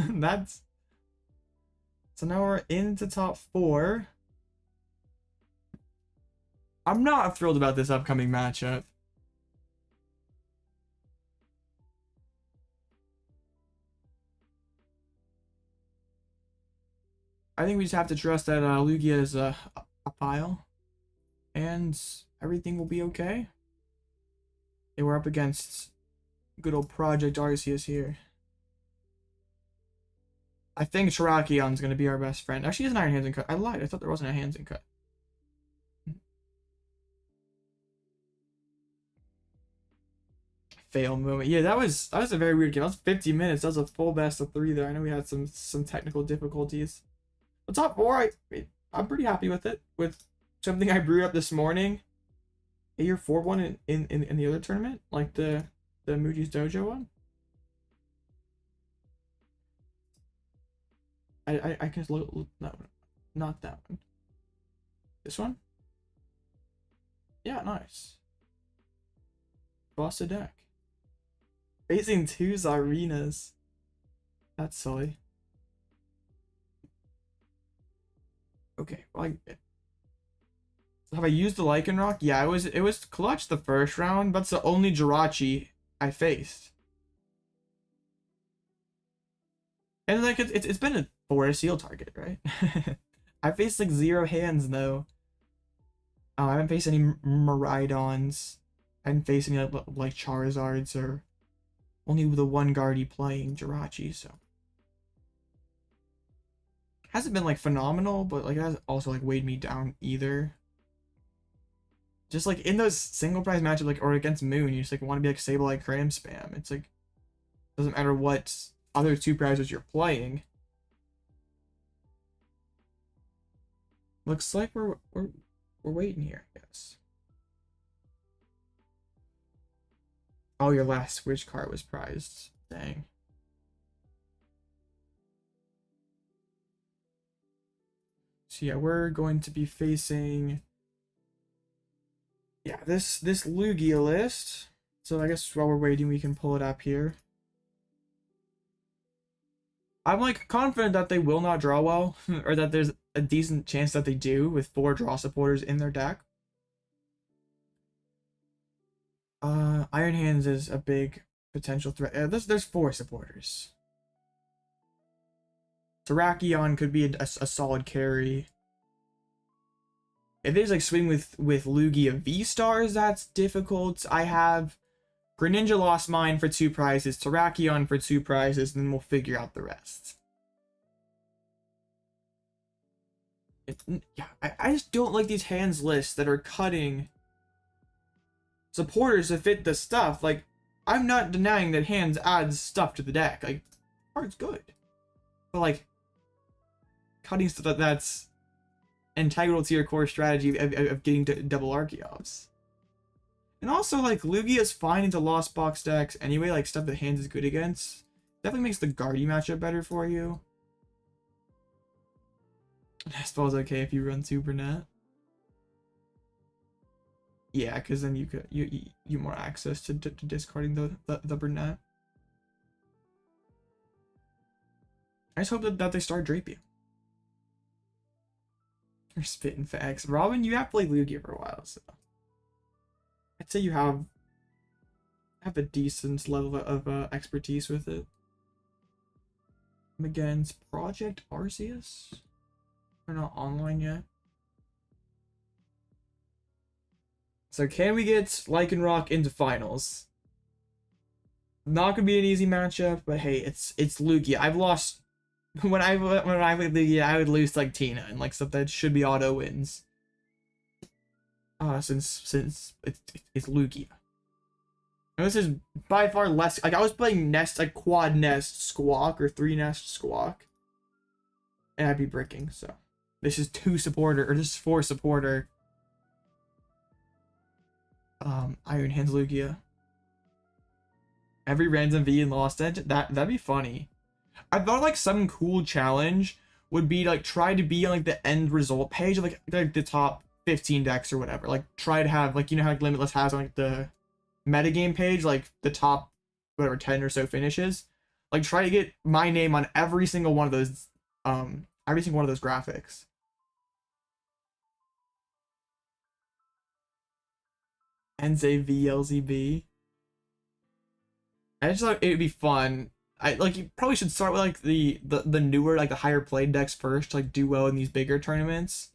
That's so now we're into top 4. I'm not thrilled about this upcoming matchup. I think we just have to trust that Lugia is a pile, and everything will be okay. And we're up against good old Project Arceus here. I think Terrakion's gonna be our best friend. Actually, it's an Iron Hands and Cut. I lied. I thought there wasn't a Hands and Cut. Fail moment. Yeah, that was a very weird game. That was 50 minutes. That was a full best of 3 there. I know we had some technical difficulties. But top 4, I'm pretty happy with it. With something I brewed up this morning. A year 4-1 in the other tournament, like the Muji's Dojo one. I can look no, not that one. This one? Yeah, nice. Boss a deck. Facing 2 Zarenas. That's silly. Okay, well, have I used the Lycanroc? Yeah, it was clutch the first round, but it's the only Jirachi I faced. And like it's been a Forest Seal target, right? I faced like 0 hands though. I haven't faced any Miraidons. I haven't faced any like Charizards, or only the one Guardy playing Jirachi, so hasn't been like phenomenal, but like it hasn't also like weighed me down either. Just like in those single prize matchups, like or against Moon, you just like want to be like Sableye Cram spam. It's like doesn't matter what other 2 prizes you're playing. Looks like we're waiting here, I guess. Oh, your last Switch Cart was prized. Dang. So yeah, we're going to be facing this Lugia list. So I guess while we're waiting, we can pull it up here. I'm like confident that they will not draw well, or that there's a decent chance that they do with 4 draw supporters in their deck. Iron Hands is a big potential threat. There's 4 supporters. Terrakion could be a solid carry. If there's like swing with Lugia V-Stars, that's difficult. I have Greninja Lost Mine for 2 prizes, Terrakion for 2 prizes, and then we'll figure out the rest. Yeah, I just don't like these hands lists that are cutting supporters to fit the stuff. Like, I'm not denying that hands adds stuff to the deck. Like, card's good. But like, cutting stuff that's integral to your core strategy of getting to double Archeops. And also, like, Lugia is fine into Lost Box decks anyway, like stuff that hands is good against. Definitely makes the Guardy matchup better for you. I suppose okay if you run Supernet. Yeah, because then you more access to discarding the Burnett. I just hope that they start Drapion. You're spitting facts. Robin, you have played Lugia for a while, so I'd say you have a decent level of expertise with it. I'm against Project Arceus. They're not online yet. So can we get Lycanroc into finals? Not gonna be an easy matchup, but hey, it's Lugia. I've lost when I played Lugia, I would lose like Tina and like stuff that should be auto wins. Since it's Lugia. And this is by far less, like I was playing Nest, like Quad Nest Squawk or 3 Nest Squawk, and I'd be bricking. So this is 2 supporter, or this is 4 supporter. Iron Hands Lugia. Every random V in Lost Edge, that'd be funny. I thought like some cool challenge would be like try to be on like the end result page of like the top 15 decks or whatever. Like try to have like, you know how like Limitless has on like the metagame page, like the top whatever 10 or so finishes. Like, try to get my name on every single one of those, graphics. Enze VLZB. I just thought it would be fun. You probably should start with like the newer, like the higher played decks first to like do well in these bigger tournaments.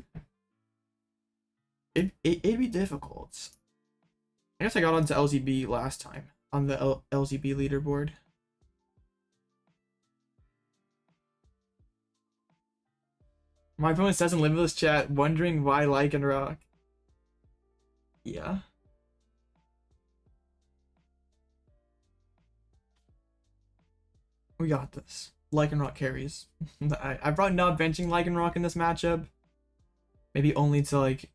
It'd be difficult. I guess I got onto LZB last time on the LZB leaderboard. My opponent says in Limitless chat, wondering why Lycanroc. Yeah. We got this. Lycanroc carries. I'm probably not benching Lycanroc in this matchup. Maybe only to like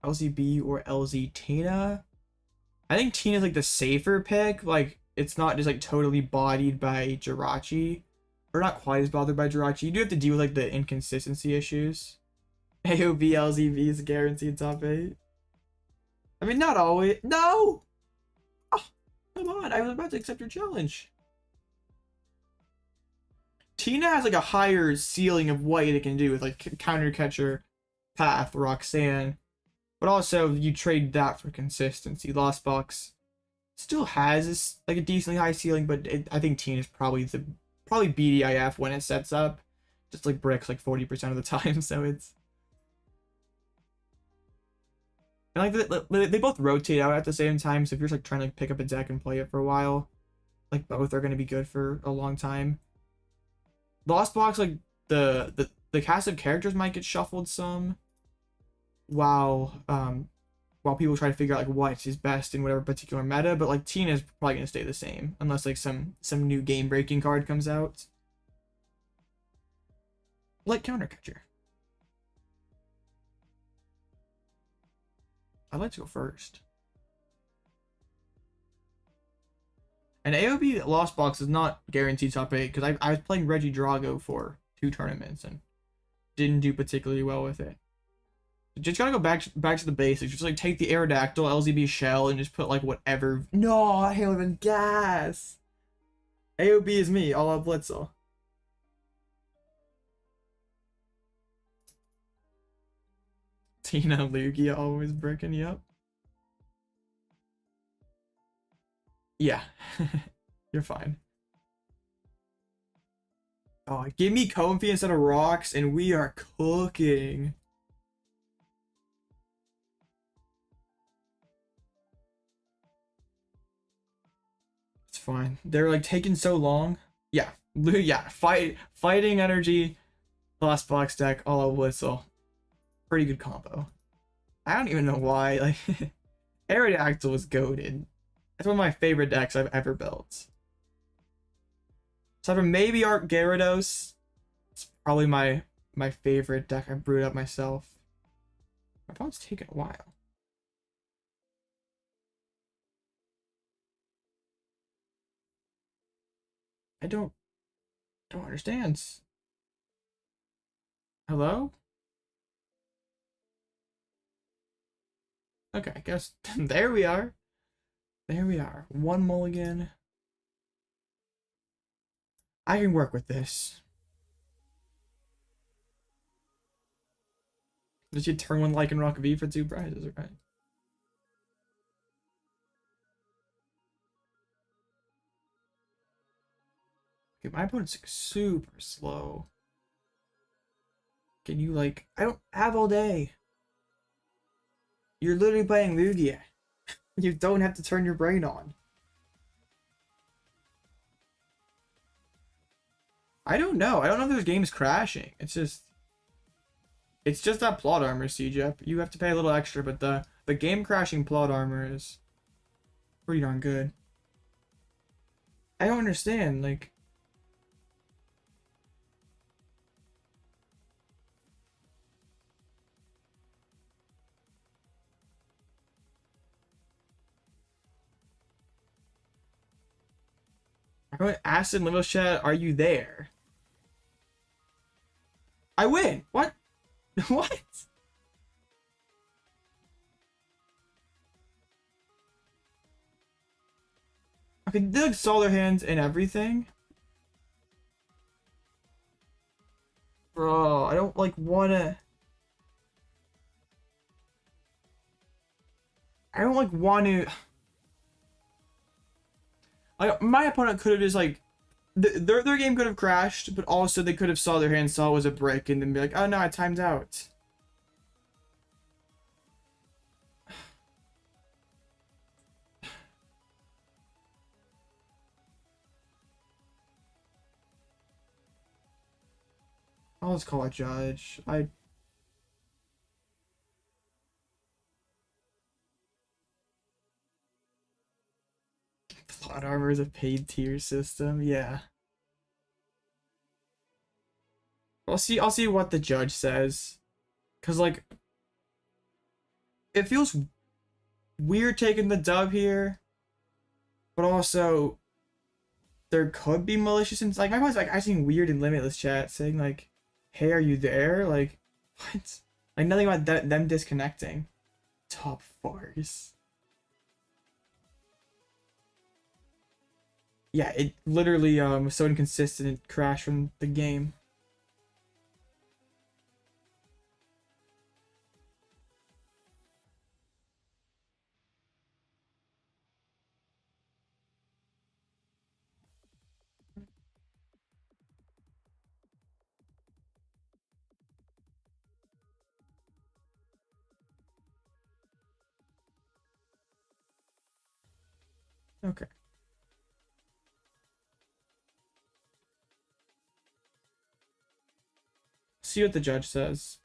LZB or LZ Tina. I think Tina's like the safer pick. Like, it's not just like totally bodied by Jirachi. Or not quite as bothered by Jirachi. You do have to deal with like the inconsistency issues. AOB LZB is guaranteed top 8. I mean, not always. No! Oh, come on, I was about to accept your challenge. Tina has like a higher ceiling of what it can do with like counter catcher, path, Roxanne. But also you trade that for consistency. Lost Box still has like a decently high ceiling, but I think Tina's probably BDIF when it sets up. Just like bricks like 40% of the time, so it's and like they both rotate out at the same time, so if you're just like trying to like pick up a deck and play it for a while, like both are gonna be good for a long time. Lost Box, like the cast of characters might get shuffled some while people try to figure out like what is best in whatever particular meta, but like Tina's probably gonna stay the same unless like some new game breaking card comes out. Like counter catcher. I'd like to go first. And AOB Lost Box is not guaranteed top 8 because I was playing Regidrago for 2 tournaments and didn't do particularly well with it. Just gotta go back to the basics. Just like take the Aerodactyl LZB shell and just put like whatever. No, I can't even gas. AOB is me, Alloutblitzle. Tina Lugia always bricking, yep. Yeah, you're fine. Oh, give me Comfey instead of Rocks, and we are cooking. It's fine. They're like taking so long. Yeah, yeah. Fighting energy, Lost Box deck, Alloutblitzle. Pretty good combo. I don't even know why. Like, Aerodactyl was goated. That's one of my favorite decks I've ever built. So for maybe Art Gyarados, it's probably my favorite deck I brewed up myself. My opponent's taking a while. I don't understand. Hello? Okay, I guess there we are. There we are. One mulligan. I can work with this. Did you turn one Lycanroc V for 2 prizes, right? Okay, my opponent's super slow. Can you like... I don't have all day. You're literally playing Lugia. You don't have to turn your brain on. I don't know. I don't know if this game's crashing. It's just that plot armor, CJ. You have to pay a little extra, but the game crashing plot armor is pretty darn good. I don't understand, like... I'm going Acid Limo Chat, are you there? I win! What? What? Okay, they like saw their hands and everything. Bro, I don't like wanna. I don't like want to. Like my opponent could have just like, their game could have crashed, but also they could have saw their hand, saw it was a brick, and then be like, oh no, I timed out. I'll just call a judge. Plot armor is a paid tier system. Yeah. I'll see what the judge says. Cause like it feels weird taking the dub here. But also there could be malicious and like my mind's like I seen weird and limitless chat saying like, hey, are you there? Like what? Like nothing about them disconnecting. Top fours. Yeah, it literally was so inconsistent it crashed from the game. Okay. See what the judge says.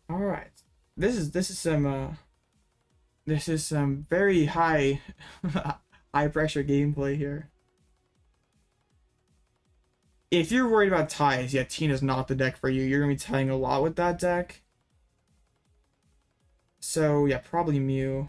All right. This is some very high high pressure gameplay here. If you're worried about ties, yeah, Tina's not the deck for you. You're gonna be tying a lot with that deck. So yeah, probably Mew.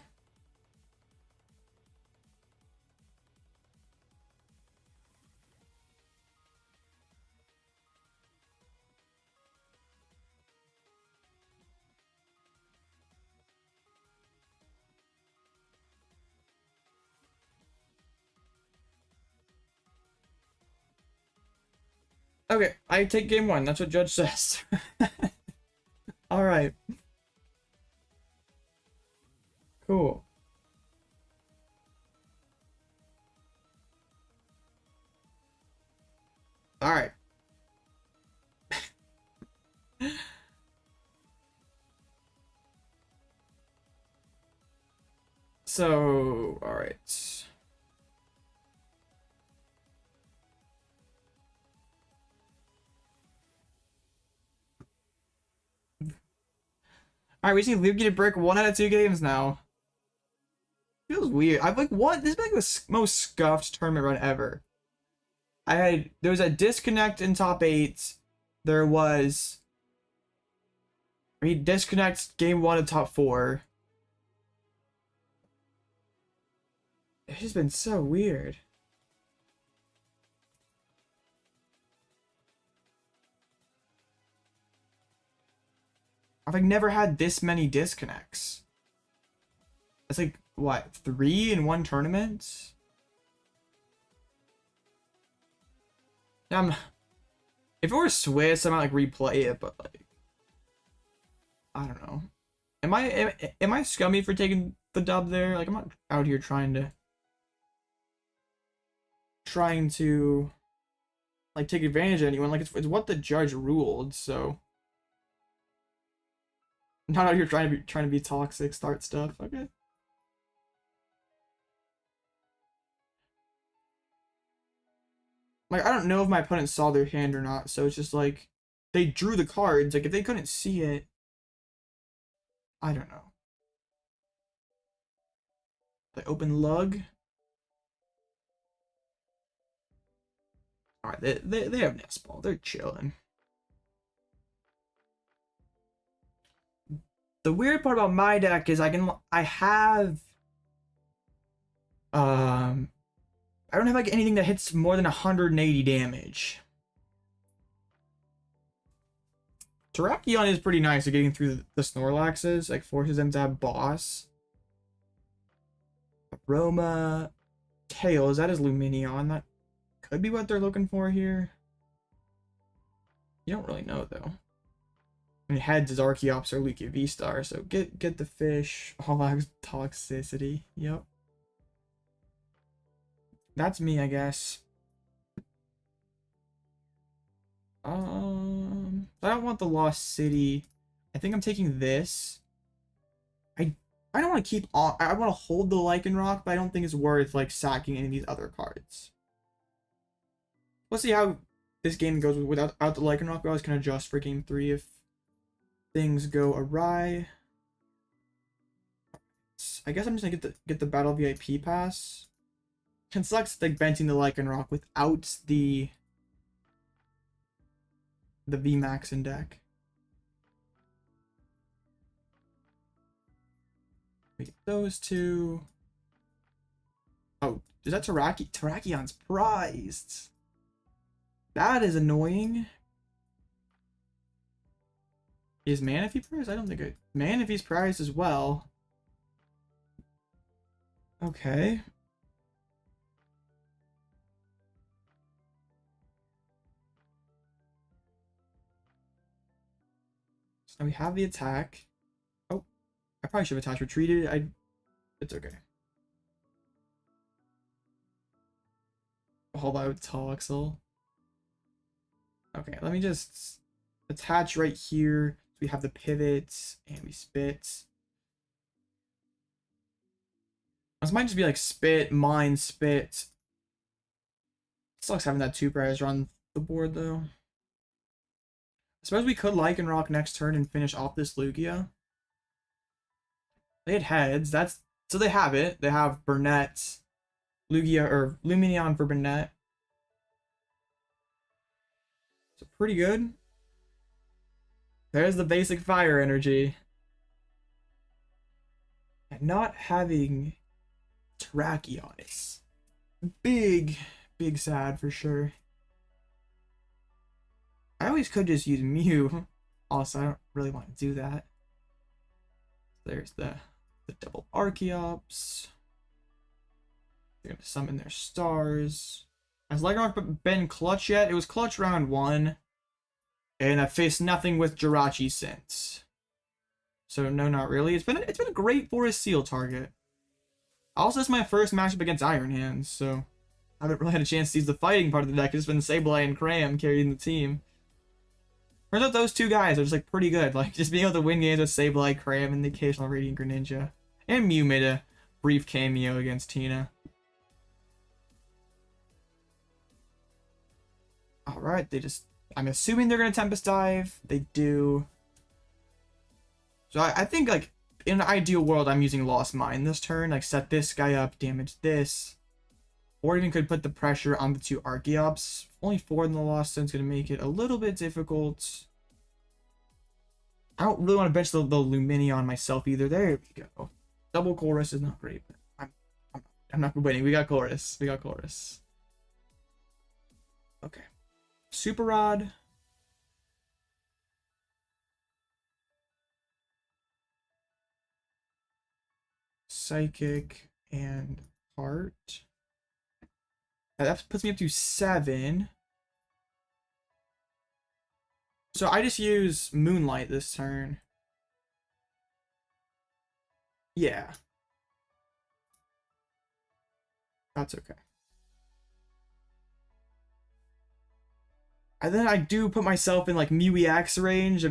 Okay, I take game one. That's what judge says. All right. Cool. All right. So, all right. All right, we see Luke get a brick 1 out of 2 games now. Feels weird. I'm like, what? This is like the most scuffed tournament run ever. There was a disconnect in top 8. There was disconnect game 1 of top 4. It's just been so weird. I've like never had this many disconnects. It's like what, 3 in one tournament? If it were Swiss, I might like replay it, but like I don't know. Am I scummy for taking the dub there? Like I'm not out here trying to like take advantage of anyone. Like it's what the judge ruled, so I'm not out here trying to be toxic, start stuff. Okay. Like I don't know if my opponent saw their hand or not, so it's just like they drew the cards. Like if they couldn't see it, I don't know. They open lug. All right, they have nest ball. They're chilling. The weird part about my deck is I have I don't have like anything that hits more than 180 damage. Terrakion is pretty nice at getting through the Snorlaxes, like forces them to have boss. Aroma, Tails, that is Lumineon. That could be what they're looking for here. You don't really know though. I mean, heads is Archeops or Lugia V-Star, so get the fish. All toxicity. Yep. That's me, I guess. I don't want the Lost City. I think I'm taking this. I don't want to keep on. I want to hold the Lycanroc, but I don't think it's worth like sacking any of these other cards. Let's see how this game goes without the Lycanroc. I always can adjust for game 3 if things go awry. I guess I'm just gonna get the Battle VIP Pass. It sucks like benching the Lycanroc without the VMAX in deck. We get those two. Oh, is that Teraki? Terrakion's prized. That is annoying. Is Manaphy prized? I don't think it. Manaphy's prized as well. Okay. So now we have the attack. Oh, I probably should have attached retreated. It's okay. Alloutblitzle. Okay, let me just attach right here. We have the pivots and we spit. This might just be like spit, mine, spit. Sucks having that 2 prize on the board though. I suppose we could Lycanroc next turn and finish off this Lugia. They had heads. So they have it. They have Burnett, Lugia, or Lumineon for Burnett. So pretty good. There's the basic fire energy. And not having Terrakion is big sad for sure. I always could just use Mew. Also, I don't really want to do that. There's the double Archeops. They're gonna summon their stars. Has Lycanroc been clutch yet? It was clutch round 1. And I've faced nothing with Jirachi since. So no, not really. It's been a great Forest Seal target. Also, it's my first matchup against Iron Hands, so I haven't really had a chance to use the fighting part of the deck. It's been Sableye and Cram carrying the team. Turns out those 2 guys are just like pretty good. Like just being able to win games with Sableye, Cram, and the occasional Radiant Greninja. And Mew made a brief cameo against Tina. Alright, I'm assuming they're going to Tempest Dive. They do. So I think, like, in an ideal world, I'm using Lost Mine this turn. Like, set this guy up, damage this. Or even could put the pressure on the 2 Archeops. Only 4 in the Lost Zone's going to make it a little bit difficult. I don't really want to bench the Lumineon myself either. There we go. Double Colress is not great, but I'm not winning. We got Colress. Okay. Super Rod. Psychic and Heart. That puts me up to 7. So I just use Moonlight this turn. Yeah. That's okay. And then I do put myself in like Mew EX range.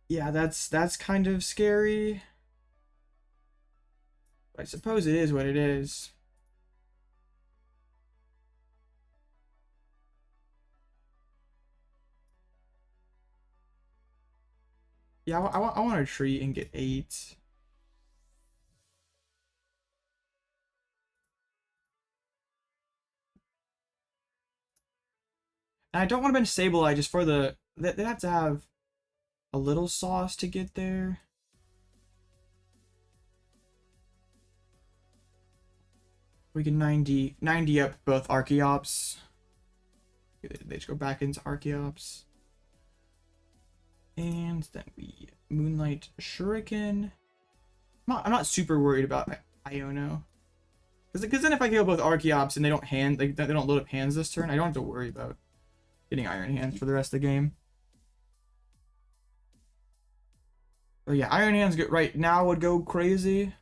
Yeah, that's kind of scary. But I suppose it is what it is. Yeah, I want to retreat and get 8. And I don't want to bench Sableye just for the... They'd have to have a little sauce to get there. We can 90 up both Archeops. They just go back into Archeops. And then we Moonlight Shuriken. I'm not super worried about Iono. Because then if I kill both Archeops and they don't load up hands this turn, I don't have to worry about getting Iron Hands for the rest of the game. But yeah, Iron Hands right now would go crazy.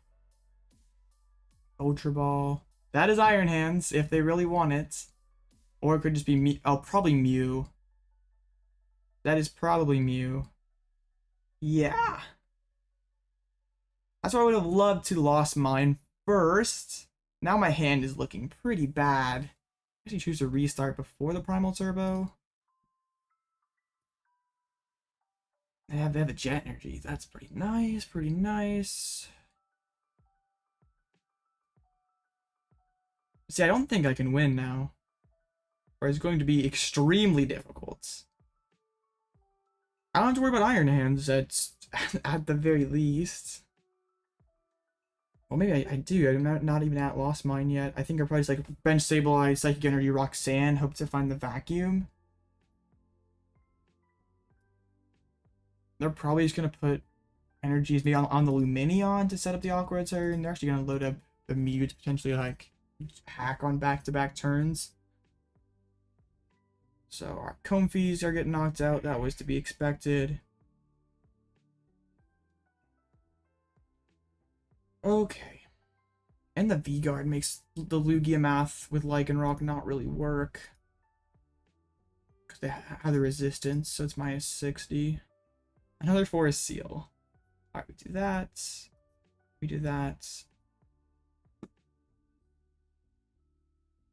Ultra Ball. That is Iron Hands if they really want it. Or it could just be me. Oh, probably Mew. That is probably Mew. Yeah. That's why I would have loved to lost mine first. Now my hand is looking pretty bad. I actually choose to restart before the Primal Turbo. They have a Jet Energy. That's pretty nice, pretty nice. See, I don't think I can win now. Or it's going to be extremely difficult. I don't have to worry about Iron Hands at the very least. Well, maybe I do. I'm not even at Lost Mine yet. I think I'll probably just like bench Sableye, Psychic Energy, Roxanne, hope to find the Vacuum. They're probably just going to put energies maybe on the Lumineon to set up the awkward turn. They're actually going to load up the Mew to potentially like hack on back-to-back turns. So our Comfeys are getting knocked out. That was to be expected. Okay. And the V-Guard makes the Lugia math with Lycanroc not really work. Because they have the resistance, so it's minus 60. Another Forest Seal. Alright, we do that. We do that. I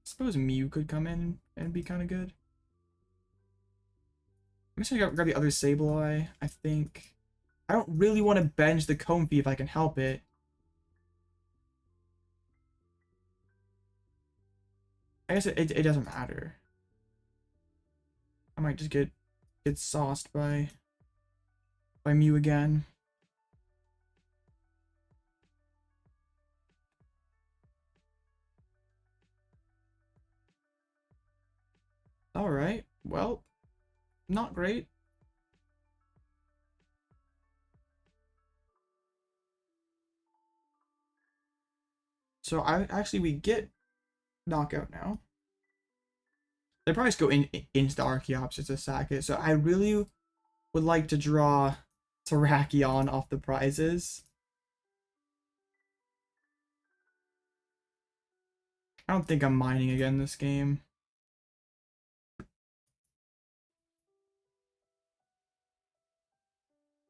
suppose Mew could come in and be kind of good. I'm just gonna grab the other Sableye, I think. I don't really want to bench the Comfey if I can help it. I guess it doesn't matter. I might just get sauced by Mew again. Alright, well, not great. So we get knockout now. They probably just go into the Archeops just to sack it. So I really would like to draw Terrakion off the prizes. I don't think I'm mining again this game.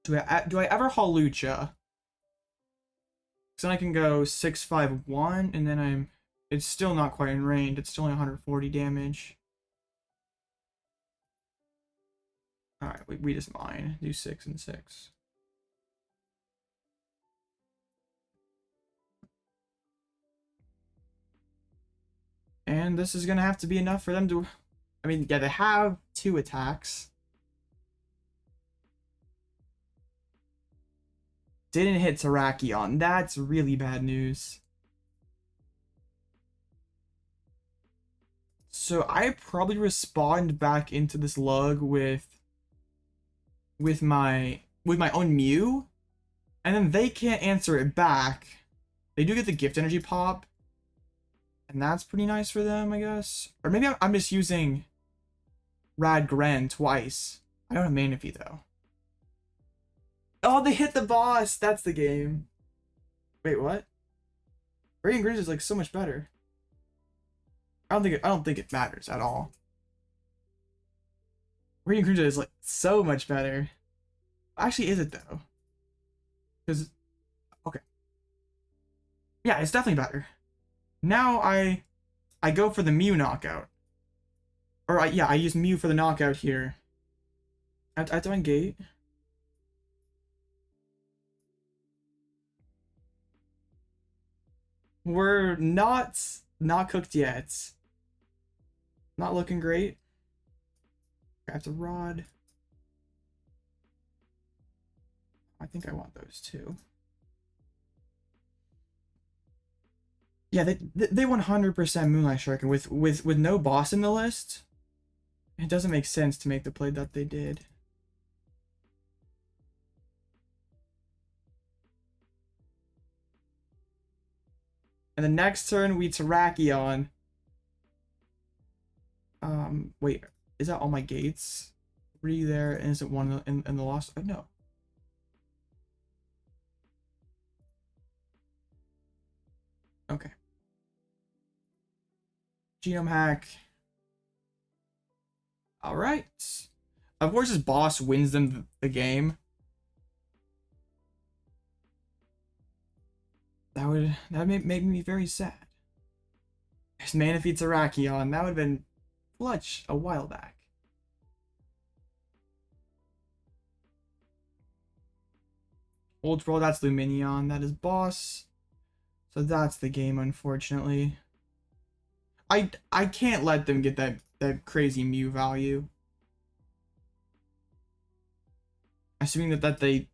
Do I ever Hawlucha? Because then I can go 6-5-1 and then it's still not quite in range. It's still only 140 damage. Alright, we just mine. Do 6 and 6. And this is going to have to be enough for them to... I mean, yeah, they have 2 attacks. Didn't hit Terrakion. That's really bad news. So I probably respond back into this lug with my own Mew, and then they can't answer it back. They do get the gift energy pop, and that's pretty nice for them, I guess. Or maybe I'm just using Rad Gren twice. I don't have Manaphy though. Oh, they hit the boss. That's the game. Wait, what? Radiant Greninja is like so much better. I don't think it matters at all. Radiant Greninja is like so much better. Actually, is it though? Because okay. Yeah, it's definitely better. Now I go for the Mew knockout. Or I use Mew for the knockout here. I have to engage. We're not cooked yet. Not looking great. Grab the rod. I think I want those too. Yeah, they 100% Moonlight Shuriken with no boss in the list. It doesn't make sense to make the play that they did. And the next turn, we Terrakion. Wait, is that all my gates? 3 there, and is it 1 in the Lost? Oh, no. Okay. Genome hack. Alright. Of course, his boss wins them the game. That would make me very sad. There's Manaphy Terrakion. That would have been clutch a while back. Old Troll, that's Lumineon. That is boss. So that's the game, unfortunately. I can't let them get that crazy Mew value. Assuming that they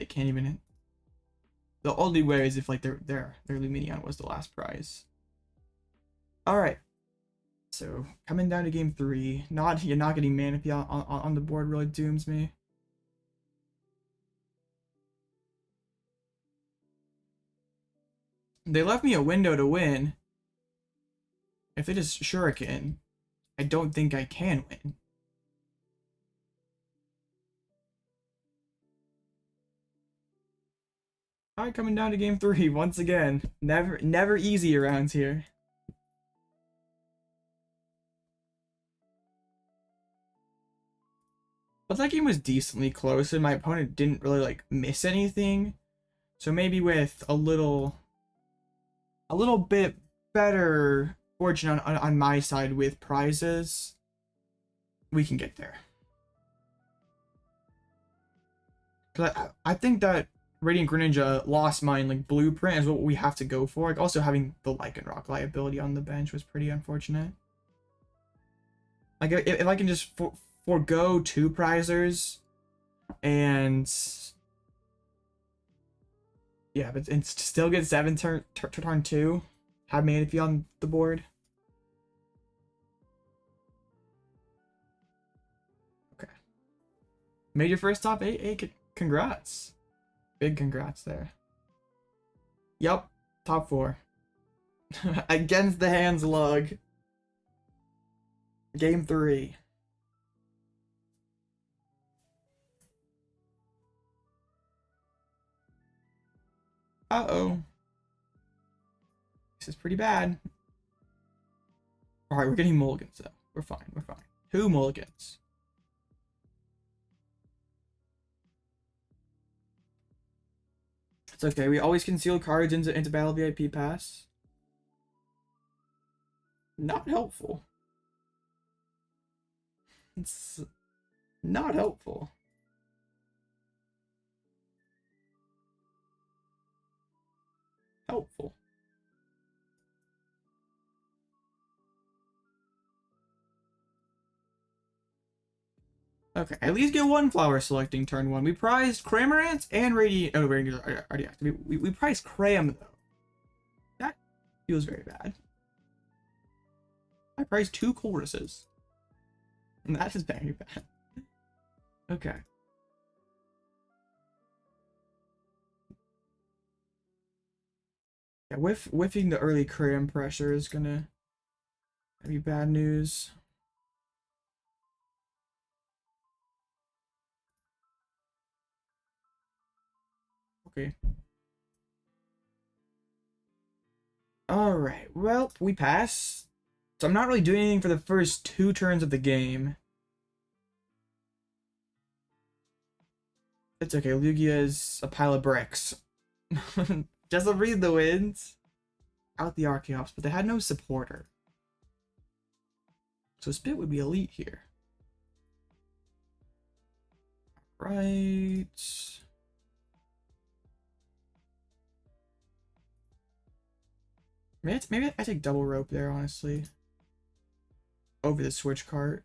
can't even hit. The only way is if like their Lumineon was the last prize. All right. So coming down to game 3, you're not getting Manaphy on the board really dooms me. They left me a window to win. If it is Shuriken, I don't think I can win. Alright, coming down to game 3 once again. Never easy around here. But that game was decently close, and my opponent didn't really like miss anything. So maybe with a little bit better fortune on my side with prizes, we can get there. Cause I think that Radiant Greninja Lost Mine like blueprint is what we have to go for. Like also having the Lycanroc liability on the bench was pretty unfortunate. Like if I can just forego 2 prizers and yeah, but and still get 7 turn 2, have Manaphy on the board. Okay, made your first top 8. Hey, congrats. Big congrats there. Yup, top 4. Against the hands lug. Game 3. Uh-oh. This is pretty bad. Alright, we're getting mulligans though. We're fine, we're fine. 2 mulligans. It's okay, we always conceal cards into Battle VIP Pass. Not helpful. It's not helpful. Helpful. Okay, at least get 1 flower selecting turn 1. We prized Cramorant and Radiant. Oh, Radiant already active. We prized Cram though. That feels very bad. I prized 2 Colresses. And that is very bad. Okay. Yeah, whiffing the early Cram pressure is gonna be bad news. Okay. Alright, well, we pass. So I'm not really doing anything for the first 2 turns of the game. It's okay, Lugia is a pile of bricks. Just read the wins. Out the Archeops, but they had no supporter. So Spit would be elite here. Right. Maybe I take double rope there, honestly. Over the Switch Cart.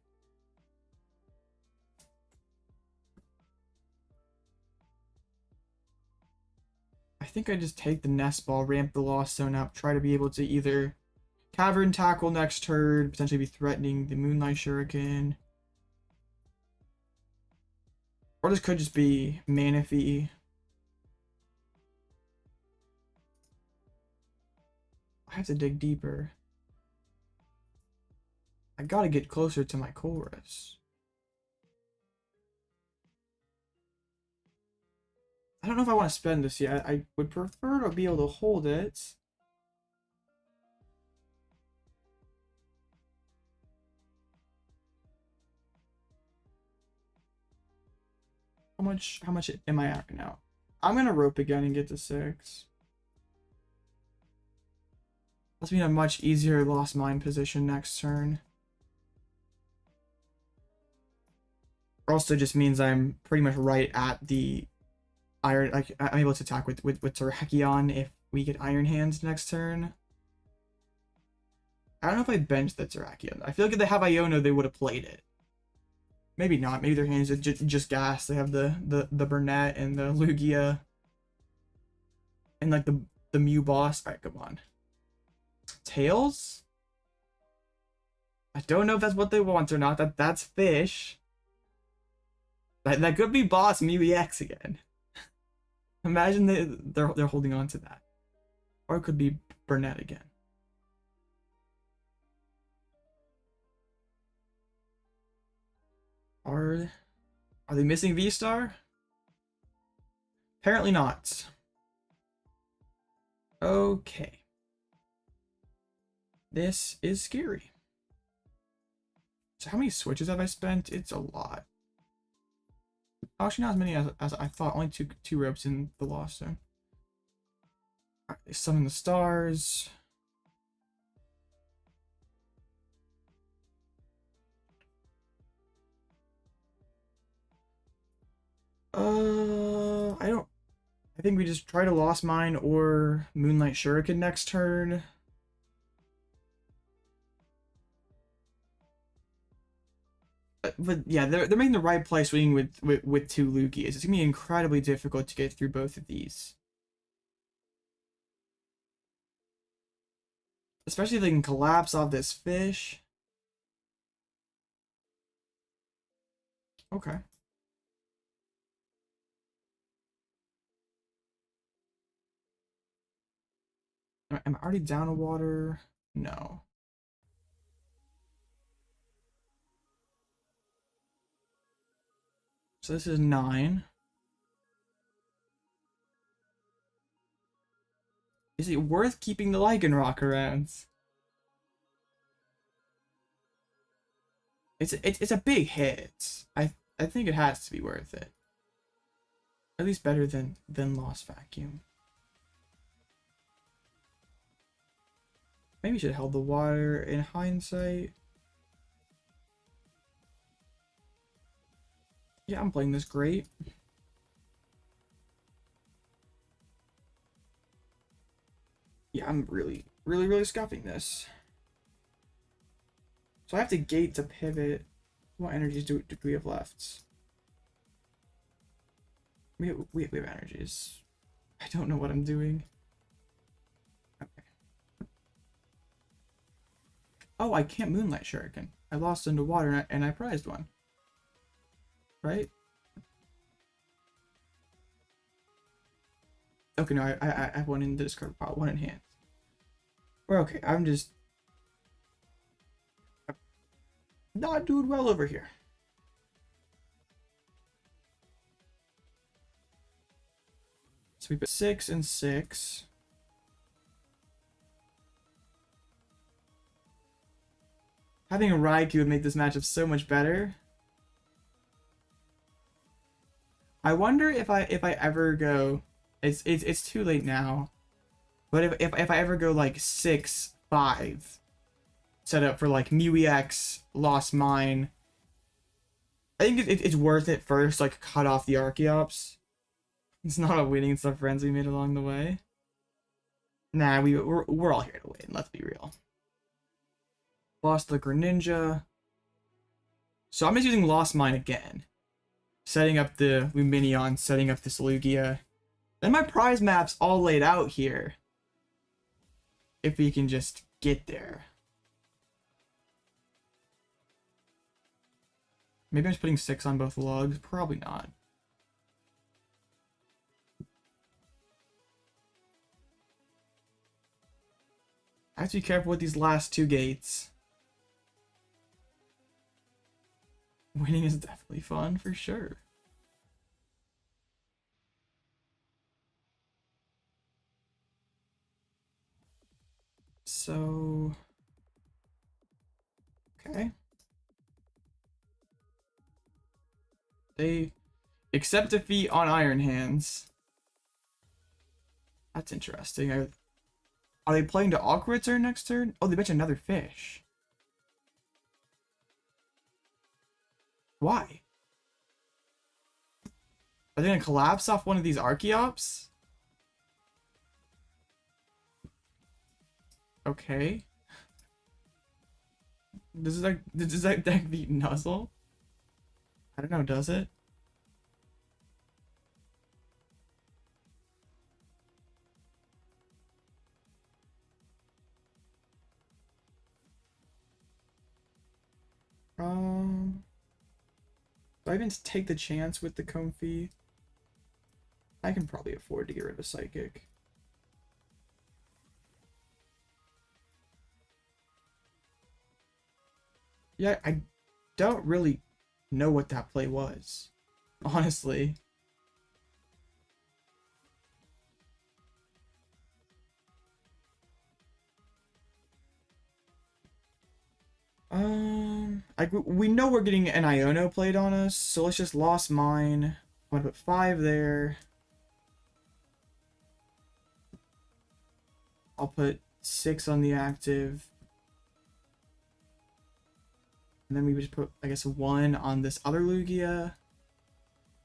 I think I just take the Nest Ball, ramp the Lost Zone up, try to be able to either Cavern Tackle next turn, potentially be threatening the Moonlight Shuriken. Or this could just be Manaphy. I have to dig deeper. I gotta get closer to my Colress. I don't know if I want to spend this yet. I would prefer to be able to hold it. How much am I at right now? I'm gonna rope again and get to 6. Let's be in a much easier lost mine position next turn. Also just means I'm pretty much right at the iron. Like I'm able to attack with Terrakion if we get Iron Hands next turn. I don't know if I bench the Terrakion. I feel like if they have Iono, they would have played it. Maybe not. Maybe their hands are just gas. They have the Burnett and the Lugia. And like the Mew boss. Alright, come on. Tails? I don't know if that's what they want or not. That's fish. That could be boss Mew EX again. Imagine they're holding on to that. Or it could be Burnett again. Are they missing V-Star? Apparently not. Okay. This is scary. So how many switches have I spent? It's a lot. Actually, not as many as I thought. Only two ropes in the Lost Zone. Alright, they summon the stars. I think we just try to Lost Mine or Moonlight Shuriken next turn. But yeah, they're making the right play swinging with 2 Lugias. It's gonna be incredibly difficult to get through both of these. Especially if they can collapse off this fish. Okay. Am I already down to water? No. So this is 9. Is it worth keeping the Lycanroc around? It's a big hit. I think it has to be worth it. At least better than Lost Vacuum. Maybe should have held the water in hindsight. Yeah, I'm playing this great. Yeah, I'm really scuffing this. So I have to gate to pivot. What energies do we have left? We have energies. I don't know what I'm doing. Okay. Oh, I can't Moonlight Shuriken. I lost into water and I prized one. Right? Okay, no, I have one in the discard pile, one in hand. We're okay. I'm not doing well over here. So we put 6 and 6. Having a Raikou would make this matchup so much better. I wonder if I ever go. It's too late now. But if I ever go like 6-5, set up for like Mew EX, Lost Mine, I think it's worth it first, like cut off the Archeops. It's not a winning some friends we made along the way. Nah, we're all here to win, let's be real. Lost the Greninja. So I'm just using Lost Mine again. Setting up the Lumineon, setting up this Lugia. Then my prize map's all laid out here. If we can just get there. Maybe I'm just putting 6 on both lugs. Probably not. I have to be careful with these last two gates. Winning is definitely fun, for sure. So... okay. They accept defeat on Iron Hands. That's interesting. Are they playing to Awkward turn next turn? Oh, they bet you another fish. Why? Are they gonna collapse off one of these Archeops? Okay. Does that deck beat Nuzzle? I don't know, does it? Do I even take the chance with the Comfey? I can probably afford to get rid of a Psychic. Yeah, I don't really know what that play was, honestly. We know we're getting an Iono played on us, so let's just Lost Mine. I'm gonna put 5 there. I'll put 6 on the active. And then we would just put, I guess, 1 on this other Lugia.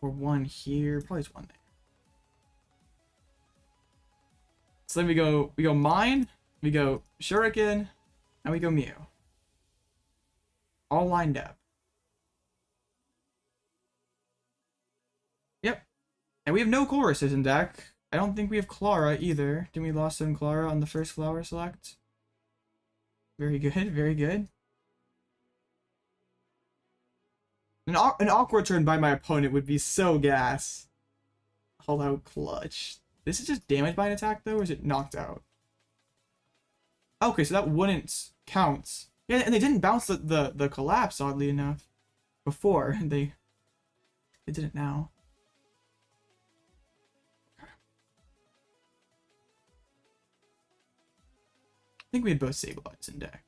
Or 1 here. Probably just 1 there. So then we go Mine, we go Shuriken, and we go Mew. All lined up. Yep. And we have no Colresses in deck. I don't think we have Klara either. Didn't we lost in Klara on the first flower select? Very good, very good. An awkward turn by my opponent would be so gas. Hello, clutch. This is just damaged by an attack though, or is it knocked out? Okay, so that wouldn't count. Yeah, and they didn't bounce the collapse, oddly enough. Before. They did it now. I think we had both Sableyes in deck.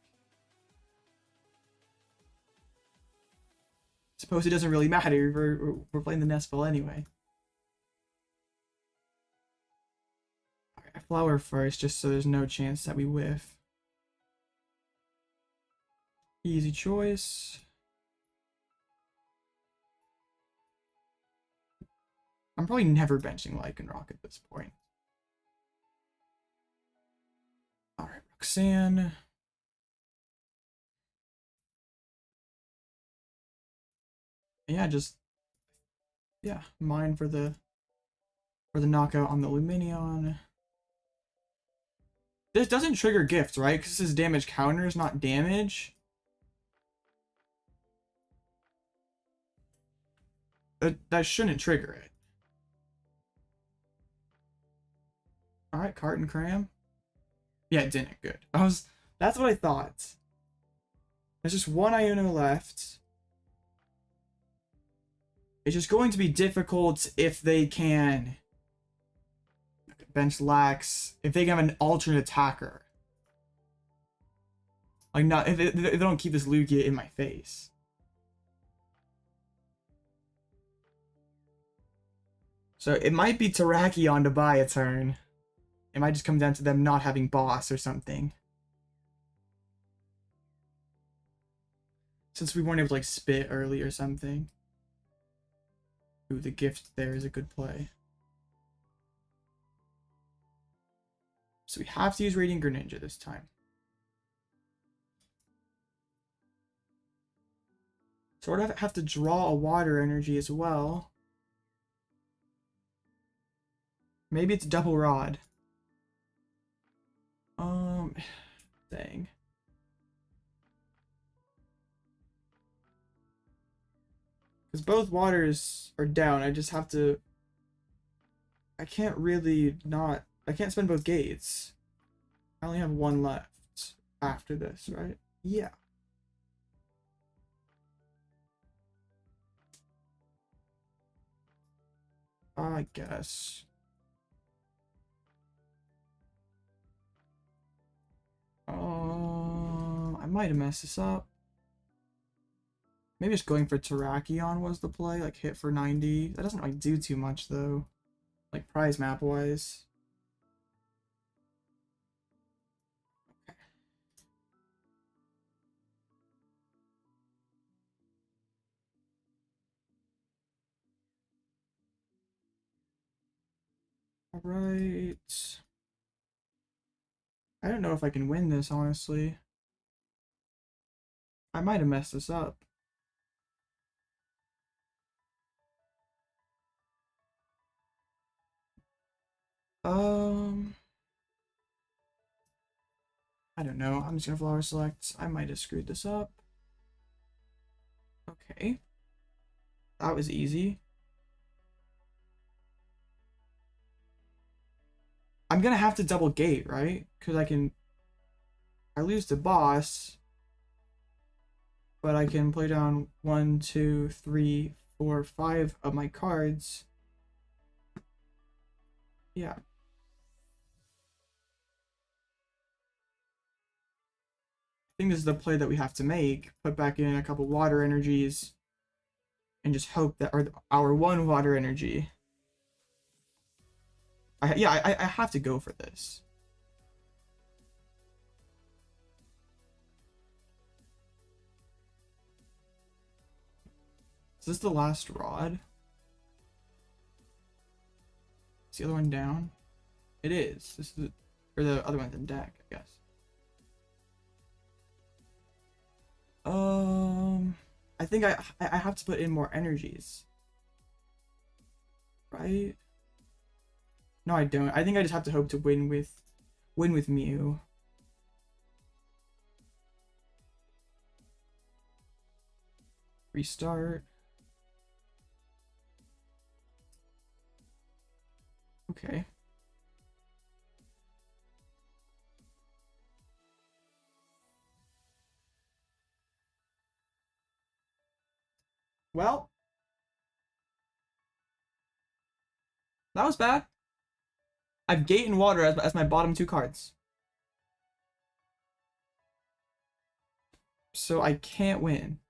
Suppose it doesn't really matter. We're playing the Nestfall anyway. Alright, I flower first just so there's no chance that we whiff. Easy choice. I'm probably never benching Lycanroc at this point. Alright, Roxanne. Yeah, mine for the knockout on the Lumineon. This doesn't trigger gifts, right? Because this is damage counters, not damage. That shouldn't trigger it. Alright, Cart and Cram. Yeah, it didn't. Good. That's what I thought. There's just 1 Iono left. It's just going to be difficult if they can bench Lax, if they can have an alternate attacker. Like, not if they don't keep this Lugia in my face. So it might be Terrakion to buy a turn. It might just come down to them not having boss or something. Since we weren't able to like spit early or something. Ooh, the gift there is a good play. So we have to use Radiant Greninja this time. Sort of have to draw a water energy as well. Maybe it's double rod. Dang. Because both waters are down, I just have to... I can't really not... I can't spend both gates. I only have 1 left. after this, right? Yeah. I guess. I might have messed this up. Maybe just going for Terrakion was the play, like hit for 90. That doesn't like do too much though, like prize map wise. All right. I don't know if I can win this, honestly. I might have messed this up. I don't know. I'm just gonna flower select. I might have screwed this up. Okay. That was easy. I'm gonna have to double gate, right? Because I lose the boss, but I can play down 1, 2, 3, 4, 5 of my cards. Yeah. I think this is the play that we have to make. Put back in a couple water energies and just hope that our one water energy. I have to go for this. Is this the last rod? Is the other one down? It is. This is, or the other one's in deck, I guess. I think I have to put in more energies. Right? No, I don't. I think I just have to hope to win with Mew. Restart. Okay. Well, that was bad. I've Gate and Water as my bottom two cards. So I can't win.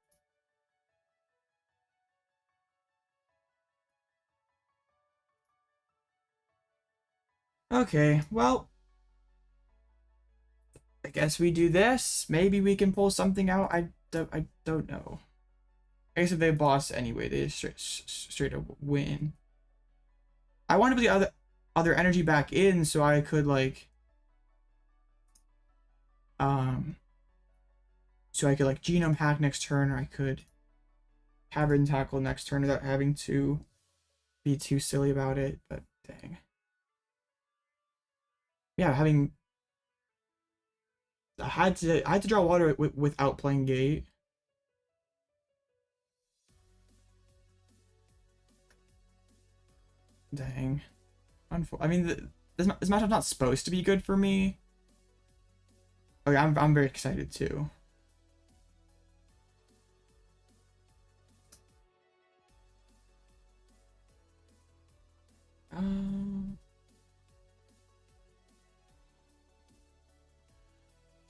Okay, well, I guess we do this. Maybe we can pull something out. I don't know. I guess if they boss anyway, they just straight up win. I want to put the other energy back in so I could like genome hack next turn, or I could Cavern Tackle next turn without having to be too silly about it, but dang. Yeah, I had to draw water without playing gate. Dang. I mean, this matchup's not supposed to be good for me. Okay, I'm very excited too.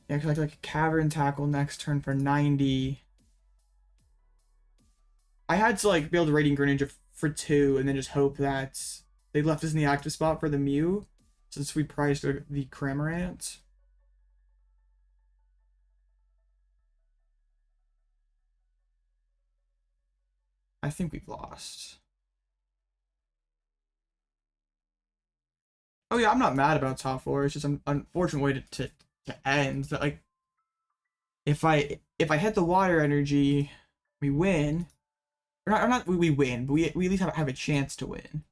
Yeah, cause like Cavern Tackle next turn for 90. I had to like be able to Radiant Greninja for 2 and then just hope that they left us in the active spot for the Mew, since we priced the Cramorant. I think we've lost. Oh yeah, I'm not mad about top 4. It's just an unfortunate way to end. That like, if I hit the water energy, we win. Or not we win, but we at least have a chance to win.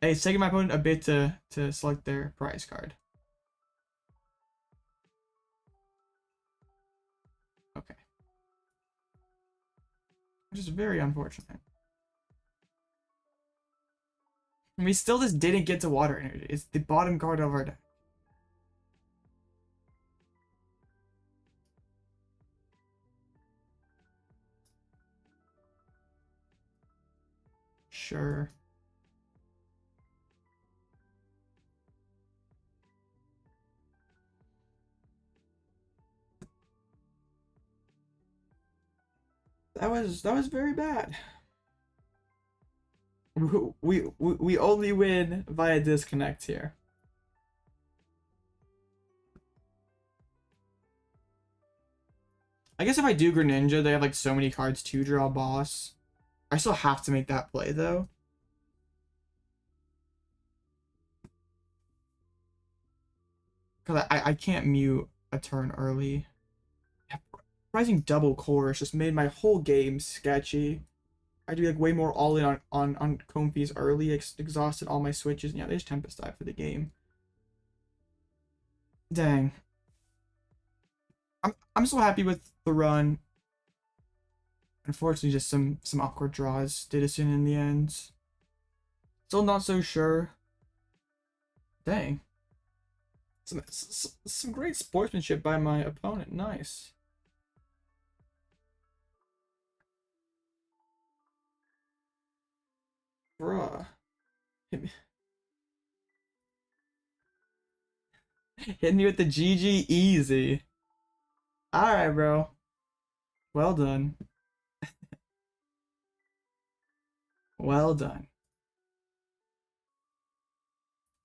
Hey, it's taking my opponent a bit to select their prize card. Okay. Which is very unfortunate. And we still just didn't get to water energy. It's the bottom card of our deck. sure. That was very bad. We only win via disconnect here. I guess if I do Greninja, they have like so many cards to draw boss. I still have to make that play though. Cause I can't mute a turn early. Rising double Colress just made my whole game sketchy. I do like way more all in on Comfey's early, exhausted all my switches. And yeah, there's Tempest Dive for the game. Dang. I'm so happy with the run. Unfortunately, just some awkward draws did us in the end. Still not so sure. Dang. Some great sportsmanship by my opponent. Nice. Bruh. Hit me with the GG easy. Alright, bro. Well done. Well done.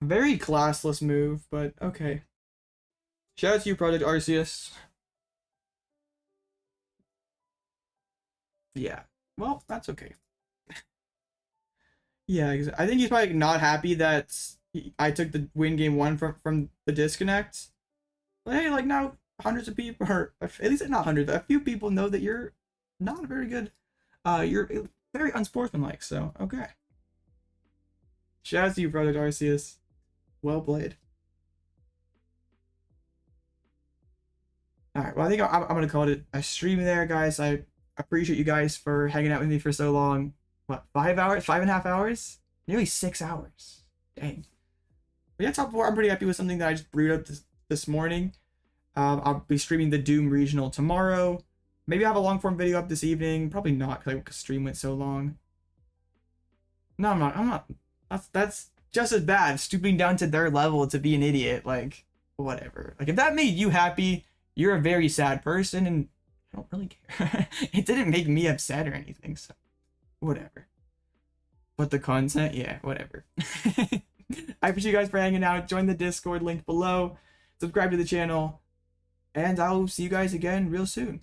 Very classless move, but okay. Shout out to you, Project Arceus. Yeah. Well, that's okay. Yeah, I think he's probably not happy that I took the win game 1 from the disconnect. But hey, like now hundreds of people, or at least not hundreds, a few people know that you're not very good. You're very unsportsmanlike, so okay. Shout out to you, Project Arceus. Well played. Alright, well I think I'm gonna call it a stream there, guys. I appreciate you guys for hanging out with me for so long. What, 5 hours? 5.5 hours? Nearly 6 hours. Dang. But yeah, top 4, I'm pretty happy with something that I just brewed up this morning. I'll be streaming the Doom Regional tomorrow. Maybe I'll have a long form video up this evening. Probably not, because the stream went so long. No, I'm not. That's just as bad. Stooping down to their level to be an idiot. Like, whatever. Like, if that made you happy, you're a very sad person, and I don't really care. It didn't make me upset or anything, so whatever. But the content, yeah, whatever. I appreciate you guys for hanging out. Join the Discord link below. Subscribe to the channel. And I'll see you guys again real soon.